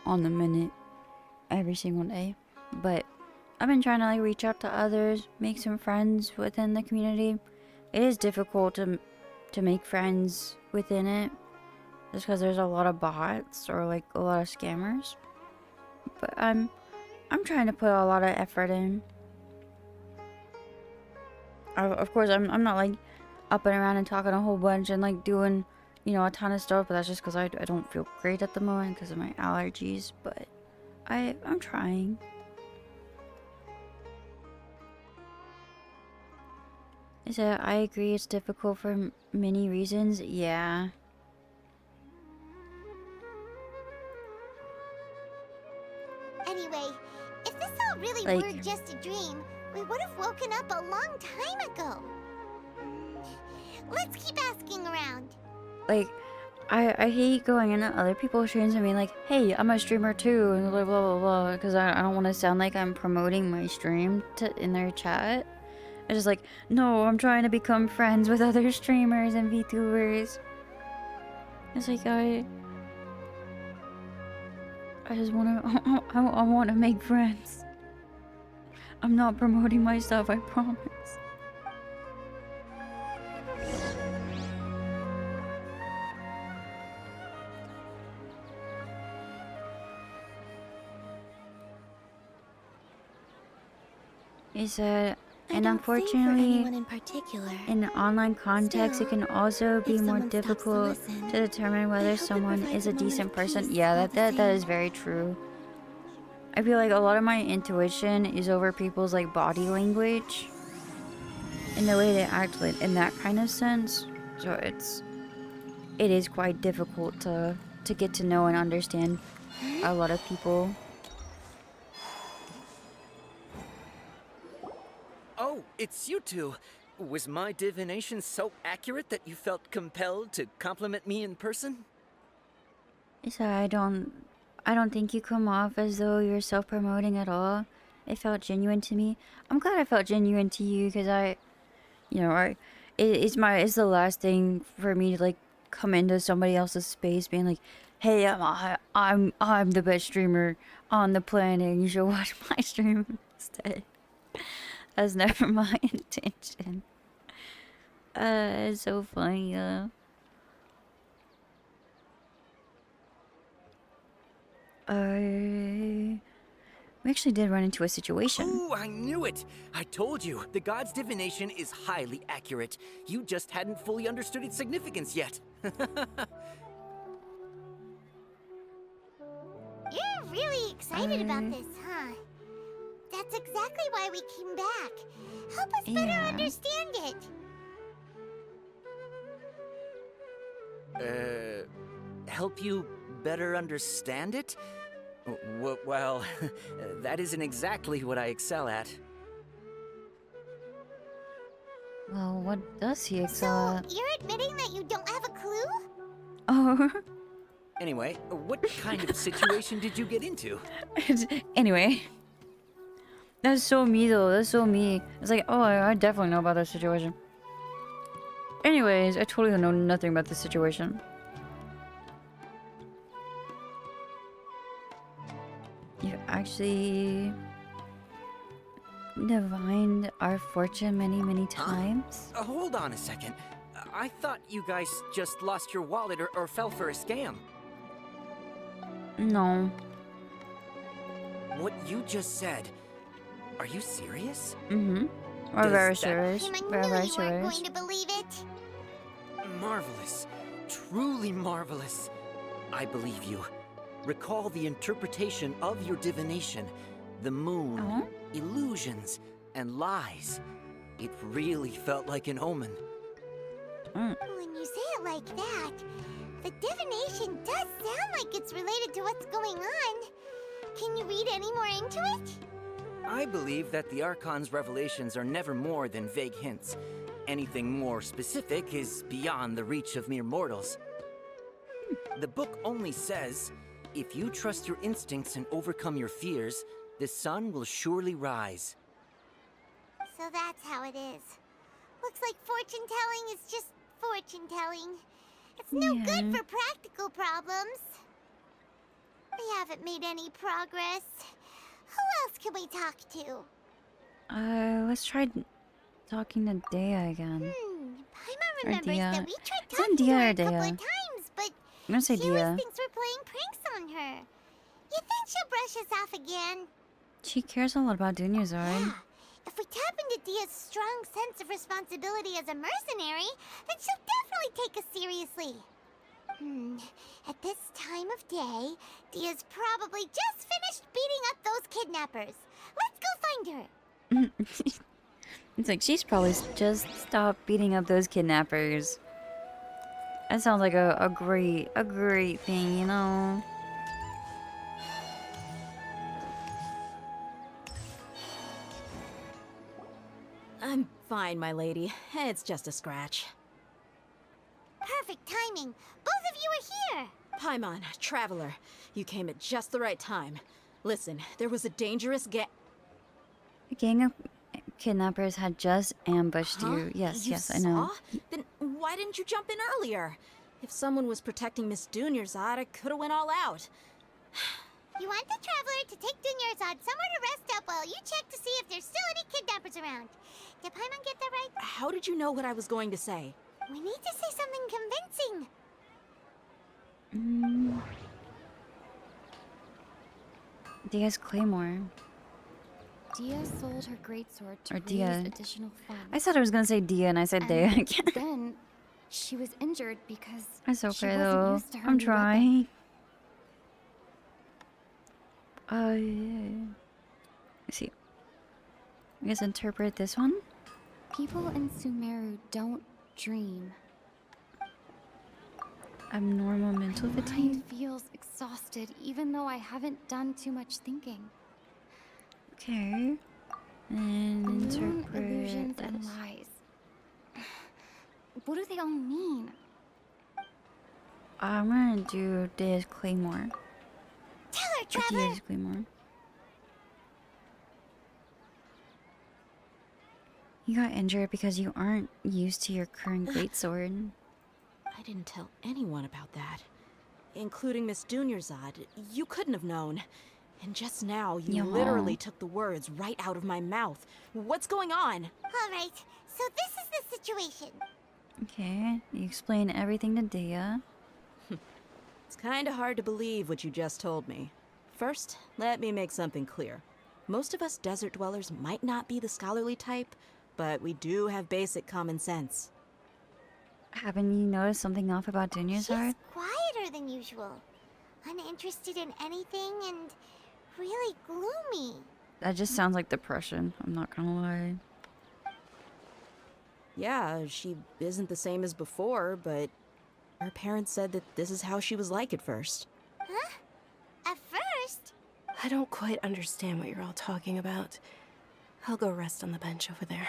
on the minute every single day, but I've been trying to like reach out to others, make some friends within the community. It is difficult to make friends within it, just because there's a lot of bots or like a lot of scammers. But I'm trying to put a lot of effort in. Of course, I'm not like up and around and talking a whole bunch and like doing, you know, a ton of stuff, but that's just because I don't feel great at the moment because of my allergies. But I'm trying. So I agree it's difficult for many reasons. Yeah. Anyway, if this all really Like- were just a dream, we would have woken up a long time ago. Let's keep asking around. Like, I hate going into other people's streams and being like, hey, I'm a streamer too, and blah blah blah blah, because I don't want to sound like I'm promoting my stream in their chat. It's just like, no, I'm trying to become friends with other streamers and VTubers. It's like I just want to, I want to make friends. I'm not promoting myself, I promise. He said, and unfortunately, in particular. in an online context, it can also be more difficult to determine whether someone is a decent person. Yeah, that is very true. I feel like a lot of my intuition is over people's like body language and the way they act, like, in that kind of sense. So it is quite difficult to get to know and understand a lot of people. Oh, it's you two. Was my divination so accurate that you felt compelled to compliment me in person? So I don't think you come off as though you're self-promoting at all. It felt genuine to me. I'm glad it felt genuine to you, because it's the last thing for me to like come into somebody else's space being like, hey, I'm the best streamer on the planet and you should watch my stream instead. That's never my intention. It's so funny though. We actually did run into a situation. Ooh, I knew it! I told you, the god's divination is highly accurate. You just hadn't fully understood its significance yet. You're really excited about this, huh? That's exactly why we came back. Help us better understand it. Help you better understand it? Well, that isn't exactly what I excel at. Well, what does he excel at? You're admitting that you don't have a clue? Oh. Anyway, what kind of situation did you get into? Anyway. That's so me though, that's so me. It's like, oh, I definitely know about that situation. Anyways, I totally know nothing about this situation. You actually divined our fortune many times. Hold on a second. I thought you guys just lost your wallet or fell for a scam. No. What you just said, are you serious? Mm-hmm. We're very serious. We're very You weren't serious. going to believe it. Marvelous. Truly marvelous. I believe you. Recall the interpretation of your divination. The moon, illusions, and lies. It really felt like an omen. When you say it like that, the divination does sound like it's related to what's going on. Can you read any more into it? I believe that the Archon's revelations are never more than vague hints. Anything more specific is beyond the reach of mere mortals. The book only says, if you trust your instincts and overcome your fears, the sun will surely rise. So that's how it is. Looks like fortune-telling is just fortune-telling. It's no good for practical problems. We haven't made any progress. Who else can we talk to? Let's try talking to Dea again. Paimon Or remembers Dea. that we tried Is it talking to Dea her or a couple Dea? of times, but I'm gonna say she always Dea. thinks we're playing pranks on her. You think she'll brush us off again? She cares a lot about Dunyarzad. If we tap into Dia's strong sense of responsibility as a mercenary, then she'll definitely take us seriously. At this time of day, Dia's probably just finished beating up those kidnappers. Let's go find her. It's like she's probably just stopped beating up those kidnappers. That sounds like a great thing, you know. I'm fine, my lady. It's just a scratch. Perfect timing. Both of you we're here. Paimon, Traveler, you came at just the right time. Listen, there was a dangerous A gang of kidnappers had just ambushed Huh? you. Yes, You yes, I know. saw? Then why didn't you jump in earlier? If someone was protecting Miss Dunyarzad, I could have went all out. You want the Traveler to take Dunyarzad somewhere to rest up while you check to see if there's still any kidnappers around. Did Paimon get that right? How did you know what I was going to say? We need to say something convincing. Dia's Claymore. Dia sold her greatsword to Or raise Dia. additional funds. I said I was gonna say Dia and I said Dia And again. then she was injured because It's she okay wasn't though. used to her I'm new weapon. trying. Yeah. Let's see. I guess interpret this one. People in Sumeru don't dream. Abnormal mental My fatigue. mind feels exhausted even though I haven't done too much thinking. Okay. And A moon, interpret illusions, and this. lies. What do they all mean? I'm gonna do Dia's Claymore. Tell her, Or Traveler. Dia's Claymore. You got injured because you aren't used to your current greatsword. I didn't tell anyone about that. Including Miss Dunyarzad. You couldn't have known. And just now, you Yeah. literally took the words right out of my mouth. What's going on? All right, so this is the situation. Okay, you explain everything to Dia. It's kinda hard to believe what you just told me. First, let me make something clear. Most of us desert dwellers might not be the scholarly type, but we do have basic common sense. Haven't you noticed something off about Dunyarzad? Quieter than usual. Uninterested in anything and really gloomy. That just sounds like depression. I'm not gonna lie. Yeah, she isn't the same as before, but her parents said that this is how she was like at first. Huh? At first? I don't quite understand what you're all talking about. I'll go rest on the bench over there.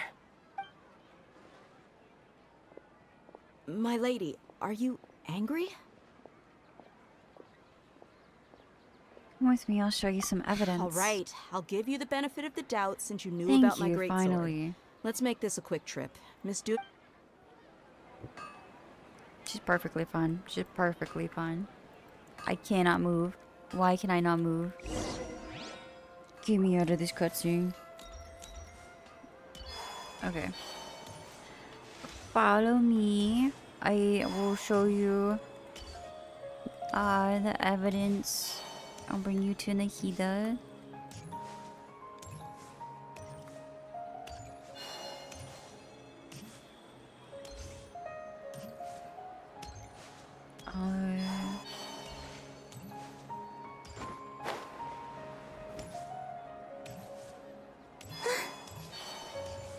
My lady, are you angry? Come with me, I'll show you some evidence. All right, I'll give you the benefit of the doubt since you knew Thank about my you, great finally. sword. Let's make this a quick trip. Miss Du... She's perfectly fine. She's perfectly fine. I cannot move. Why can I not move? Get me out of this cutscene. Okay. Follow me. I will show you the evidence. I'll bring you to Nahida.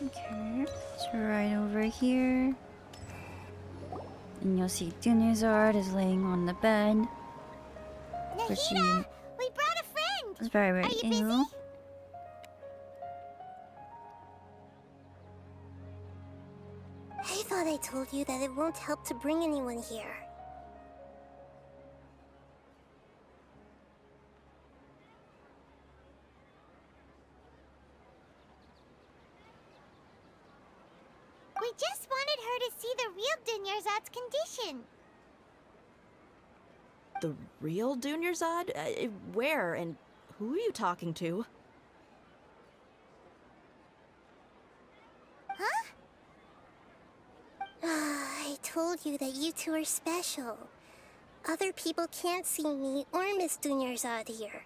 Okay, so right over here. And you'll see Dunyarzad is laying on the bed. But she We brought a friend. was very, very Are you busy? ill. I thought I told you that it won't help to bring anyone here. We just wanted her to see the real Dunyarzad's condition. The real Dunyarzad? Where and who are you talking to? Huh? I told you that you two are special. Other people can't see me or Miss Dunyarzad here.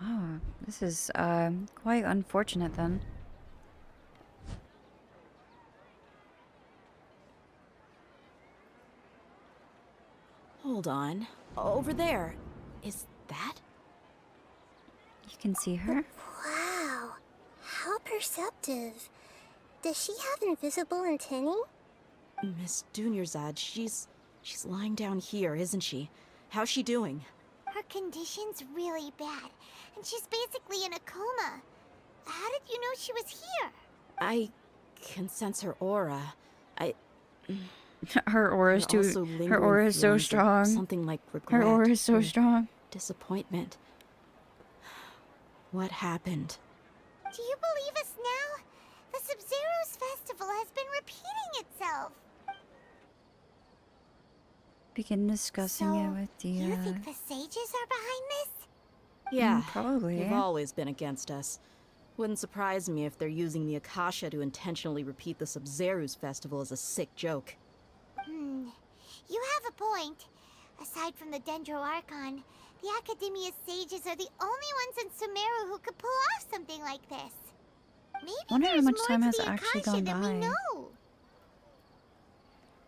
Oh, this is quite unfortunate then. Hold on. Over there. Is that? You can see her. Wow, how perceptive. Does she have invisible antennae? Miss Dunyarzad, she's lying down here, isn't she? How's she doing? Her condition's really bad, and she's basically in a coma. How did you know she was here? I can sense her aura. Her aura is There are too. also Her lingering aura is so feelings of strong. Something like Her regret. aura is so or strong. Disappointment. What happened? Do you believe us now? The Sub-Zero's festival has been repeating itself. Begin discussing it with the. You think the sages are behind this? Yeah, probably. They've always been against us. Wouldn't surprise me if they're using the Akasha to intentionally repeat the Sub-Zero's festival as a sick joke. You have a point. Aside from the Dendro Archon, the Academia's sages are the only ones in Sumeru who could pull off something like this. Maybe Wonder how there's much more time to has the actually Akasha gone than we by. know.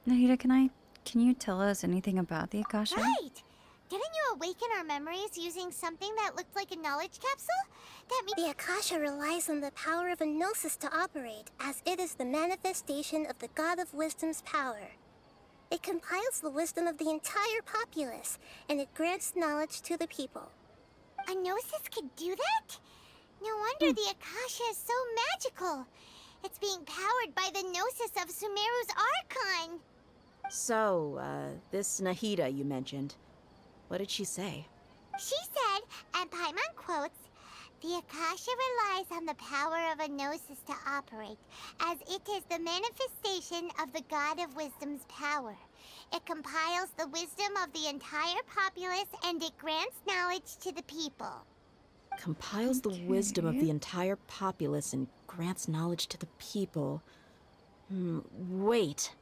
Nahida, can you tell us anything about the Akasha? Right! Didn't you awaken our memories using something that looked like a knowledge capsule? That means The Akasha relies on the power of a Gnosis to operate, as it is the manifestation of the God of Wisdom's power. It compiles the wisdom of the entire populace, and it grants knowledge to the people. a Gnosis could do that? No wonder the Akasha is so magical. It's being powered by the Gnosis of Sumeru's Archon. So, this Nahida you mentioned, what did she say? She said, and Paimon quotes, "The Akasha relies on the power of a Gnosis to operate, as it is the manifestation of the God of Wisdom's power. It compiles the wisdom of the entire populace and it grants knowledge to the people." Compiles the wisdom of the entire populace and grants knowledge to the people. Wait.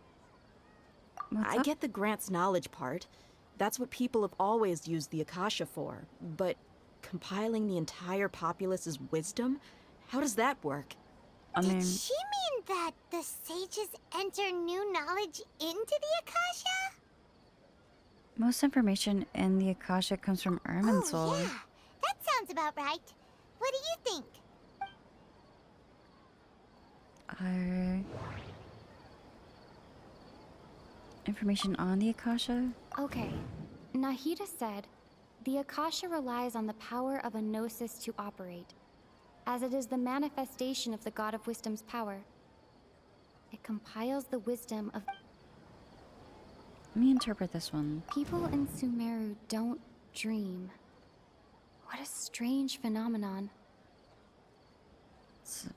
I get the grants knowledge part. That's what people have always used the Akasha for. But compiling the entire populace's wisdom? How does that work? Did she mean that the sages enter new knowledge into the Akasha? Most information in the Akasha comes from Irminsul. Oh, yeah. That sounds about right. What do you think? Information on the Akasha? Okay. Nahida said, the Akasha relies on the power of a Gnosis to operate, as it is the manifestation of the God of Wisdom's power. It compiles the wisdom of... Let me interpret this one. People in Sumeru don't dream. What a strange phenomenon.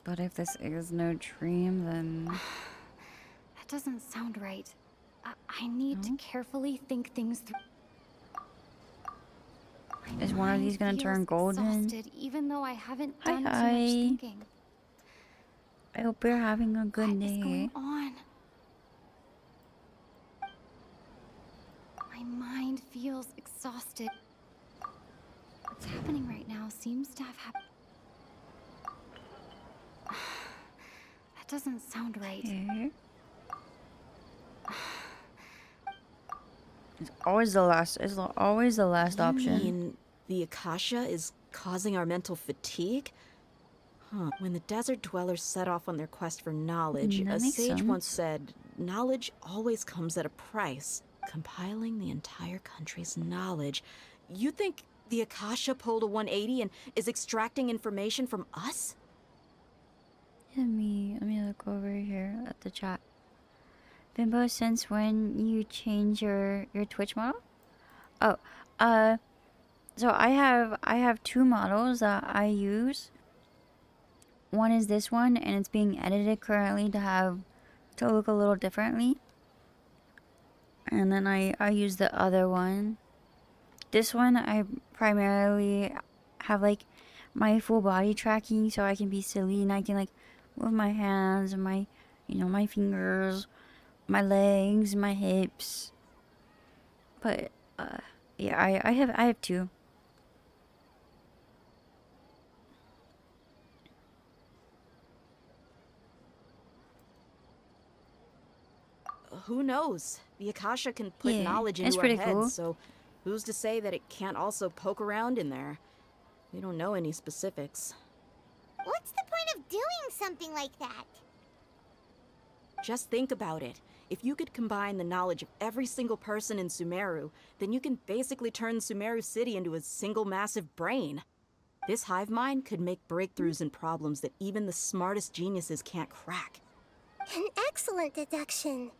But if this is no dream, then... That doesn't sound right. I need to carefully think things through. Is one of these gonna turn golden? Exhausted, even though I haven't done too much Hi. thinking. I hope you're having a good What is day. going on? My mind feels exhausted. What's happening right now seems to have happened. That doesn't sound right. Okay. It's always the last. It's always the last option. You mean the Akasha is causing our mental fatigue? When the desert dwellers set off on their quest for knowledge, That a makes sage once sense. said, knowledge always comes at a price. Compiling the entire country's knowledge. You think the Akasha pulled a 180 and is extracting information from us? Let me look over here at the chat. Bimbo, since when you change your Twitch model? Oh, so I have two models that I use. One is this one, and it's being edited currently to look a little differently. And then I use the other one. This one I primarily have like my full body tracking, so I can be silly and I can like move my hands and my my fingers, my legs, my hips. But yeah, I have two. Who knows? The Akasha can put Yeah, knowledge it's into our pretty heads, cool. so who's to say that it can't also poke around in there? We don't know any specifics. What's the point of doing something like that? Just think about it. If you could combine the knowledge of every single person in Sumeru, then you can basically turn Sumeru City into a single massive brain. This hive mind could make breakthroughs in problems that even the smartest geniuses can't crack. An excellent deduction.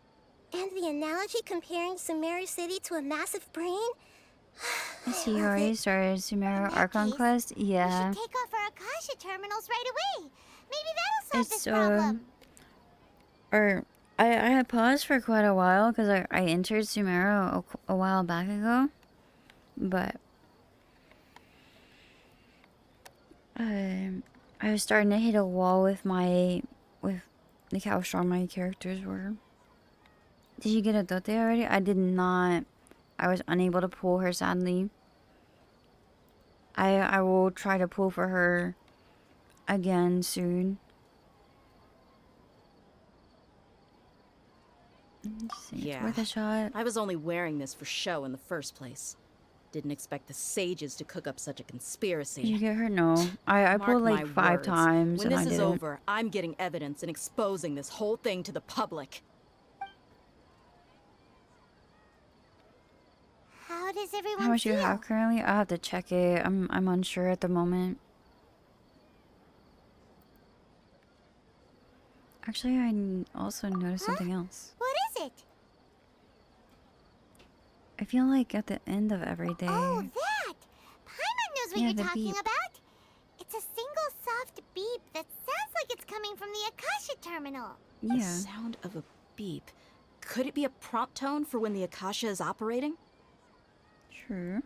And the analogy comparing Sumeru City to a massive brain? I see you already started Sumeru Archon Quest. Yeah. Take off our Akasha terminals right away. Maybe that'll solve It's this problem. or I had paused for quite a while because I entered Sumeru a while back ago, but I was starting to hit a wall with like how strong my characters were. Did you get a Dote already? I did not. I was unable to pull her, sadly. I will try to pull for her again soon. Let's see, it's worth a shot. I was only wearing this for show in the first place. Didn't expect the sages to cook up such a conspiracy. Did you get her? No. I Mark pulled like my 5 words. times When and I this is didn't. over, I'm getting evidence and exposing this whole thing to the public. How does everyone How much you feel? have currently? I have to check it. I'm unsure at the moment. Actually, also noticed something else. What is it? I feel like at the end of every day. Oh, that! Paimon knows what Yeah, you're the talking beep. about. It's a single soft beep that sounds like it's coming from the Akasha terminal. The sound of a beep. Could it be a prompt tone for when the Akasha is operating? True.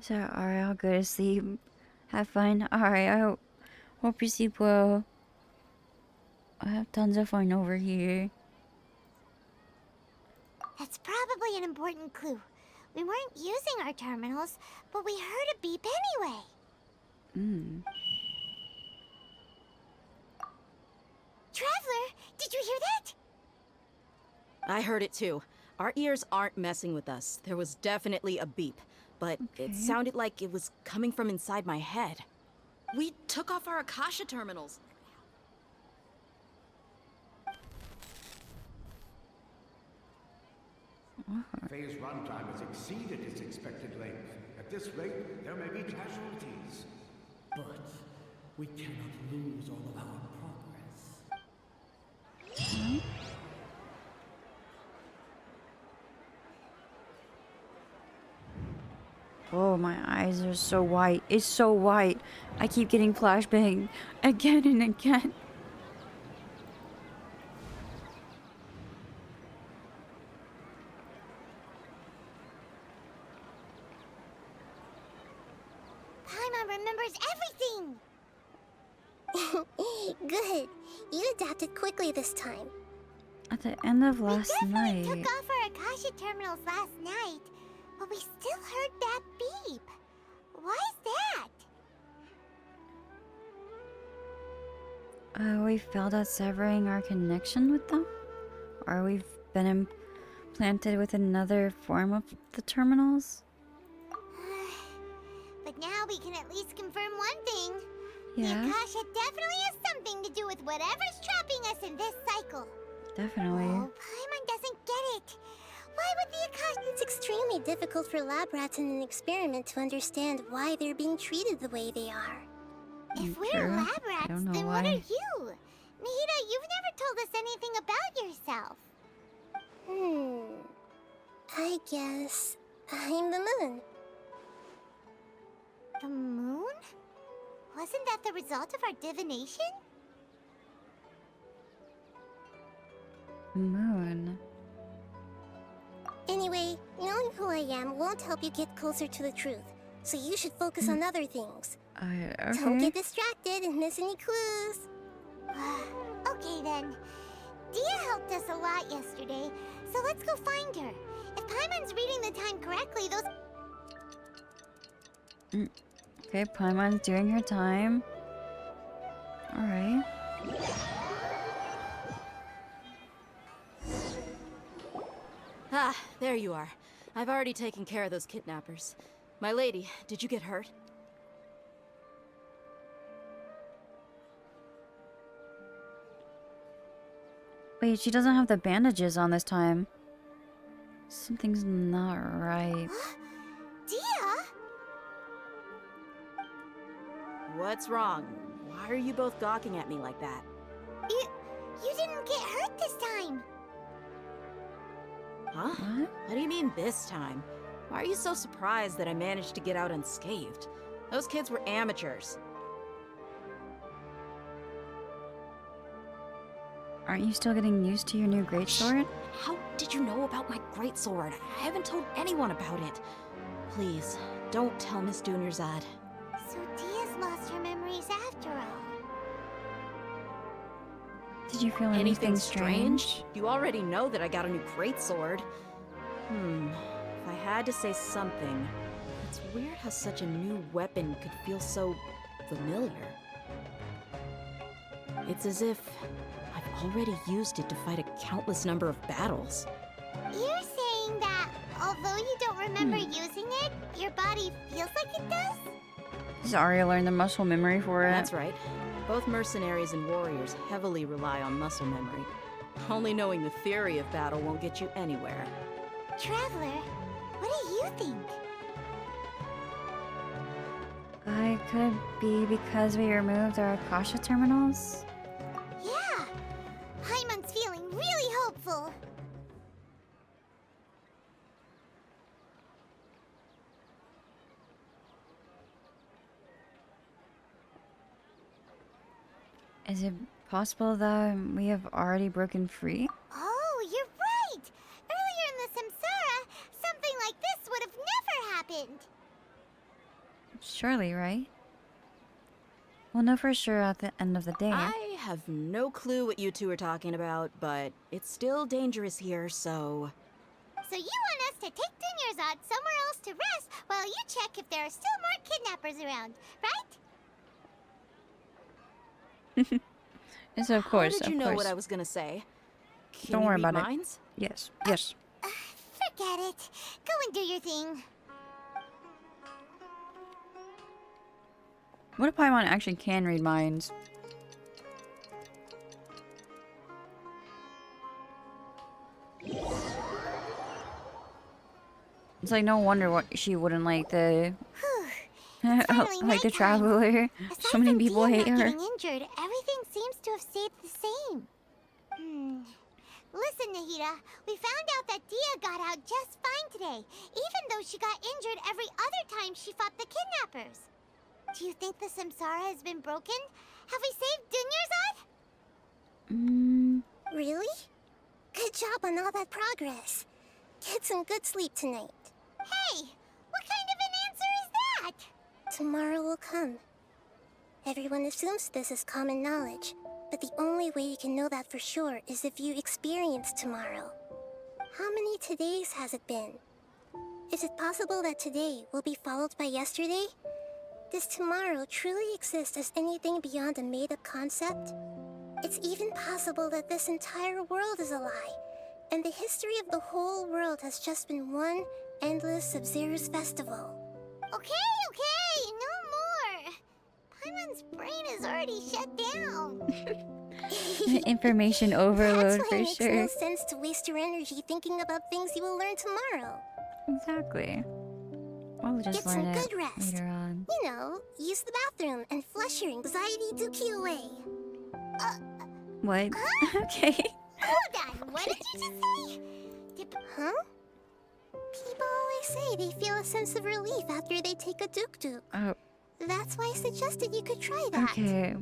So, alright, I'll go to sleep. Have fun. Alright, I hope you sleep well. I have tons of fun over here. That's probably an important clue. We weren't using our terminals, but we heard a beep anyway. Traveler, did you hear that? I heard it too. Our ears aren't messing with us. There was definitely a beep, but it sounded like it was coming from inside my head. We took off our Akasha terminals. Phase runtime has exceeded its expected length. At this rate, there may be casualties. But we cannot lose all of our progress. Oh, my eyes are so white. It's so white. I keep getting flashbang again and again. Paimon remembers everything! Good. You adapted quickly this time. At the end of last Definitely night. took off our Akasha terminals last night, but we still heard that beep. Why is that? We failed at severing our connection with them? Or we've been implanted with another form of the terminals? But now we can at least confirm one thing. Yeah. The Akasha definitely has something to do with whatever's trapping us in this cycle. Definitely. Oh, Paimon doesn't get it. Why would the Akasha... It's extremely difficult for lab rats in an experiment to understand why they're being treated the way they are. If we're True. lab I rats, don't know then why. what are you? Nahida, you've never told us anything about yourself. I guess I'm the moon. The moon? Wasn't that the result of our divination? Moon. Anyway, knowing who I am won't help you get closer to the truth, so you should focus on other things. Don't Okay. get distracted and miss any clues. Okay then. Dia helped us a lot yesterday, so let's go find her. If Paimon's reading the time correctly, those... Okay, Paimon's doing her time. Alright. Ah, there you are. I've already taken care of those kidnappers. My lady, did you get hurt? Wait, she doesn't have the bandages on this time. Something's not right. Dia? What's wrong? Why are you both gawking at me like that? You didn't get hurt this time. Huh? What do you mean this time? Why are you so surprised that I managed to get out unscathed? Those kids were amateurs. Aren't you still getting used to your new greatsword? How did you know about my greatsword? I haven't told anyone about it. Please, don't tell Miss Dunyarzad. So Dia's lost her memories after all. Did you feel anything strange? You already know that I got a new greatsword. If I had to say something, it's weird how such a new weapon could feel so familiar. It's as if I've already used it to fight a countless number of battles. You're saying that although you don't remember using it, your body feels like it does? Does Arya learn the muscle memory for it? That's right. Both mercenaries and warriors heavily rely on muscle memory. Only knowing the theory of battle won't get you anywhere. Traveler, what do you think? Could it be because we removed our Akasha terminals? Yeah, Paimon's feeling really hopeful. Is it possible that we have already broken free? Oh, you're right! Earlier in the Samsara, something like this would have never happened. Surely, right? We'll know for sure at the end of the day. I have no clue what you two are talking about, but it's still dangerous here, so... So you want us to take Dunyarzad somewhere else to rest while you check if there are still more kidnappers around, right? Yes, of course, How did you know what I was gonna say? Can Don't you worry read about minds? it. Yes, yes. Forget it. Go and do your thing. What if Paimon actually can read minds? It's like no wonder what she wouldn't like the like the traveler. So many people hate her. Getting injured, everything seems to have stayed the same. Listen, Nahida, we found out that Dia got out just fine today, even though she got injured every other time she fought the kidnappers. Do you think the Samsara has been broken? Have we saved Dunyarzad? Really? Good job on all that progress. Get some good sleep tonight. Hey, what kind of an answer is that? Tomorrow will come. Everyone assumes this is common knowledge, but the only way you can know that for sure is if you experience tomorrow. How many todays has it been? Is it possible that today will be followed by yesterday? Does tomorrow truly exist as anything beyond a made-up concept? It's even possible that this entire world is a lie, and the history of the whole world has just been one endless Sabzeruz festival. Okay, no more. Paimon's brain is already shut down. Information overload That's why for it makes sure. no sense to waste your energy thinking about things you will learn tomorrow. Exactly. I'll just Get some learn it good rest. later on. You know, use the bathroom and flush your anxiety dookie away. What? Okay. Hold on, what did you just say? Huh? People always say they feel a sense of relief after they take a duk-duk. Oh. That's why I suggested you could try that. Okay.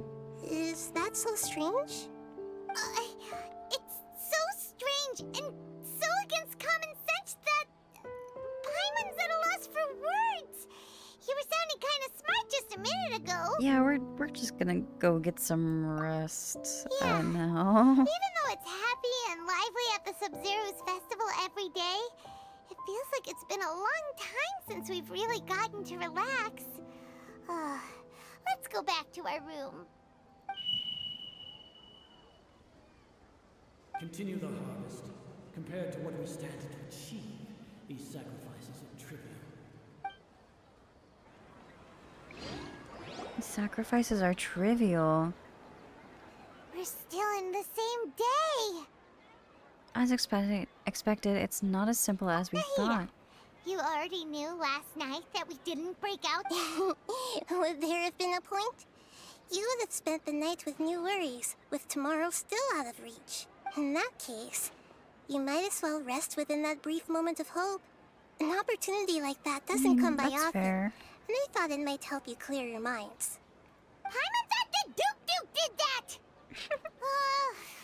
Is that so strange? It's so strange and so against common sense that Paimon's at a loss for words. You were sounding kind of smart just a minute ago. Yeah, we're just gonna go get some rest. Yeah. Oh no. Even though it's happy and lively at the Sabzeruz festival every day, it feels like it's been a long time since we've really gotten to relax. Let's go back to our room. Continue the harvest. Compared to what we stand to achieve, these sacrifices are trivial. Sacrifices are trivial. We're still in the same day. As expected, it's not as simple as we thought. You already knew last night that we didn't break out? Would there have been a point? You would have spent the night with new worries, with tomorrow still out of reach. In that case, you might as well rest within that brief moment of hope. An opportunity like that doesn't come by That's often, fair. and I thought it might help you clear your minds. Paimon thought that Duke did that!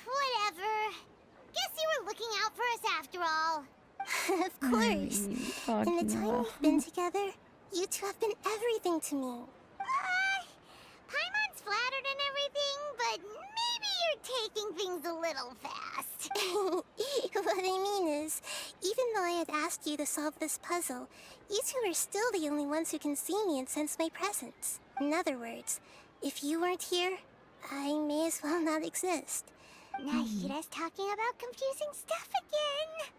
Whatever. Guess you were looking out for us after all. Of course. In the time we've been together, you two have been everything to me. Paimon's flattered and everything, but maybe you're taking things a little fast. What I mean is, even though I had asked you to solve this puzzle, you two are still the only ones who can see me and sense my presence. In other words, if you weren't here, I may as well not exist. Nahida's talking about confusing stuff again.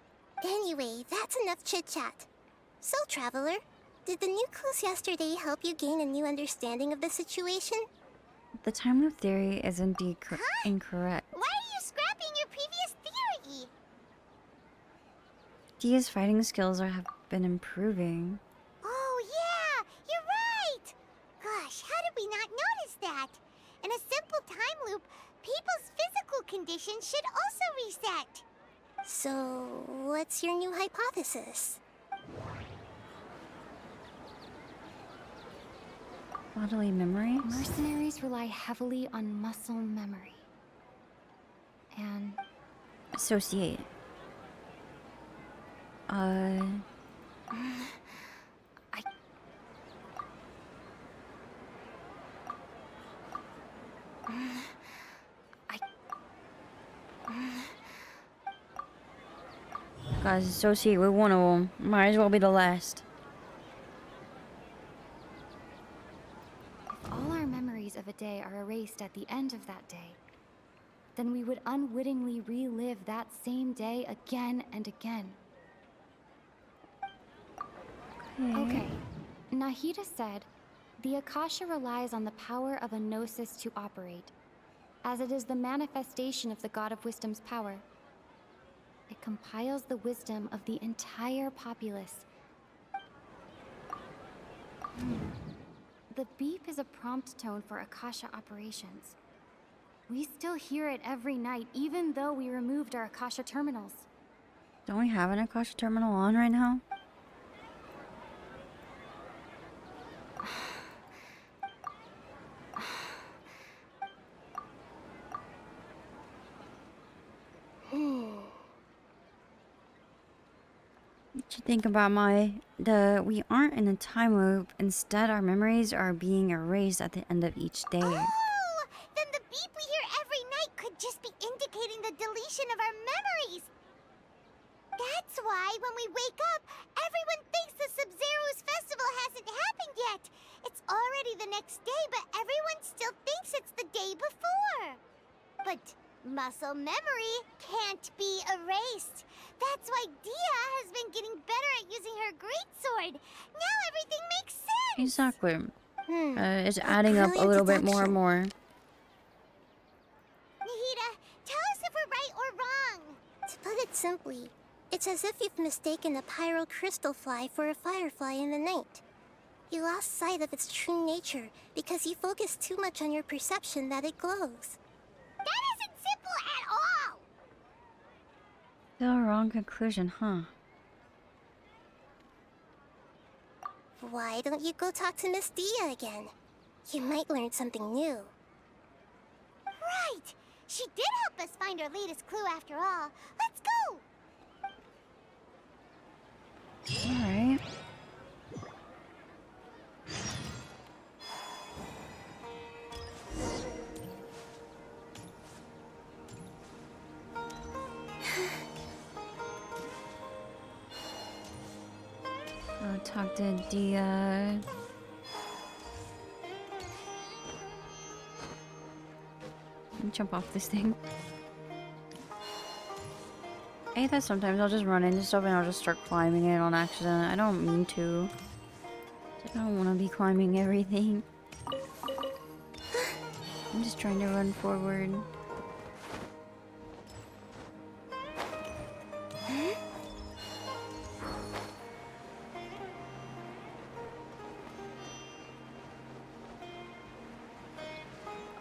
Anyway, that's enough chit-chat. So, Traveler, did the new clues yesterday help you gain a new understanding of the situation? The time loop theory is indeed incorrect. Why are you scrapping your previous theory? Dia's fighting skills have been improving. Oh, yeah, you're right. Gosh, how did we not notice that? In a simple time loop, people's physical conditions should also reset. So, what's your new hypothesis? Bodily memories? Mercenaries rely heavily on muscle memory. And Associate. Guys, associate with one of them. Might as well be the last. if all our memories of a day are erased at the end of that day, then we would unwittingly relive that same day again and again. Okay. Nahida said, the Akasha relies on the power of a gnosis to operate, as it is the manifestation of the God of Wisdom's power. It compiles the wisdom of the entire populace. The beep is a prompt tone for Akasha operations. We still hear it every night, even though we removed our Akasha terminals. Don't we have an Akasha terminal on right now? What you think about we aren't in a time loop. Instead, our memories are being erased at the end of each day. Oh, then the beep we hear every night could just be indicating the deletion of our memories. That's why when we wake up, everyone thinks the Sub-Zero's festival hasn't happened yet. It's already the next day, but everyone still thinks it's the day before. But muscle memory can't be erased. That's why Dia has been getting better at using her greatsword. Now everything makes sense. Exactly. It's adding up a little bit more and more. Nahida, tell us if we're right or wrong. To put it simply, it's as if you've mistaken a pyro crystal fly for a firefly in the night. You lost sight of its true nature because you focused too much on your perception that it glows. That isn't simple at all! Still a wrong conclusion, huh? Why don't you go talk to Miss Dia again? You might learn something new. Right! She did help us find our latest clue after all. Let's go! Alright. I'll talk to Dia. Jump off this thing. I hate that sometimes I'll just run into stuff and I'll just start climbing it on accident. I don't mean to. I don't want to be climbing everything. I'm just trying to run forward.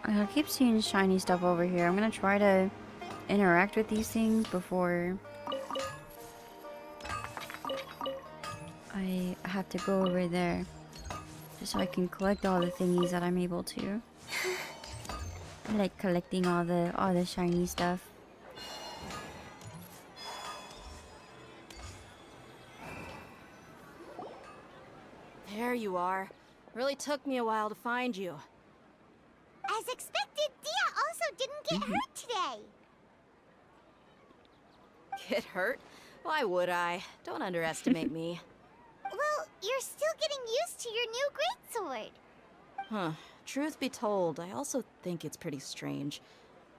I keep seeing shiny stuff over here. I'm gonna try to interact with these things before I have to go over there. Just so I can collect all the thingies that I'm able to. I like collecting all the shiny stuff. There you are. Really took me a while to find you. As expected, Dia also didn't get hurt today. Get hurt? Why would I? Don't underestimate me. Well, you're still getting used to your new greatsword. Huh. Truth be told, I also think it's pretty strange.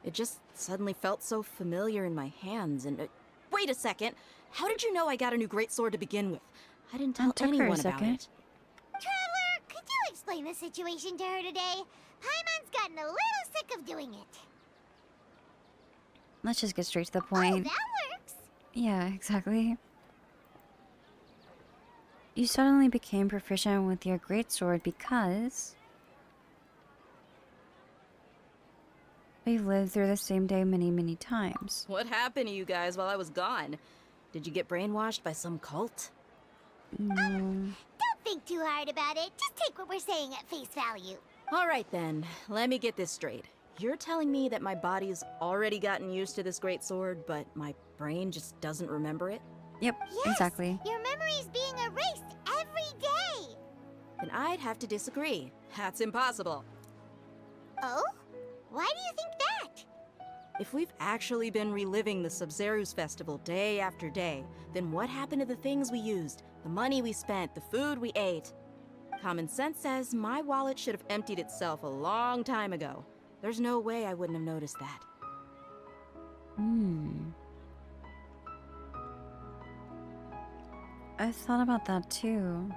It just suddenly felt so familiar in my hands and... wait a second! How did you know I got a new greatsword to begin with? I didn't tell anyone about it. Traveler, could you explain the situation to her today? Paimon's gotten a little sick of doing it. Let's just get straight to the point. Oh, that works. Yeah, exactly. You suddenly became proficient with your greatsword because we've lived through the same day many, many times. What happened to you guys while I was gone? Did you get brainwashed by some cult? No. Don't think too hard about it. Just take what we're saying at face value. Alright then, let me get this straight. You're telling me that my body's already gotten used to this greatsword, but my brain just doesn't remember it? Yep, Yes, exactly. Your memory's being erased every day. Then I'd have to disagree. That's impossible. Oh? Why do you think that? If we've actually been reliving the Sabzeruz festival day after day, then what happened to the things we used, the money we spent, the food we ate? Common sense says my wallet should have emptied itself a long time ago. There's no way I wouldn't have noticed that. I thought about that too.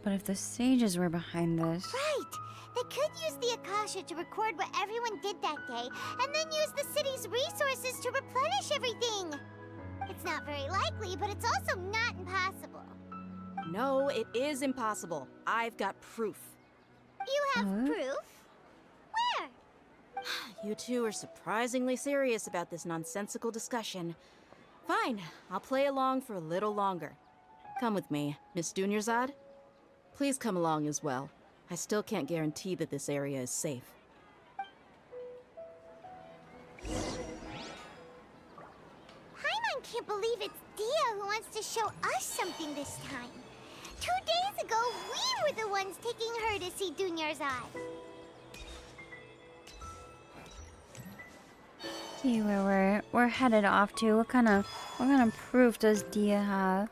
But if the sages were behind this... Right! They could use the Akasha to record what everyone did that day, and then use the city's resources to replenish everything! It's not very likely, but it's also not impossible. No, it is impossible. I've got proof. You have proof? Where? You two are surprisingly serious about this nonsensical discussion. Fine, I'll play along for a little longer. Come with me, Miss Dunyarzad. Please come along as well. I still can't guarantee that this area is safe. Paimon can't believe it's Dia who wants to show us something this time. 2 days ago, we were the ones taking her to see Dunyarzad. See where we're headed off to. What kind of proof does Dia have?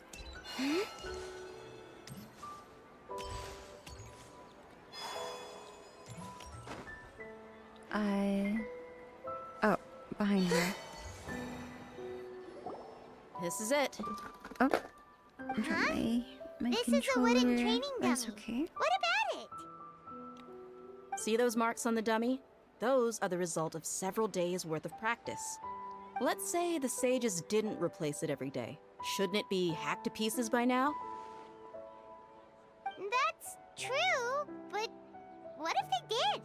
Oh, behind here. This is it. Oh, my This controller. is a wooden training That's dummy. okay. What about it? See those marks on the dummy? Those are the result of several days' worth of practice. Let's say the sages didn't replace it every day. Shouldn't it be hacked to pieces by now? That's true, but what if they did?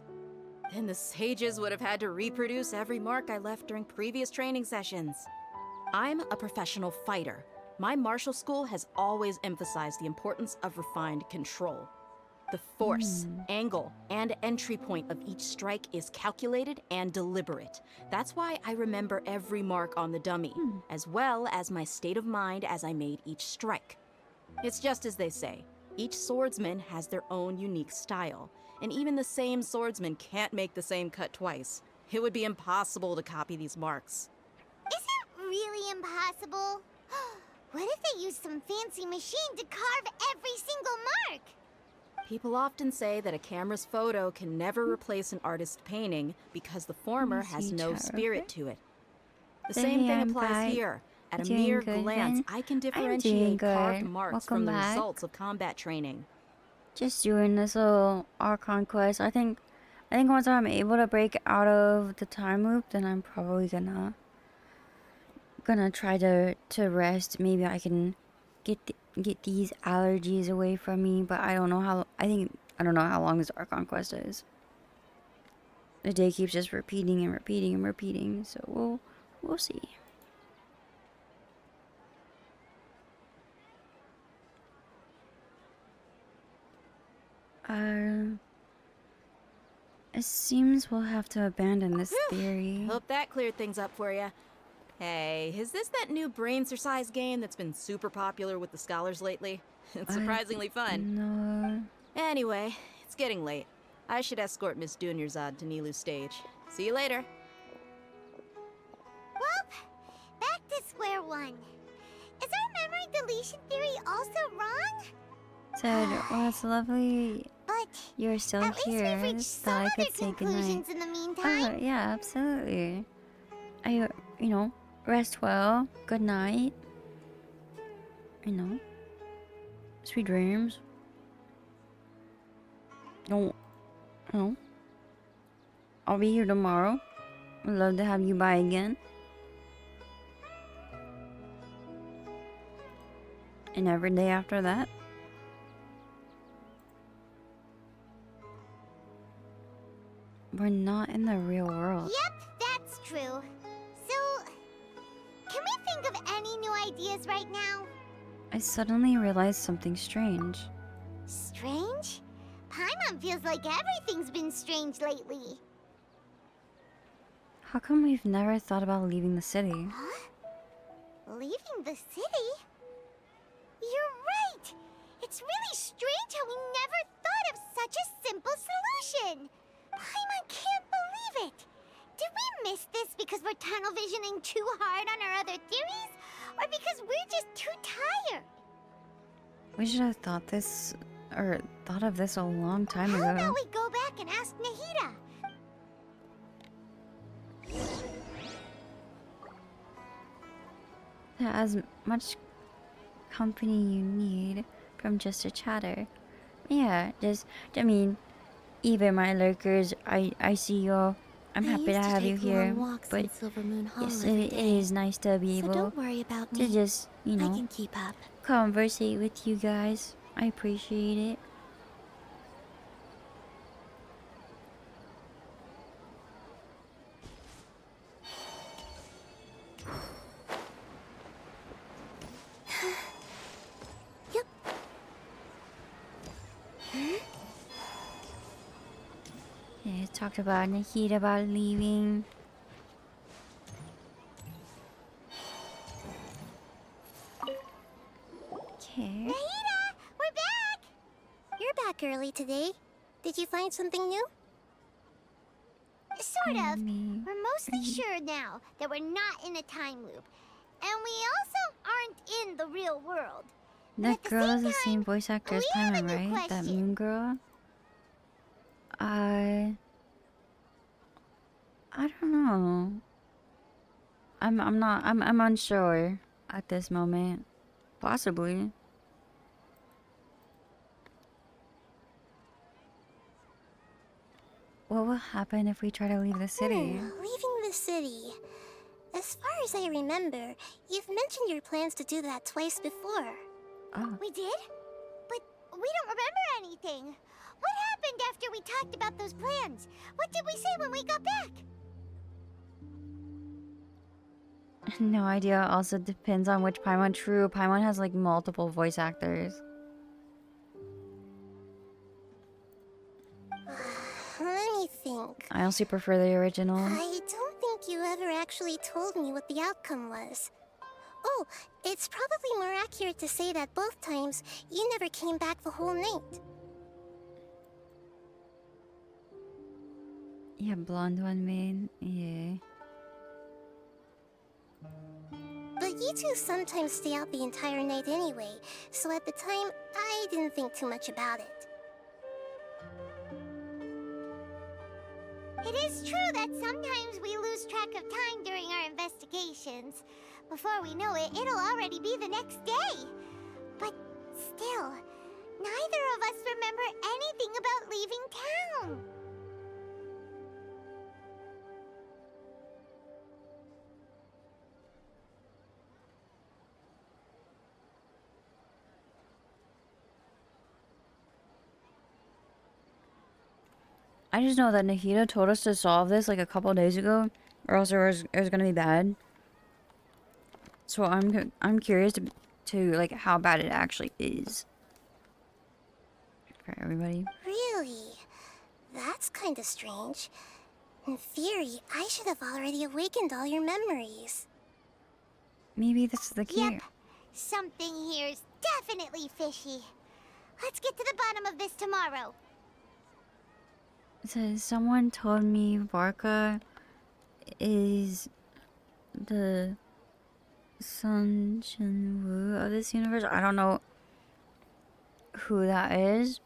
Then the sages would have had to reproduce every mark I left during previous training sessions. I'm a professional fighter. My martial school has always emphasized the importance of refined control. The force, angle, and entry point of each strike is calculated and deliberate. That's why I remember every mark on the dummy, as well as my state of mind as I made each strike. It's just as they say, each swordsman has their own unique style, and even the same swordsman can't make the same cut twice. It would be impossible to copy these marks. Is it really impossible? What if they used some fancy machine to carve every single mark? People often say that a camera's photo can never replace an artist's painting because the former has no spirit to it. The same thing applies here. At a mere glance, I can differentiate carved marks from the results of combat training. Just doing this little Archon quest. I think once I'm able to break out of the time loop, then I'm probably gonna try to rest. Maybe I can get these allergies away from me, but I don't know how. I don't know how long this Archon quest is. The day keeps just repeating and repeating and repeating, so we'll see. It seems we'll have to abandon this theory. Hope that cleared things up for you. Hey, is this that new brain-exercise game that's been super popular with the scholars lately? It's surprisingly fun. No. Anyway, it's getting late. I should escort Miss Dunyarzad to Nilu's stage. See you later. Well, back to square one. Is our memory deletion theory also wrong? Said, well, it's lovely But you're still at least here, we've reached so some I other could say goodnight. conclusions in the meantime. Oh, yeah, absolutely. Rest well, good night. Sweet dreams. I'll be here tomorrow. I'd love to have you by again. And every day after that. We're not in the real world. Yep, that's true. So, can we think of any new ideas right now? I suddenly realized something strange. Strange? Paimon feels like everything's been strange lately. How come we've never thought about leaving the city? Huh? Leaving the city? You're right! It's really strange how we never thought of such a simple solution! Paimon can't believe it! Did we miss this because we're tunnel visioning too hard on our other theories? Or because we're just too tired? We should have thought of this a long time How ago. about we go back and ask Nahida? As much company you need from just a chatter. Yeah, even my lurkers, I see y'all. I'm happy to have you here. But yes, it is nice to be So able don't worry about to me. just, I can keep up. conversate with you guys. I appreciate it. Yep. Yeah, talked about Nahida about leaving. Okay. Nahida, we're back! You're back early today. Did you find something new? Sort of. We're mostly sure now that we're not in a time loop. And we also aren't in the real world. That girl is the same voice actor as we have a Paimon, new right? That question. moon girl. I don't know. I'm unsure at this moment. Possibly. What will happen if we try to leave the city? Leaving the city. As far as I remember, you've mentioned your plans to do that twice before. Oh. We did? But we don't remember anything. What happened after we talked about those plans? What did we say when we got back? No idea. Also depends on which Paimon. True, Paimon has like multiple voice actors. Let me think. I also prefer the original. I don't think you ever actually told me what the outcome was. Oh, it's probably more accurate to say that both times you never came back the whole night. Yeah, blonde one main. Yeah. But you two sometimes stay out the entire night anyway, so at the time, I didn't think too much about it. It is true that sometimes we lose track of time during our investigations. Before we know it, it'll already be the next day. But still, neither of us remember anything about leaving town. I just know that Nahida told us to solve this like a couple of days ago, or else it was gonna be bad. So I'm curious to like how bad it actually is. For everybody. Really? That's kind of strange. In theory, I should have already awakened all your memories. Maybe this is the key. Yep. Something here's definitely fishy. Let's get to the bottom of this tomorrow. It says someone told me Varka is the Sun Shin-woo of this universe. I don't know who that is.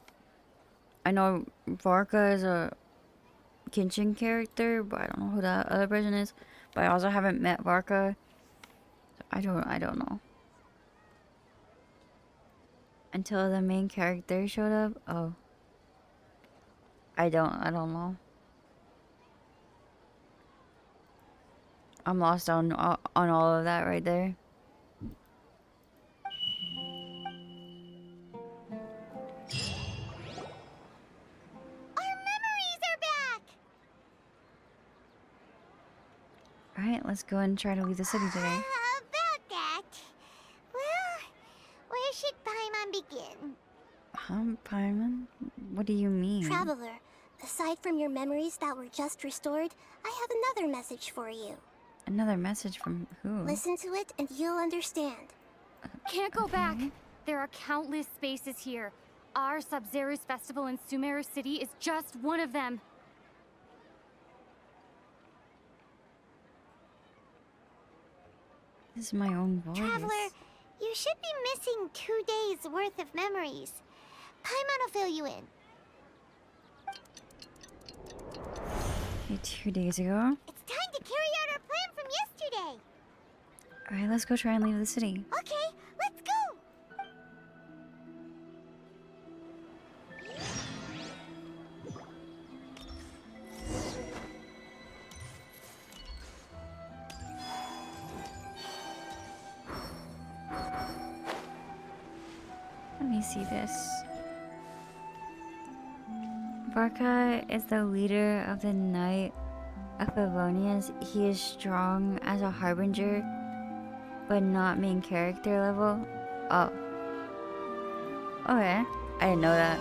I know Varka is a Kenshin character, but I don't know who that other person is. But I also haven't met Varka. So I don't know. Until the main character showed up. Oh. I don't know. I'm lost on all of that right there. Alright, let's go and try to leave the city today. About that. Well, where should Paimon begin? Paimon? What do you mean? Traveler, aside from your memories that were just restored, I have another message for you. Another message from who? Listen to it and you'll understand. Can't go back. There are countless spaces here. Our Sub-Zero's festival in Sumeru City is just one of them. This is my own voice. Traveler, you should be missing 2 days worth of memories. Paimon will fill you in. Okay, 2 days ago. It's time to carry out our plan from yesterday. Alright, let's go try and leave the city. Okay, let's go. Let me see this. Varka is the leader of the Knight of Favonius. He is strong as a harbinger, but not main character level. Oh. Okay. I didn't know that.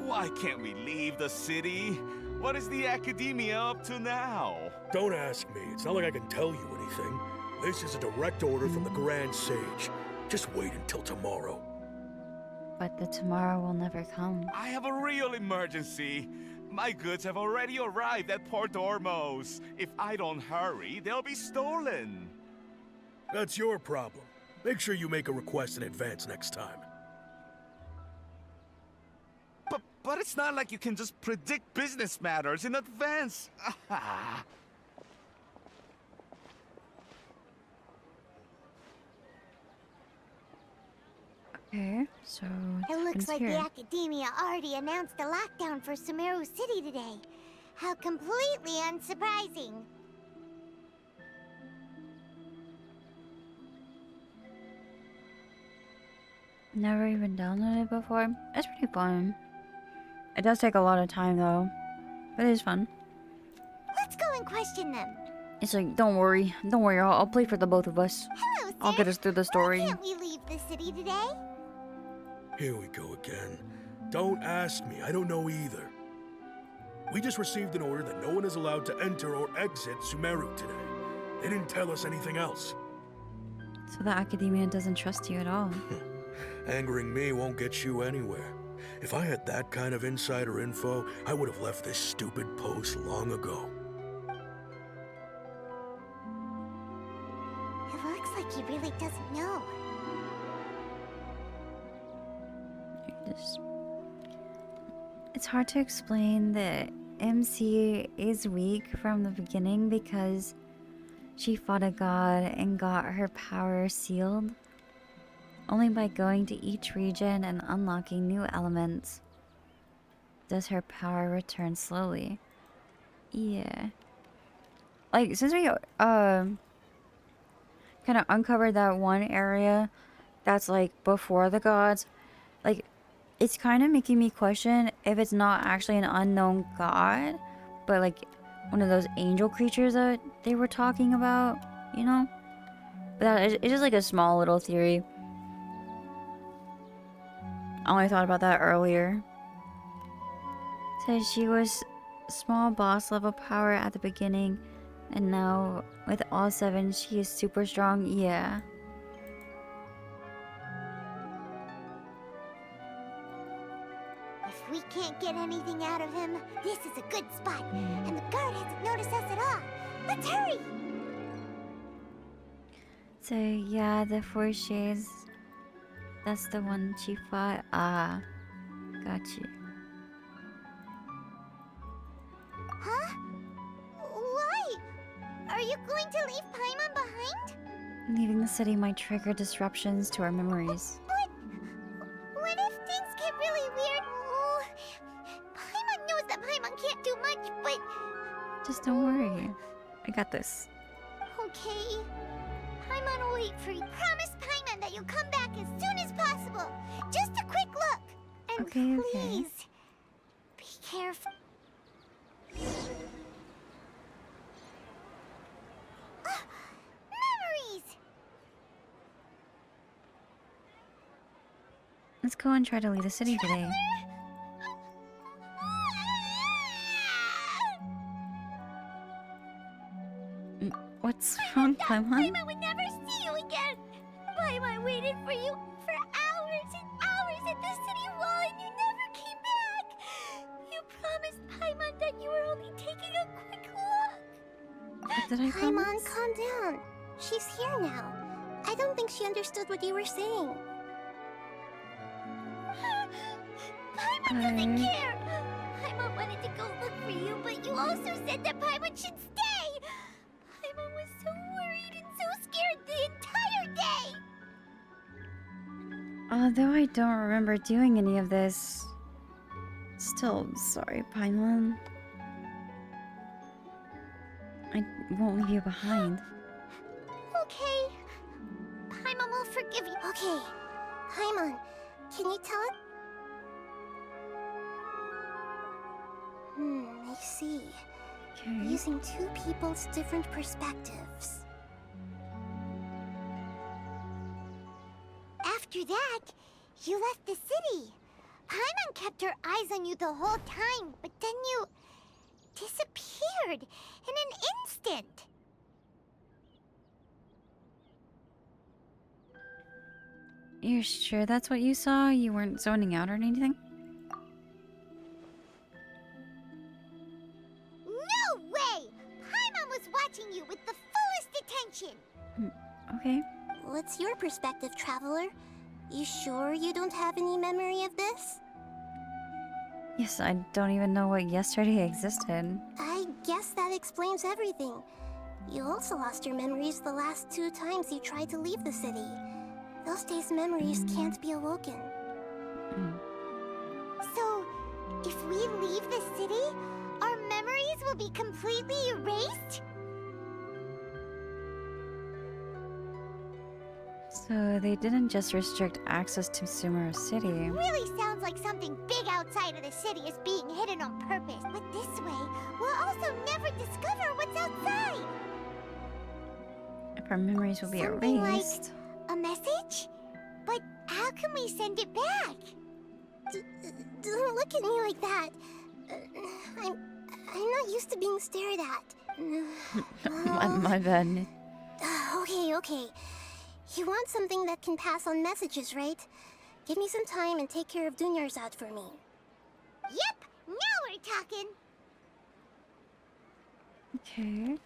Why can't we leave the city? What is the Academia up to now? Don't ask me. It's not like I can tell you anything. This is a direct order from the Grand Sage. Just wait until tomorrow. But the tomorrow will never come. I have a real emergency. My goods have already arrived at Port Ormos. If I don't hurry, they'll be stolen. That's your problem. Make sure you make a request in advance next time. But it's not like you can just predict business matters in advance. Okay, so It looks happens like here. the Academia already announced a lockdown for Sumeru City today. How completely unsurprising. Never even downloaded it before. It's pretty fun. It does take a lot of time though, but it is fun. Let's go and question them. It's like, don't worry, I'll play for the both of us. Hello, sir. I'll get us through the story. Why can't we leave the city today? Here we go again. Don't ask me. I don't know either. We just received an order that no one is allowed to enter or exit Sumeru today. They didn't tell us anything else. So the Academia doesn't trust you at all. Angering me won't get you anywhere. If I had that kind of insider info, I would have left this stupid post long ago. It looks like he really doesn't know. It's hard to explain that MC is weak from the beginning because she fought a god and got her power sealed. Only by going to each region and unlocking new elements does her power return slowly. Yeah. Like, since we, because kind of uncovered that one area that's like before the gods, like it's kind of making me question if it's not actually an unknown god, but like one of those angel creatures that they were talking about, you know? But it's just like a small little theory. I only thought about that earlier. Says she was small boss level power at the beginning, and now with all 7 she is super strong. Yeah. If we can't get anything out of him, this is a good spot. And the guard hasn't noticed us at all. Let's hurry! So yeah, the 4 shades. That's the one she fought. Ah, got you. Huh? Why? Are you going to leave Paimon behind? Leaving the city might trigger disruptions to our memories. But what if things get really weird? Oh, Paimon knows that Paimon can't do much, but... Just don't worry. I got this. Okay. Paimon will wait for you. Promise Paimon that you'll come back as soon as possible. Just a quick look. And Okay, please, okay. be careful. Memories! Let's go and try to leave the city today. What's wrong, Paimon? Paimon would never see you again. Paimon waited for you for hours and hours at the city wall, and you never came back. You promised Paimon that you were only taking a quick look. What did I Paimon, promise? calm down. She's here now. I don't think she understood what you were saying. Paimon doesn't care. Paimon wanted to go look for you, but you also said that Paimon should stay. Paimon was so worried and so scared the entire day. Although I don't remember doing any of this, still sorry, Paimon. I won't leave you behind. Okay. Paimon will forgive you. Okay. Paimon, can you tell it? I see. Okay. Using 2 people's different perspectives. After that, you left the city. Paimon kept her eyes on you the whole time, but then you disappeared in an instant. You're sure that's what you saw? You weren't zoning out or anything? No way! Paimon was watching you with the fullest attention. Okay. What's your perspective, Traveler? You sure you don't have any memory of this? Yes, I don't even know what yesterday existed. I guess that explains everything. You also lost your memories the last 2 times you tried to leave the city. Those days' memories can't be awoken. So, if we leave the city, our memories will be completely erased? So they didn't just restrict access to Sumeru City. Really sounds like something big outside of the city is being hidden on purpose. But this way, we'll also never discover what's outside. If our memories will be Something erased. like a message? But how can we send it back? Don't look at me like that. I'm not used to being stared at. my bad. Okay. You want something that can pass on messages, right? Give me some time and take care of Dunyarzad for me. Yep, now we're talking. Okay.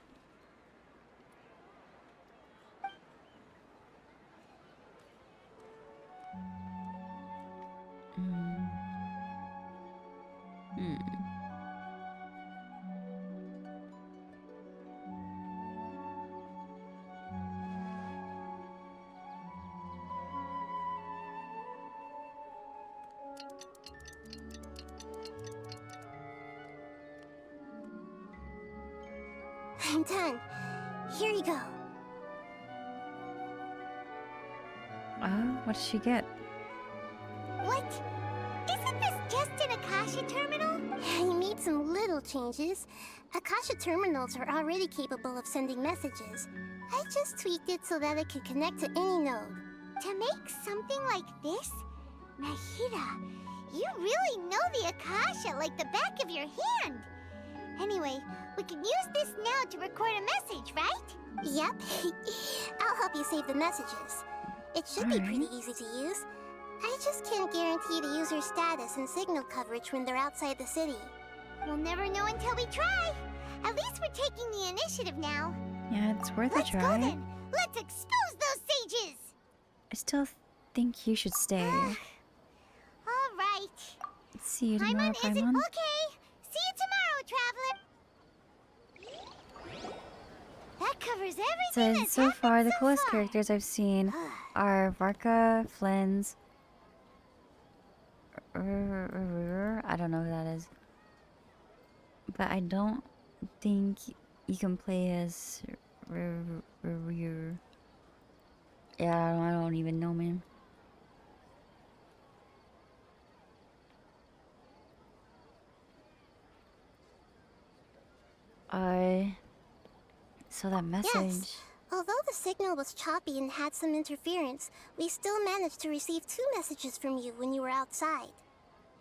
I'm done. Here you go. What did she get? What? Isn't this just an Akasha terminal? You made some little changes. Akasha terminals are already capable of sending messages. I just tweaked it so that it could connect to any node. To make something like this? Nahida, you really know the Akasha like the back of your hand. Anyway, we can use this now to record a message, right? Yep. I'll help you save the messages. It should be pretty easy to use. I just can't guarantee the user's status and signal coverage when they're outside the city. We'll never know until we try. At least we're taking the initiative now. Yeah, it's worth Let's a try. go then. Let's expose those sages. I still think you should stay. All right. See you tomorrow, Paimon isn't Paimon. okay. See you tomorrow, traveler. That covers everything. So, so far, the coolest characters I've seen are Varka, Flynn's. I don't know who that is. But I don't think you can play as. Yeah, I don't even know, man. So that message. Yes. Although the signal was choppy and had some interference, we still managed to receive 2 messages from you when you were outside.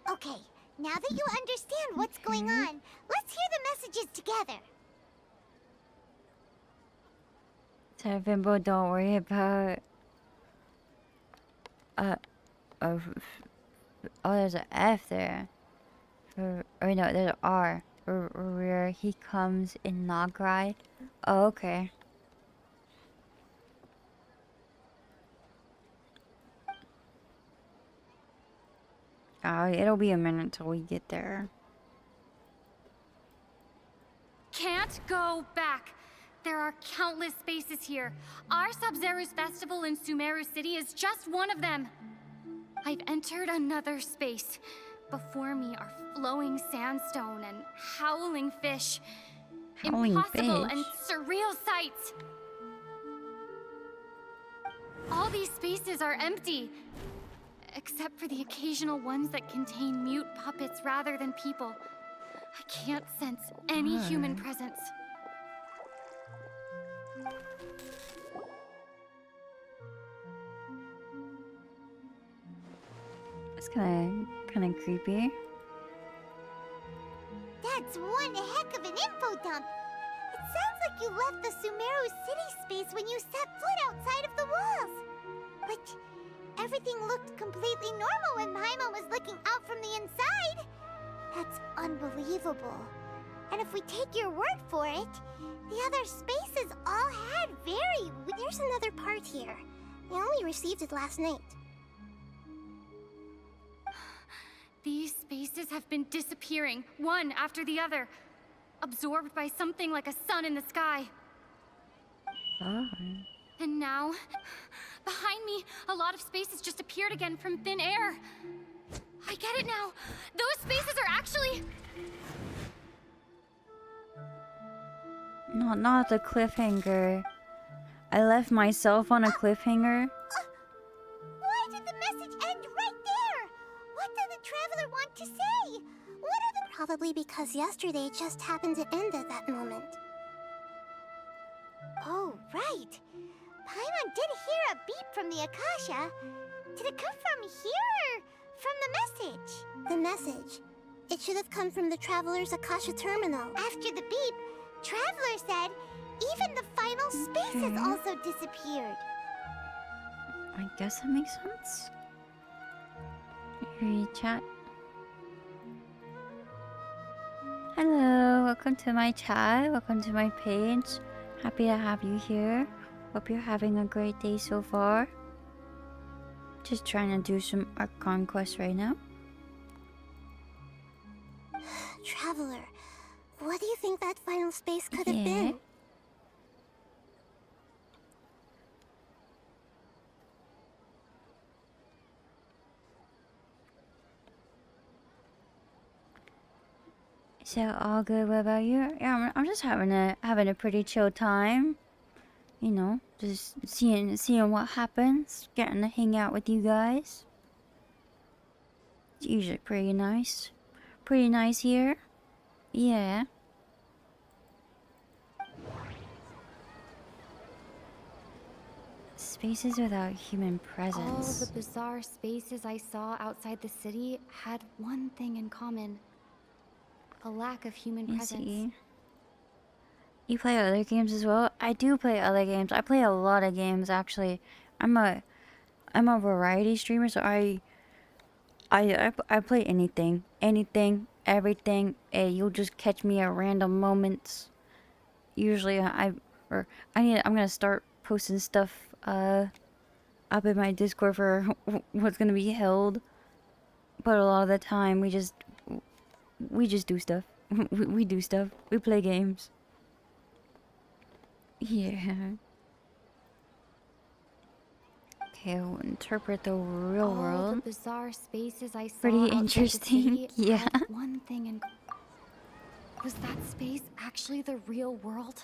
Okay, now that you understand what's going on, let's hear the messages together. So, Bimbo, don't worry about. Oh, there's an F there. Or no, there's an R. Where he comes in Nagrai. Oh, okay. It'll be a minute till we get there. Can't go back. There are countless spaces here. Our Sub-Zero's festival in Sumeru City is just one of them. I've entered another space. Before me are flowing sandstone and howling fish. Howling Impossible fish? and surreal sights. All these spaces are empty, except for the occasional ones that contain mute puppets rather than people. I can't sense any human presence. It's kind of creepy. That's one heck of an info dump. It sounds like you left the Sumeru City space when you set foot outside of the walls. But everything looked completely normal when Paimon was looking out from the inside. That's unbelievable. And if we take your word for it, the other spaces all had very... There's another part here. We only received it last night. These spaces have been disappearing, one after the other, absorbed by something like a sun in the sky. And now, behind me, a lot of spaces just appeared again from thin air. I get it now. Those spaces are actually... No, not the cliffhanger. I left myself on a cliffhanger. Why did the message end right there? What did the traveler want to say? What are the... Probably because yesterday just happened to end at that moment. Oh, right. Paimon did hear a beep from the Akasha. Did it come from here or from the message? The message. It should have come from the Traveler's Akasha terminal. After the beep, Traveler said even the final spaces also disappeared. I guess that makes sense. Read chat. Hello, welcome to my chat. Welcome to my page. Happy to have you here. Hope you're having a great day so far. Just trying to do some Archon quests right now. Traveler, what do you think that final space could have been? So all good. What about you? Yeah, I'm just having a pretty chill time. You know, just seeing what happens, getting to hang out with you guys. It's usually pretty nice. Pretty nice here. Yeah. Spaces without human presence. All the bizarre spaces I saw outside the city had one thing in common. A lack of human Let me presence. see. You play other games as well? I do play other games. I play a lot of games actually. I'm a variety streamer, so I play anything, everything. You'll just catch me at random moments. Usually I'm gonna start posting stuff up in my Discord for what's gonna be held. But a lot of the time we just do stuff. we do stuff. We play games. Yeah. Okay, we'll interpret the real All world. the bizarre spaces I saw Pretty outside the interesting. city Yeah. had one thing in. Was that space actually the real world?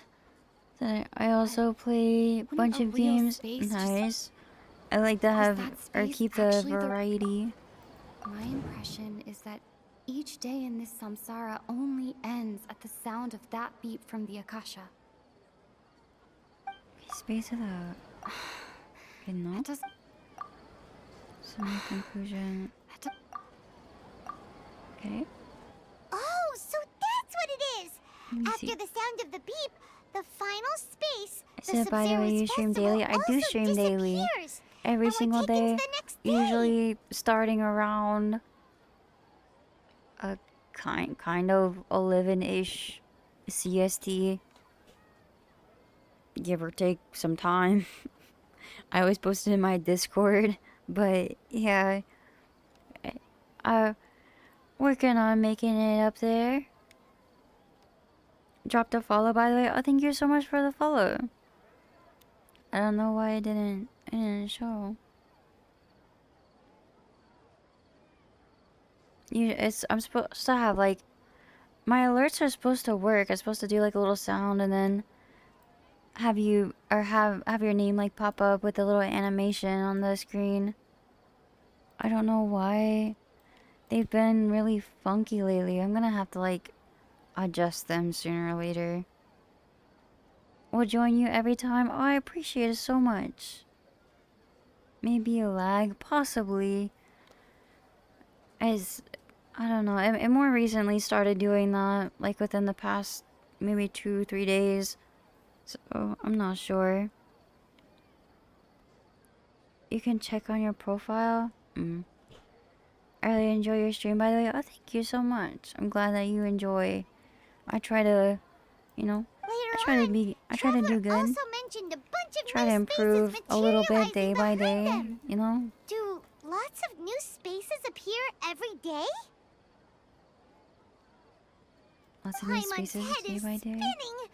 Then I also play a bunch a of real games. space just- Nice. I like to have that or space keep the actually the- variety. My impression is that each day in this samsara only ends at the sound of that beep from the Akasha. Space without. You know. Does So my conclusion. Okay. Oh, so that's what it is! Let me After see. the sound of the beep, the final space, So by the way, you stream daily. I do stream daily. Every single day. Usually starting around a kind of 11-ish CST. Give or take some time. I always post it in my Discord, but yeah. Working on making it up there. Dropped a follow, by the way. Oh, thank you so much for the follow. I don't know why it didn't show. I'm supposed to have like my alerts are supposed to work. I'm supposed to do like a little sound and then have your name like pop up with a little animation on the screen. I don't know why they've been really funky lately. I'm gonna have to like adjust them sooner or later. We'll join you every time. Oh, I appreciate it so much. Maybe a lag, possibly. As I don't know. I more recently started doing that, like within the past maybe 2-3 days. So I'm not sure. You can check on your profile. I really enjoy your stream, by the way. Oh, thank you so much. I'm glad that you enjoy. I try to, you know, I try to do good. Also mentioned a bunch of Try new to improve spaces a little bit day materializing by behind day, them. you know? Do lots of new spaces appear every day? Lots of new Paimon's spaces head day is by day. spinning.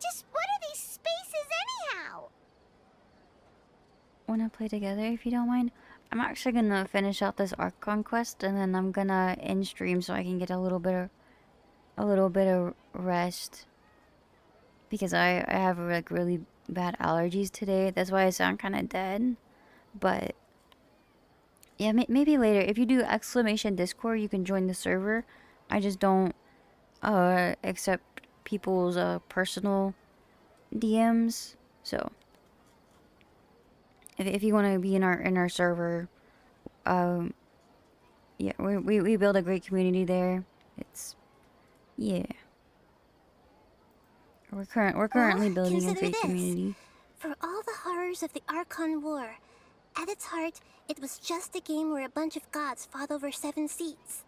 Just what are these spaces anyhow? Wanna play together if you don't mind? I'm actually gonna finish out this Archon quest and then I'm gonna end stream so I can get a little bit of rest. Because I have like really bad allergies today. That's why I sound kind of dead. But yeah, maybe later. If you do exclamation Discord, you can join the server. I just don't accept people's personal DMs. So if you want to be in our server, yeah, we build a great community there. It's yeah. We're currently building a Consider great this. community. For all the horrors of the Archon War, at its heart, it was just a game where a bunch of gods fought over 7 seats.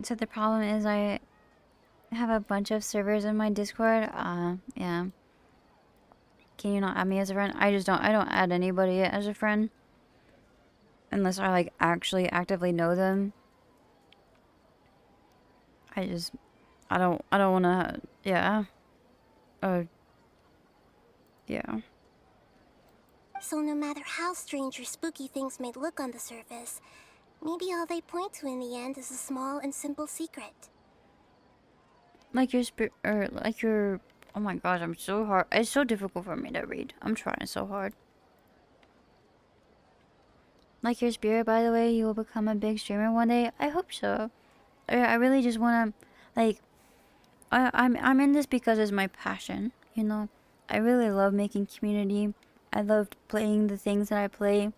So the problem is I have a bunch of servers in my Discord. Yeah. Can you not add me as a friend? I don't add anybody as a friend. Unless I like actually actively know them. I don't wanna, yeah. Yeah. So no matter how strange or spooky things may look on the surface, maybe all they point to in the end is a small and simple secret. Like your spirit, or like your. Oh my gosh, I'm so hard. It's so difficult for me to read. I'm trying so hard. Like your spirit, by the way, you will become a big streamer one day. I hope so. I really just wanna, like, I'm in this because it's my passion. You know, I really love making community. I love playing the things that I play.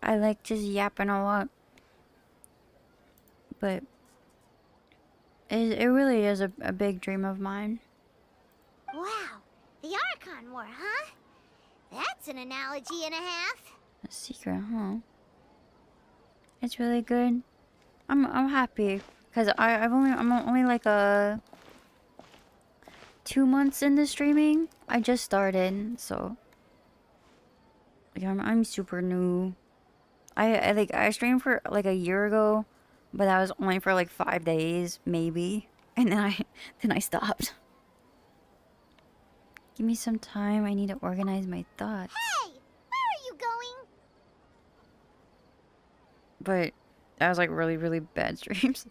I like just yapping a lot. But it really is a big dream of mine. Wow, the Archon War, huh? That's an analogy and a half. A secret, huh? It's really good. I'm happy because I'm only like 2 months into streaming. I just started, so like I'm super new. I streamed for like a year ago, but that was only for like 5 days maybe, and then I stopped. Give me some time. I need to organize my thoughts. Hey, where are you going? But that was like really bad streams.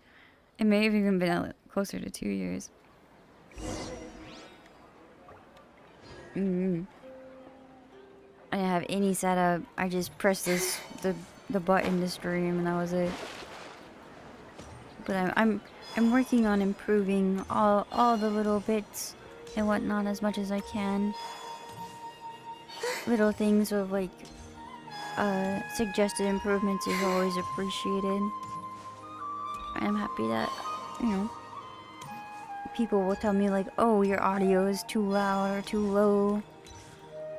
It may have even been closer to 2 years. I didn't have any setup. I just pressed the button to stream, and that was it. But I'm working on improving all the little bits and whatnot as much as I can. Little things of like suggested improvements is always appreciated. I'm happy that, you know, people will tell me like, oh, your audio is too loud or too low,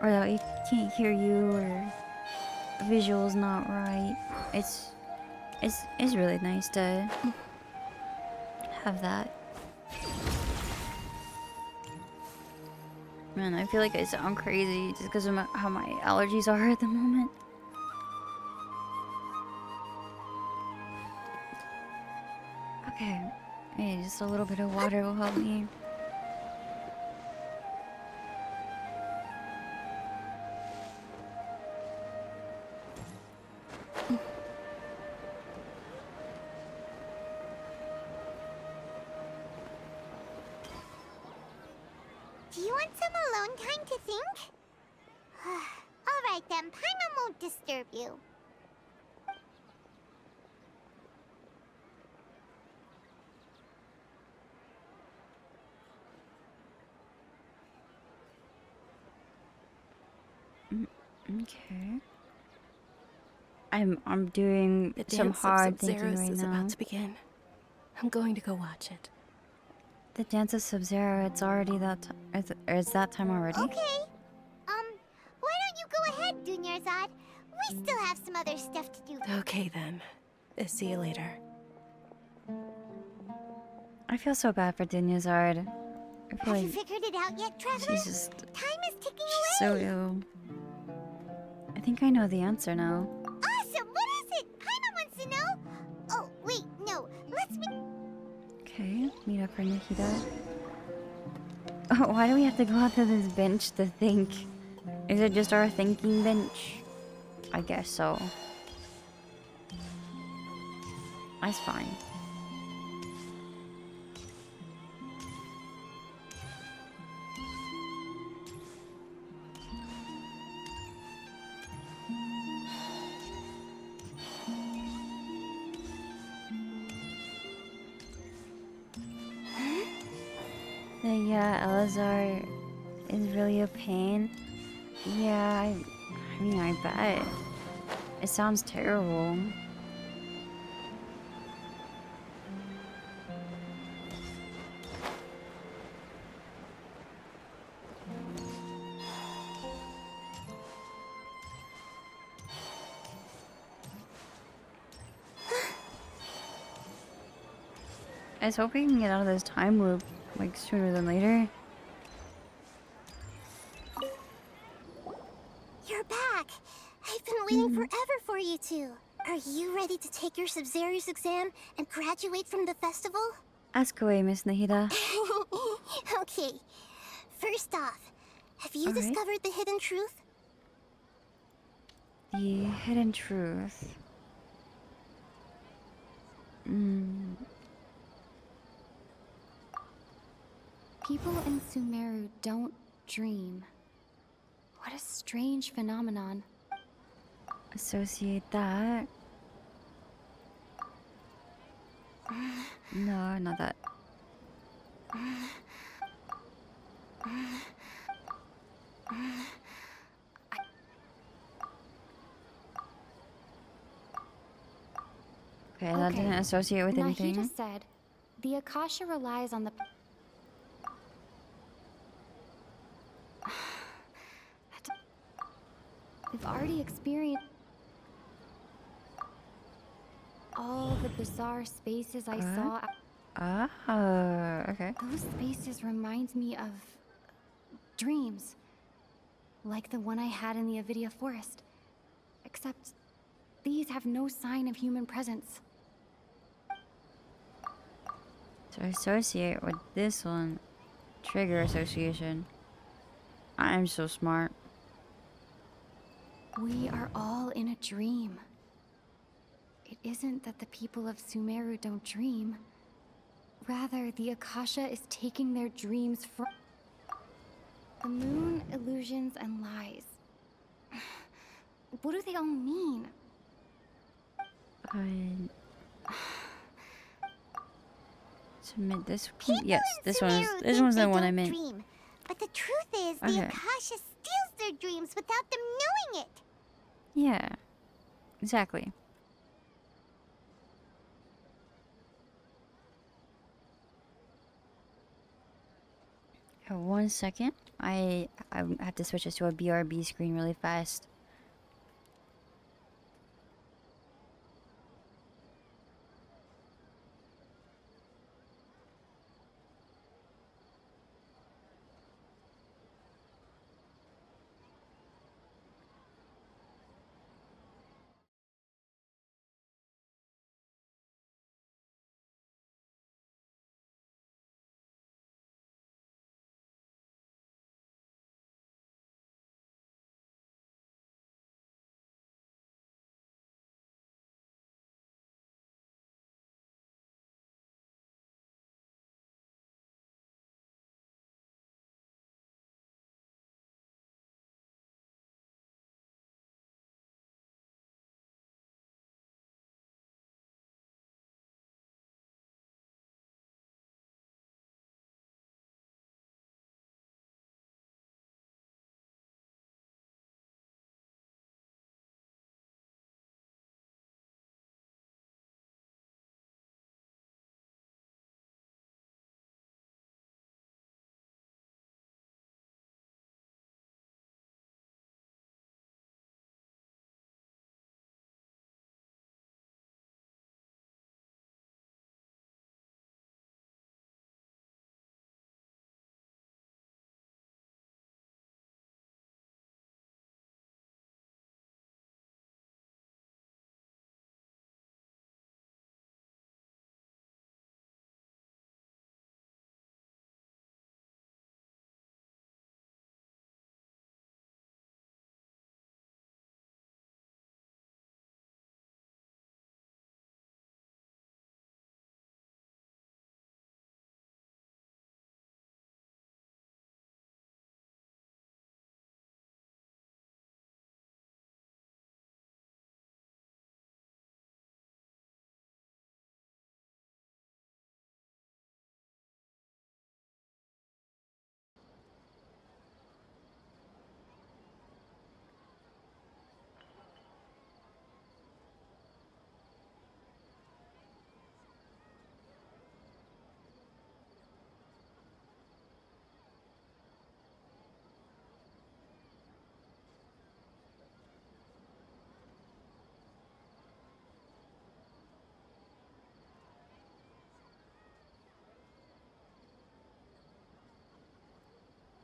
or that I can't hear you, or visual's not right. It's really nice to have that. Man, I feel like I sound crazy just because of how my allergies are at the moment. Okay, maybe just a little bit of water will help me. Do you want some alone time to think? Alright then, Paimon won't disturb you. Okay. I'm doing The some dance hard of thinking Sub-Zeros right is now. about to begin. I'm going to go watch it. The Dance of Sub-Zero, it's already that it's that time already? Okay. Why don't you go ahead, Dunyarzad? We still have some other stuff to do. Okay then. See you later. I feel so bad for Dunyazard. I feel Have you like figured it out yet, Traveler? she's just Time is ticking so away. ill. I think I know the answer now. Awesome! What is it? Paimon wants to know. Oh, wait, no. Let's meet. Okay, meet up for Nikita. Oh, why do we have to go out to this bench to think? Is it just our thinking bench? I guess so. That's fine. Yeah, Elazar is really a pain. Yeah, I mean, I bet. It sounds terrible. I was hoping we can get out of this time loop, like, sooner than later. You're back! I've been waiting forever for you two. Are you ready to take your Sub-Zerius exam and graduate from the festival? Ask away, Miss Nahida. Okay. First off, have you All right. discovered the hidden truth? The hidden truth. People in Sumeru don't dream. What a strange phenomenon. Associate that. No, not that. Okay, that didn't associate with anything. Nahida said, the Akasha relies on the... We've already experienced all the bizarre spaces I saw. Okay. Those spaces remind me of dreams, like the one I had in the Avidia Forest. Except these have no sign of human presence. To associate with this one. Trigger association. I'm so smart. We are all in a dream. It isn't that the people of Sumeru don't dream. Rather, the Akasha is taking their dreams from... The moon, illusions, and lies. What do they all mean? Submit this. People Yes, in this Sumeru one's think the they one I don't meant. dream. But the truth is, the Okay. Akasha steals their dreams without them knowing it. Yeah, exactly. Okay, 1 second. I have to switch this to a BRB screen really fast.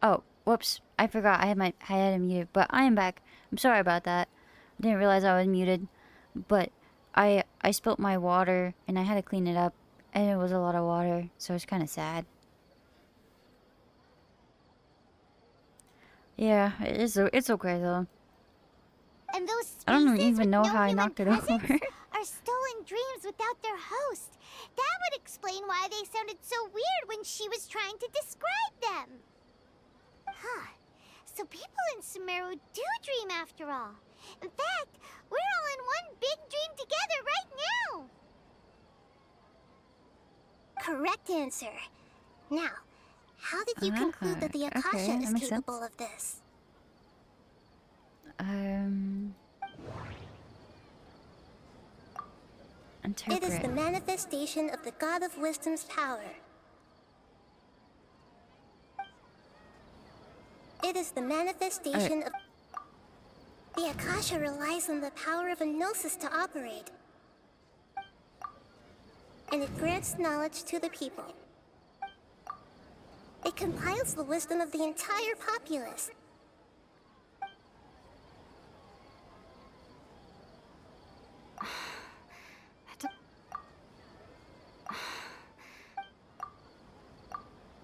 Oh, whoops. I forgot I had it muted, but I am back. I'm sorry about that. I didn't realize I was muted. But I spilt my water and I had to clean it up, and it was a lot of water, so it's kind of sad. Yeah, it's okay though. And those I don't spaces even with know no how I human knocked it presence over. are their stolen dreams without their host. That would explain why they sounded so weird when she was trying to describe them. Huh. So people in Sumeru do dream after all. In fact, we're all in one big dream together right now. Correct answer. Now, how did you conclude that the Akasha okay, is that makes capable sense. of this? Interpret. It is the manifestation of the God of Wisdom's power. It is the manifestation of... The Akasha relies on the power of a Gnosis to operate. And it grants knowledge to the people. It compiles the wisdom of the entire populace.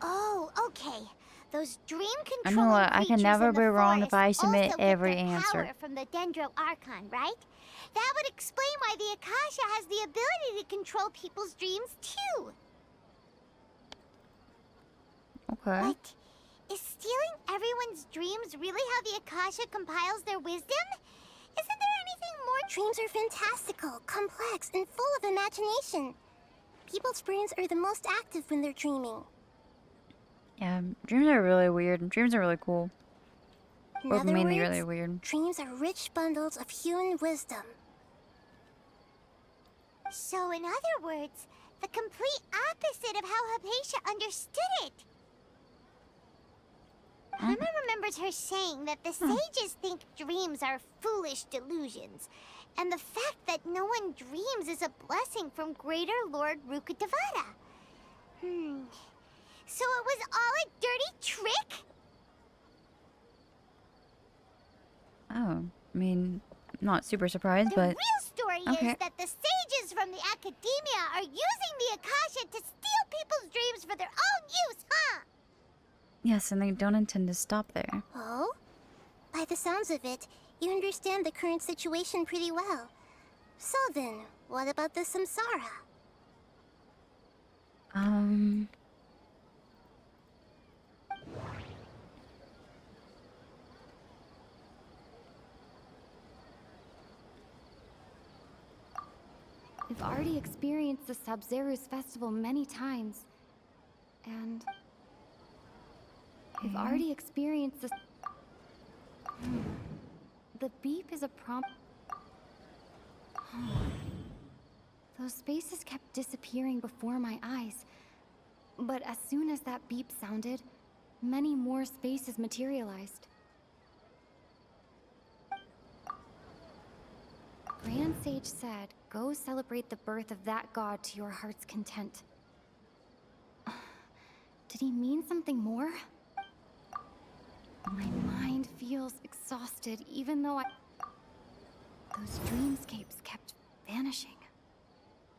Oh, okay. Those dream I controlling know what, I can creatures never in the be wrong if forest I submit also get every their answer. power from the Dendro Archon, right? That would explain why the Akasha has the ability to control people's dreams too. Okay. But is stealing everyone's dreams really how the Akasha compiles their wisdom? Isn't there anything more? Dreams are fantastical, complex, and full of imagination. People's brains are the most active when they're dreaming. Yeah, dreams are really weird. Dreams are really cool. In Or other mainly words, really weird. dreams are rich bundles of human wisdom. So in other words, the complete opposite of how Hypatia understood it. Paimon remembers her saying that the sages think dreams are foolish delusions, and the fact that no one dreams is a blessing from Greater Lord Rukkhadevata. So it was all a dirty trick? Oh, I mean, not super surprised, The but real story okay. is that the sages from the Academia are using the Akasha to steal people's dreams for their own use, huh? Yes, and they don't intend to stop there. Oh? By the sounds of it, you understand the current situation pretty well. So then, what about the Samsara? We've already experienced the Sabzeruz festival many times. And we've already experienced this. The beep is a prompt. Those spaces kept disappearing before my eyes. But as soon as that beep sounded, many more spaces materialized. Grand Sage said, go celebrate the birth of that god to your heart's content. Did he mean something more? My mind feels exhausted, even though those dreamscapes kept vanishing.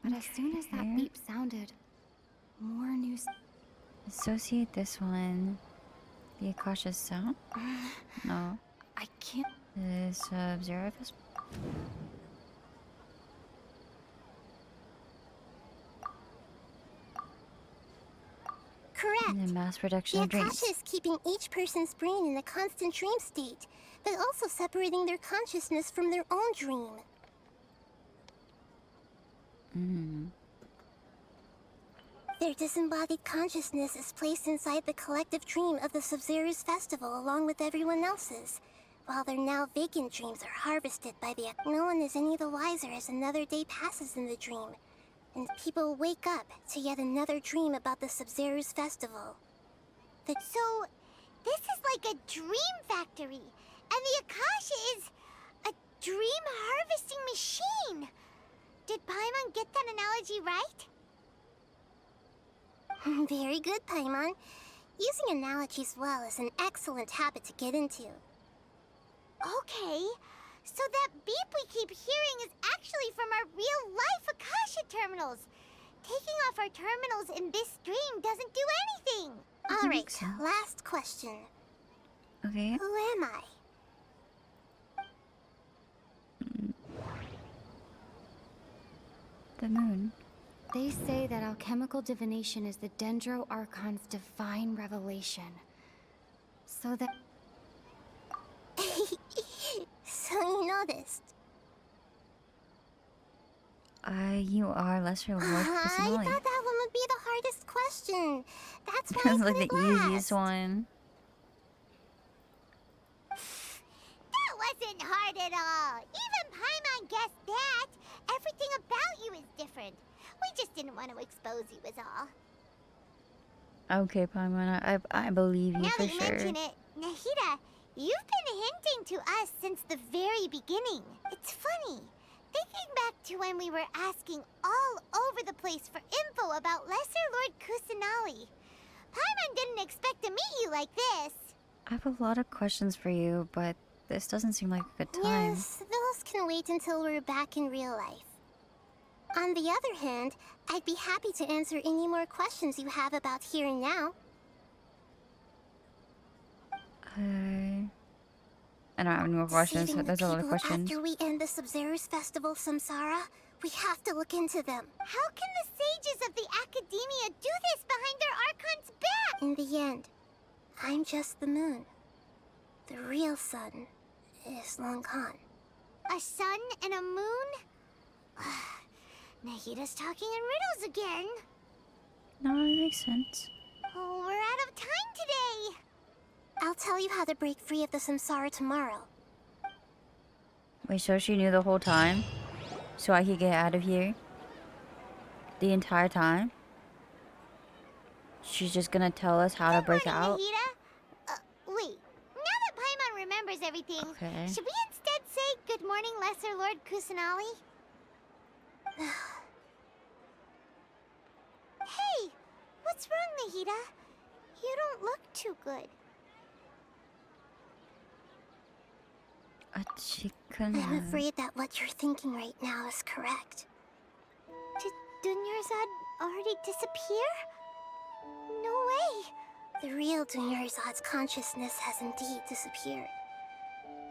But as soon as that beep sounded, more news. Associate this one. The Akasha sound? No. I can't. The Sub-Zero festival? Correct. And the mass production The of dreams. Akasha is keeping each person's brain in a constant dream state, but also separating their consciousness from their own dream. Their disembodied consciousness is placed inside the collective dream of the Sabzeruz festival along with everyone else's, while their now vacant dreams are harvested by the... No one is any the wiser as another day passes in the dream, and people wake up to yet another dream about the Sabzeruz festival. So, this is like a dream factory, and the Akasha is a dream harvesting machine. Did Paimon get that analogy right? Very good, Paimon. Using analogies well is an excellent habit to get into. Okay, so that beep we keep hearing is actually from our real-life Akasha terminals. Taking off our terminals in this dream doesn't do anything. Alright, last question. Okay. Who am I? The moon. They say that alchemical divination is the Dendro Archon's divine revelation. So that... So you noticed. You are Lesser Lord I Kusanali. thought that one would be the hardest question. That's why I That's put like it the last. easiest one. That wasn't hard at all. Even Paimon guessed that. Everything about you is different. We just didn't want to expose you is all. Okay, Paimon, I believe you Now for that you sure. mention it, Nahida, you've been hinting to us since the very beginning. It's funny. Thinking back to when we were asking all over the place for info about Lesser Lord Kusanali. Paimon didn't expect to meet you like this. I have a lot of questions for you, but this doesn't seem like a good time. Yes, those can wait until we're back in real life. On the other hand, I'd be happy to answer any more questions you have about here and now. I don't have any more questions. Saving the There's a lot of people questions. After we end the Sabzeruz Festival, Samsara, we have to look into them. How can the sages of the Academia do this behind their Archon's back? In the end, I'm just the moon. The real sun is Long Khan. A sun and a moon? Nahida's talking in riddles again. No, it makes sense. Oh, we're out of time today. I'll tell you how to break free of the Samsara tomorrow. Wait, so she knew the whole time? So I could get out of here? The entire time? She's just gonna tell us how to break out? Nahida? Wait. Now that Paimon remembers everything, Okay. should we instead say good morning, Lesser Lord Kusanali? Hey, what's wrong, Nahida? You don't look too good. A chicken. I'm afraid that what you're thinking right now is correct. Did Dunyarzad already disappear? No way. The real Dunyarzad's consciousness has indeed disappeared.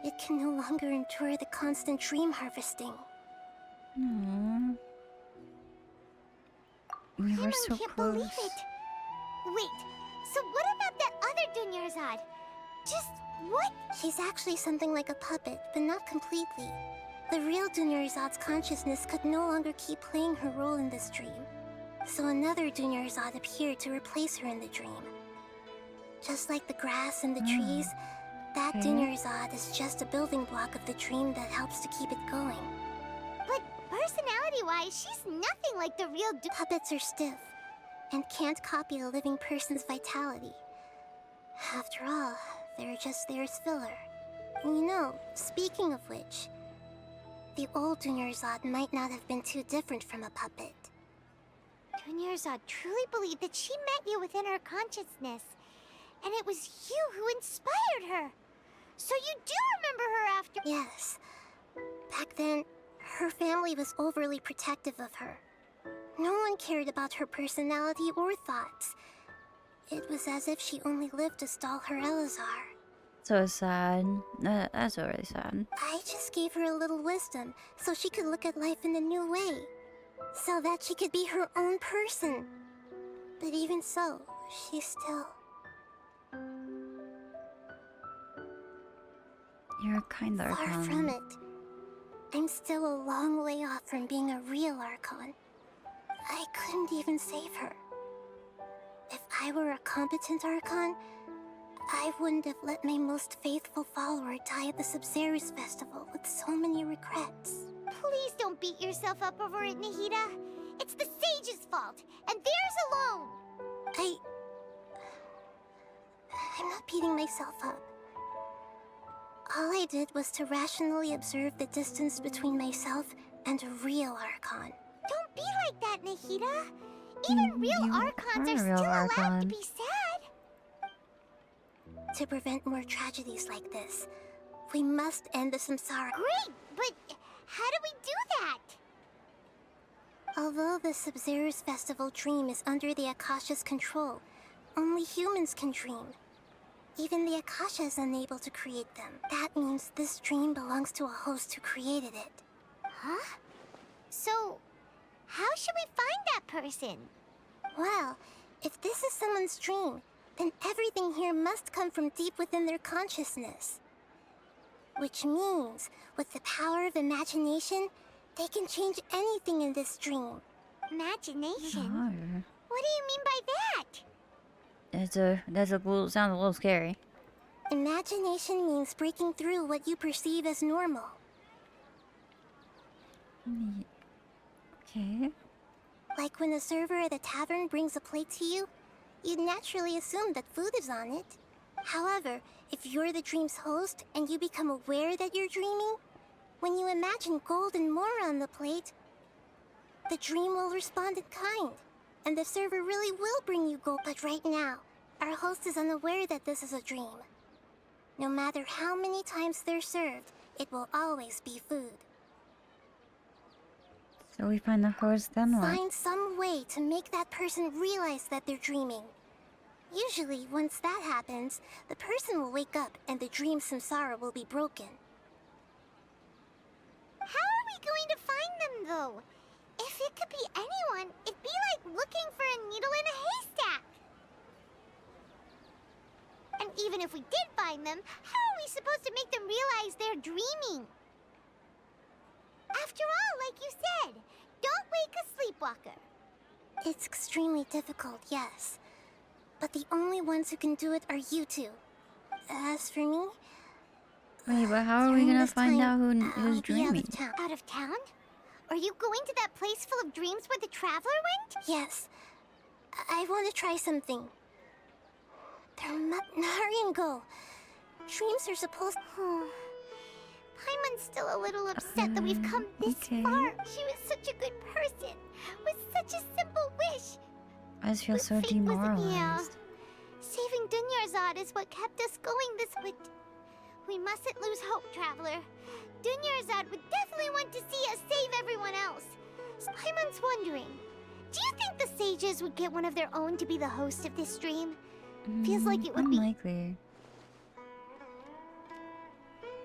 It can no longer endure the constant dream harvesting. Aww. We were so can't close. believe it. Wait, so what about that other Dunyarzad? Just what? She's actually something like a puppet, but not completely. The real Dunyarzad's consciousness could no longer keep playing her role in this dream. So another Dunyarzad appeared to replace her in the dream. Just like the grass and the trees, that Dunyarzad is just a building block of the dream that helps to keep it going. But personality-wise, she's nothing like the real Puppets are stiff and can't copy a living person's vitality. After all, they're just there as filler. And you know, speaking of which, the old Dunyarzad might not have been too different from a puppet. Dunyarzad truly believed that she met you within her consciousness. And it was you who inspired her. So you do remember her after— Yes. Back then, her family was overly protective of her. No one cared about her personality or thoughts. It was as if she only lived to stall her Elazar. So sad. That's already sad. I just gave her a little wisdom so she could look at life in a new way. So that she could be her own person. But even so, she's still... You're kind of Far from it. I'm still a long way off from being a real Archon. I couldn't even save her. If I were a competent Archon, I wouldn't have let my most faithful follower die at the Sabzeruz Festival with so many regrets. Please don't beat yourself up over it, Nahida. It's the sage's fault, and theirs alone. I'm not beating myself up. All I did was to rationally observe the distance between myself and a real Archon. Don't be like that, Nahida. Even real Archons are still allowed to be sad. To prevent more tragedies like this, we must end the Samsara. Great, but how do we do that? Although the Sabzeruz Festival dream is under the Akasha's control, only humans can dream. Even the Akasha is unable to create them. That means this dream belongs to a host who created it. Huh? So, How should we find that person? Well, if this is someone's dream, then everything here must come from deep within their consciousness. Which means, with the power of imagination, they can change anything in this dream. Imagination? Oh. What do you mean by that? Sounds a little scary. Imagination means breaking through what you perceive as normal. Okay. Like when a server at a tavern brings a plate to you, you'd naturally assume that food is on it. However, if you're the dream's host and you become aware that you're dreaming, when you imagine gold and more on the plate, the dream will respond in kind, and the server really will bring you gold. But right now, our host is unaware that this is a dream. No matter how many times they're served, it will always be food. So we find the host, then what? Find some way to make that person realize that they're dreaming. Usually, once that happens, the person will wake up and the dream samsara will be broken. How are we going to find them, though? If it could be anyone, it'd be like looking for a needle in a haystack. And even if we did find them, how are we supposed to make them realize they're dreaming? After all, like you said, don't wake a sleepwalker. It's extremely difficult, yes. But the only ones who can do it are you two. As for me... Wait, but how are we gonna find out who's dreaming? Out of town? Are you going to that place full of dreams where the traveler went? Yes. I want to try something. Hurry and go. Dreams are supposed... Paimon's still a little upset that we've come this far. She was such a good person, with such a simple wish. I just feel so demoralized. Yeah. Saving Dunyarzad is what kept us going this way. We mustn't lose hope, Traveler. Dunyarzad would definitely want to see us save everyone else. Paimon's wondering, do you think the sages would get one of their own to be the host of this stream? Feels like it would unlikely.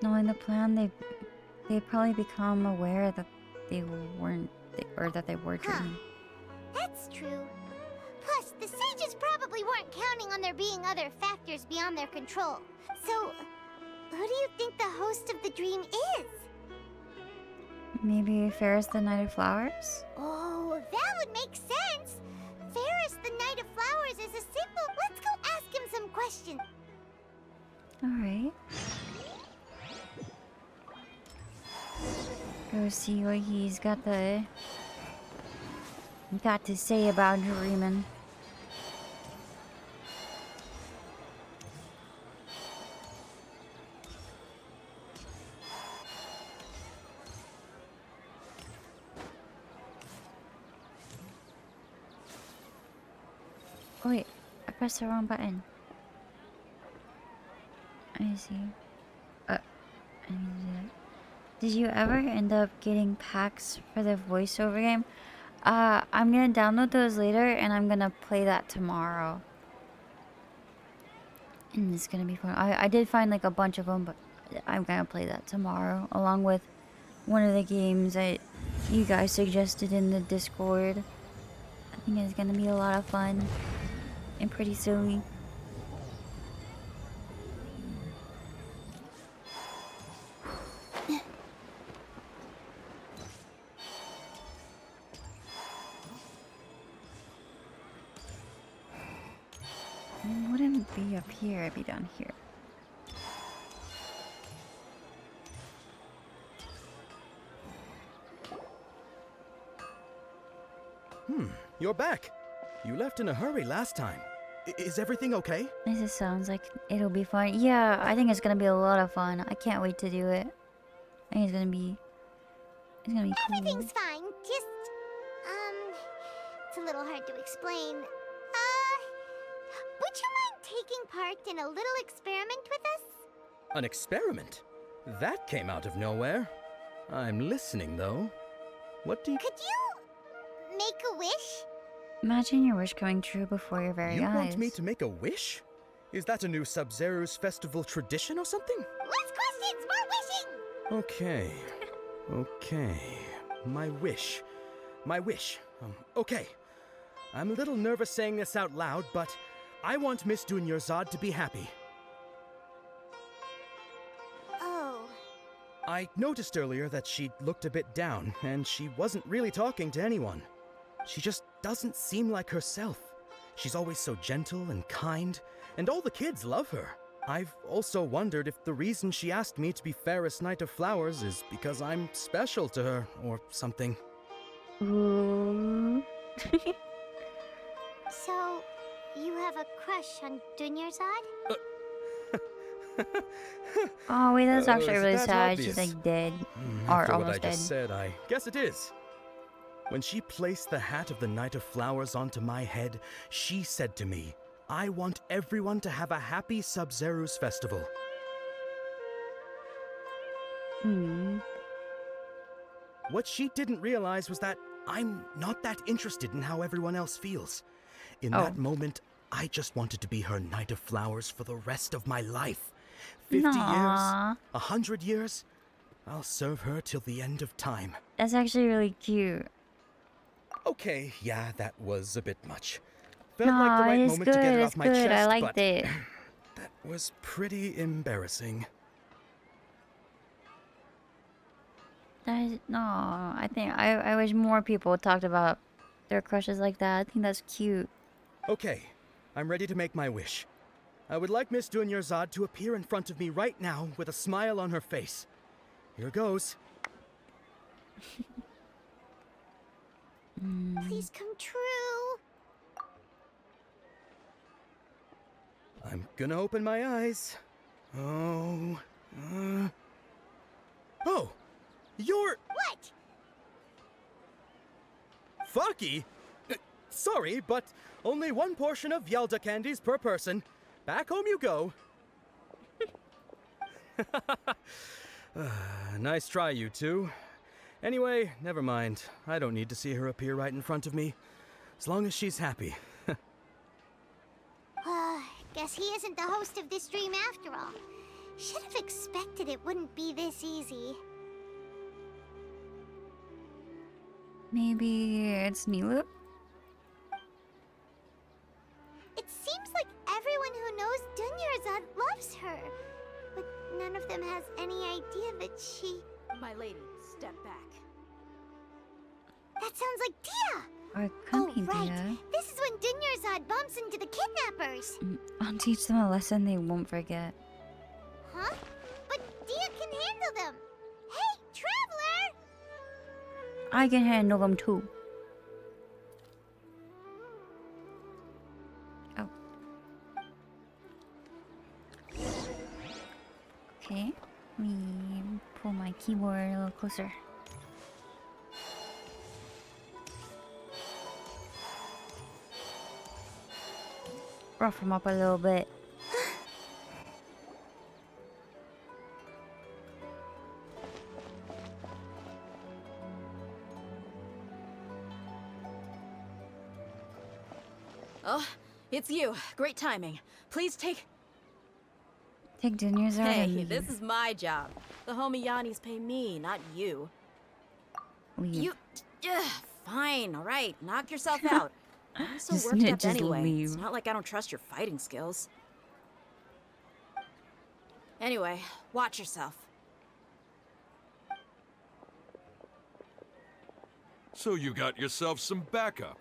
Knowing the plan, they'd probably become aware that they weren't, or that they were dreaming. That's true. Plus, the sages probably weren't counting on there being other factors beyond their control. So, who do you think the host of the dream is? Maybe Ferris the Knight of Flowers? Oh, that would make sense. Ferris the Knight of Flowers is a simple... Let's go ask him some questions. Alright. Go see what he's got to say about dreaming. Oh, wait, I pressed the wrong button. I see. I need to do that. Did you ever end up getting packs for the voiceover game? I'm gonna download those later and I'm gonna play that tomorrow. And it's gonna be fun. I did find like a bunch of them, but I'm gonna play that tomorrow along with one of the games that you guys suggested in the Discord. I think it's gonna be a lot of fun and pretty silly. It wouldn't be up here, it'd be down here. You're back. You left in a hurry last time. Is everything okay? This just sounds like it'll be fun. Yeah, I think it's gonna be a lot of fun. I can't wait to do it. I think it's gonna be cool. Everything's fine. Just, it's a little hard to explain. Would you mind taking part in a little experiment with us? An experiment? That came out of nowhere. I'm listening, though. What do you... Could you make a wish? Imagine your wish coming true before your very You eyes. want me to make a wish? Is that a new Sub-Zero's festival tradition or something? Less questions, more wishing! Okay. My wish. my wish. Okay. I'm a little nervous saying this out loud, but I want Miss Dunyarzad to be happy. Oh. I noticed earlier that she looked a bit down, and she wasn't really talking to anyone. She just doesn't seem like herself. She's always so gentle and kind, and all the kids love her. I've also wondered if the reason she asked me to be Fairest Knight of Flowers is because I'm special to her, or something. Ooh. So, you have a crush on Dunyarzad? Oh wait, that's actually is really that sad. She's obvious? like dead, or After what I almost dead. just said, I guess it is. When she placed the hat of the Knight of Flowers onto my head, she said to me, I want everyone to have a happy Sub-Zerus festival. What she didn't realize was that I'm not that interested in how everyone else feels. In that moment, I just wanted to be her Knight of Flowers for the rest of my life. 50 years, Aw. 100 years, I'll serve her till the end of time. That's actually really cute. Okay, yeah, that was a bit much. Felt No, like the right it's moment to get good, it it's off my good. I chest, liked but it. that was pretty embarrassing. No, I think I wish more people talked about their crushes like that. I think that's cute. Okay, I'm ready to make my wish. I would like Miss Dunyarzad to appear in front of me right now with a smile on her face. Here goes. Please come true. I'm gonna open my eyes. Oh, you're... What? Faki? Sorry, but only one portion of Yelda candies per person. Back home you go. Nice try, you two. Anyway, never mind. I don't need to see her appear right in front of me. As long as she's happy. Guess he isn't the host of this dream after all. Should have expected it wouldn't be this easy. Maybe it's Nilu? It seems like everyone who knows Dunyarzad loves her. But none of them has any idea that she... My lady, step back. That sounds like Dia! Or could be right. Dia. This is when Dunyarzad bumps into the kidnappers. I'll teach them a lesson they won't forget. Huh? But Dia can handle them. Hey, Traveler! I can handle them too. Oh. Okay. Let me pull my keyboard a little closer. Rough them up a little bit. Oh, it's you. Great timing. Please take... Take Dunyarzad Hey, and this is my job. The Homiyanis pay me, not you. leave. You... fine, alright. Knock yourself out. I'm so Just- worked up just anyway. leave. It's not like I don't trust your fighting skills. Anyway, watch yourself. So you got yourself some backup.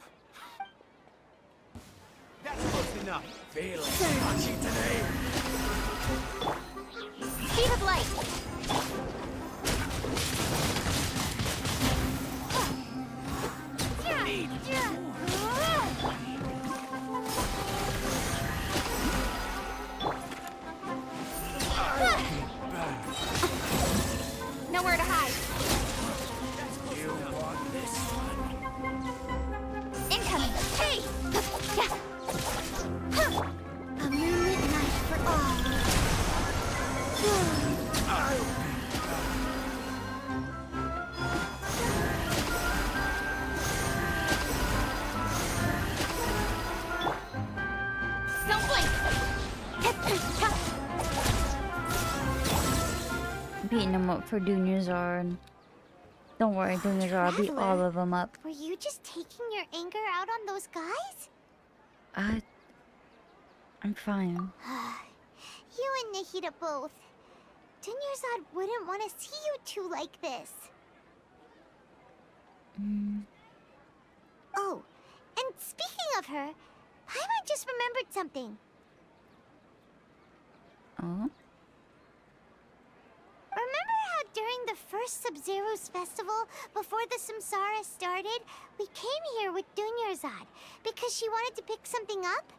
That's close enough. Feeling punchy today. Speed of light. Nowhere to hide. You want this one? Incoming. Hey! A moonlit night for all. Beating them up for Dunyarzad. Don't worry, Dunya girl, I'll beat all of them up. Were you just taking your anger out on those guys? I'm fine. You and Nahida both. Dunyarzad wouldn't want to see you two like this. Oh, and speaking of her, Paimon just remembered something. Oh? Remember how during the first Sub-Zero's festival, before the Samsara started, we came here with Dunyarzad because she wanted to pick something up?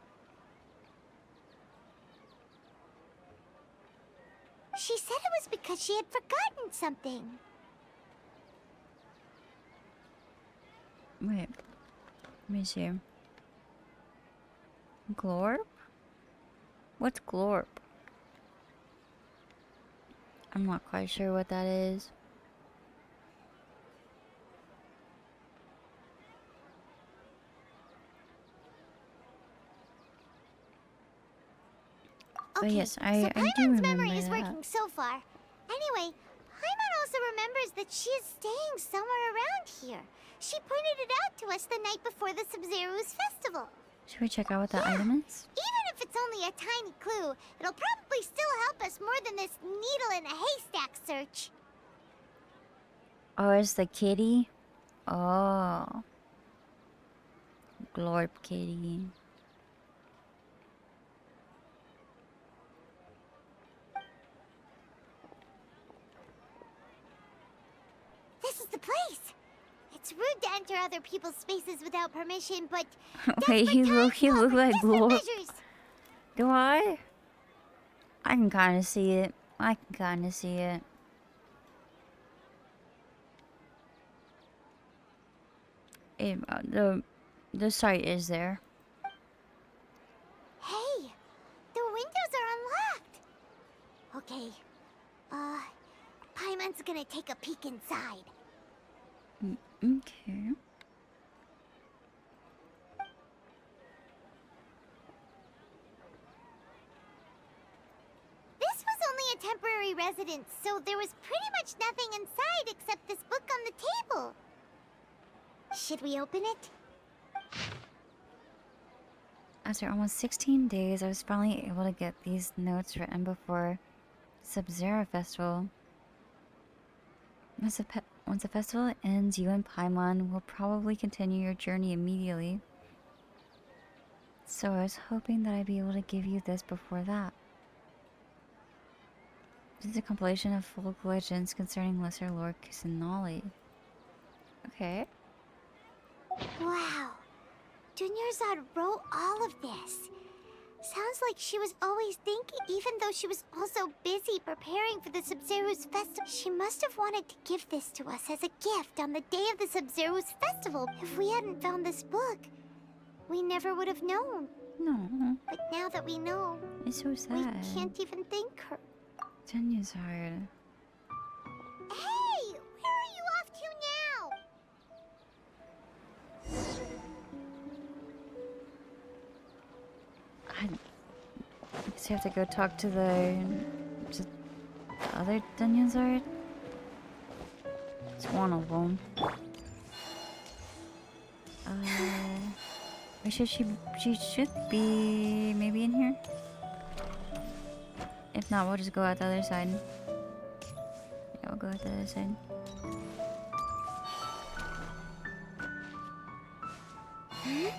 She said it was because she had forgotten something. Wait. Let me see. Glorp? What's Glorp? I'm not quite sure what that is. But yes, so I do Paimon's remember memory is that. working so far. Anyway, Paimon also remembers that she is staying somewhere around here. She pointed it out to us the night before the Sub-Zero's festival. Should we check out what that item is? Even if it's only a tiny clue, it'll probably still help us more than this needle in a haystack search. Oh, it's the kitty? Oh. Glorp kitty. This is the place. It's rude to enter other people's spaces without permission, but Wait, he look like Glorp. measures. Do I? I can kind of see it. I can kind of see it. The site is there. Hey, the windows are unlocked. Okay, Paimon's gonna take a peek inside. Okay. This was only a temporary residence, so there was pretty much nothing inside except this book on the table. Should we open it? After almost 16 days, I was finally able to get these notes written before Sub-Zero Festival. Once the festival ends, you and Paimon will probably continue your journey immediately. So I was hoping that I'd be able to give you this before that. This is a compilation of folk legends concerning Lesser Lord Kusanali. Okay. Wow. Dunyarzad wrote all of this. Sounds like she was always thinking, even though she was also busy preparing for the Sub-Zero's festival. She must have wanted to give this to us as a gift on the day of the Sub-Zero's festival. If we hadn't found this book, we never would have known. No. But now that we know, It's so sad. we can't even thank her. Dunyarzad. Hey! Where are you off to now? I guess you have to go talk to the other Dunyarzad. It's one of them. She should be maybe in here. If not, we'll just go out the other side. Yeah, we'll go out the other side. Okay.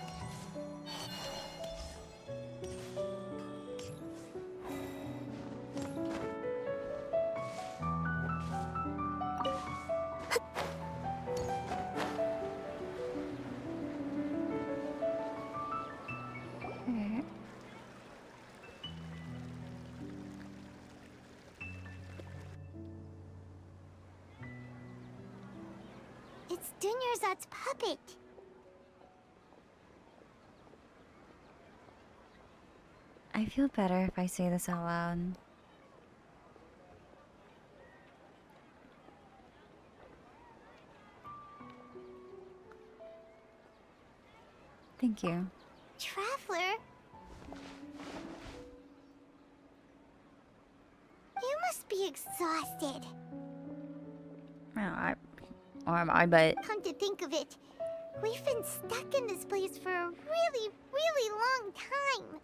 It's Dunyarzad's puppet. I feel better if I say this out loud. Thank you. Traveler? You must be exhausted. No, I bet. Come to think of it, we've been stuck in this place for a really, really long time.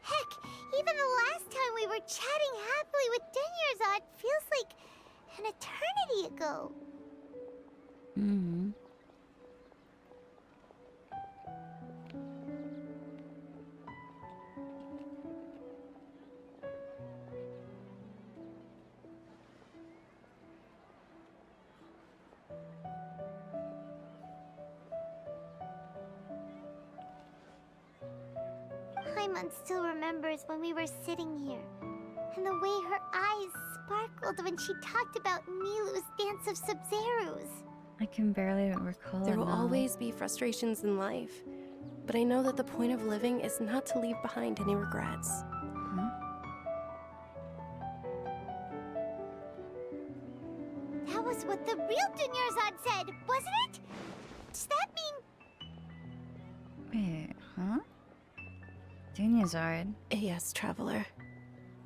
Heck, even the last time we were chatting happily with Dunyarzad feels like an eternity ago. Mm-hmm. Paimon still remembers when we were sitting here, and the way her eyes sparkled when she talked about Nilou's Dance of Sub-Zerus. I can barely recall There it will now. always be frustrations in life, but I know that the point of living is not to leave behind any regrets. That was what the real Dunyarzad said, wasn't it? Does that mean... Wait, huh? Dunyarzad. Yes, Traveler.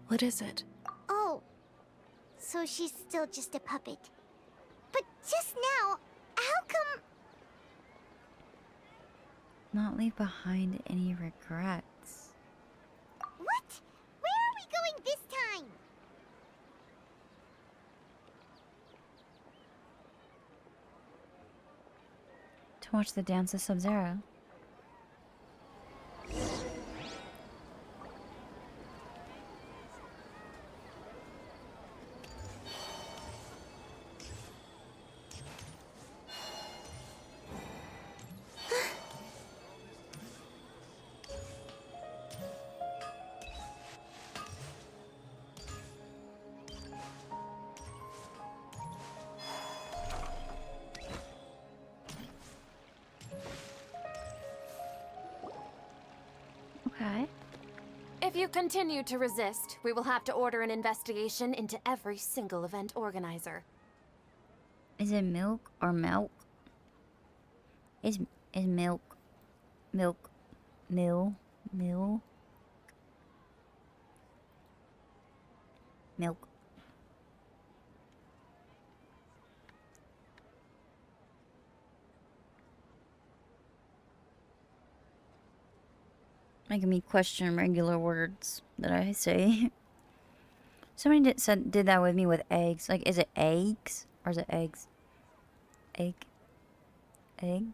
What is it? Oh, so she's still just a puppet. But just now, how come... Not leave behind any regrets. What? Where are we going this time? To watch the Dance of Sub-Zero. Okay. If you continue to resist, we will have to order an investigation into every single event organizer. Is it milk or milk? Is milk milk making me question regular words that I say. Somebody did that with me with eggs. Like, is it eggs or is it eggs? Egg. I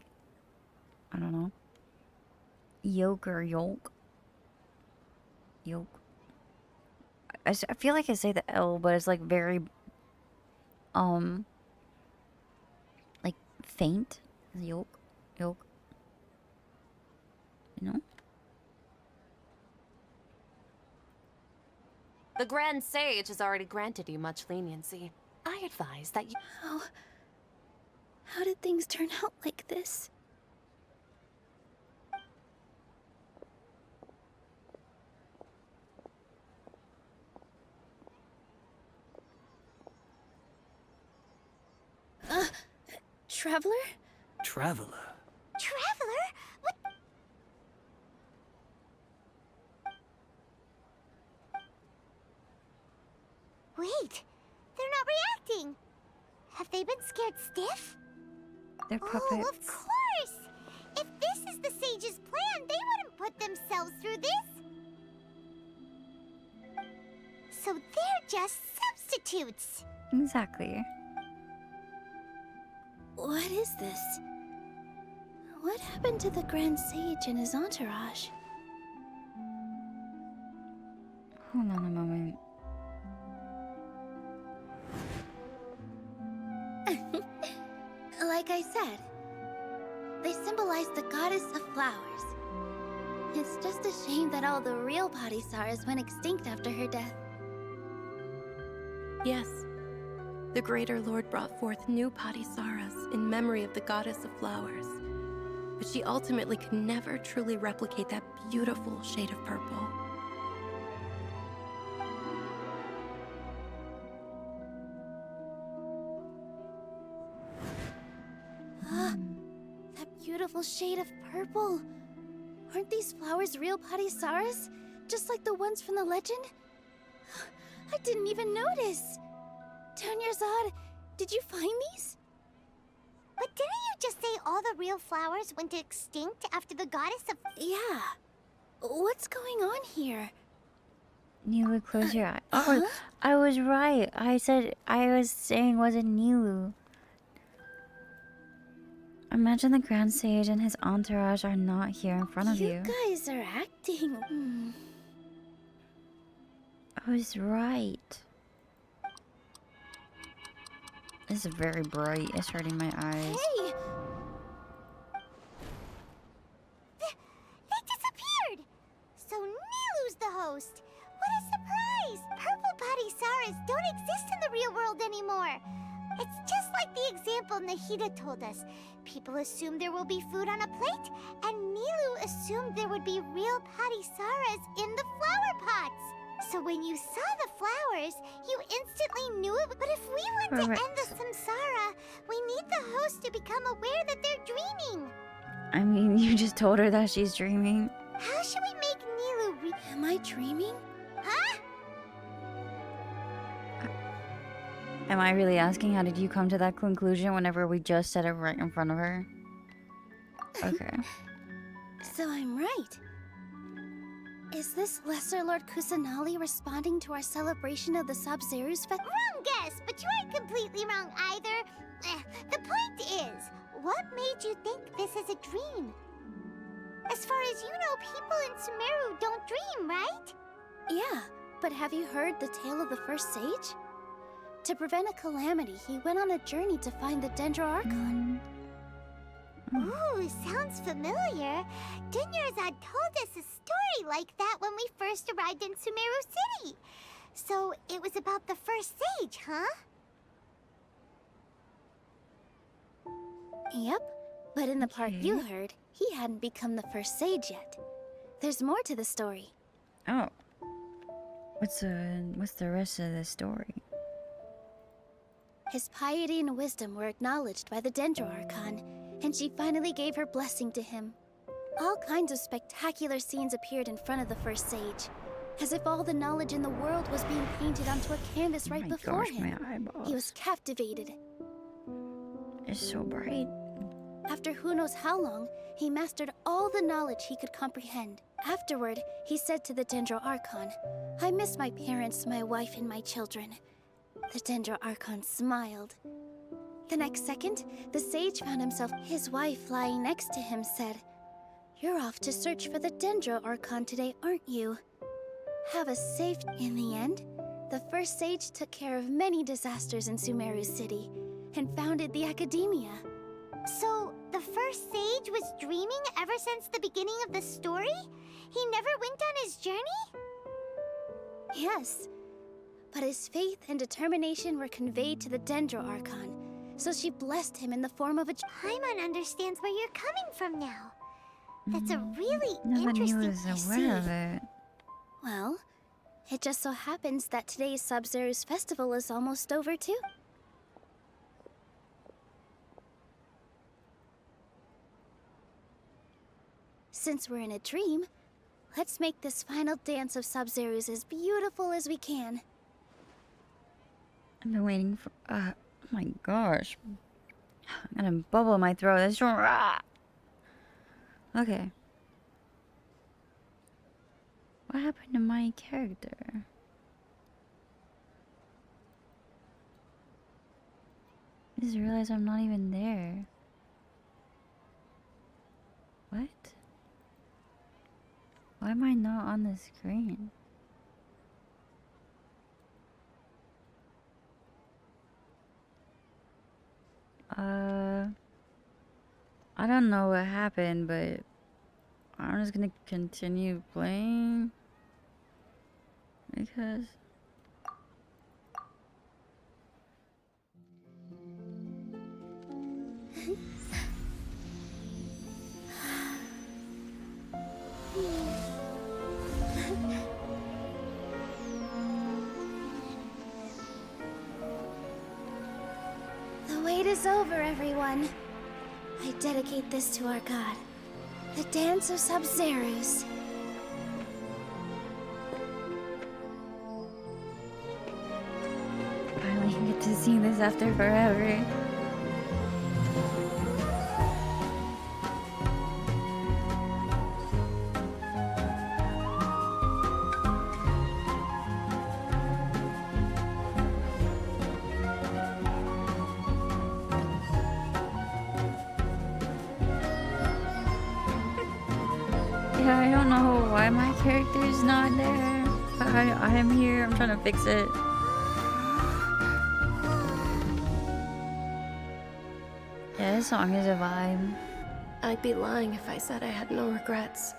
don't know. Yolk or yolk. Yolk. I feel like I say the L, but it's like very like faint. Yolk. You know? The Grand Sage has already granted you much leniency. I advise that you... How did things turn out like this? Traveler? Traveler? Traveler? What? Wait, they're not reacting. Have they been scared stiff? They're Oh, puppets. of course! If this is the Sage's plan, they wouldn't put themselves through this. So they're just substitutes. Exactly. What is this? What happened to the Grand Sage and his entourage? Hold on a moment. Like I said, they symbolize the goddess of flowers. It's just a shame that all the real Padisaras went extinct after her death. Yes. The Greater Lord brought forth new Padisaras in memory of the goddess of flowers. But she ultimately could never truly replicate that beautiful shade of purple. That beautiful shade of purple. Aren't these flowers real Padisaras? Just like the ones from the legend? I didn't even notice. Dunyarzad, did you find these? But didn't you just say all the real flowers went extinct after the goddess of... Yeah. What's going on here? Nilu, close your eyes. Oh, I was right. I was saying was it Nilu. Imagine the Grand Sage and his entourage are not here in front of you. You guys are acting. I was right. This is very bright. It's hurting my eyes. Hey! They disappeared! So Nilu's the host. What a surprise! Purple Padisaras don't exist in the real world anymore. It's just like the example Nahida told us. People assumed there will be food on a plate, and Nilu assumed there would be real Padisaras in the flower pots. So when you saw the flowers, you instantly knew it. But if we want to end the samsara, we need the host to become aware that they're dreaming. I mean, you just told her that she's dreaming. How should we make Nilu Am I dreaming? Huh? Am I really asking how did you come to that conclusion whenever we just said it right in front of her? Okay. So I'm right. Is this Lesser Lord Kusanali responding to our celebration of the Sub-Zerus Festival? Wrong guess, but you aren't completely wrong either. The point is, what made you think this is a dream? As far as you know, people in Sumeru don't dream, right? Yeah, but have you heard the tale of the first sage? To prevent a calamity, he went on a journey to find the Dendro Archon. Ooh, sounds familiar. Dunyarzad told us a story like that when we first arrived in Sumeru City. So it was about the first sage, huh? Yep, but in the part you heard, he hadn't become the first sage yet. There's more to the story. Oh. What's the rest of the story? His piety and wisdom were acknowledged by the Dendro Archon, and she finally gave her blessing to him. All kinds of spectacular scenes appeared in front of the first sage, as if all the knowledge in the world was being painted onto a canvas right before him. My eyeballs. He was captivated. It's so bright. After who knows how long, he mastered all the knowledge he could comprehend. Afterward, he said to the Dendro Archon, "I miss my parents, my wife, and my children." The Dendro Archon smiled. The next second, the sage found himself. His wife, lying next to him, said, "You're off to search for the Dendro Archon today, aren't you? Have a safe..." In the end, the first sage took care of many disasters in Sumeru City and founded the Academia. So, the first sage was dreaming ever since the beginning of the story? He never went on his journey? Yes, but his faith and determination were conveyed to the Dendro Archon, so she blessed him in the form of a... Paimon understands where you're coming from now. That's a really Nobody interesting... was aware of it. Well, it just so happens that today's Sub-Zerus festival is almost over too. Since we're in a dream, let's make this final dance of Sub-Zerus as beautiful as we can. I've been waiting for. Oh my gosh. I'm gonna bubble in my throat. That's so. Okay. What happened to my character? I just realized I'm not even there. What? Why am I not on the screen? I don't know what happened, but I'm just gonna continue playing because The wait is over, everyone. I dedicate this to our god, the Dance of Sub-Zerus. finally get to see this after forever. Yeah, I don't know why my character's not there. But I am here. I'm trying to fix it. Yeah, this song is a vibe. I'd be lying if I said I had no regrets.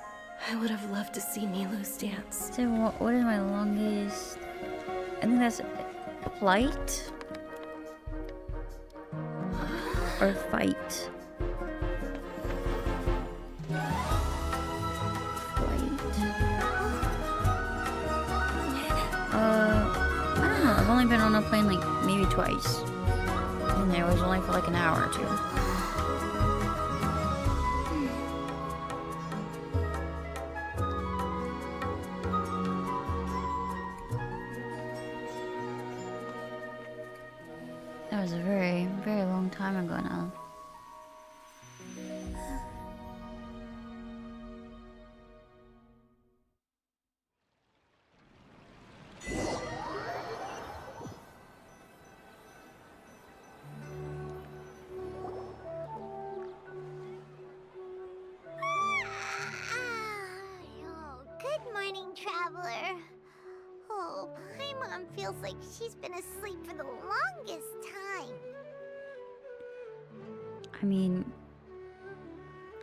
I would have loved to see Nilou's dance. So what is my longest? I think that's flight or fight. I don't know. I've only been on a plane like maybe twice, and it was only for like an hour or two. That was a very, very long time ago now. Good morning, traveler. Oh, Paimon feels like she's been asleep for the longest time. I mean,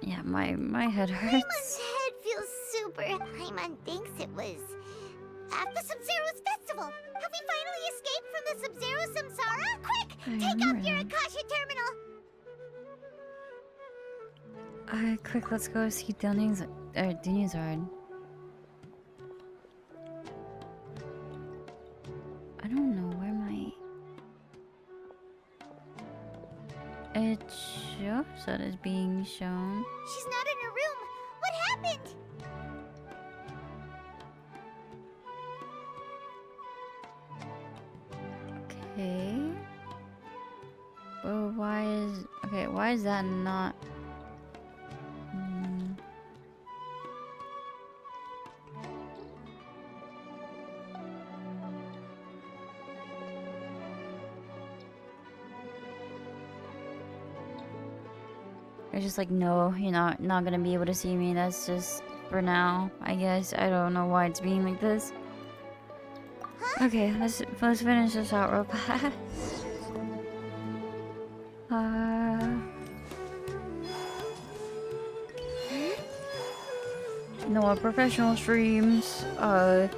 yeah, my head hurts. Paimon's head feels super. Paimon thinks it was at the Sub-Zero's festival. Have we finally escaped from the Sub-Zero Samsara? Quick, take off your Akasha terminal. Quick, let's go see Dunyarzad. I don't know where my... It shows that it's being shown. She's not in her room. What happened? Okay. Well, why is... Okay, why is that not... It's just like, no, you're not gonna be able to see me. That's just for now, I guess. I don't know why it's being like this. Okay, let's finish this out real fast. No, our professional streams are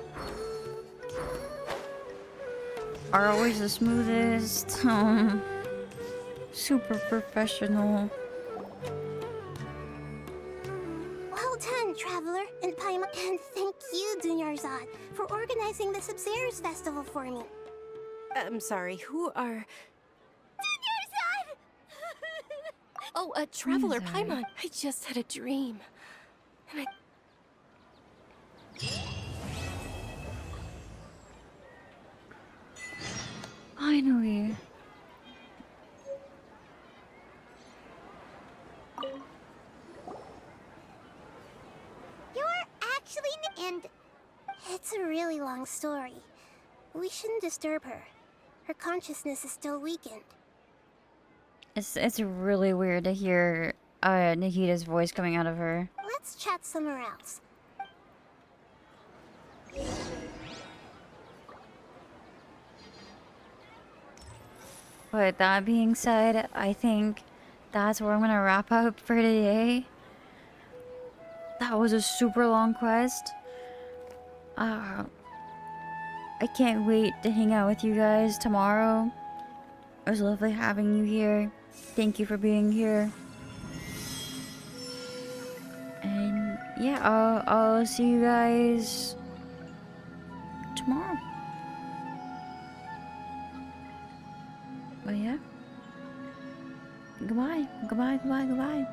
always the smoothest. Super professional. Well done, traveler and Paimon. And thank you, Dunyarzad, for organizing the Sub-Zero's festival for me. I'm sorry, who are... Dunyarzad! Oh, a traveler, Paimon. I just had a dream. And I... Finally. You're actually and It's a really long story. We shouldn't disturb her. Her consciousness is still weakened. It's really weird to hear Nikita's voice coming out of her. Let's chat somewhere else. But that being said, I think that's where I'm gonna wrap up for today. That was a super long quest. I can't wait to hang out with you guys tomorrow. It was lovely having you here. Thank you for being here. And yeah, I'll see you guys tomorrow. But yeah. Goodbye. Goodbye, goodbye, goodbye.